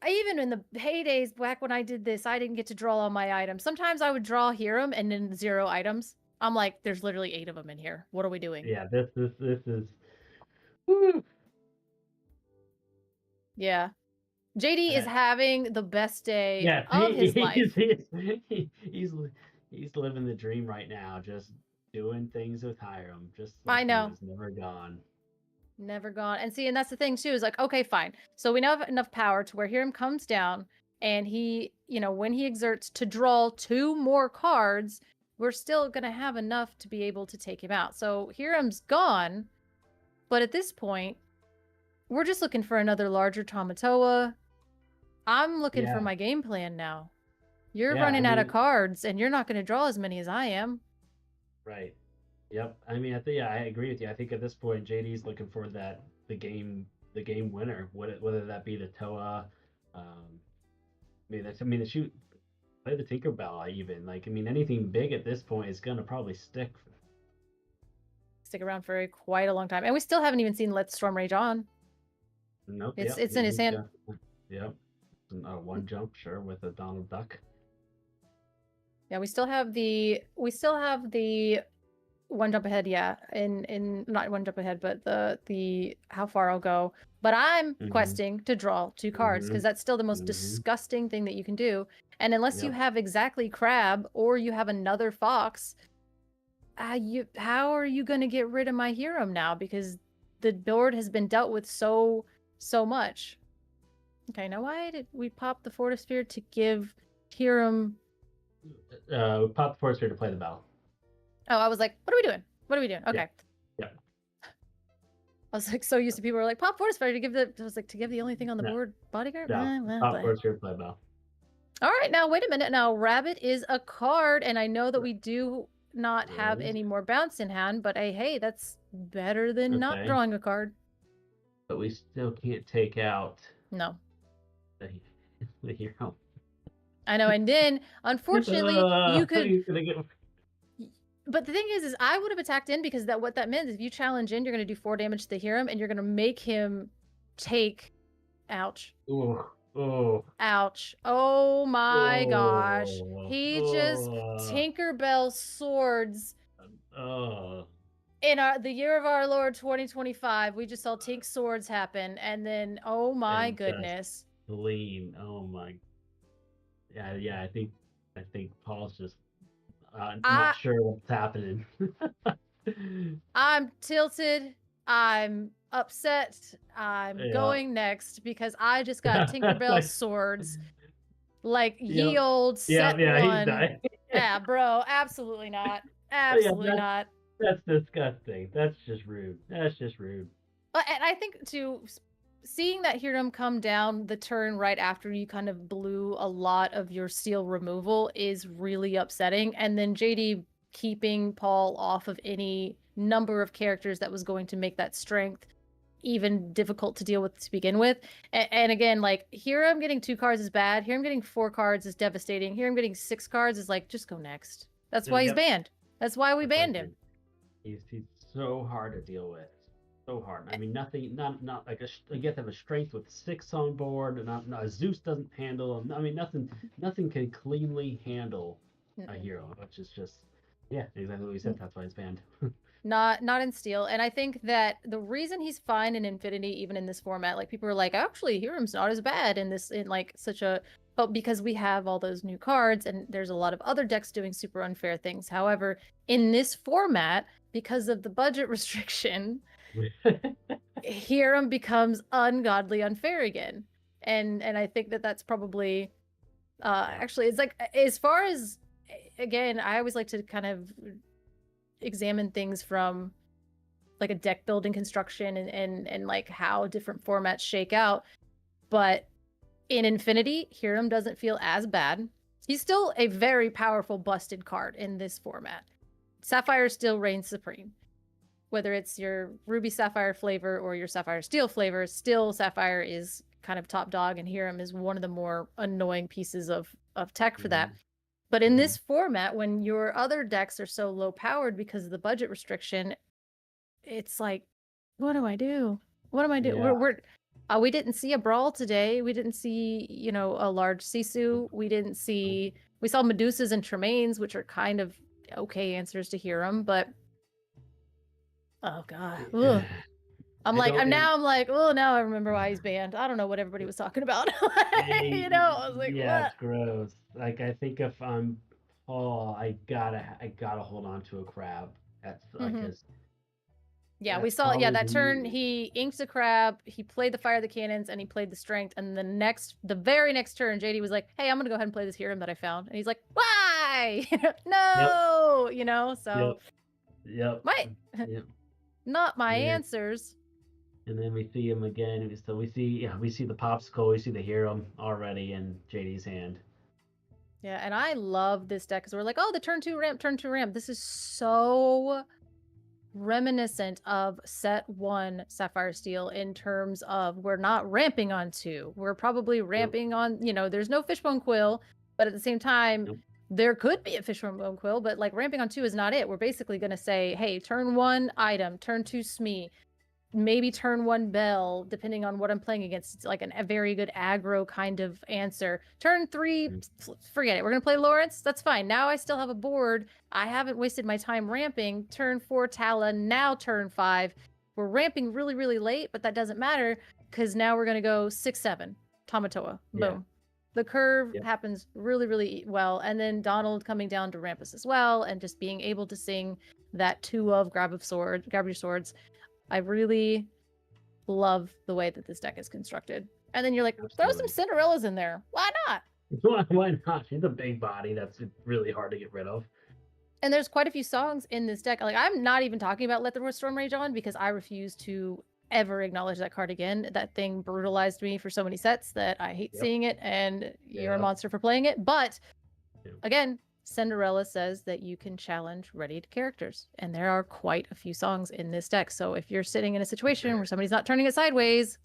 even in the heydays back when I did this, I didn't get to draw all my items. Sometimes I would draw Hiram and then 0 items. I'm like, there's literally 8 of them in here. What are we doing? Yeah, this is. Woo. Yeah, JD is having the best day of his life. He's living the dream right now, just doing things with Hiram. Just like I know, never gone. Never gone. And see, and that's the thing too, is like, okay, fine. So we now have enough power to where Hiram comes down and he, when he exerts to draw 2 more cards, we're still going to have enough to be able to take him out. So Hiram's gone, but at this point, we're just looking for another larger Tamatoa. I'm looking for my game plan now. You're running out of cards and you're not going to draw as many as I am. Right. Yep. I mean, I agree with you. I think at this point, JD's looking for the game winner, whether that be the Toa. The shoot, play the Tinkerbell even. Like, I mean, anything big at this point is gonna probably stick around for quite a long time, and we still haven't even seen Let the Storm Rage On. Nope. It's in his hand. Yep. One jump, sure, with a Donald Duck. Yeah, we still have the one jump ahead, yeah. In not one jump ahead, but the how far I'll go. But I'm questing to draw 2 cards because that's still the most disgusting thing that you can do. And unless you have exactly crab or you have another fox, how are you going to get rid of my Hiram now? Because the board has been dealt with so much. Okay, now why did we pop the Fortisphere to give Hiram? We popped the Fortisphere to play the bell. Oh, I was like, what are we doing? What are we doing? Okay. Yeah. I was like so used to people were like, pop Fortisphere to give the. I was like, to give the only thing on the board, Bodyguard. Pop Fortisphere to play bell. All right, now wait a minute. Now Rabbit is a card, and I know that we do not have any more bounce in hand, but hey, that's better than not drawing a card. But we still can't take out the hero. I know, and then unfortunately you could. But the thing is I would have attacked in because what that meant is if you challenge in, you're going to do 4 damage to the hero, and you're going to make him take. Ouch. Oh. Ouch. Oh my gosh. He just Tinkerbell swords. In the year of our Lord 2025, we just saw Tink swords happen, and then oh my goodness. Lean. Oh my. Yeah, I think Paul's just not sure what's happening. I'm tilted. I'm upset. I'm going next because I just got Tinkerbell swords. Like ye old set one. Yeah, bro. Absolutely not. Absolutely not. That's disgusting. That's just rude. And I think seeing that Hiram come down the turn right after you kind of blew a lot of your seal removal is really upsetting. And then JD keeping Paul off of any number of characters that was going to make that strength even difficult to deal with to begin with. And again, like Hiram getting 2 cards is bad. Hiram getting 4 cards is devastating. Hiram getting 6 cards is like, just go next. That's why he's banned. That's why we banned him. He's so hard to deal with. So hard. I mean, nothing, not like you have to have a strength with 6 on board, and Zeus doesn't handle him. I mean, nothing can cleanly handle a hero, which is just, exactly what we said. That's why it's banned. Not in Steel. And I think that the reason he's fine in Infinity, even in this format, like people are like, actually, Hiram's not as bad in like such a, but because we have all those new cards and there's a lot of other decks doing super unfair things. However, in this format, because of the budget restriction, Hiram becomes ungodly unfair again. And I think that's probably, actually, it's like, as far as, again, I always like to kind of examine things from like a deck building construction and like how different formats shake out. But in Infinity, Hiram doesn't feel as bad. He's still a very powerful busted card in this format. Sapphire still reigns supreme. Whether it's your Ruby Sapphire flavor or your Sapphire Steel flavor, still Sapphire is kind of top dog, and Hiram is one of the more annoying pieces of tech for that. But in this format, when your other decks are so low powered because of the budget restriction, it's like, what do I do? What am I doing? Yeah. We didn't see a brawl today. We didn't see, a large Sisu. We saw Medusas and Tremaines, which are kind of okay answers to Hiram, but oh god. Ugh. I'm like, now I remember why he's banned. I don't know what everybody was talking about. I was like, what? It's gross. Like, I think if I'm Paul, I gotta hold on to a crab. That's like his. Yeah, we saw. Yeah, that turn he inked a crab. He played the Fire of the Cannons and he played the Strength. And the very next turn, JD was like, "Hey, I'm gonna go ahead and play this Hiram that I found." And he's like, "Why? No, So. Yep. Not my answers. And then we see him again. So we see the popsicle. We see the hero already in JD's hand. Yeah, and I love this deck because we're like, oh, the turn 2 ramp. This is so reminiscent of set 1 Sapphire Steel in terms of we're not ramping on 2. We're probably ramping on, there's no Fishbone Quill, but at the same time, there could be a Fishbone Quill, but like ramping on 2 is not it. We're basically going to say, hey, turn 1 item, turn 2 Smee. maybe turn 1 Bell, depending on what I'm playing against. It's like a very good aggro kind of answer. Turn 3, forget it. We're going to play Lawrence. That's fine. Now I still have a board. I haven't wasted my time ramping. Turn 4 Tala, now turn 5. We're ramping really, really late, but that doesn't matter because now we're going to go 6-7. Tamatoa. Boom. Yeah. The curve happens really, really well. And then Donald coming down to ramp us as well and just being able to sing that 2 of grab your swords. I really love the way that this deck is constructed. And then you're like, throw some Cinderellas in there. Why not? Why not? She's a big body that's really hard to get rid of. And there's quite a few songs in this deck. Like, I'm not even talking about Let the Storm Rage On because I refuse to ever acknowledge that card again. That thing brutalized me for so many sets that I hate seeing it, and you're a monster for playing it. But again, Cinderella says that you can challenge readied characters, and there are quite a few songs in this deck. So if you're sitting in a situation where somebody's not turning it sideways,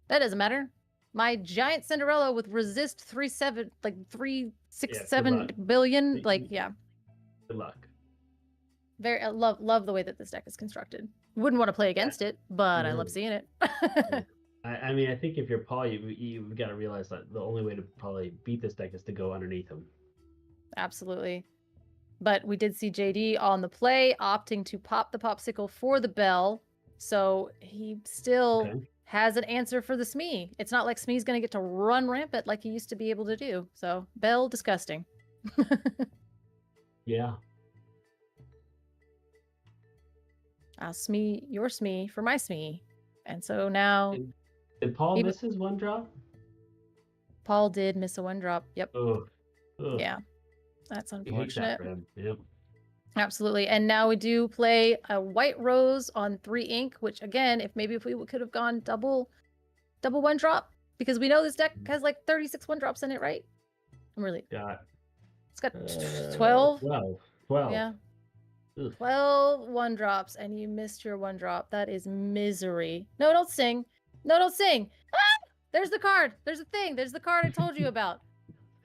that doesn't matter. My giant Cinderella with resist 3-7, like 3-6-7 billion, like Good luck. I love the way that this deck is constructed. Wouldn't want to play against it, but I love seeing it. I mean, I think if you're Paul, you've got to realize that the only way to probably beat this deck is to go underneath him. Absolutely. But we did see JD on the play, opting to pop the popsicle for the bell. So he still has an answer for the Smee. It's not like Smee's going to get to run rampant like he used to be able to do. So, bell, disgusting. Yeah. I'll Smee your Smee for my Smee. And so now... Did Paul miss his 1-drop? Paul did miss a 1-drop. Yep. Ugh. Yeah. That's unfortunate. Yep. Absolutely. And now we do play a white rose on 3 ink, which again, if we could have gone double 1-drop, because we know this deck has like 36 1-drops in it, right? It's got 12. 12. Yeah. Ugh. 12 1-drops, and you missed your 1-drop. That is misery. No, don't sing. Ah! There's the card. There's the thing. There's the card I told you about.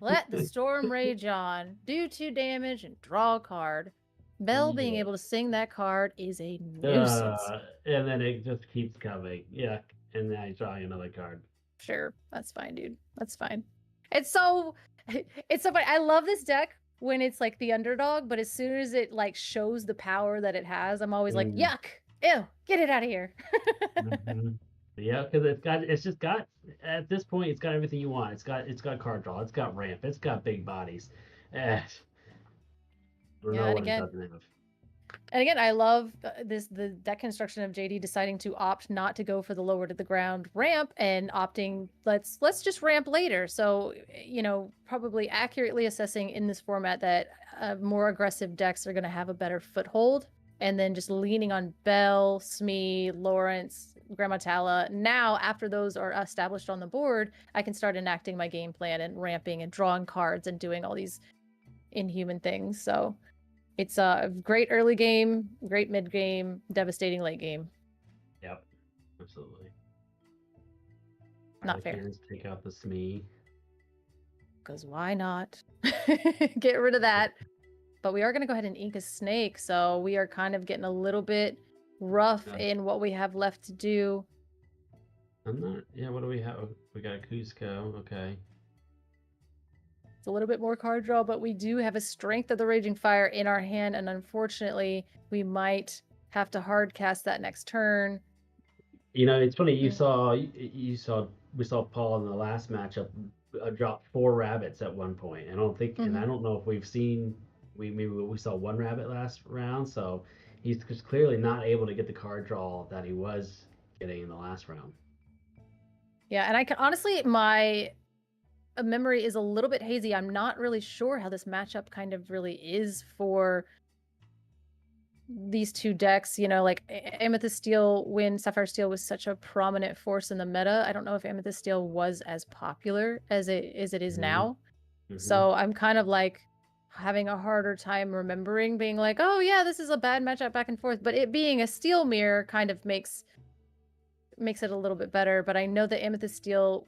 Let the storm rage on. Do 2 damage and draw a card. Bell being able to sing that card is a nuisance. And then it just keeps coming. Yeah. And then I draw another card. Sure. That's fine, dude. That's fine. It's so funny. I love this deck when it's like the underdog, but as soon as it like shows the power that it has, I'm always like, yuck, ew, get it out of here. Yeah, because it's just got at this point it's got everything you want. It's got card draw, it's got ramp, it's got big bodies. And again, I love the deck construction of JD deciding to opt not to go for the lower to the ground ramp and opting let's just ramp later. So, probably accurately assessing in this format that more aggressive decks are going to have a better foothold, and then just leaning on Bell, Smee, Lawrence, Grandma Tala. Now, after those are established on the board, I can start enacting my game plan and ramping and drawing cards and doing all these inhuman things. So it's a great early game, great mid game, devastating late game. Yep, absolutely. Not fair. Take out the Smee. Because why not? Get rid of that. But we are going to go ahead and ink a snake. So we are kind of getting a little bit rough in what we have left to do. What do we have? We got a Cusco. Okay. It's a little bit more card draw, but we do have a Strength of the Raging Fire in our hand, and unfortunately, we might have to hard cast that next turn. It's funny. We saw Paul in the last matchup drop 4 rabbits at one point. I don't think, and I don't know if we've seen. We saw 1 rabbit last round, so he's just clearly not able to get the card draw that he was getting in the last round. Yeah, and I can honestly, my memory is a little bit hazy. I'm not really sure how this matchup kind of really is for these 2 decks. Like Amethyst Steel, when Sapphire Steel was such a prominent force in the meta, I don't know if Amethyst Steel was as popular as it is now. So I'm kind of like having a harder time remembering, being like, oh yeah, this is a bad matchup back and forth. But it being a steel mirror kind of makes it a little bit better. But I know that Amethyst Steel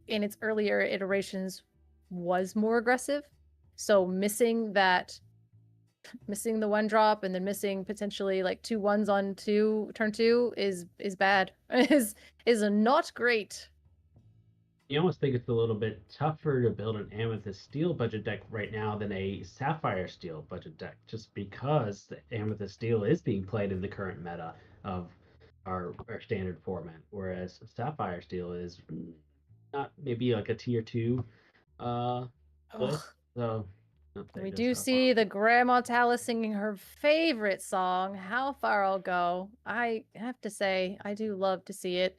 in its earlier iterations was more aggressive. So missing that missing the 1-drop and then missing potentially like 2 1s on turn 2 is bad. is not great. You almost think it's a little bit tougher to build an Amethyst Steel budget deck right now than a Sapphire Steel budget deck, just because the Amethyst Steel is being played in the current meta of our standard format, whereas Sapphire Steel is not maybe like a tier 2 list. So we do see the Grandma Talus singing her favorite song, How Far I'll Go. I have to say, I do love to see it.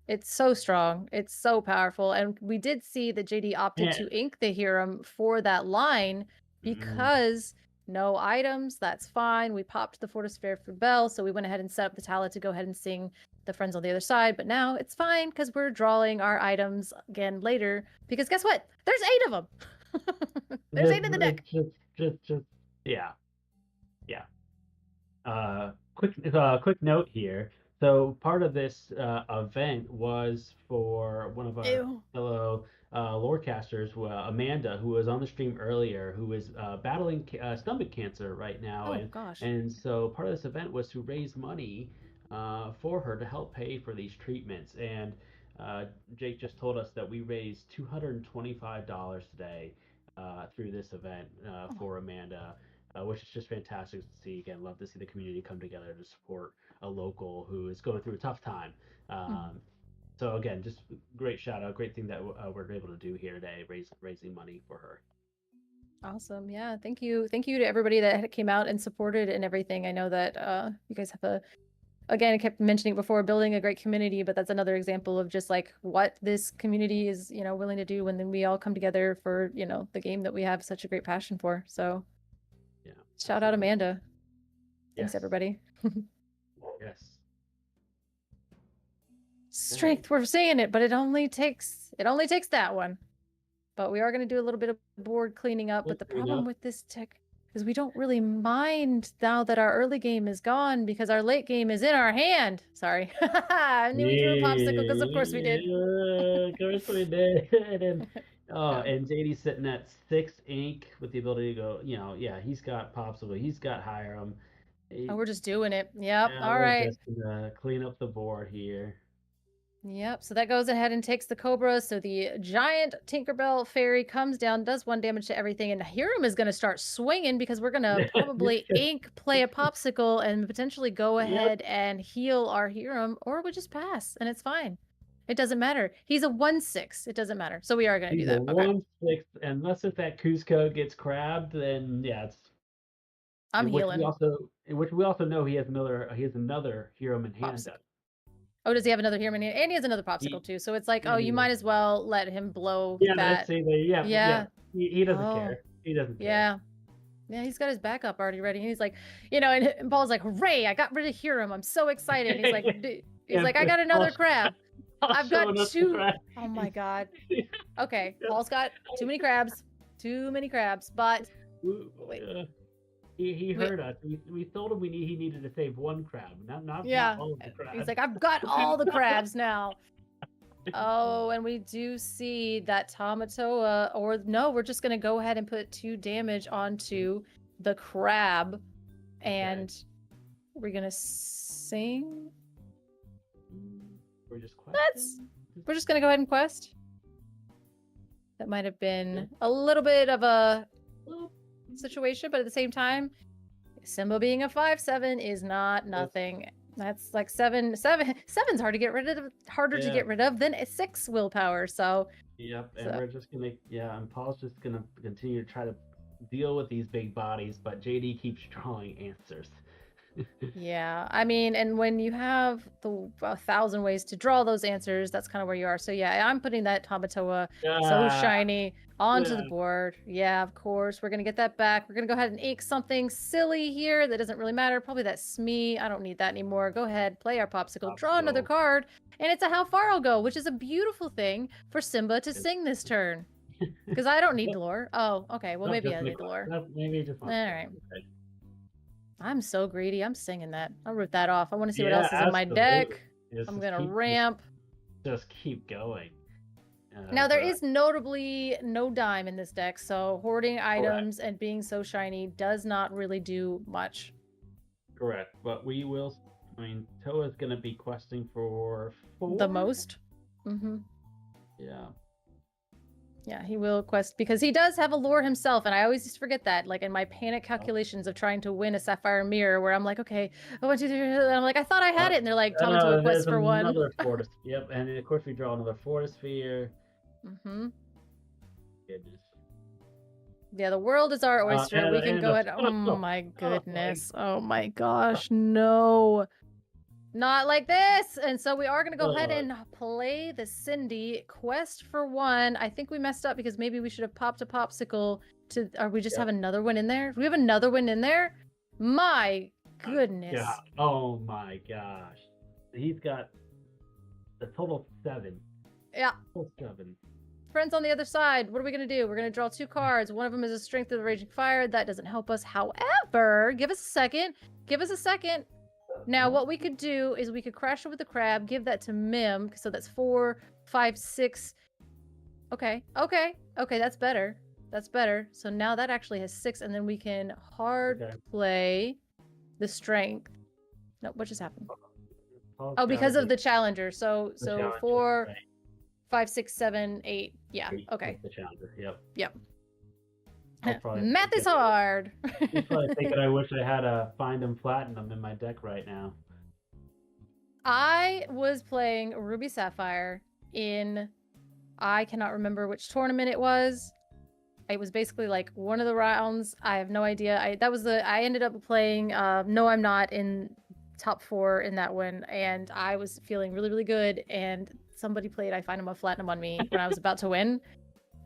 It's so strong. It's so powerful. And we did see that JD opted to ink the Hiram for that line because no items. That's fine. We popped the Fortisphere for Bell, so we went ahead and set up the Tala to go ahead and sing the Friends on the Other Side. But now it's fine because we're drawing our items again later. Because guess what? There's 8 of them. There's 8 in the deck. Yeah. Quick note here. So part of this event was for one of our fellow lorecasters, Amanda, who was on the stream earlier, who is battling stomach cancer right now. And so part of this event was to raise money for her to help pay for these treatments. And Jake just told us that we raised $225 today through this event for Amanda. Which is just fantastic to see. Again, love to see the community come together to support a local who is going through a tough time. So again, just great shout out, great thing that we're able to do here today, raising money for her. Awesome. Yeah. Thank you to everybody that came out and supported and everything. I know that you guys have again, I kept mentioning before, building a great community, but that's another example of just like what this community is, willing to do when then we all come together for, the game that we have such a great passion for. So yeah. Shout out Amanda. Thanks everybody. Yes. Strength, we're saying it, but it only takes that one. But we are going to do a little bit of board cleaning up. But the problem with this tech is we don't really mind now that our early game is gone because our late game is in our hand. Sorry. I knew we drew a popsicle because of course we did. Of course we did. And JD's sitting at 6 ink with the ability to go, he's got popsicle, he's got Hiram. We're just doing it. Yep. All right. Just gonna clean up the board here. Yep. So that goes ahead and takes the Cobra. So the giant Tinkerbell fairy comes down, does 1 damage to everything, and Hiram is going to start swinging because we're going to probably ink, play a popsicle, and potentially go ahead and heal our Hiram, or we just pass, and it's fine. It doesn't matter. He's a 1/6. It doesn't matter. So we are going to do that. Okay. 1/6, unless if that Cusco gets crabbed, then it's. I'm healing. Which we also know he has another Hiram in hand. Oh, does he have another Hiram in hand? And he has another popsicle too. So it's like, you might as well let him blow that. He doesn't care. He doesn't care. Yeah, he's got his backup already ready. And he's like, and Paul's like, "Hooray, I got rid of Hiram. I'm so excited." He's like, "I got another crab. I've got 2. Oh my god. Okay, Paul's got too many crabs. But wait. He heard us. We told him he needed to save 1 crab, not all of the crabs. He's like, I've got all the crabs now. Oh, and we do see that Tamatoa, or no, we're just gonna go ahead and put 2 damage onto the crab, and we're gonna sing. We're just gonna go ahead and quest. That might have been a little bit of a situation, but at the same time, Simba being a 5/7 is not nothing. That's like 7. 7's hard to get rid of, harder to get rid of than a 6 willpower. So we're just gonna and Paul's just gonna continue to try to deal with these big bodies, but JD keeps drawing answers. Yeah, I mean, and when you have the 1,000 ways to draw those answers, that's kind of where you are. So yeah, I'm putting that Tamatoa so shiny onto the board. Yeah, of course, we're gonna get that back. We're gonna go ahead and ink something silly here that doesn't really matter. Probably that Smee. I don't need that anymore. Go ahead, play our popsicle, draw another card, and it's a How Far I'll Go, which is a beautiful thing for Simba to sing this turn. Because I don't need lore. Oh, okay. Well, maybe I need lore. Maybe just all right. Okay. I'm so greedy. I'm singing that. I'll rip that off. I want to see what else is in my deck. I'm going to ramp. Just keep going. Now there is notably no dime in this deck, so hoarding items and being so shiny does not really do much. Correct, but we will. I mean, Toa's gonna be questing for 4? The most. Mm-hmm. Yeah. Yeah, he will quest because he does have a lure himself, and I always used to forget that. Like in my panic calculations of trying to win a Sapphire Mirror, where I'm like, okay, 1, 2, 3, and I'm like, I thought I had it, and they're like, tell me to a quest for 1. Another Fortis. Yep, and of course we draw another Fortis Sphere. Mm-hmm. Goodness. Yeah, the world is our oyster. We can go ahead. Oh Oh my goodness. Oh my gosh, no. Not like this. And so we are going to go ahead and play the Cindy quest for 1. I think we messed up because maybe we should have popped a popsicle to, or we just have another one in there. Do we have another one in there? My goodness. Yeah. Oh my gosh. He's got a total of 7. Yeah. Total 7. Friends on the other side, what are we going to do? We're going to draw 2 cards. One of them is a Strength of the Raging Fire. That doesn't help us. However, give us a second. Give us a second. Now, what we could do is we could crash over the crab, give that to Mim. So that's 4, 5, 6. Okay. That's better. That's better. So now that actually has 6, and then we can hard play the strength. No, what just happened? Oh, because of the challenger. So 4, 5, 6, 7, 8. Yeah. Okay. The challenger. Yep. Yep. Math is hard. He's probably thinking I wish I had a Find 'em Platinum in my deck right now. I was playing Ruby Sapphire in, I cannot remember which tournament it was. It was basically like one of the rounds. I have no idea. I ended up playing No I'm Not in top 4 in that one, and I was feeling really, really good, and somebody played I Find 'em a Platinum on me when I was about to win.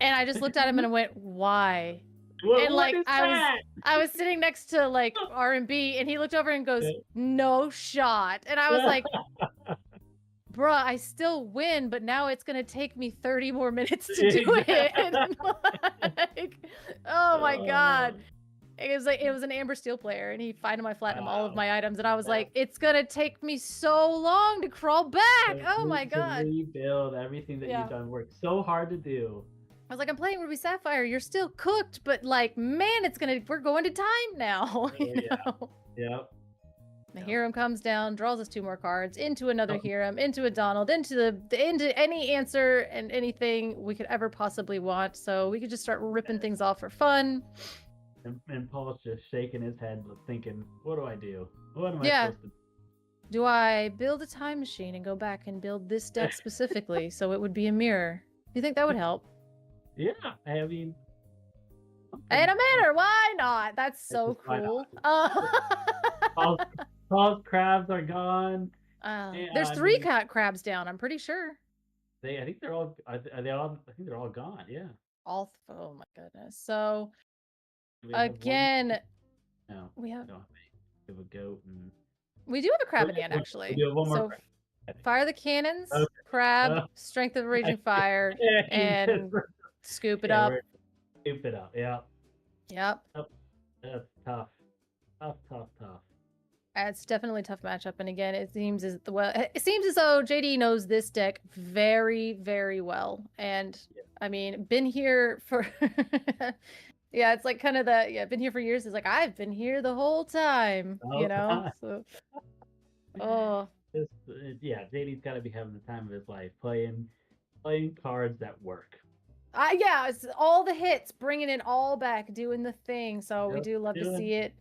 And I just looked at him and I went, why? And like I was sitting next to like R&B, and he looked over and goes, no shot. And I was like, bruh, I still win, but now it's gonna take me 30 more minutes to do it. And like, oh my god. It was an Amber Steel player, and he Find 'em my Platinum all of my items, and I was like, it's gonna take me so long to crawl back. Oh my god. To rebuild everything that you've done worked so hard to do. I was like, I'm playing Ruby Sapphire. You're still cooked, but like, man, we're going to time now. Yep. The Hiram comes down, draws us 2 more cards into another Hiram, into a Donald, into any answer and anything we could ever possibly want. So we could just start ripping things off for fun. And Paul's just shaking his head, thinking, "What do I do? What am I supposed to do? Do I build a time machine and go back and build this deck specifically so it would be a mirror? Do you think that would help?" Yeah, I mean, in a manner, why not? That's so cool. Paul's crabs are gone. There's 3 crabs down. I'm pretty sure. I think they're all. I think they're all gone. Yeah. Oh my goodness. So again, we have a goat. And... We do have a crab in hand, actually. We do have one more. So fire the cannons, crab, Strength of the Raging Fire, and scoop it up. Scoop it up. Yeah. Yep. That's tough. Tough. It's definitely a tough matchup, and again, it seems as though JD knows this deck very, very well. And I mean, been here for yeah, it's like kind of been here for years. It's like I've been here the whole time, you know. So, JD's got to be having the time of his life playing cards that work. It's all the hits, bringing it all back, doing the thing. So we do love to see it.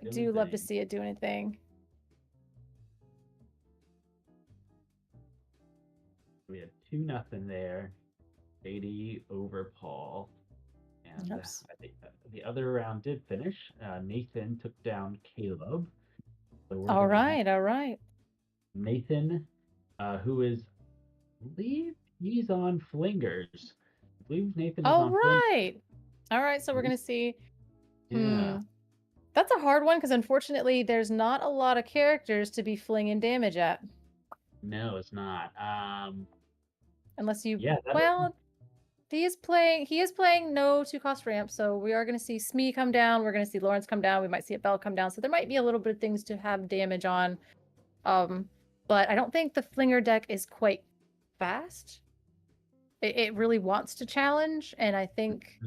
I do love to see it doing a thing. We had 2-0 there. JD over Paul. And I think the other round did finish. Nathan took down Caleb. So all right. Nathan, who is, I believe he's on Flingers. I believe Nathan is on Flingers. All right, so we're going to see. Yeah. That's a hard one because unfortunately there's not a lot of characters to be flinging damage at. No, it's not. Unless you... He is playing no 2-cost ramp, so we are going to see Smee come down. We're going to see Lawrence come down. We might see a Bell come down. So there might be a little bit of things to have damage on. But I don't think the Flinger deck is quite fast. it really wants to challenge, and I think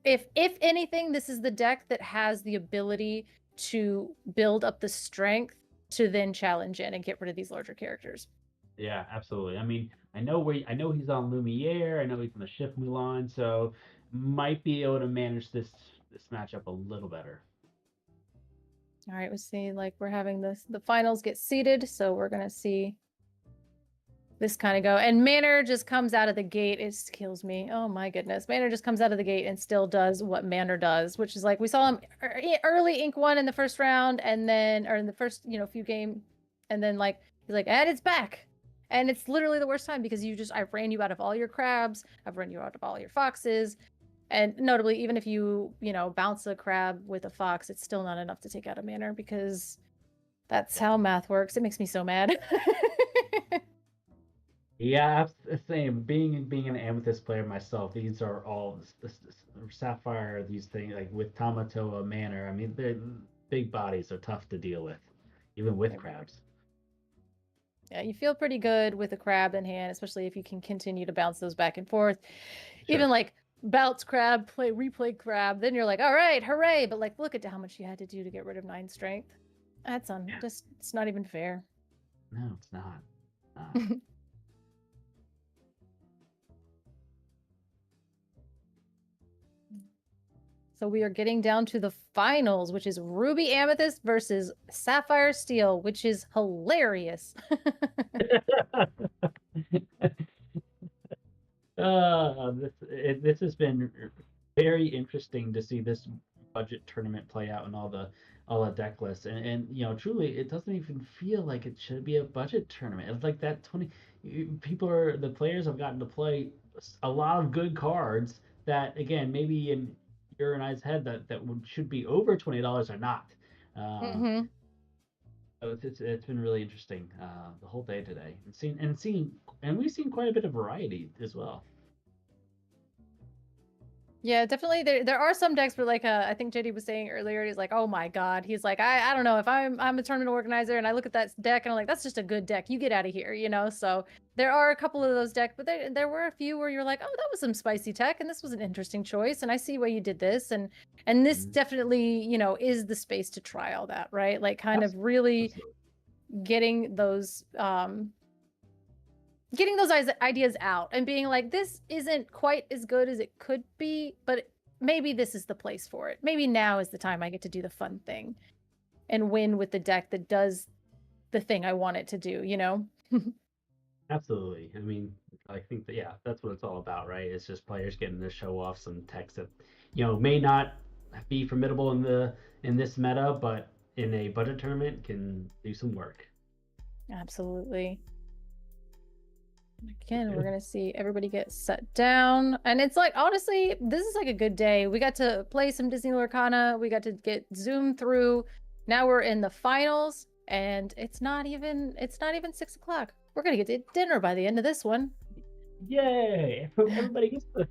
if anything, this is the deck that has the ability to build up the strength to then challenge in and get rid of these larger characters. Yeah, absolutely. I mean, I know he's on Lumiere. I know he's on the Shift Mulan, so might be able to manage this matchup a little better. All right, we'll see. Like, we're having the finals get seeded, so we're gonna see this kind of go. And Manor just comes out of the gate. It kills me. Oh my goodness. Manor just comes out of the gate and still does what Manor does, which is like, we saw him early Ink 1 in the first round, and then, or in the first, few game, and then like, he's like, and it's back. And it's literally the worst time because I ran you out of all your crabs. I've run you out of all your foxes. And notably, even if you, bounce a crab with a fox, it's still not enough to take out a Manor because that's how math works. It makes me so mad. Yeah, same. Being an Amethyst player myself, these are all Sapphire. These things like with Tamatoa, Manor. I mean, they're big bodies are tough to deal with, even with crabs. Yeah, you feel pretty good with a crab in hand, especially if you can continue to bounce those back and forth. Sure. Even like bounce crab, replay crab, then you're like, all right, hooray! But like, look at how much you had to do to get rid of 9 strength. That's just it's not even fair. No, it's not. So we are getting down to the finals, which is Ruby Amethyst versus Sapphire Steel, which is hilarious. This has been very interesting to see this budget tournament play out and all the deck lists, and truly it doesn't even feel like it should be a budget tournament. It's like that the players have gotten to play a lot of good cards that, again, maybe in your and I's head that should be over $20 or not. So it's been really interesting the whole day today, and we've seen quite a bit of variety as well. Yeah, definitely. There are some decks where, like, I think JD was saying earlier, he's like, oh my god, he's like, I don't know, if I'm a tournament organizer and I look at that deck and I'm like, that's just a good deck, you get out of here, So there are a couple of those decks, but there were a few where you're like, oh, that was some spicy tech, and this was an interesting choice, and I see why you did this, and this definitely, is the space to try all that, right? Like, kind of really getting those ideas out and being like, this isn't quite as good as it could be, but maybe this is the place for it. Maybe now is the time I get to do the fun thing and win with the deck that does the thing I want it to do, Absolutely. I mean, I think that, yeah, that's what it's all about, right? It's just players getting to show off some techs that, may not be formidable in this meta, but in a budget tournament can do some work. Absolutely. Again, we're going to see everybody get set down. And it's like, honestly, this is like a good day. We got to play some Disney Lorcana. We got to get zoomed through. Now we're in the finals, and it's not even 6 o'clock. We're going to get to dinner by the end of this one. Yay! Everybody gets to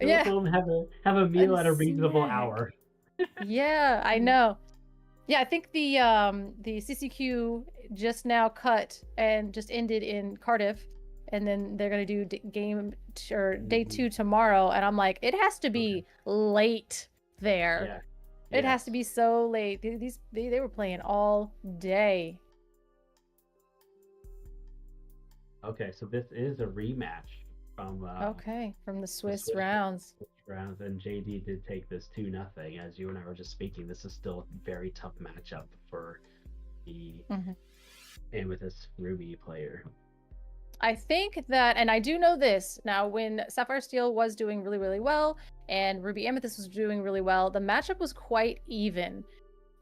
go home, have a meal at a reasonable hour. Yeah, I know. Yeah, I think the CCQ just now cut and just ended in Cardiff. And then they're going to do day 2 tomorrow. And I'm like, it has to be late there. Yeah. It has to be so late. They were playing all day. Okay, so this is a rematch from the Swiss rounds. And JD did take this 2-0. As you and I were just speaking, this is still a very tough matchup for the Amethyst Ruby player. I think that, and I do know this, now when Sapphire Steel was doing really, really well and Ruby Amethyst was doing really well, the matchup was quite even,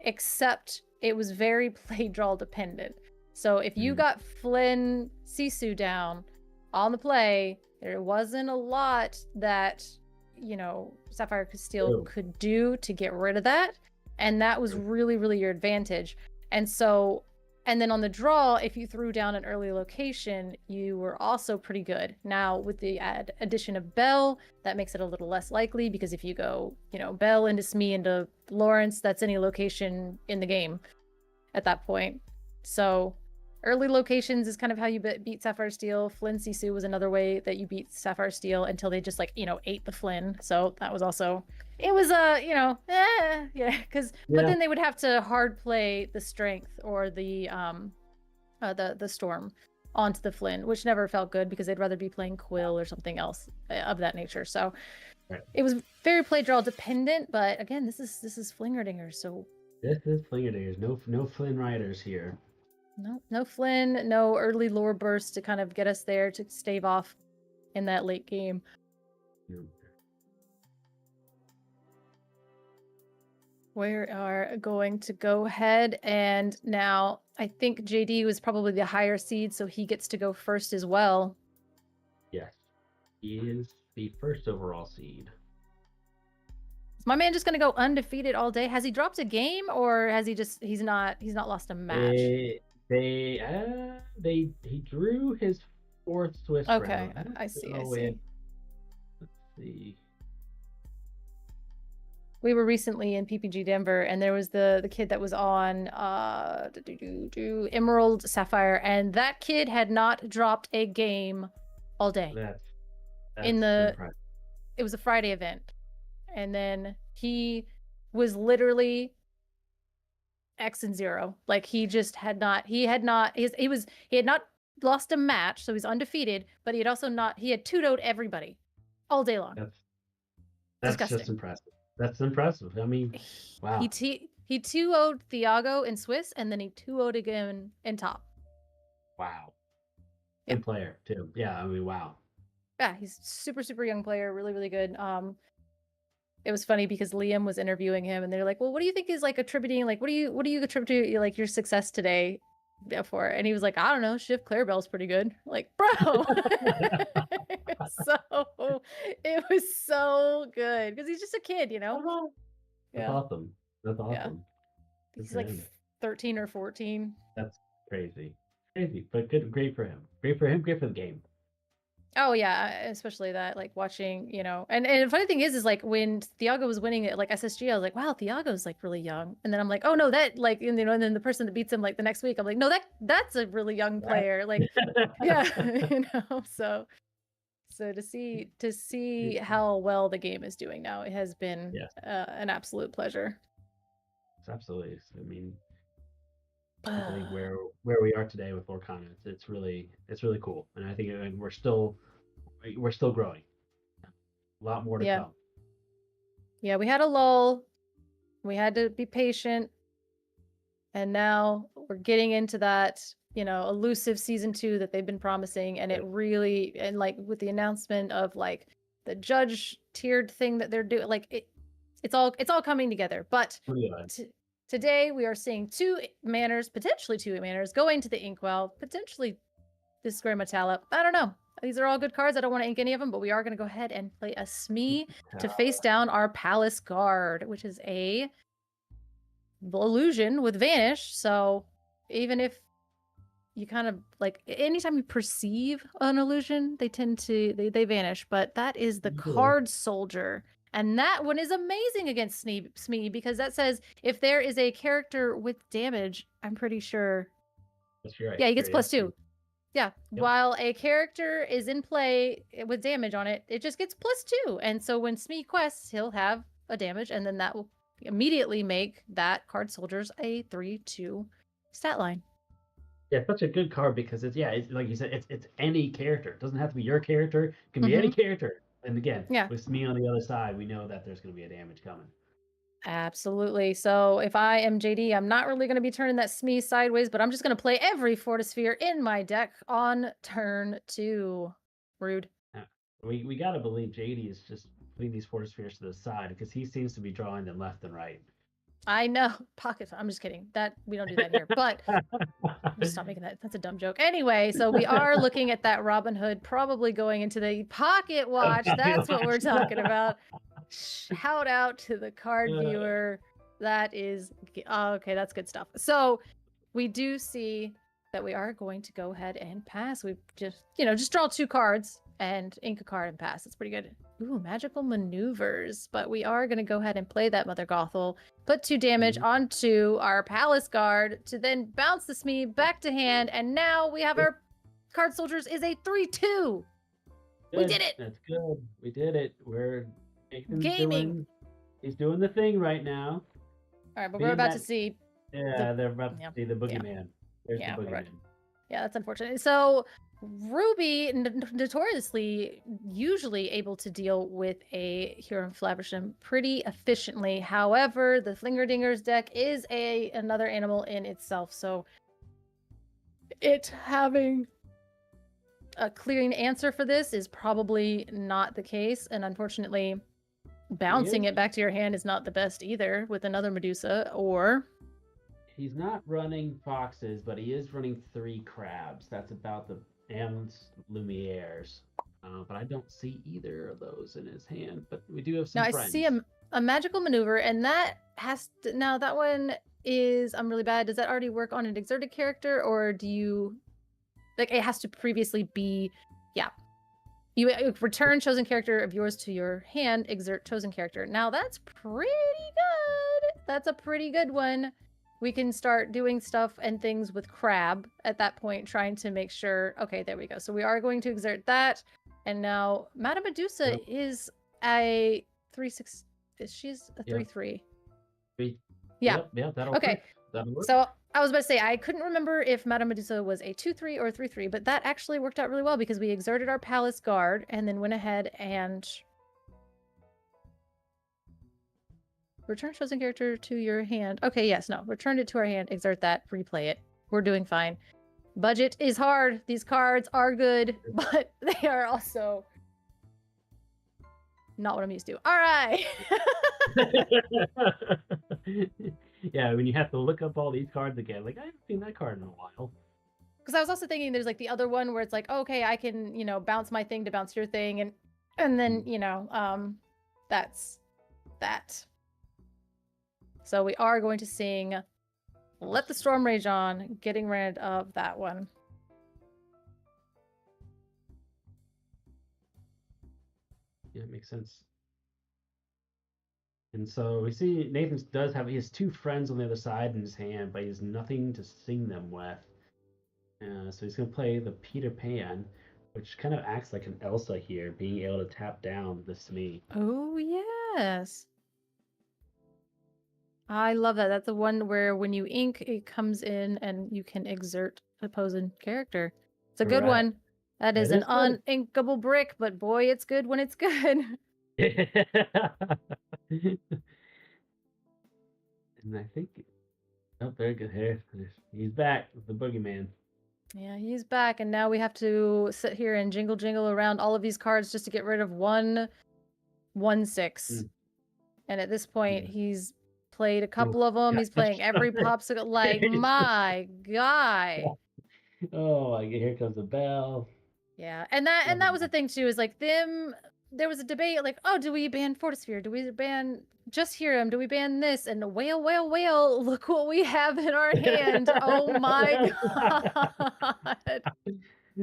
except it was very play draw dependent. So if you got Flynn Sisu down on the play, there wasn't a lot that, Sapphire Steel could do to get rid of that. And that was really, really your advantage. And then on the draw, if you threw down an early location, you were also pretty good. Now, with the addition of Bell, that makes it a little less likely, because if you go, Bell into Smee into Lawrence, that's any location in the game at that point. So Early locations is kind of how you beat Sapphire Steel. Flynn Sisu was another way that you beat Sapphire Steel until they just like, ate the Flynn. So that was also, it was but then they would have to hard play the Strength or the Storm onto the Flynn, which never felt good because they'd rather be playing Quill or something else of that nature. So it was very play draw dependent, but again, this is Flingerdingers, so this is Flingerdingers. No Flynn Riders here. No Flynn, no early lore burst to kind of get us there to stave off in that late game. We are going to go ahead, and now I think JD was probably the higher seed, so he gets to go first as well. Yes, he is the first overall seed. Is my man just going to go undefeated all day? Has he dropped a game, or has he's not lost a match? He drew his fourth Swiss round. Okay, I see. Let's see. We were recently in PPG Denver, and there was the kid that was on Emerald Sapphire, and that kid had not dropped a game all day. That's impressive. It was a Friday event, and then he was literally X and 0. Like he had not lost a match, so he's undefeated, but he had 2-0'd everybody all day long. That's just impressive. That's impressive. I mean, wow. He 2-0'd Thiago in Swiss, and then he 2-0'd again in top. Wow. Good player too. Yeah, I mean, wow. Yeah, he's super, super young player, really, really good. It was funny because Liam was interviewing him, and they're like, "Well, what do you think is like attributing? Like, what do you attribute like your success today for?" And he was like, "I don't know. Shift Clarabelle's pretty good." Like, bro. So it was so good because he's just a kid, That's awesome. That's awesome. Yeah. He's like 13 or 14. That's crazy, but great for him. Great for the game. Oh yeah, especially that, like watching, and the funny thing is like when Thiago was winning it, like SSG, I was like, wow, Thiago's like really young. And then I'm like, oh no, that like, and then the person that beats him like the next week, I'm like, no, that's a really young player. Like, yeah, so to see how well the game is doing now, it has been an absolute pleasure. It's absolutely. I mean, I think where we are today with Lorcana, it's really cool, and I think we're still growing. A lot more to come. Yeah, we had a lull. We had to be patient, and now we're getting into that elusive season 2 that they've been promising, and it really, and like with the announcement of like the judge tiered thing that they're doing, like it's all coming together. But today we are seeing potentially two manners going to the Inkwell, potentially this Square Metalla. I don't know. These are all good cards. I don't want to ink any of them, but we are going to go ahead and play a Smee to face down our Palace Guard, which is a illusion with Vanish. So even if you kind of like, anytime you perceive an illusion, they tend to they vanish. But that is the Card Soldier. And that one is amazing against Smee because that says if there is a character with damage, I'm pretty sure. That's right. Yeah, he gets +2. Yeah. Yep. While a character is in play with damage on it, it just gets +2. And so when Smee quests, he'll have a damage, and then that will immediately make that Card Soldiers a 3/2 stat line. Yeah, it's such a good card because it's like you said, it's any character. It doesn't have to be your character. It can be any character. And again, with Smee on the other side, we know that there's going to be a damage coming. Absolutely. So if I am JD, I'm not really going to be turning that Smee sideways, but I'm just going to play every Fortisphere in my deck on turn 2. Rude. We got to believe JD is just putting these Fortispheres to the side because he seems to be drawing them left and right. I know. Pocket. I'm just kidding. We don't do that here. But just stop making that. That's a dumb joke. Anyway, so we are looking at that Robin Hood probably going into the Pocket Watch. That's what we're talking about. Shout out to the card viewer. That is okay. That's good stuff. So we do see that we are going to go ahead and pass. We just draw 2 cards, and ink a card and pass. It's pretty good. Ooh, magical maneuvers. But we are going to go ahead and play that Mother Gothel. Put 2 damage onto our Palace Guard to then bounce the Smee back to hand. And now we have our Card Soldiers is a 3-2. We did it. That's good. We did it. We're gaming. He's doing the thing right now. All right, but we're about to see. Yeah, they're about to see the boogeyman. There's the boogeyman. Right. Yeah, that's unfortunate. So Ruby, notoriously, usually able to deal with a Hero of Flaversham pretty efficiently. However, the Flingerdinger's deck is another animal in itself. So it having a clearing answer for this is probably not the case. And unfortunately, bouncing it back to your hand is not the best either with another Medusa or... He's not running foxes, but he is running 3 crabs. That's about and Lumières. But I don't see either of those in his hand. But we do have some friends. I see a magical maneuver, and that has to... Now, that one is... I'm really bad. Does that already work on an exerted character, or do you... Like, it has to previously be... Yeah. You return chosen character of yours to your hand, exert chosen character. Now, that's pretty good. That's a pretty good one. We can start doing stuff and things with Crab at that point, trying to make sure... Okay, there we go. So we are going to exert that. And now, Madame Medusa is a 3-6... She's a 3-3. Yeah. Yep, that'll okay. Work. That'll work. So I was about to say, I couldn't remember if Madame Medusa was a 2-3 or a 3-3, but that actually worked out really well because we exerted our Palace Guard and then went ahead and... Return chosen character to your hand. Okay, yes, no. Returned it to our hand, exert that, replay it. We're doing fine. Budget is hard. These cards are good, but they are also not what I'm used to. All right. Yeah, when you have to look up all these cards again, like I haven't seen that card in a while. Because I was also thinking there's like the other one where it's like, okay, I can, bounce my thing to bounce your thing, and then, that's that. So we are going to sing Let the Storm Rage On, getting rid of that one. Yeah, it makes sense. And so we see Nathan he has 2 friends on the other side in his hand, but he has nothing to sing them with. So he's going to play the Peter Pan, which kind of acts like an Elsa here, being able to tap down the Smee. Oh, yes. I love that. That's the one where when you ink, it comes in and you can exert opposing character. It's a good one. That is an uninkable brick, but boy, it's good when it's good. And I think... Oh, very good. Here. He's back, the boogeyman. Yeah, he's back, and now we have to sit here and jingle around all of these cards just to get rid of 1/6. And at this point, he's played a couple of them. He's playing every popsicle. Like, my guy. Oh, here comes the bell. Yeah, and that was the thing too. Is like there was a debate. Like, oh, do we ban Fortisphere? Do we ban just Helium? Do we ban this? And whale. Look what we have in our hand. Oh my god.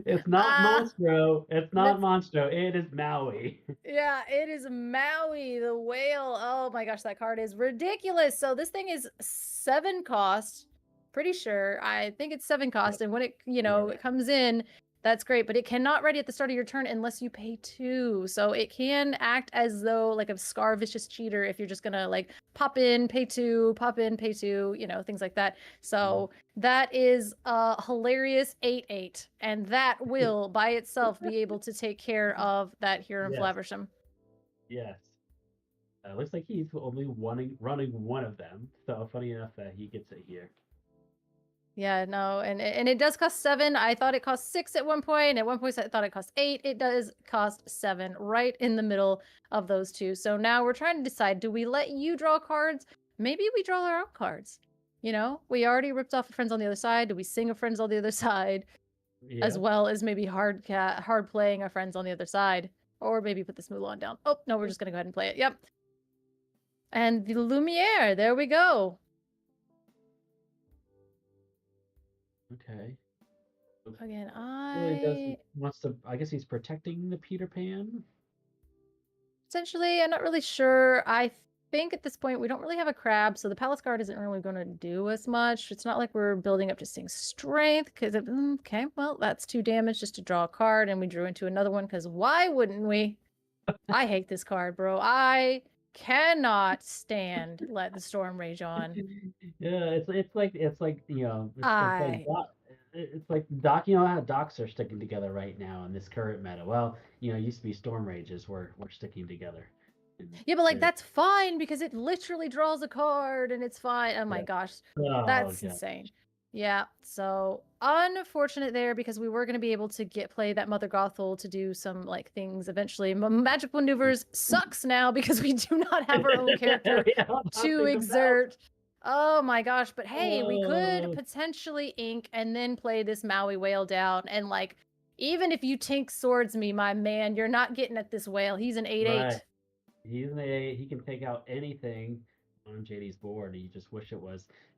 It's not Monstro. It's not Monstro. It is Maui. Yeah, it is Maui, the whale. Oh my gosh, that card is ridiculous. So this thing is 7 cost. Pretty sure. I think it's 7 cost. And when it, it comes in, that's great. But it cannot ready at the start of your turn unless you pay 2. So it can act as though like a Scar Vicious Cheater if you're just going to like pop in, pay 2, pop in, pay 2, things like that. So that is a hilarious 8/8. And that will by itself be able to take care of that Hero of Flaversham. Yes. Looks like he's only running one of them. So funny enough that he gets it here. Yeah, no, and it does cost 7. I thought it cost 6 at one point. At one point, I thought it cost 8. It does cost 7, right in the middle of those two. So now we're trying to decide: do we let you draw cards? Maybe we draw our own cards. We already ripped off a Friends on the Other Side. Do we sing a Friends on the Other Side, as well as maybe hard playing a Friends on the Other Side, or maybe put this Mulan down? Oh no, we're just gonna go ahead and play it. Yep. And the Lumiere. There we go. Okay. Again, wants to. I guess he's protecting the Peter Pan. Essentially, I'm not really sure. I think at this point we don't really have a crab, so the Palace Guard isn't really going to do as much. It's not like we're building up to seeing strength, because okay, well, that's 2 damage just to draw a card, and we drew into another one, because why wouldn't we? I hate this card, bro. I cannot stand Let the Storm Rage On. Yeah, it's like it's like doc. You know how docs are sticking together right now in this current meta. Well, it used to be Storm Rages were sticking together. Yeah, but like that's fine because it literally draws a card and it's fine. Oh my gosh, that's insane. Yeah, so unfortunate there because we were going to be able to play that Mother Gothel to do some like things eventually. Magic Maneuvers sucks now because we do not have our own character to exert. Oh my gosh, but hey, we could potentially ink and then play this Maui whale down, and like even if you Tink Swords me, my man, you're not getting at this whale. He's an 8/8. Right. He's an 8/8. He can take out anything on JD's board. You just wish it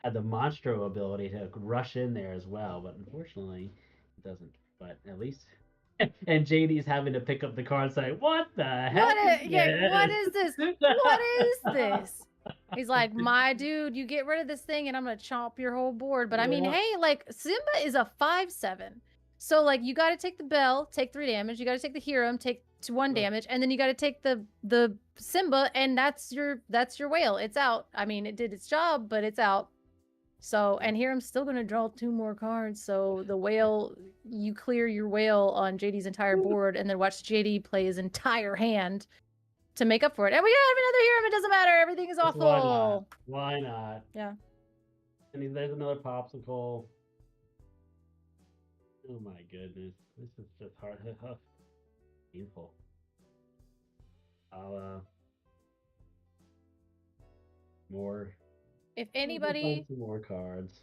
had the Monstro ability to rush in there as well, but unfortunately it doesn't. But at least and JD's having to pick up the card and say, "What the heck? What is this? What is this?" He's like, "My dude, you get rid of this thing and I'm gonna chomp your whole board." But I mean, hey, like Simba is a 5/7. So like you gotta take the bell, take 3 damage, you gotta take the Hiram, take 1 damage, and then you gotta take the Simba, and that's your whale. It's out. I mean, it did its job, but it's out. So, and Hiram's still gonna draw 2 more cards. So the whale, you clear your whale on JD's entire board, and then watch JD play his entire hand to make up for it. And we have another Hiram. It doesn't matter. Everything is awful. Why not? Yeah. And there's another popsicle. Oh my goodness, this is just hard. Painful. I'll more. If anybody some more cards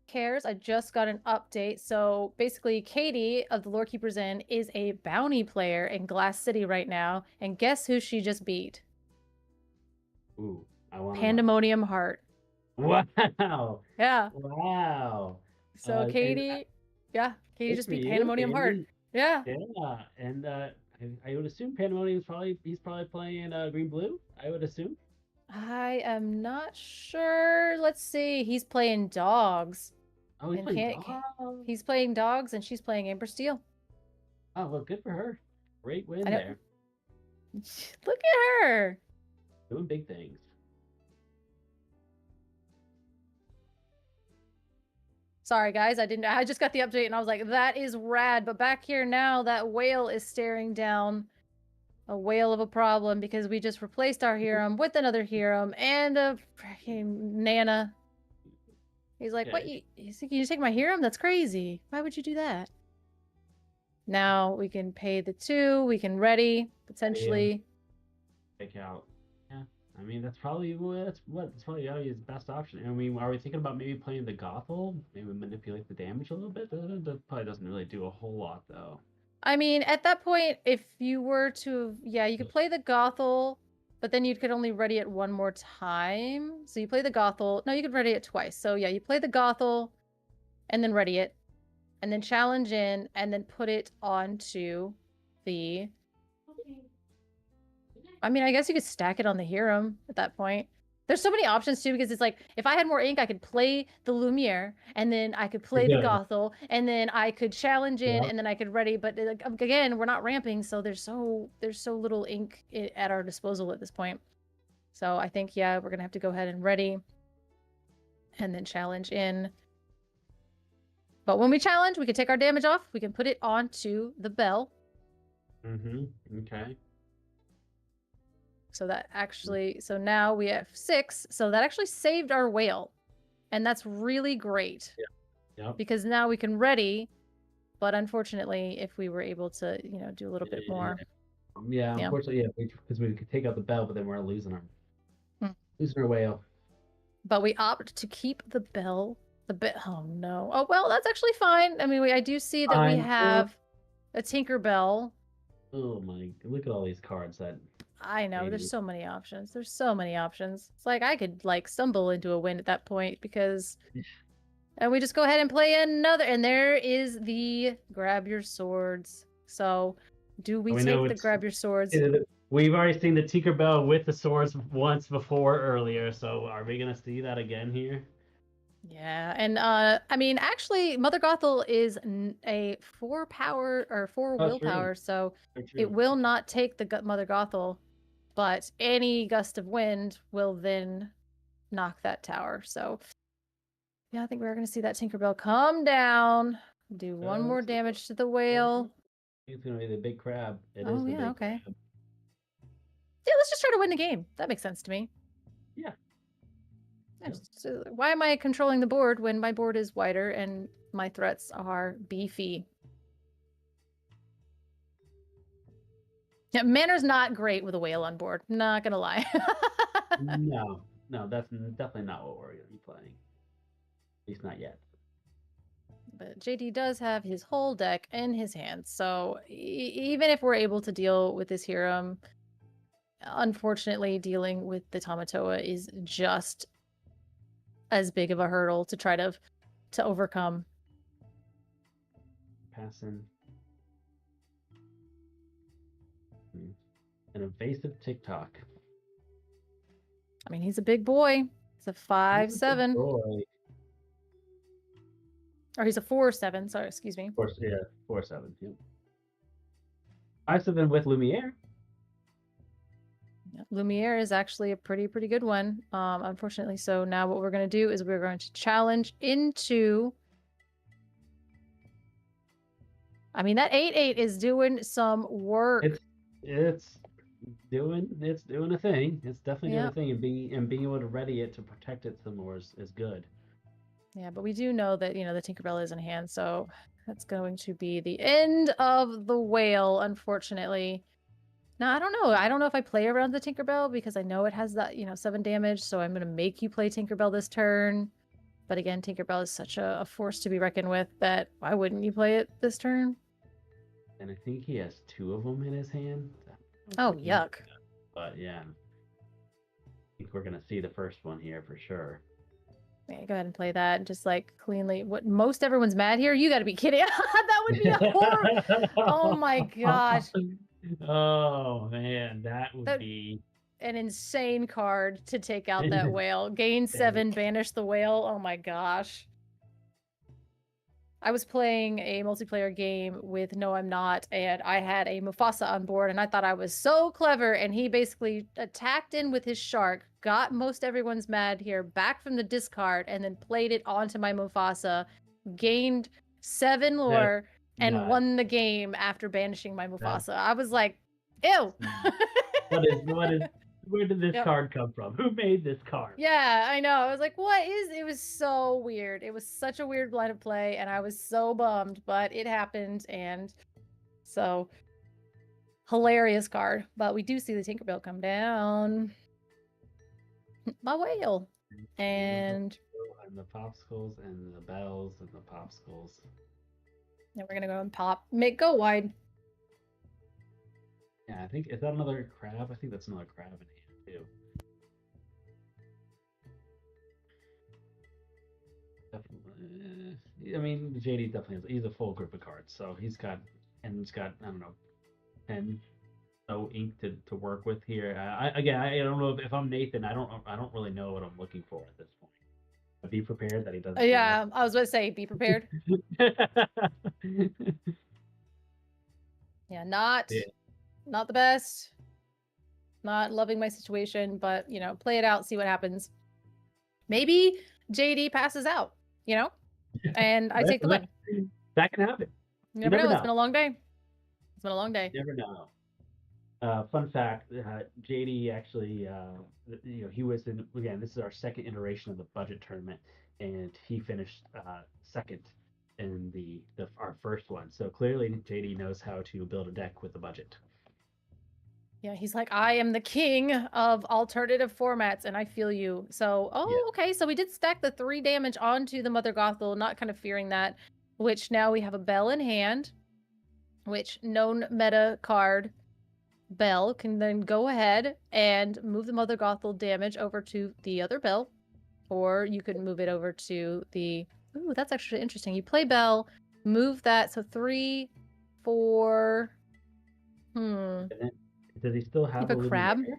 cares, I just got an update. So basically, Katie of the Lore Keeper's Inn is a bounty player in Glass City right now, and guess who she just beat? Ooh, I want Pandemonium Heart. Wow. Yeah. Wow. So Katie, Katie just beat Pandemonium Heart. Yeah. Yeah, and I would assume Pandemonium's he's probably playing green blue. I would assume. I am not sure. Let's see. He's playing dogs. Oh, he's playing dogs. He's playing dogs, and she's playing Amber Steel. Oh, well, good for her. Great win there. Look at her. Doing big things. Sorry, guys. I just got the update, and I was like, that is rad. But back here now, that whale is staring down a whale of a problem because we just replaced our Hiram with another Hiram and a freaking Nana. He's like, what? You take my Hiram? That's crazy. Why would you do that? Now we can pay the 2. We can ready, potentially. Take out. Yeah. I mean, that's probably gotta be his best option. I mean, are we thinking about maybe playing the Gothel? Maybe manipulate the damage a little bit? That probably doesn't really do a whole lot, though. I mean, at that point, if you were to, you could play the Gothel, but then you could only ready it 1 more time. So you play the Gothel. No, you could ready it twice. So yeah, you play the Gothel, and then ready it, and then challenge in, and then put it onto the... I mean, I guess you could stack it on the Hiram at that point. There's so many options too, because it's like, if I had more ink, I could play the Lumiere, and then I could play the Gothel, and then I could challenge in, and then I could ready. But again, we're not ramping, so there's so little ink at our disposal at this point. So I think, we're gonna have to go ahead and ready, and then challenge in. But when we challenge, we can take our damage off. We can put it onto the bell. Okay. So that actually, so now we have 6. So that actually saved our whale. And that's really great. Yeah. Because now we can ready. But unfortunately, if we were able to, do a little bit more. Yeah, unfortunately, because we could take out the bell, but then we're losing our whale. But we opt to keep the bell. Oh no. Oh, well, that's actually fine. I mean, I do see that we have a Tinkerbell. Oh my, look at all these cards that... I know, there's so many options. It's like I could stumble into a win at that point because And we just go ahead and play another. And there is the grab your swords. So do we take the grab your swords? We've already seen the Tinkerbell with the swords once before earlier. So are we going to see that again here? Yeah, and I mean, actually, Mother Gothel is a 4 power or 4 willpower, so it will not take the Mother Gothel, but any gust of wind will then knock that tower. So, yeah, I think we're going to see that Tinkerbell come down, do one more damage to the whale. It's going to be the big crab. It is Oh, the yeah, big okay. crab. Yeah, let's just try to win the game. That makes sense to me. Yeah. So why am I controlling the board when my board is wider and my threats are beefy? Yeah, Manor's not great with a whale on board. Not gonna lie. No, that's definitely not what we're gonna be playing. At least not yet. But JD does have his whole deck in his hands, so even if we're able to deal with this Hiram, unfortunately, dealing with the Tamatoa is just as big of a hurdle to try to overcome. Passing. An evasive TikTok. I mean, he's a big boy. He's a 5/7. Or he's a 4/7. Sorry, excuse me. 4/7. Yeah. 5/7 with Lumiere. Yeah, Lumiere is actually a pretty good one. Unfortunately, so now what we're going to do is we're going to challenge into. I mean, that 8/8 is doing some work. It's doing a thing. It's definitely doing a thing, and being able to ready it to protect it some more is good. Yeah, but we do know that the Tinkerbell is in hand, so that's going to be the end of the whale, unfortunately. Now, I don't know. I don't know if I play around the Tinkerbell because I know it has that 7 damage, so I'm going to make you play Tinkerbell this turn. But again, Tinkerbell is such a force to be reckoned with that why wouldn't you play it this turn? And I think he has 2 of them in his hand. Oh, yuck. But yeah, I think we're going to see the first one here for sure. Yeah, go ahead and play that. Just like cleanly. What? Most everyone's mad here? You got to be kidding. That would be a horror. Oh my gosh. Oh man, that would be an insane card to take out that whale. Gain 7, banish the whale. Oh my gosh. I was playing a multiplayer game with No I'm Not, and I had a Mufasa on board, and I thought I was so clever, and he basically attacked in with his shark, got most everyone's mad here back from the discard, and then played it onto my Mufasa, gained 7 lore, and won the game after banishing my Mufasa. I was like, ew! Where did this card come from? Who made this card? Yeah, I know. I was like, it was so weird. It was such a weird line of play, and I was so bummed, but it happened, and so hilarious card. But we do see the Tinkerbell come down. My whale. And the popsicles and the bells and the popsicles. Yeah, we're gonna go and pop. Go wide. Yeah, I think, is that another crab? I think that's another crab in hand, too. Definitely. I mean, JD definitely has, he's a full group of cards, so he's got, I don't know, 10 ink to work with here. I don't know if I'm Nathan, I don't really know what I'm looking for at this point. Be prepared that he doesn't. Yeah, I was going to say, be prepared. Yeah, not the best. Not loving my situation, but play it out, see what happens. Maybe JD passes out, and I take the win. That can happen. You never know. It's been a long day. You never know. Fun fact: JD actually, he was in. Again, this is our second iteration of the budget tournament, and he finished second in our first one. So clearly, JD knows how to build a deck with a budget. Yeah, he's like, I am the king of alternative formats, and I feel you. So, okay. So we did stack the 3 damage onto the Mother Gothel, not kind of fearing that, which now we have a Bell in hand, which known meta card Bell can then go ahead and move the Mother Gothel damage over to the other Bell, or you could move it over to the Ooh, that's actually interesting. You play Bell, move that, so 3, 4. And then, does he still You have have a crab? Lumiere?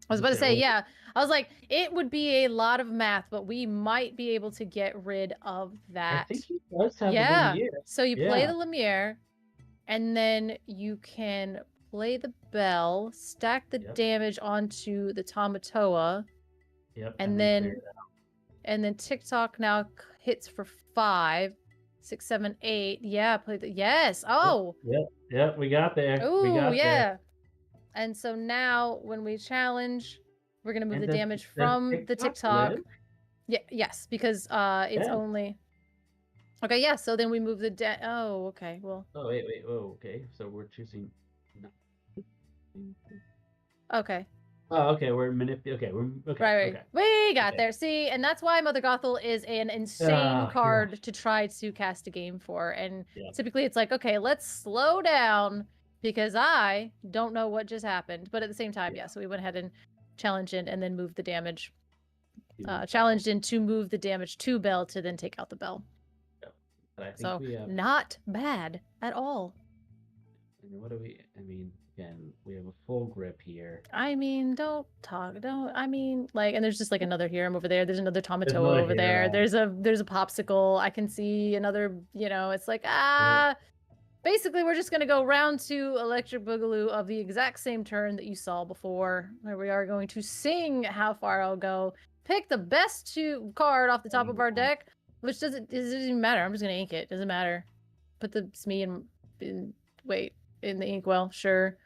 I was about to say, Oh, yeah. I was like, it would be a lot of math, but we might be able to get rid of I that. think he does have the Yeah. Lumiere. So you play Yeah. the Lumiere, and then you can play the Bell, stack the Yep. damage onto the Tamatoa, Yep. and clear then it out. and then TikTok now hits for 5, 6, 7, 8. Yeah, play the yes. Oh, Yep. We got there. We ooh, got yeah. there. And so now when we challenge, we're gonna move And the does- damage does from the TikTok. live? Yeah, yes, because it's Yeah. only. Okay, yeah. So then we move the oh, okay. Well, Oh wait. Oh, okay. So we're choosing. okay. Oh, okay. We're manipulating. Okay. We're okay. Right. Okay. We got Okay. there. See, and that's why Mother Gothel is an insane Oh, card gosh. to try to cast a game for. And Yeah. typically it's like, okay, let's slow down because I don't know what just happened. But at the same time, yeah, so we went ahead and challenged in and then moved the damage. Challenged in to move the damage to Bell to then take out the Bell. But I think So we have. not bad at all. And what do we? I mean, again, we have a full grip here. I mean, don't like, and there's just like another Hiram over there. There's another Tamatoa another over there. Hiram. There's a popsicle. I can see another, it's like, basically we're just gonna go round 2 Electric Boogaloo of the exact same turn that you saw before, where we are going to sing How Far I'll Go. Pick the best 2 card off the top of our deck, which doesn't even matter. I'm just gonna ink it. Doesn't matter. Put the Smee in the inkwell, sure.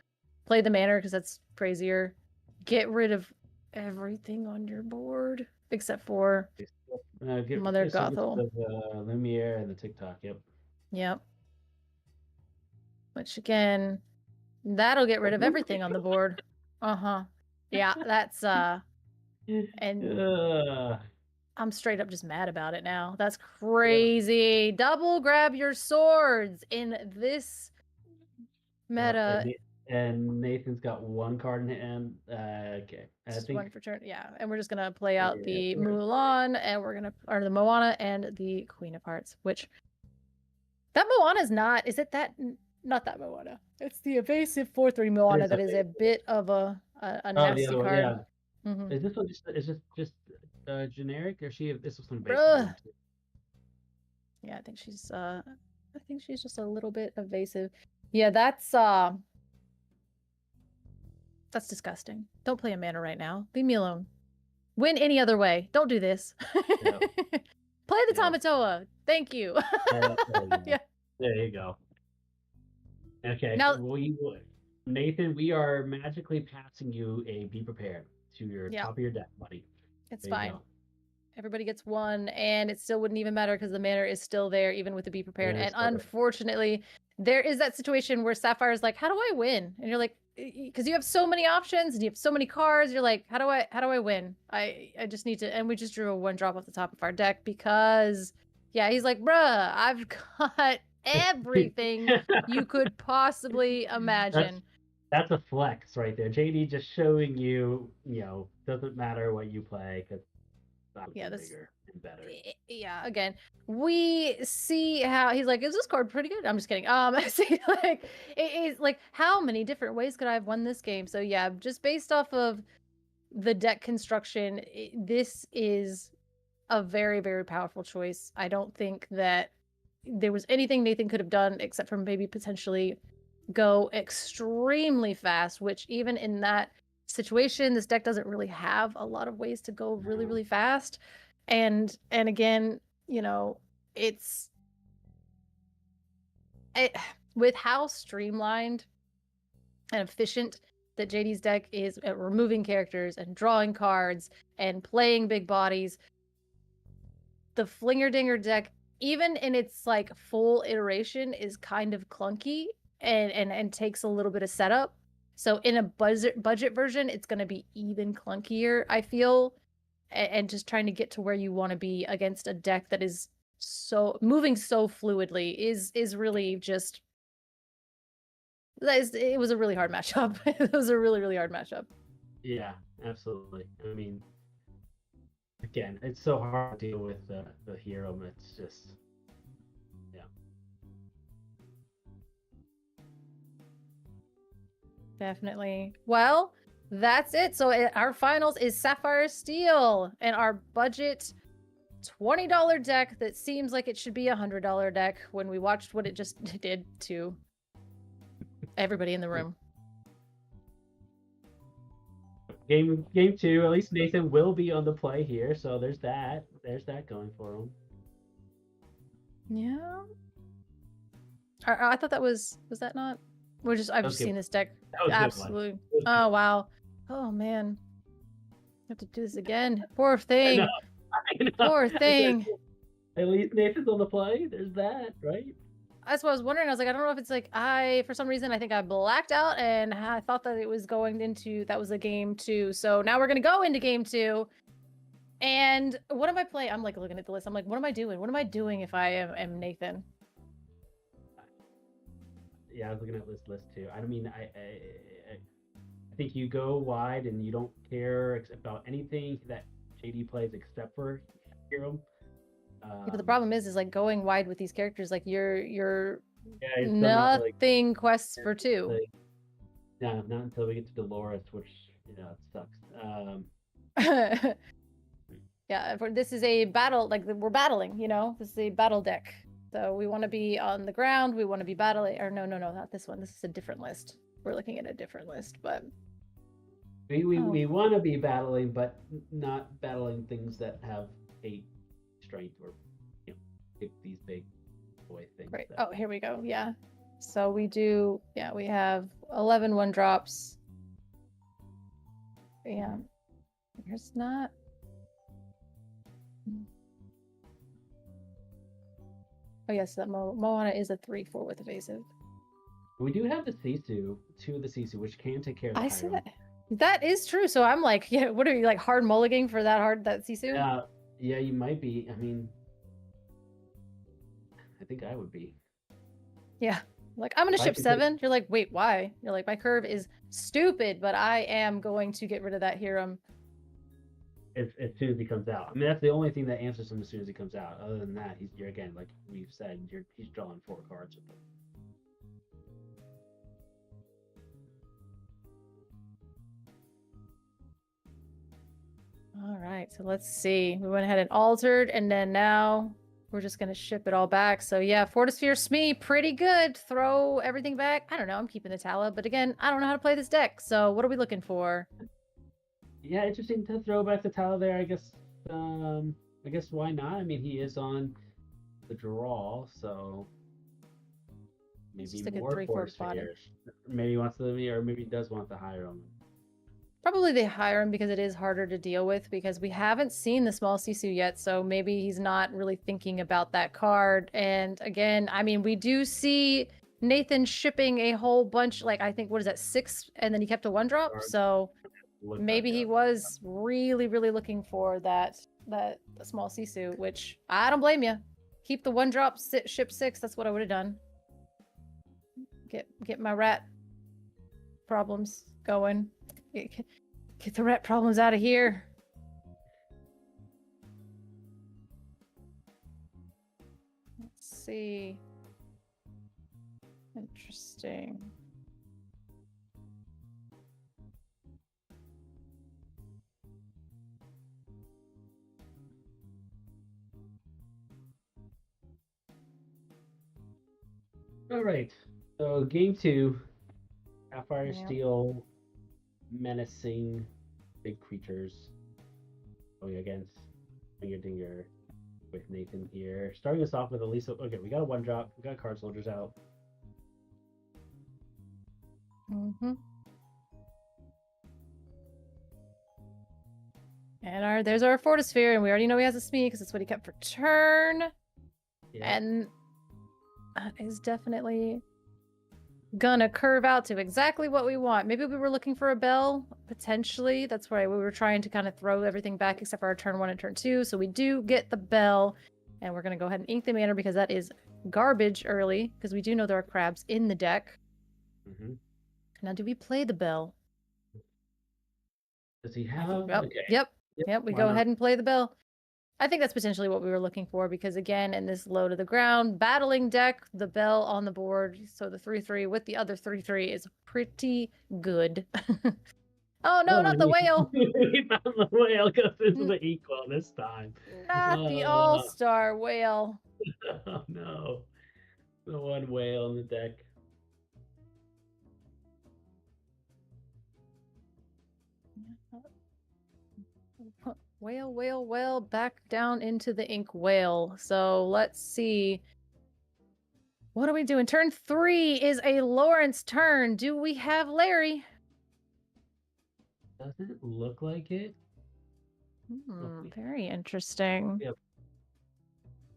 Play the Manor because that's crazier. Get rid of everything on your board except for Mother Gothel. The Lumiere and the TikTok. Yep. Which again, that'll get rid of everything on the board. Yeah, that's and I'm straight up just mad about it now. That's crazy. Yeah. Double grab your swords in this meta. And Nathan's got 1 card in hand. Okay. I think 1 for turn. Yeah. And we're just gonna play out the Mulan and the Moana and the Queen of Hearts, which that Moana is not. Is it that? Not that Moana. It's the evasive 4/3 Moana that is a bit of a nasty card. Yeah. Mm-hmm. Is this one just generic, or this was some basic? Yeah, I think she's just a little bit evasive. Yeah, that's disgusting. Don't play a mana right now. Leave me alone. Win any other way. Don't do this. Yep. Play the Tamatoa. Thank you. Yeah. There you go. Okay. Now, Nathan, we are magically passing you a Be Prepared to your top of your deck, buddy. It's fine. Everybody gets 1, and it still wouldn't even matter because the mana is still there, even with the Be Prepared. And unfortunately, there is that situation where Sapphire's like, "How do I win?" And you're like, because you have so many options and you have so many cards. You're like, "How do I win? I just need to." And we just drew a 1-drop off the top of our deck because, yeah, he's like, "Bruh, I've got everything you could possibly imagine." That's a flex right there. JD just showing you, doesn't matter what you play because that's bigger and better. Yeah, again, we see how he's like, "Is this card pretty good?" I'm just kidding. See, like, it is like, how many different ways could I have won this game? So yeah, just based off of the deck construction, this is a very, very powerful choice. I don't think that there was anything Nathan could have done except for maybe potentially go extremely fast, which even in that situation, this deck doesn't really have a lot of ways to go really, really fast. And again, it's with how streamlined and efficient that JD's deck is at removing characters and drawing cards and playing big bodies. The Flinger Dinger deck, even in its like full iteration, is kind of clunky and takes a little bit of setup. So in a budget version, it's going to be even clunkier, I feel, and just trying to get to where you want to be against a deck that is so moving so fluidly is really just. It was a really hard matchup. It was a really, really hard matchup. Yeah, absolutely. I mean, Again, it's so hard to deal with the hero. It's just, yeah. Definitely. Well, that's it. So our finals is Sapphire Steel, and our budget $20 deck that seems like it should be a $100 deck when we watched what it just did to everybody in the room. Game 2, at least Nathan will be on the play here, so there's that. There's that going for him. Yeah. I thought that was that not? I've just seen this deck. Absolutely. Oh wow. Oh man. I have to do this again. Poor thing. I know. Poor thing. At least Nathan's on the play. There's that, right? That's what I was wondering. I was like, I don't know if it's like for some reason, I think I blacked out and I thought that it was going into, that was a game 2. So now we're going to go into game 2. And what am I playing? I'm like looking at the list. I'm like, what am I doing? What am I doing if I am Nathan? Yeah, I was looking at this list too. I mean, I think you go wide and you don't care about anything that JD plays except for hero. Yeah, but the problem is like going wide with these characters, like you're it's nothing like, quests for 2. Like, yeah, not until we get to Dolores, which it sucks. Yeah, this is a battle, like we're battling, this is a battle deck. So we want to be on the ground, we want to be battling, or no, not this one. This is a different list. We're looking at a different list, but we want to be battling, but not battling things that have 8 strength or these big boy things. Right. Oh, here we go. Yeah. So we do. Yeah, we have 11 1-drops. Yeah. There's not. Oh yes, that Moana is a 3/4 with evasive. We do have the Sisu, 2 of the Sisu, which can take care of the I see that. That is true. So I'm like, yeah, what are you like hard mulliganing for that Sisu? Yeah, you might be. I mean, I think I would be. Yeah. Like, I'm going to ship 7. You're like, wait, why? You're like, my curve is stupid, but I am going to get rid of that hero. As soon as he comes out. I mean, that's the only thing that answers him as soon as he comes out. Other than that, you're again, like we've said, he's drawing 4 cards with them. All right, so let's see. We went ahead and altered, and then now we're just going to ship it all back. So yeah, Fortisphere Smee, pretty good. Throw everything back. I don't know. I'm keeping the Tala, but again, I don't know how to play this deck. So what are we looking for? Yeah, interesting to throw back the Tala there. I guess why not? I mean, he is on the draw, so maybe more 3/4 spiders. Maybe he wants or maybe he does want the higher on them. Probably they hire him because it is harder to deal with because we haven't seen the small Sisu yet, so maybe he's not really thinking about that card. And again, I mean, we do see Nathan shipping a whole bunch, like I think, what is that, 6, and then he kept a 1-drop, so maybe he was really, really looking for that small Sisu, which I don't blame you. Keep the 1-drop, ship 6, that's what I would have done. Get my rat problems going. Get the rat problems out of here. Let's see. Interesting. All right. So game 2, Sapphire Steel. Menacing big creatures going against Finger Dinger with Nathan here. Starting us off with Elisa. Okay, we got a 1-drop. We got card soldiers out. And there's our Fortisphere, and we already know he has a Smee because that's what he kept for turn. Yeah. And that is definitely gonna curve out to exactly what we want. Maybe we were looking for a bell, potentially. That's why we were trying to kind of throw everything back except for our turn 1 and turn 2. So we do get the bell, and we're gonna go ahead and ink the mana because that is garbage early, because we do know there are crabs in the deck. Now, do we play the bell? Does he have? Okay. Yep. Yep, we why go not? ahead and play the bill. I think that's potentially what we were looking for because, again, in this low to the ground battling deck, the bell on the board, so the 3/3 with the other 3/3 is pretty good. Oh no, not the whale! We found the whale goes into the equal this time. Not the all-star whale. Oh no. The one whale in the deck. Whale, back down into the ink whale. So let's see. What are we doing? Turn 3 is a Lawrence turn. Do we have Larry? Doesn't look like it. Very interesting. I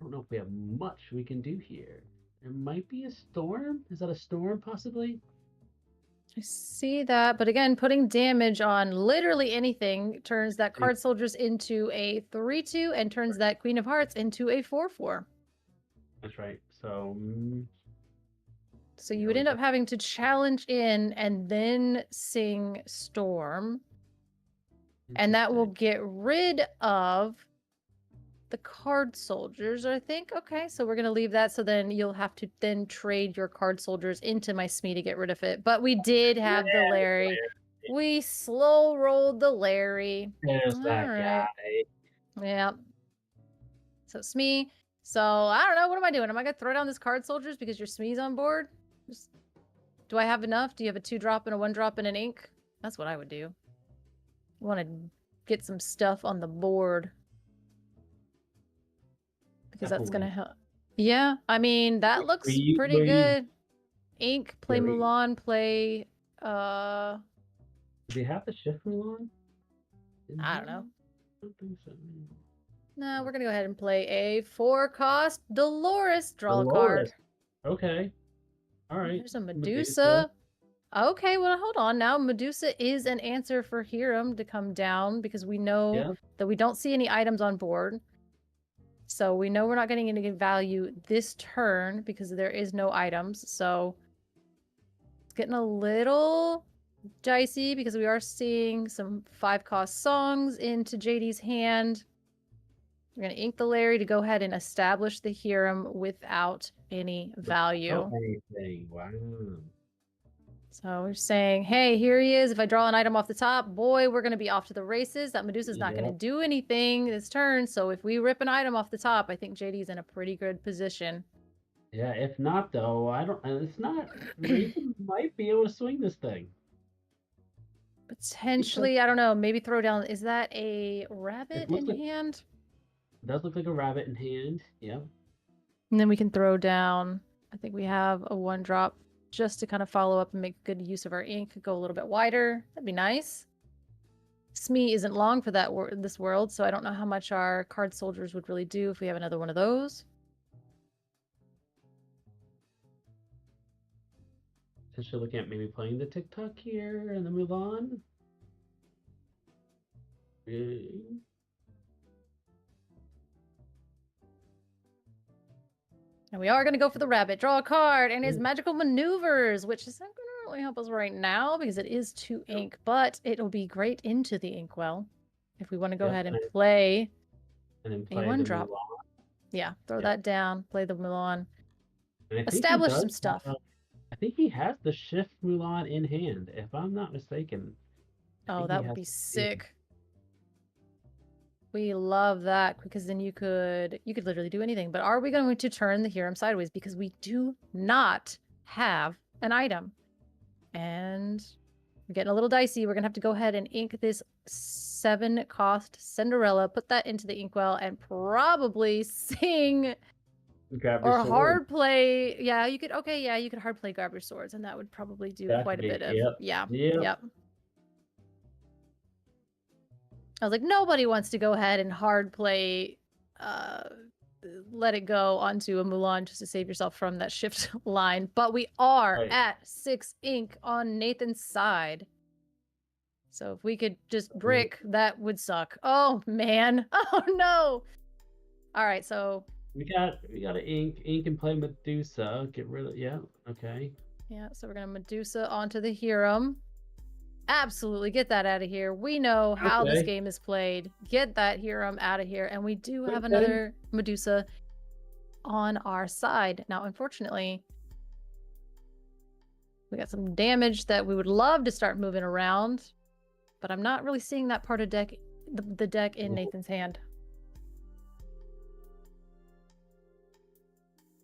don't know if we have much we can do here. There might be a storm. Is that a storm, possibly? I see that, but again, putting damage on literally anything turns that card soldiers into a 3/2 and turns that Queen of Hearts into a 4/4. That's right. So you would end up having to challenge in and then sing Storm. And that will get rid of the card soldiers, I think. Okay, so we're going to leave that. So then you'll have to then trade your card soldiers into my Smee to get rid of it. But we did have the Larry. We slow rolled the Larry. There's that guy. Yeah. So Smee. So I don't know. What am I doing? Am I going to throw down this card soldiers because your Smee's on board? Do I have enough? Do you have a 2-drop and a 1-drop and an ink? That's what I would do. Want to get some stuff on the board. Because that's going to help. Yeah, I mean, that looks pretty good. Ink, play Mulan, play... Do they have the shift Mulan? I don't know. I don't think so. No, we're going to go ahead and play a 4-cost Dolores. Draw a card. Okay. All right. There's a Medusa. Okay, well, hold on. Now, Medusa is an answer for Hiram to come down because we know that we don't see any items on board. So we know we're not getting any value this turn because there is no items. So it's getting a little dicey because we are seeing some 5-cost songs into JD's hand. We're going to ink the Larry to go ahead and establish the Hiram without any value. Wow. So we're saying, hey, here he is. If I draw an item off the top, boy, we're going to be off to the races. That Medusa's not going to do anything this turn. So if we rip an item off the top, I think JD's in a pretty good position. Yeah, if not, though, it's not. Nathan might be able to swing this thing. Potentially, I don't know. Maybe throw down. Is that a rabbit in hand? It does look like a rabbit in hand. Yeah. And then we can throw down. I think we have a 1-drop just to kind of follow up and make good use of our ink. Go a little bit wider. That'd be nice. Smee isn't long for that this world, so I don't know how much our card soldiers would really do if we have another one of those. Potentially looking at maybe playing the TikTok here and then move on. And we are going to go for the rabbit. Draw a card and his magical maneuvers, which is not going to really help us right now because it is 2 ink, but it'll be great into the inkwell if we want to go ahead and play a 1-drop. Yeah, throw that down, play the Mulan. Establish some stuff. I think he has the shift Mulan in hand, if I'm not mistaken. Oh, that would be sick. We love that because then you could literally do anything. But are we going to turn the Hiram sideways? Because we do not have an item. And we're getting a little dicey. We're going to have to go ahead and ink this 7-cost Cinderella, put that into the inkwell, and probably sing or hard play. Yeah, you could hard play Grab Your Swords, and that would probably do quite a bit of Yep. I was like, nobody wants to go ahead and hard play Let It Go onto a Mulan just to save yourself from that shift line. But we are at 6 ink on Nathan's side. So if we could just brick, that would suck. Oh, man. Oh, no. All right, so... We got to ink and play Medusa. Get rid of... Yeah, okay. Yeah, so we're going to Medusa onto the Hiram. Absolutely, get that out of here. We know how this Okay. game is played. Get that Hiram out of here. And we do have Okay. another Medusa on our side. Now, unfortunately, we got some damage that we would love to start moving around, but I'm not really seeing that part of the deck in Nathan's hand.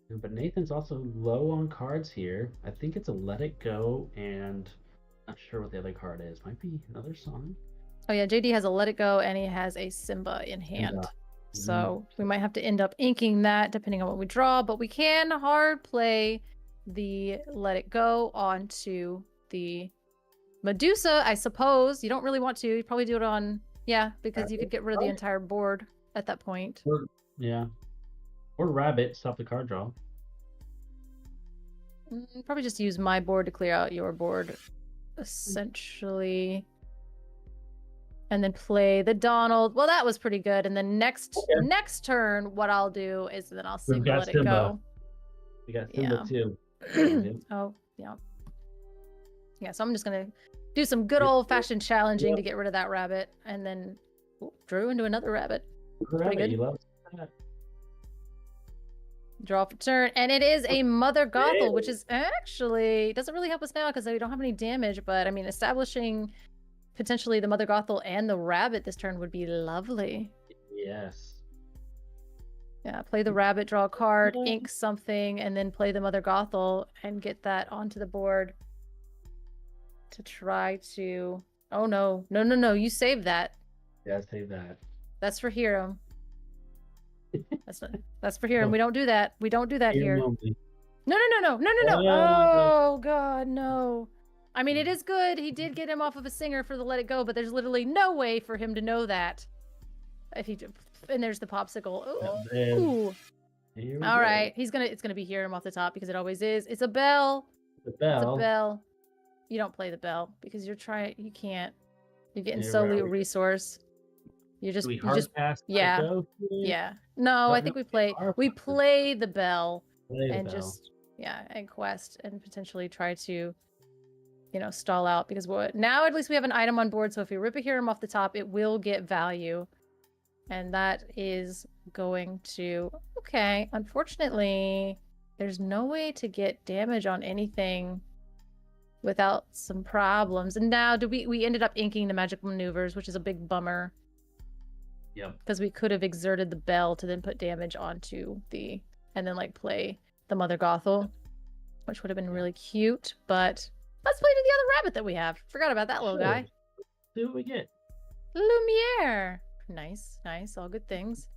But Nathan's also low on cards here. I think it's a Let It Go, and not sure what the other card is. Might be another song. Oh yeah, JD has a Let It Go, and he has a Simba in hand. So we might have to end up inking that depending on what we draw, but we can hard play the Let It Go onto the Medusa, I suppose. You don't really want to. You probably do it on, yeah, because you could get rid of the entire board at that point. Yeah. Or Rabbit, stop the card draw. Probably just use my board to clear out your board, essentially. And then play the Donald. Well, that was pretty good. And then next turn, what I'll do is then I'll sing Let It Go. We got Simba too. Oh, yeah. Yeah, so I'm just going to do some good old-fashioned challenging to get rid of that rabbit. And then drew into another rabbit. Pretty good. You love that. Draw for turn. And it is a Mother Gothel, which is actually doesn't really help us now because we don't have any damage. But, I mean, establishing potentially the Mother Gothel and the rabbit this turn would be lovely. Yes. Yeah, play the rabbit, draw a card, ink something, and then play the Mother Gothel and get that onto the board to try to... Oh, no. No. You save that. Yeah, save that. That's for Hiram. That's for Hiram. We don't do that. We don't do that here. No. Oh, God, no. I mean, it is good. He did get him off of a singer for the Let It Go, but there's literally no way for him to know that. And there's the popsicle. Ooh. All right. It's gonna be Hiram off the top because it always is. It's a bell. The bell. It's a bell. You don't play the bell because you can't. You're getting so little resource. You just pass. Yeah. No, I think we play the bell and quest and potentially try to stall out because now at least we have an item on board. So if we rip a Hiram off the top, it will get value, and that is going to Unfortunately, there's no way to get damage on anything without some problems. And now we ended up inking the magical maneuvers, which is a big bummer. Yep. Because we could have exerted the bell to then put damage onto and then play the Mother Gothel, which would have been really cute. But let's play to the other rabbit that we have. Forgot about that little guy. See what we get. Lumiere. Nice. All good things.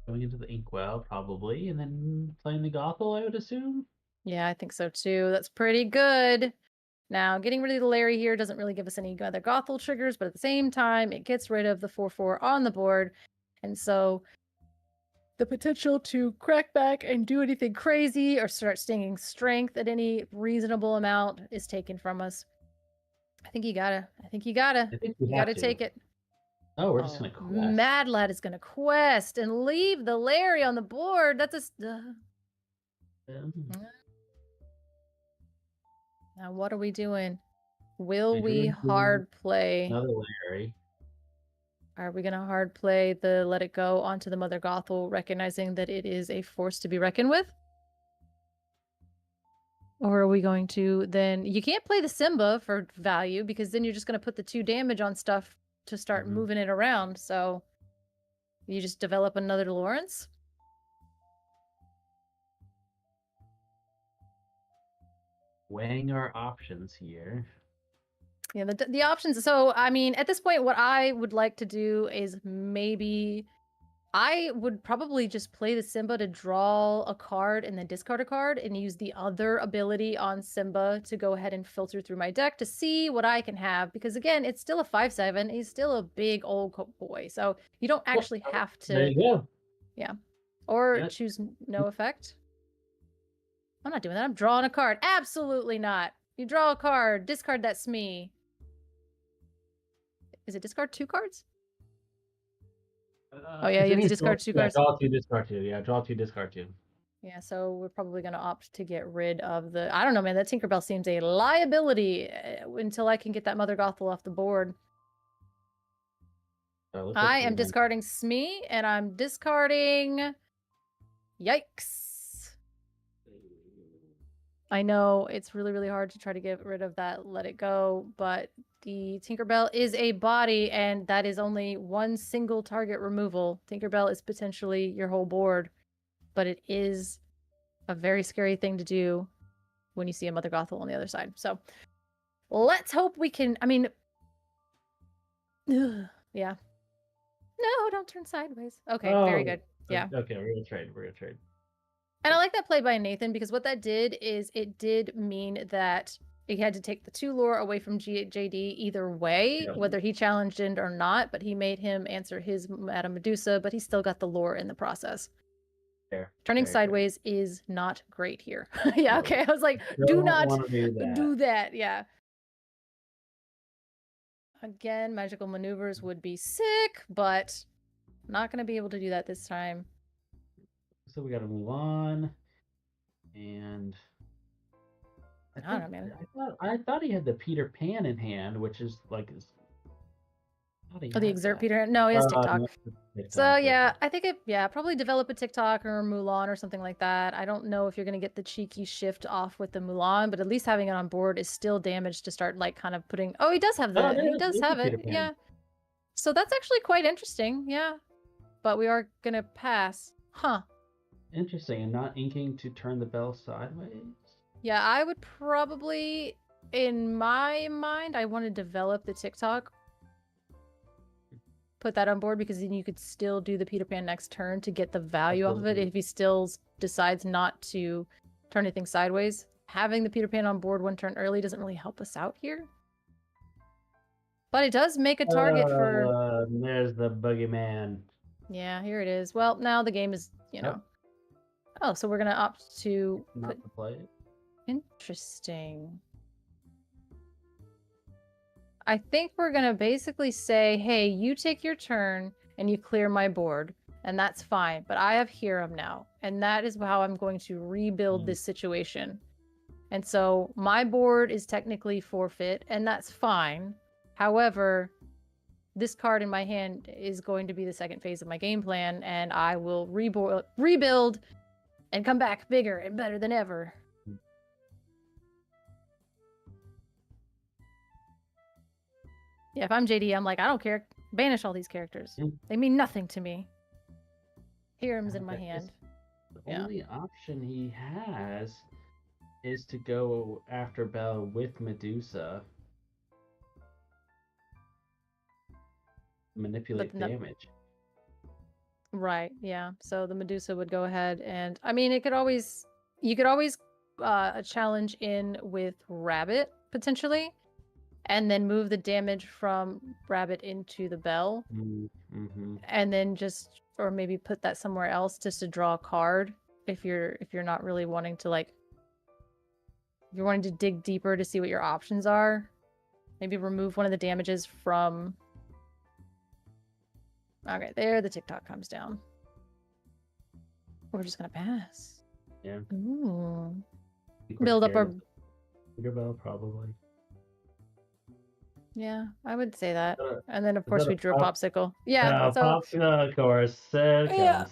Going into the Inkwell, probably, and then playing the Gothel, I would assume. Yeah, I think so too. That's pretty good. Now, getting rid of the Larry here doesn't really give us any other Gothel triggers, but at the same time, it gets rid of the 4/4 on the board. And so the potential to crack back and do anything crazy or start stinging strength at any reasonable amount is taken from us. I think you gotta take it. Oh, we're just gonna quest. Mad Lad is gonna quest and leave the Larry on the board. That's Now what are we doing? Will we hard play? Another Larry. Are we gonna hard play the Let It Go onto the Mother Gothel, recognizing that it is a force to be reckoned with? Or are we going to then... You can't play the Simba for value because then you're just gonna put the 2 damage on stuff to start moving it around. So you just develop another Lawrence? Weighing our options here. Yeah, the options. So, I mean, at this point, what I would like to do is maybe I would probably just play the Simba to draw a card and then discard a card and use the other ability on Simba to go ahead and filter through my deck to see what I can have. Because again, it's still a 5/7. He's still a big old boy. So you don't actually have to. There you go. Yeah. Or choose no effect. I'm not doing that. I'm drawing a card. Absolutely not. You draw a card, discard that Smee. Is it discard 2 cards? Oh yeah, you have to discard 2 cards. Draw 2, discard 2. Yeah, draw 2, discard 2. Yeah, so we're probably going to opt to get rid of the... I don't know, man. That Tinkerbell seems a liability until I can get that Mother Gothel off the board. I am discarding Smee, and I'm discarding... Yikes. I know it's really, really hard to try to get rid of that Let It Go, but the Tinkerbell is a body, and that is only one single target removal. Tinkerbell is potentially your whole board, but it is a very scary thing to do when you see a Mother Gothel on the other side. So let's hope we can... I mean... yeah. No, don't turn sideways. Okay, very good. Yeah. Okay, we're gonna trade. And I like that play by Nathan, because what that did is it did mean that he had to take the 2 lore away from JD either way, whether he challenged it or not, but he made him answer his Madame Medusa, but he still got the lore in the process. Fair. Turning sideways is not great here. Yeah, okay. I was like, do not do that. Yeah. Again, magical maneuvers would be sick, but I'm not going to be able to do that this time. So we got to move on. And I don't know, man. I thought he had the Peter Pan in hand, which is like... the Exert Peter? No, he has TikTok. So yeah, I think probably develop a TikTok or Mulan or something like that. I don't know if you're going to get the cheeky shift off with the Mulan, but at least having it on board is still damage to start like kind of putting... Oh, he does have that. He does have it. Yeah. So that's actually quite interesting. Yeah. But we are going to pass. Huh. Interesting. And not inking to turn the bell sideways? Yeah, I would probably, in my mind, I want to develop the TikTok. Put that on board, because then you could still do the Peter Pan next turn to get the value off of it if he still decides not to turn anything sideways. Having the Peter Pan on board 1 turn early doesn't really help us out here. But it does make a target for... There's the boogeyman. Yeah, here it is. Well, now the game is, you know... Oh, so we're going to opt to... Not to play it. Interesting. I think we're going to basically say, hey, you take your turn and you clear my board, and that's fine. But I have Hiram now, and that is how I'm going to rebuild this situation. And so my board is technically forfeit, and that's fine. However, this card in my hand is going to be the second phase of my game plan, and I will rebuild and come back bigger and better than ever. Yeah, if I'm JD, I'm like, I don't care. Banish all these characters. They mean nothing to me. Hiram's in my hand. The only option he has is to go after Belle with Medusa. Manipulate damage. Right, yeah. So the Medusa would go ahead and... I mean, you could always challenge in with Rabbit, potentially. And then move the damage from Rabbit into the Bell. Mm-hmm. And then just... Or maybe put that somewhere else just to draw a card. If you're not really wanting to, like... If you're wanting to dig deeper to see what your options are. Maybe remove one of the damages from... Okay, there the TikTok comes down. We're just gonna pass. Yeah. Ooh. Build up our... Bell, probably. Yeah, I would say that. And then, of course, we drew a popsicle. Yeah, so... Popsicle, of course. Yeah. I don't know,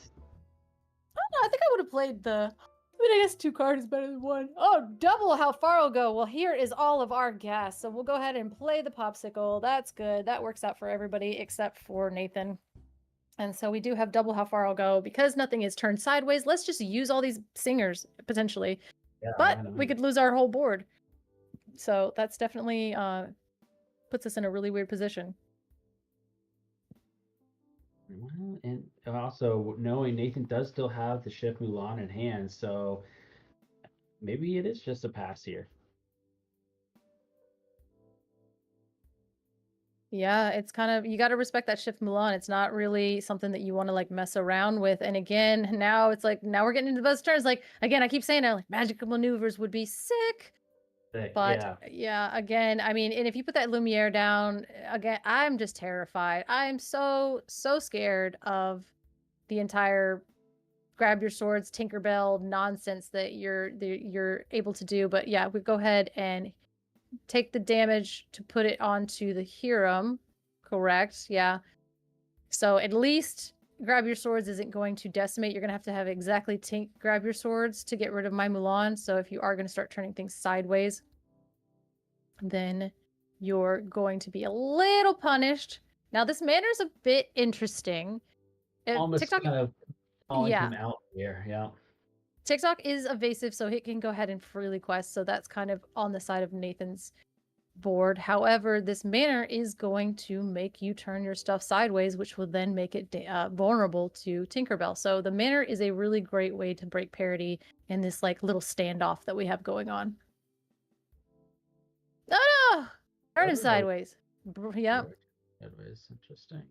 I think I would have played the... I mean, I guess 2 cards is better than 1. Oh, double how far will go. Well, here is all of our gas. So we'll go ahead and play the popsicle. That's good. That works out for everybody except for Nathan. And so we do have double how far I'll go. Because nothing is turned sideways, let's just use all these singers, potentially. Yeah, but we could lose our whole board. So that's definitely puts us in a really weird position. Well, and also knowing Nathan does still have the Shift Mulan in hand, so maybe it is just a pass here. Yeah, it's kind of, you got to respect that Shift Mulan. It's not really something that you want to like mess around with. And again, now it's like, now we're getting into those turns. Like, again, I keep saying that like magical maneuvers would be sick. But yeah, again, I mean, and if you put that Lumiere down, again, I'm just terrified. I'm so scared of the entire grab your swords, Tinkerbell nonsense that you're able to do. But yeah, we go ahead and take the damage to put it onto the Hiram. Correct. Yeah. So at least grab your swords isn't going to decimate. You're going to have exactly grab your swords to get rid of my Mulan. So if you are going to start turning things sideways, then you're going to be a little punished. Now this manner's a bit interesting. Almost TikTok, kind of calling him out here. Yeah. TikTok is evasive, so it can go ahead and freely quest. So that's kind of on the side of Nathan's board. However, this manner is going to make you turn your stuff sideways, which will then make it vulnerable to Tinkerbell. So the manner is a really great way to break parity in this like little standoff that we have going on. Oh no! Turn him sideways. Yep. Sideways. Interesting.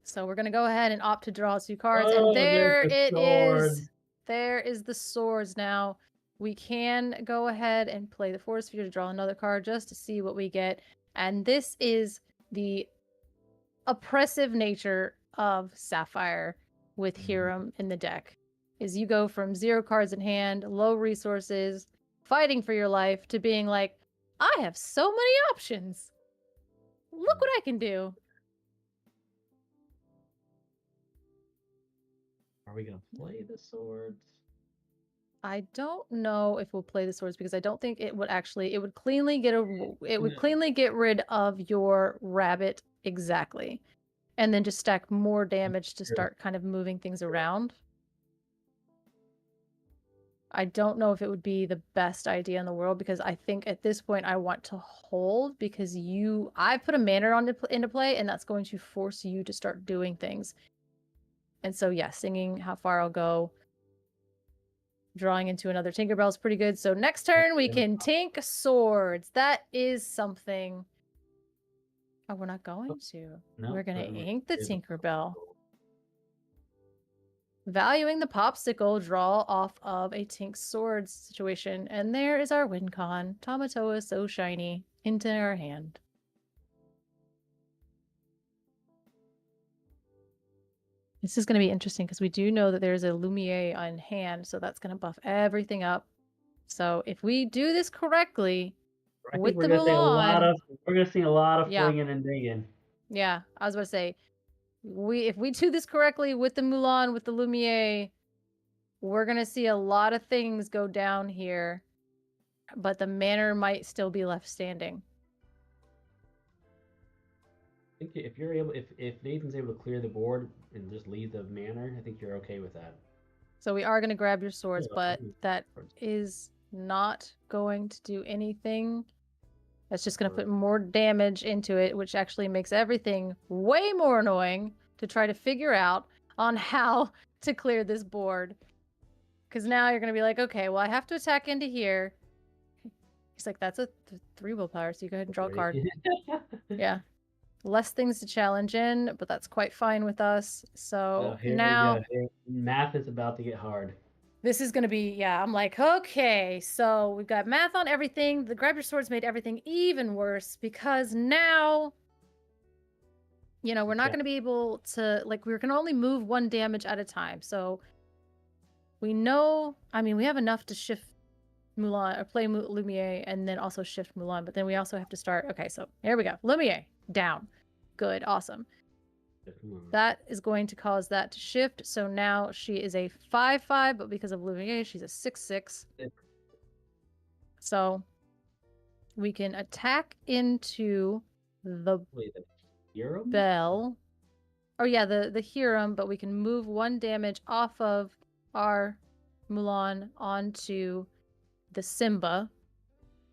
So we're gonna go ahead and opt to draw 2 cards, and there it is. There is the swords. Now we can go ahead and play the Force Sphere to draw another card just to see what we get. And this is the oppressive nature of Sapphire with Hiram in the deck. Is you go from 0 cards in hand, low resources, fighting for your life, to being like, I have so many options. Look what I can do. Are we going to play the swords? I don't know if we'll play the swords because I don't think it would actually. It would cleanly get rid of your rabbit exactly, and then just stack more damage to start kind of moving things around. I don't know if it would be the best idea in the world because I think at this point I want to hold because I put a manner into play, and that's going to force you to start doing things. And so yeah, singing How Far I'll Go. Drawing into another Tinkerbell is pretty good. So next turn we can tink swords. That is something. Oh, we're not going to. No, we're going to ink the Tinkerbell. Valuing the popsicle, draw off of a tink swords situation. And there is our win con. Tamatoa so shiny into our hand. This is going to be interesting because we do know that there's a Lumiere on hand, so that's going to buff everything up. So if we do this correctly, with the Mulan, we're going to see a lot of flinging and dinging. Yeah, I was about to say, if we do this correctly with the Mulan, with the Lumiere, we're going to see a lot of things go down here, but the manor might still be left standing. I think if you're able, if Nathan's able to clear the board and just leave the manor, I think you're okay with that. So we are going to grab your swords, but that is not going to do anything. That's just going to put more damage into it, which actually makes everything way more annoying to try to figure out on how to clear this board. Because now you're going to be like, okay, well, I have to attack into here. He's like, that's a 3 willpower, so you go ahead and draw a card. Yeah. Less things to challenge in, but that's quite fine with us. So now math is about to get hard. This is going to be, yeah, I'm like, okay, so we've got math on everything. The grab your swords made everything even worse because now, we're not going to be able to, like, we're going to only move 1 damage at a time. So we know, we have enough to shift Mulan or play Lumiere and then also shift Mulan, but then we also have to start. Okay, so here we go. Lumiere down. Good, awesome. That is going to cause that to shift. So now she is a 5/5, but because of Lumiere, she's a 6/6. So we can attack into the bell. Oh yeah, the Hiram, but we can move 1 damage off of our Mulan onto the Simba.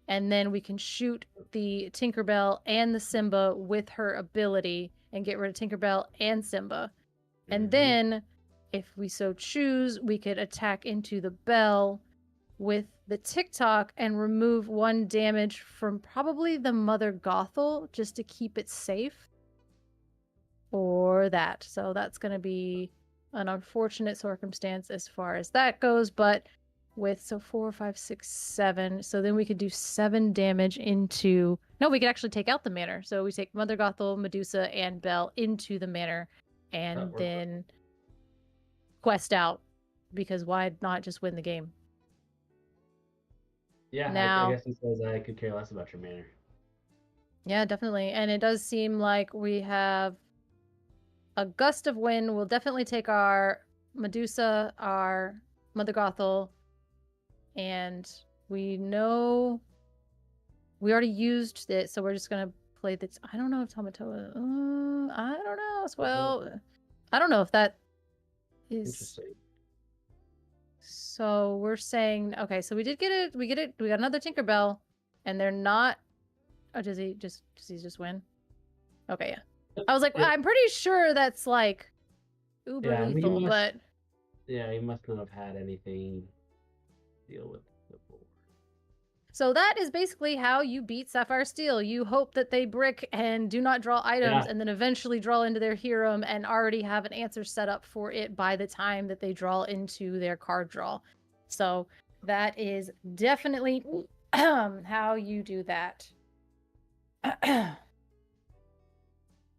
And then we can shoot the Tinkerbell and the Simba with her ability and get rid of Tinkerbell and Simba. And then, if we so choose, we could attack into the bell with the TikTok and remove 1 damage from probably the Mother Gothel just to keep it safe. Or that. So that's going to be an unfortunate circumstance as far as that goes, but with 4, 5, 6, 7. So then we could do 7 damage into. No, we could actually take out the manor. So we take Mother Gothel, Medusa, and Belle into the manor, and then quest out, because why not just win the game? Yeah, Now, I guess he says I could care less about your manner. Yeah, definitely. And it does seem like we have a gust of wind. We'll definitely take our Medusa, our Mother Gothel, and we know we already used it, so we're just gonna play this. I don't know if Tamatoa. I don't know as well. I don't know if that is Interesting. So we're saying, okay, so we did get it. We got another Tinkerbell, and they're not. Oh, does he just win? Okay, yeah. I was like, Yeah. I'm pretty sure that's like uber Yeah, he lethal, must- but Yeah, he must not have had anything to deal with before. so that is basically how you beat Sapphire Steel. You hope that they brick and do not draw items, Yeah. and then eventually draw into their Hierom and already have an answer set up for it by the time that they draw into their card draw. So that is definitely how you do that.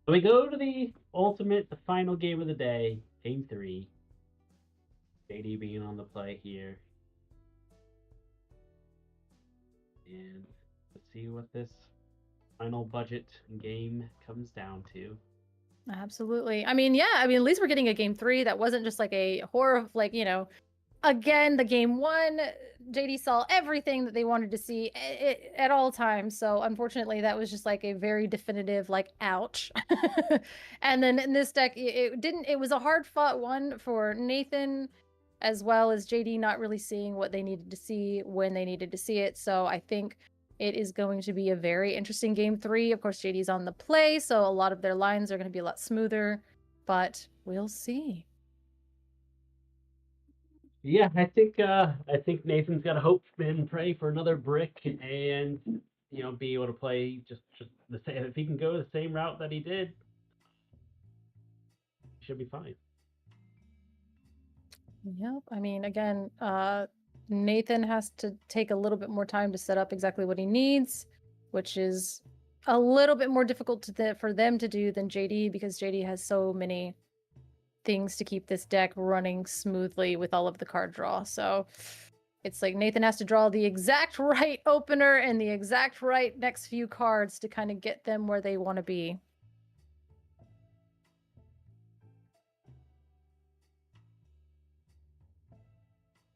So we go to the final game of the day, Game 3. JD being on the play here. And let's see what this final budget game comes down to. Absolutely. I mean, yeah, at least we're getting a game 3 that wasn't just like a horror, like, again, the game 1, JD saw everything that they wanted to see at all times. So unfortunately, that was just like a very definitive, like, ouch. And then in this deck, it was a hard fought one for Nathan, as well as JD not really seeing what they needed to see when they needed to see it. So I think it is going to be a very interesting game 3. Of course, JD's on the play, so a lot of their lines are going to be a lot smoother, but we'll see. Yeah, I think Nathan's got to hope and pray for another brick, and be able to play just the same. If he can go the same route that he did, he should be fine. Yep. Again, Nathan has to take a little bit more time to set up exactly what he needs, which is a little bit more difficult for them to do than JD, because JD has so many things to keep this deck running smoothly with all of the card draw. So it's like Nathan has to draw the exact right opener and the exact right next few cards to kind of get them where they want to be.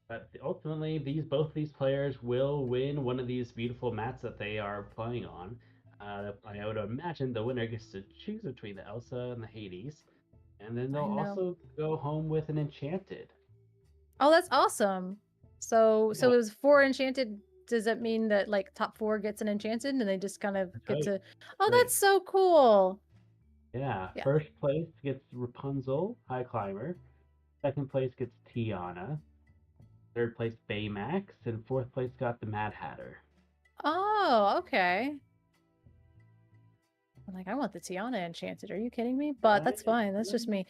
But ultimately, both these players will win one of these beautiful mats that they are playing on. I would imagine the winner gets to choose between the Elsa and the Hades, and then they'll also go home with an Enchanted. Oh, that's awesome! So it was 4 Enchanted. Does that mean that like top 4 gets an Enchanted, and they just kind of get to? Oh, that's so cool! Yeah. First place gets Rapunzel, High Climber. Second place gets Tiana. Third place Baymax, and fourth place got the Mad Hatter. Oh, okay. I'm like, I want the Tiana Enchanted. Are you kidding me? But that's fine. That's just me.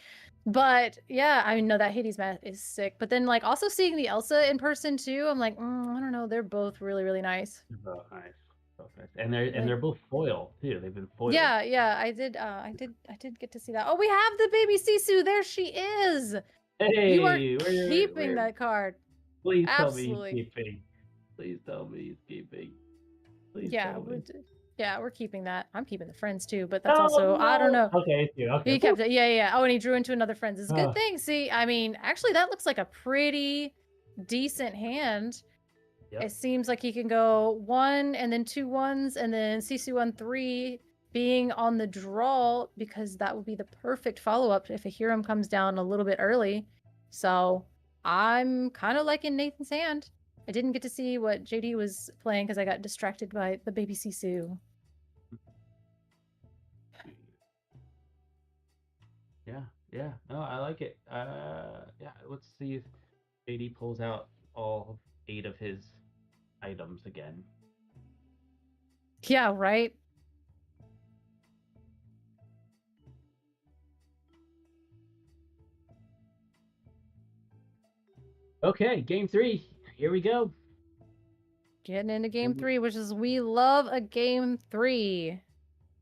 But yeah, no, that Hades mat is sick. But then like also seeing the Elsa in person too, I'm like, I don't know. They're both really, really nice. They're both nice. And they're both foil too. They've been foiled. Yeah. I did get to see that. Oh, we have the baby Sisu. There she is. Hey, you are keeping that card. Please tell me he's keeping. Please tell me he's keeping. Please tell me. We're keeping that. I'm keeping the friends too, but that's also I don't know. Okay. He kept it. Yeah. Oh, and he drew into another friends. It's a good thing. See, actually, that looks like a pretty decent hand. Yep. It seems like he can go 1 and then 2 1s, and then Sisu on 3 being on the draw, because that would be the perfect follow up if a Hierom comes down a little bit early. So I'm kind of liking Nathan's hand. I didn't get to see what JD was playing because I got distracted by the baby Sisu. Yeah. No, I like it. Let's see if JD pulls out all 8 of his items again. Yeah, right? Okay, game 3. Here we go. Getting into game 3, which is we love a game 3.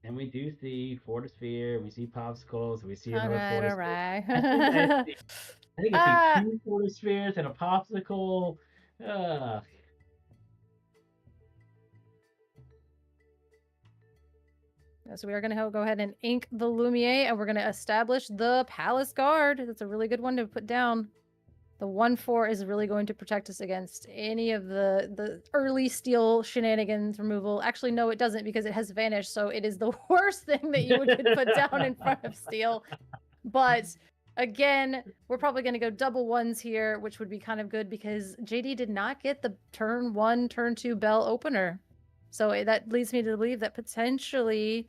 And we do see Fortisphere, we see popsicles, we see All another right. Fortisphere. I think I see 2 Force Spheres and a popsicle. Uh, So we are going to go ahead and ink the Lumiere, and we're going to establish the Palace Guard. That's a really good one to put down. The 1/4 is really going to protect us against any of the early steel shenanigans removal. Actually, no, it doesn't, because it has vanished, so it is the worst thing that you could put down in front of steel. But again, we're probably going to go double ones here, which would be kind of good because JD did not get the turn 1, turn 2 bell opener. So that leads me to believe that potentially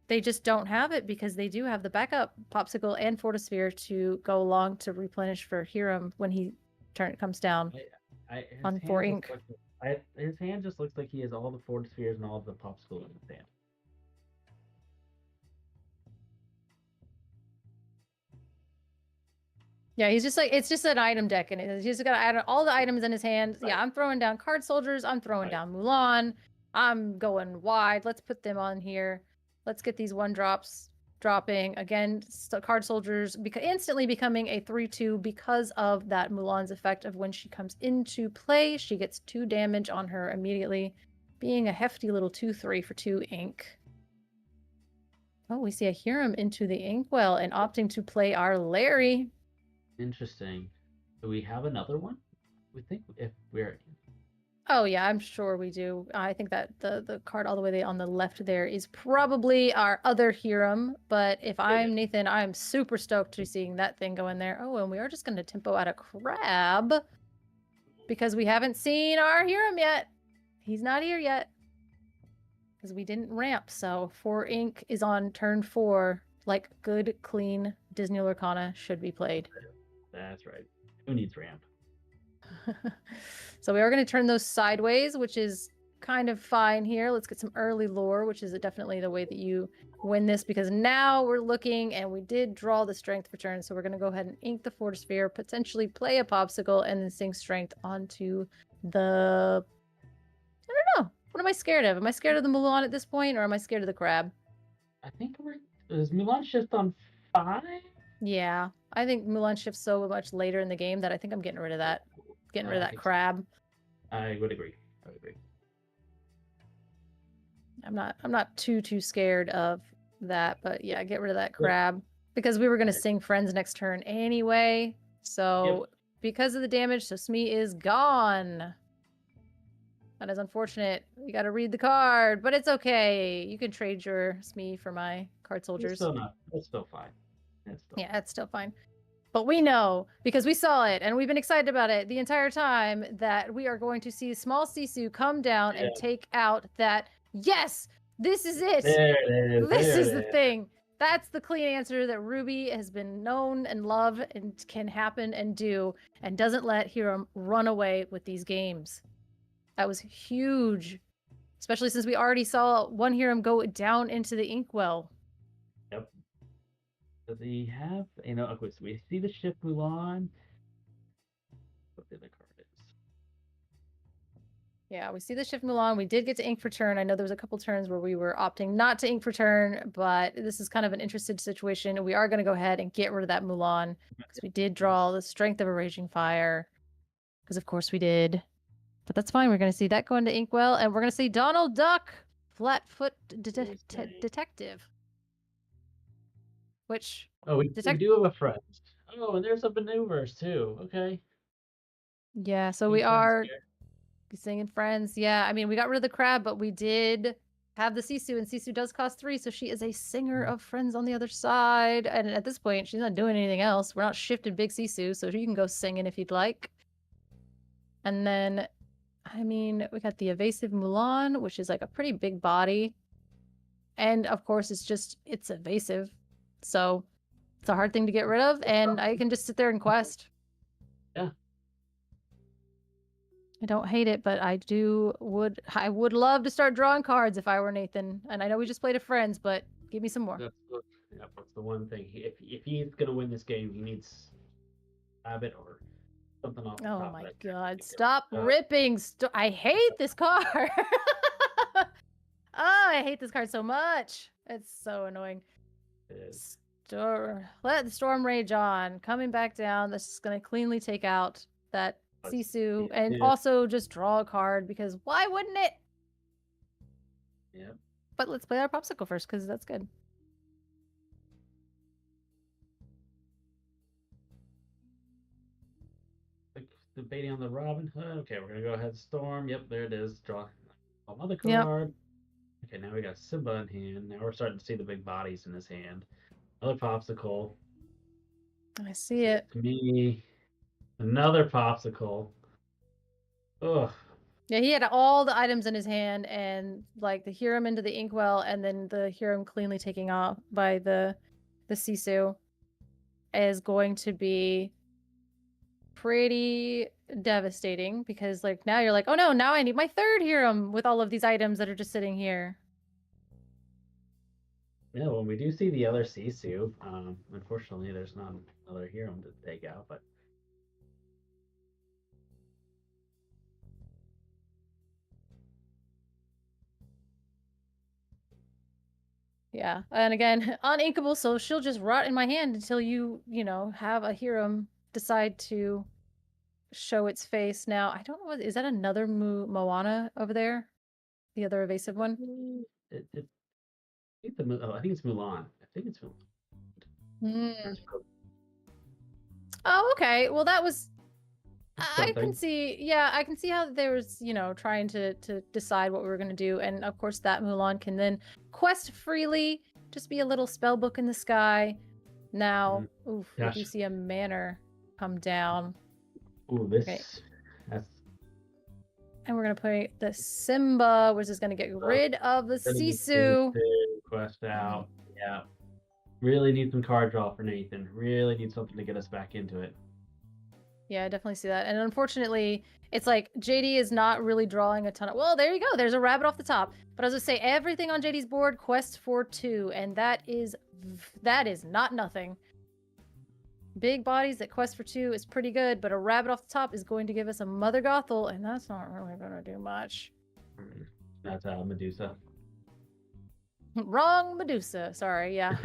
they just don't have it, because they do have the backup Popsicle and Fortisphere to go along to replenish for Hiram when he comes down on 4 ink. His hand just looks like he has all the Fortispheres and all the Popsicle in his hand. Yeah, he's just like, it's just an item deck, and he's just got all the items in his hand. Right. Yeah, I'm throwing down Card Soldiers. I'm throwing down Mulan. I'm going wide. Let's put them on here. Let's get these 1-drops dropping. Again, Card Soldiers instantly becoming a 3/2 because of that Mulan's effect of when she comes into play, she gets 2 damage on her immediately, being a hefty little 2/3 for 2 ink. Oh, we see a Hiram into the Inkwell and opting to play our Larry. Interesting. Do we have another one? We think if we're... Oh, yeah, I'm sure we do. I think that the card all the way on the left there is probably our other Hiram. But if I'm Nathan, I'm super stoked to seeing that thing go in there. Oh, and we are just going to tempo out a Crab because we haven't seen our Hiram yet. He's not here yet because we didn't ramp. So 4 ink is on turn 4, like good, clean Disney Lorcana should be played. That's right. Who needs ramp? So we are going to turn those sideways, which is kind of fine here. Let's get some early lore, which is definitely the way that you win this, because now we're looking, and we did draw the strength for turn, so we're going to go ahead and ink the Fortisphere, potentially play a Popsicle, and then sink strength onto the... I don't know. What am I scared of? Am I scared of the Mulan at this point, or am I scared of the Crab? I think is Mulan shift on 5? Yeah, I think Mulan shifts so much later in the game that I think I'm getting rid of that. Getting rid of that Crab. So. I would agree. I'm not too scared of that, but yeah, get rid of that Crab because we were gonna sing Friends next turn anyway. So because of the damage, so Smee is gone. That is unfortunate. We got to read the card, but it's okay. You can trade your Smee for my Card Soldiers. It's still fine. It's still fine. But we know, because we saw it, and we've been excited about it the entire time, that we are going to see small Sisu come down and take out that, yes, this is it. This is the thing. That's the clean answer that Ruby has been known and loved and can happen and do, and doesn't let Hiram run away with these games. That was huge, especially since we already saw one Hiram go down into the Inkwell. Yep. So they have, okay, so we see the ship Mulan. What the other card is? Yeah, we see the shift Mulan. We did get to ink for turn. I know there was a couple turns where we were opting not to ink for turn, but this is kind of an interesting situation. We are going to go ahead and get rid of that Mulan because we did draw the Strength of a Raging Fire, because of course we did. But that's fine. We're going to see that go into Inkwell, and we're going to see Donald Duck, Flatfoot Detective. Which... Oh, we do have a friend. Oh, and there's a maneuvers too. Okay. Yeah, so we are singing Friends. Yeah, I mean, we got rid of the Crab, but we did have the Sisu, and Sisu does cost 3, so she is a singer of Friends on the other side. And at this point, she's not doing anything else. We're not shifting Big Sisu, so you can go singing if you'd like. And then, I mean, we got the Evasive Mulan, which is like a pretty big body. And of course, it's evasive. So it's a hard thing to get rid of, and I can just sit there and quest. Yeah. I don't hate it, but I would love to start drawing cards if I were Nathan. And I know we just played a Friends, but give me some more. That's the one thing. If he's gonna win this game, he needs Abbott or something else. Oh my god! Stop ripping! I hate this card. Oh, I hate this card so much. It's so annoying. let the storm rage on. Coming back down. This is going to cleanly take out that Sisu and also just draw a card because why wouldn't it? Yep. But let's play our popsicle first because that's good. Debating on the Robin Hood. Okay, we're gonna go ahead. Storm. Yep, there it is. Draw another card. Yep. Okay, now we got Simba in hand. Now we're starting to see the big bodies in his hand. Another popsicle. I see it. Me. Another popsicle. Ugh. Yeah, he had all the items in his hand, and like the Hiram into the Inkwell, and then the Hiram cleanly taking off by the Sisu is going to be pretty devastating because like now you're like, oh no, now I need my third Hiram with all of these items that are just sitting here. Yeah, well, we do see the other Sisu. Unfortunately, there's not another Hiram to take out, but. Yeah, and again, uninkable, so she'll just rot in my hand until you have a Hiram decide to show its face. Now, I don't know, is that another Moana over there? The other evasive one? I think it's Mulan. I think it's Mulan. Oh, okay. Well, that was... I can see how there was, trying to decide what we were going to do. And of course, that Mulan can then quest freely, just be a little spell book in the sky. Now, we do see a manor come down. Ooh, this. Okay. And we're going to play the Simba, which is going to get rid of the Sisu. Quest out. Yeah. Really need some card draw for Nathan. Really need something to get us back into it. Yeah, I definitely see that. And unfortunately, it's like JD is not really drawing a ton of... Well, there you go. There's a rabbit off the top. But I was going to say, everything on JD's board quests for 2. And that is not nothing. Big bodies that quest for 2 is pretty good. But a rabbit off the top is going to give us a Mother Gothel. And that's not really going to do much. That's Medusa. Wrong Medusa. Sorry, yeah.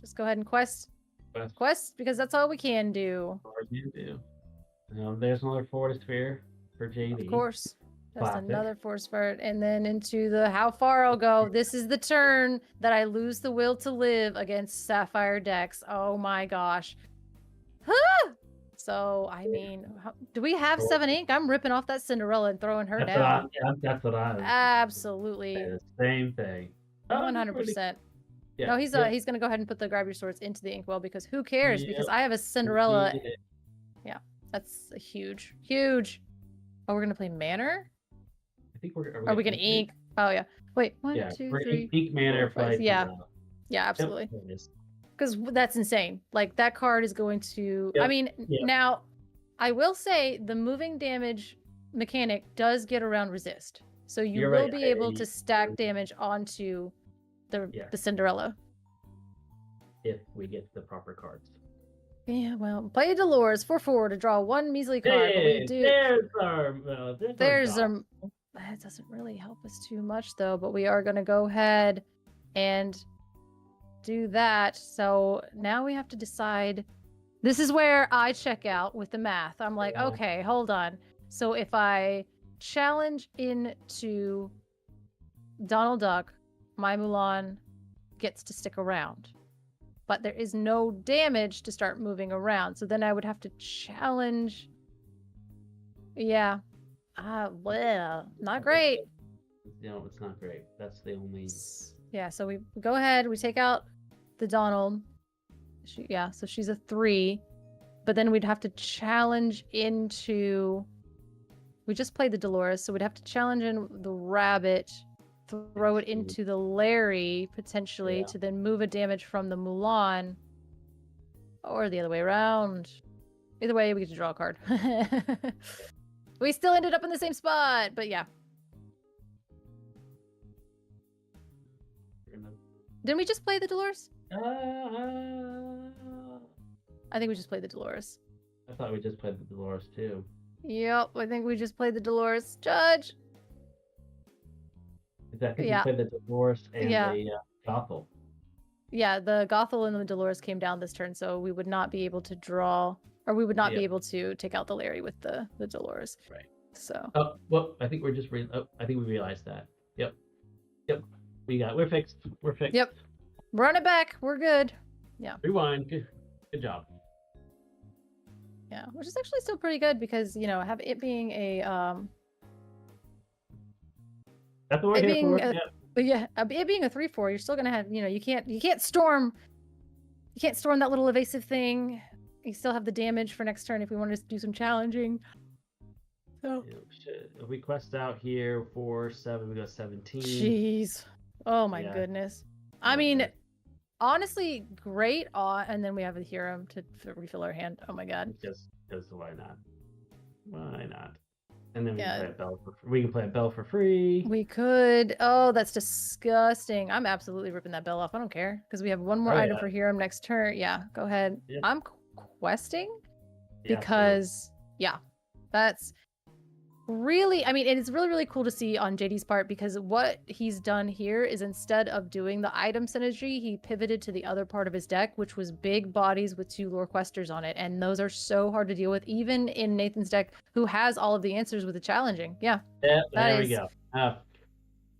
Just go ahead and quest. Quest, because that's all we can do. There's another Forest Sphere for JD. Of course. That's another Force Sphere. And then into the how far I'll go. This is the turn that I lose the will to live against Sapphire decks. Oh my gosh. So, I mean, do we have 7 ink? I'm ripping off that Cinderella and throwing her down. That's what I was. Absolutely. The same thing. 100%. Yeah. No, he's gonna go ahead and put the grab your swords into the inkwell because who cares? Because I have a Cinderella. Yeah, that's a huge. Oh, we're gonna play Manor. I think Are we gonna ink? Oh yeah. Wait, 1, 2, 3. Ink Manor. 4, 5. Yeah, absolutely. Because that's insane. Like that card is going to. Yep. I mean, now I will say the moving damage mechanic does get around resist, so you will be able to stack damage onto the Cinderella. If we get the proper cards. Yeah, well, play Dolores for 4 to draw 1 measly card. Hey, there's our that doesn't really help us too much though, but we are gonna go ahead and do that. So now we have to decide. This is where I check out with the math. I'm like, okay, hold on. So if I challenge into Donald Duck, my Mulan gets to stick around. But there is no damage to start moving around. So then I would have to challenge. Yeah. Well, not great. No, it's not great. That's the only... Yeah, so we go ahead. We take out the Donald. So she's a 3. But then we'd have to challenge into... We just played the Dolores, so we'd have to challenge in the Rabbit... Throw it into the Larry, potentially, to then move a damage from the Mulan. Or the other way around. Either way, we get to draw a card. We still ended up in the same spot, but yeah. Didn't we just play the Dolores? I think we just played the Dolores. I thought we just played the Dolores, too. Yep, I think we just played the Dolores. Judge! I think Yeah. we played the Dolores and Yeah. the Gothel. Yeah, the Gothel and the Dolores came down this turn, so we would not be able to draw, or we would not be able to take out the Larry with the Dolores. Right. So. Oh, well, I think we're just I think we realized that. Yep. We're fixed. We're fixed. Yep. Run it back. We're good. Yeah. Rewind. Good job. Yeah, which is actually still pretty good because have it being a That's what we're here for. It being a 3/4, you're still gonna have you can't storm that little evasive thing. You still have the damage for next turn if we wanted to do some challenging. So if we quest out here 4, 7, we got 17. Jeez. Oh my goodness. I mean, honestly, great. And then we have a hero to refill our hand. Oh my god. Just why not? Why not? And then we can play a bell we can play a bell for free. We could. Oh, that's disgusting. I'm absolutely ripping that bell off. I don't care because we have one more item for hero next turn. Yeah, go ahead. Yeah. I'm questing because that's really, I mean, it's really, really cool to see on JD's part because what he's done here is instead of doing the item synergy, he pivoted to the other part of his deck, which was big bodies with 2 lore questers on it. And those are so hard to deal with, even in Nathan's deck, who has all of the answers with the challenging. Yeah. There we go.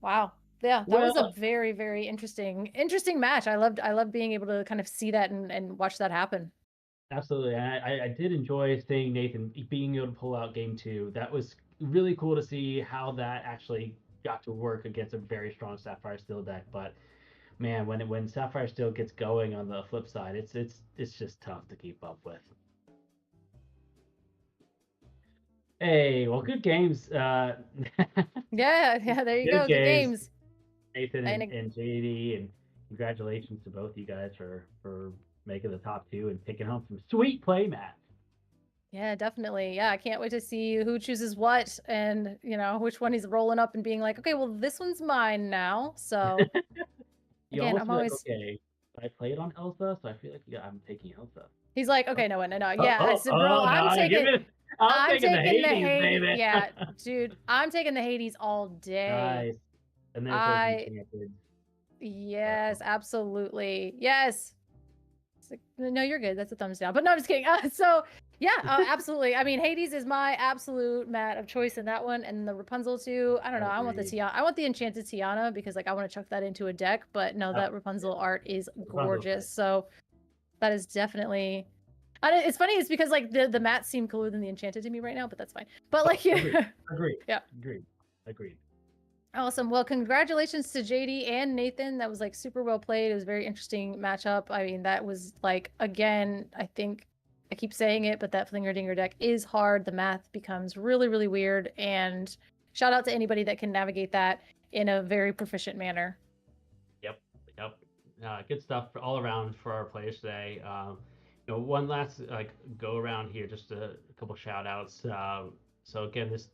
Wow. Yeah, that was a very, very interesting match. I loved being able to kind of see that and watch that happen. Absolutely. I did enjoy seeing Nathan being able to pull out game 2. That was really cool to see how that actually got to work against a very strong Sapphire Steel deck. But man, when Sapphire Steel gets going on the flip side, it's just tough to keep up with. Hey, well, good games. Yeah, there you go. Good games. Nathan and JD, and congratulations to both you guys for making the top 2 and picking home some sweet play mats. Yeah, definitely. Yeah, I can't wait to see who chooses what and, which one he's rolling up and being like, okay, well, this one's mine now. So, again, I'm always... Like, okay, I played on Elsa, so I feel like I'm taking Elsa. He's like, okay, no. Yeah, I said, bro, I'm taking the Hades. Baby. Yeah, dude, I'm taking the Hades all day. Nice. And then yes, absolutely. Yes. Like, no, you're good. That's a thumbs down. But no, I'm just kidding. Absolutely. I mean, Hades is my absolute mat of choice in that one, and the Rapunzel too. I don't know. I want the Tiana. I want the Enchanted Tiana because I want to chuck that into a deck. But no, that Rapunzel art is gorgeous. So that is definitely. It's funny. It's because the mats seem cooler than the Enchanted to me right now, but that's fine. But agreed. Yeah. Agreed. Awesome. Well, congratulations to JD and Nathan. That was super well played. It was a very interesting matchup. I mean, that was again, I think I keep saying it, but that Flinger Dinger deck is hard. The math becomes really, really weird. And shout out to anybody that can navigate that in a very proficient manner. Yep. Good stuff all around for our players today. One last go around here, just a couple shout outs. So again, this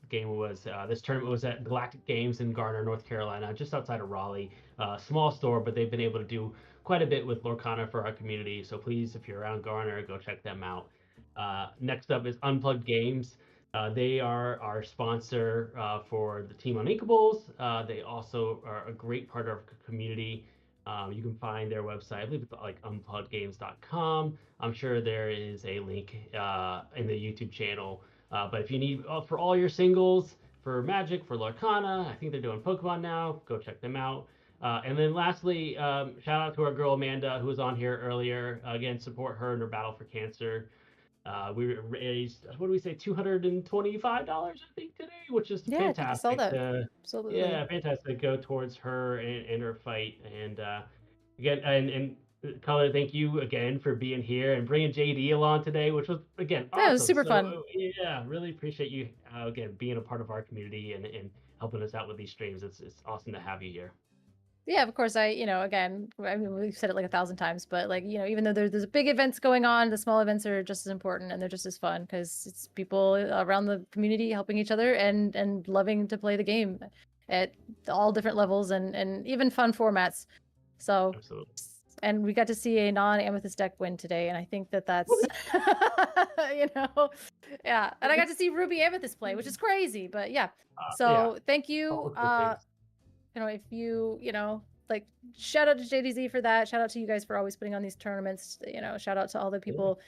tournament was at Galactic Games in Garner, North Carolina, just outside of Raleigh. Small store, but they've been able to do quite a bit with Lorcana for our community. So please, if you're around Garner, go check them out. Next up is Unplugged Games. They are our sponsor for the Team Uninkables. They also are a great part of our community. You can find their website, I believe it's unpluggedgames.com. I'm sure there is a link in the YouTube channel. But if you need for all your singles, for Magic, for Lorcana, I think they're doing Pokemon now. Go check them out. And then lastly, shout out to our girl Amanda, who was on here earlier. Again, support her in her battle for cancer. We raised, what do we say, $225, I think, today, which is fantastic. I saw that. Absolutely. Yeah, fantastic. Go towards her and her fight. And again, and Color, thank you again for being here and bringing JD along today, which was, again, awesome. Yeah, it was super fun. Yeah, really appreciate you, again, being a part of our community and helping us out with these streams. It's awesome to have you here. Yeah, of course. Again, I mean, we've said it 1,000 times, but even though there's big events going on, the small events are just as important and they're just as fun because it's people around the community helping each other and loving to play the game at all different levels and even fun formats. So, absolutely. And we got to see a non-Amethyst deck win today, and I think that's, yeah. And I got to see Ruby Amethyst play, which is crazy, but yeah. So thank you. if you, like, shout out to JDZ for that. Shout out to you guys for always putting on these tournaments. Shout out to all the people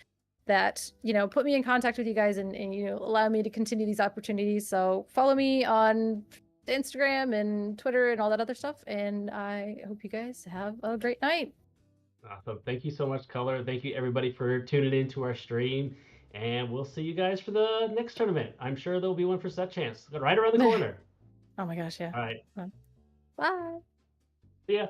that, put me in contact with you guys and allow me to continue these opportunities. So follow me on Instagram and Twitter and all that other stuff. And I hope you guys have a great night. Awesome. Thank you so much, Color. Thank you, everybody, for tuning into our stream. And we'll see you guys for the next tournament. I'm sure there'll be one for Set Chance right around the corner. Oh my gosh, yeah. All right. Bye. See ya.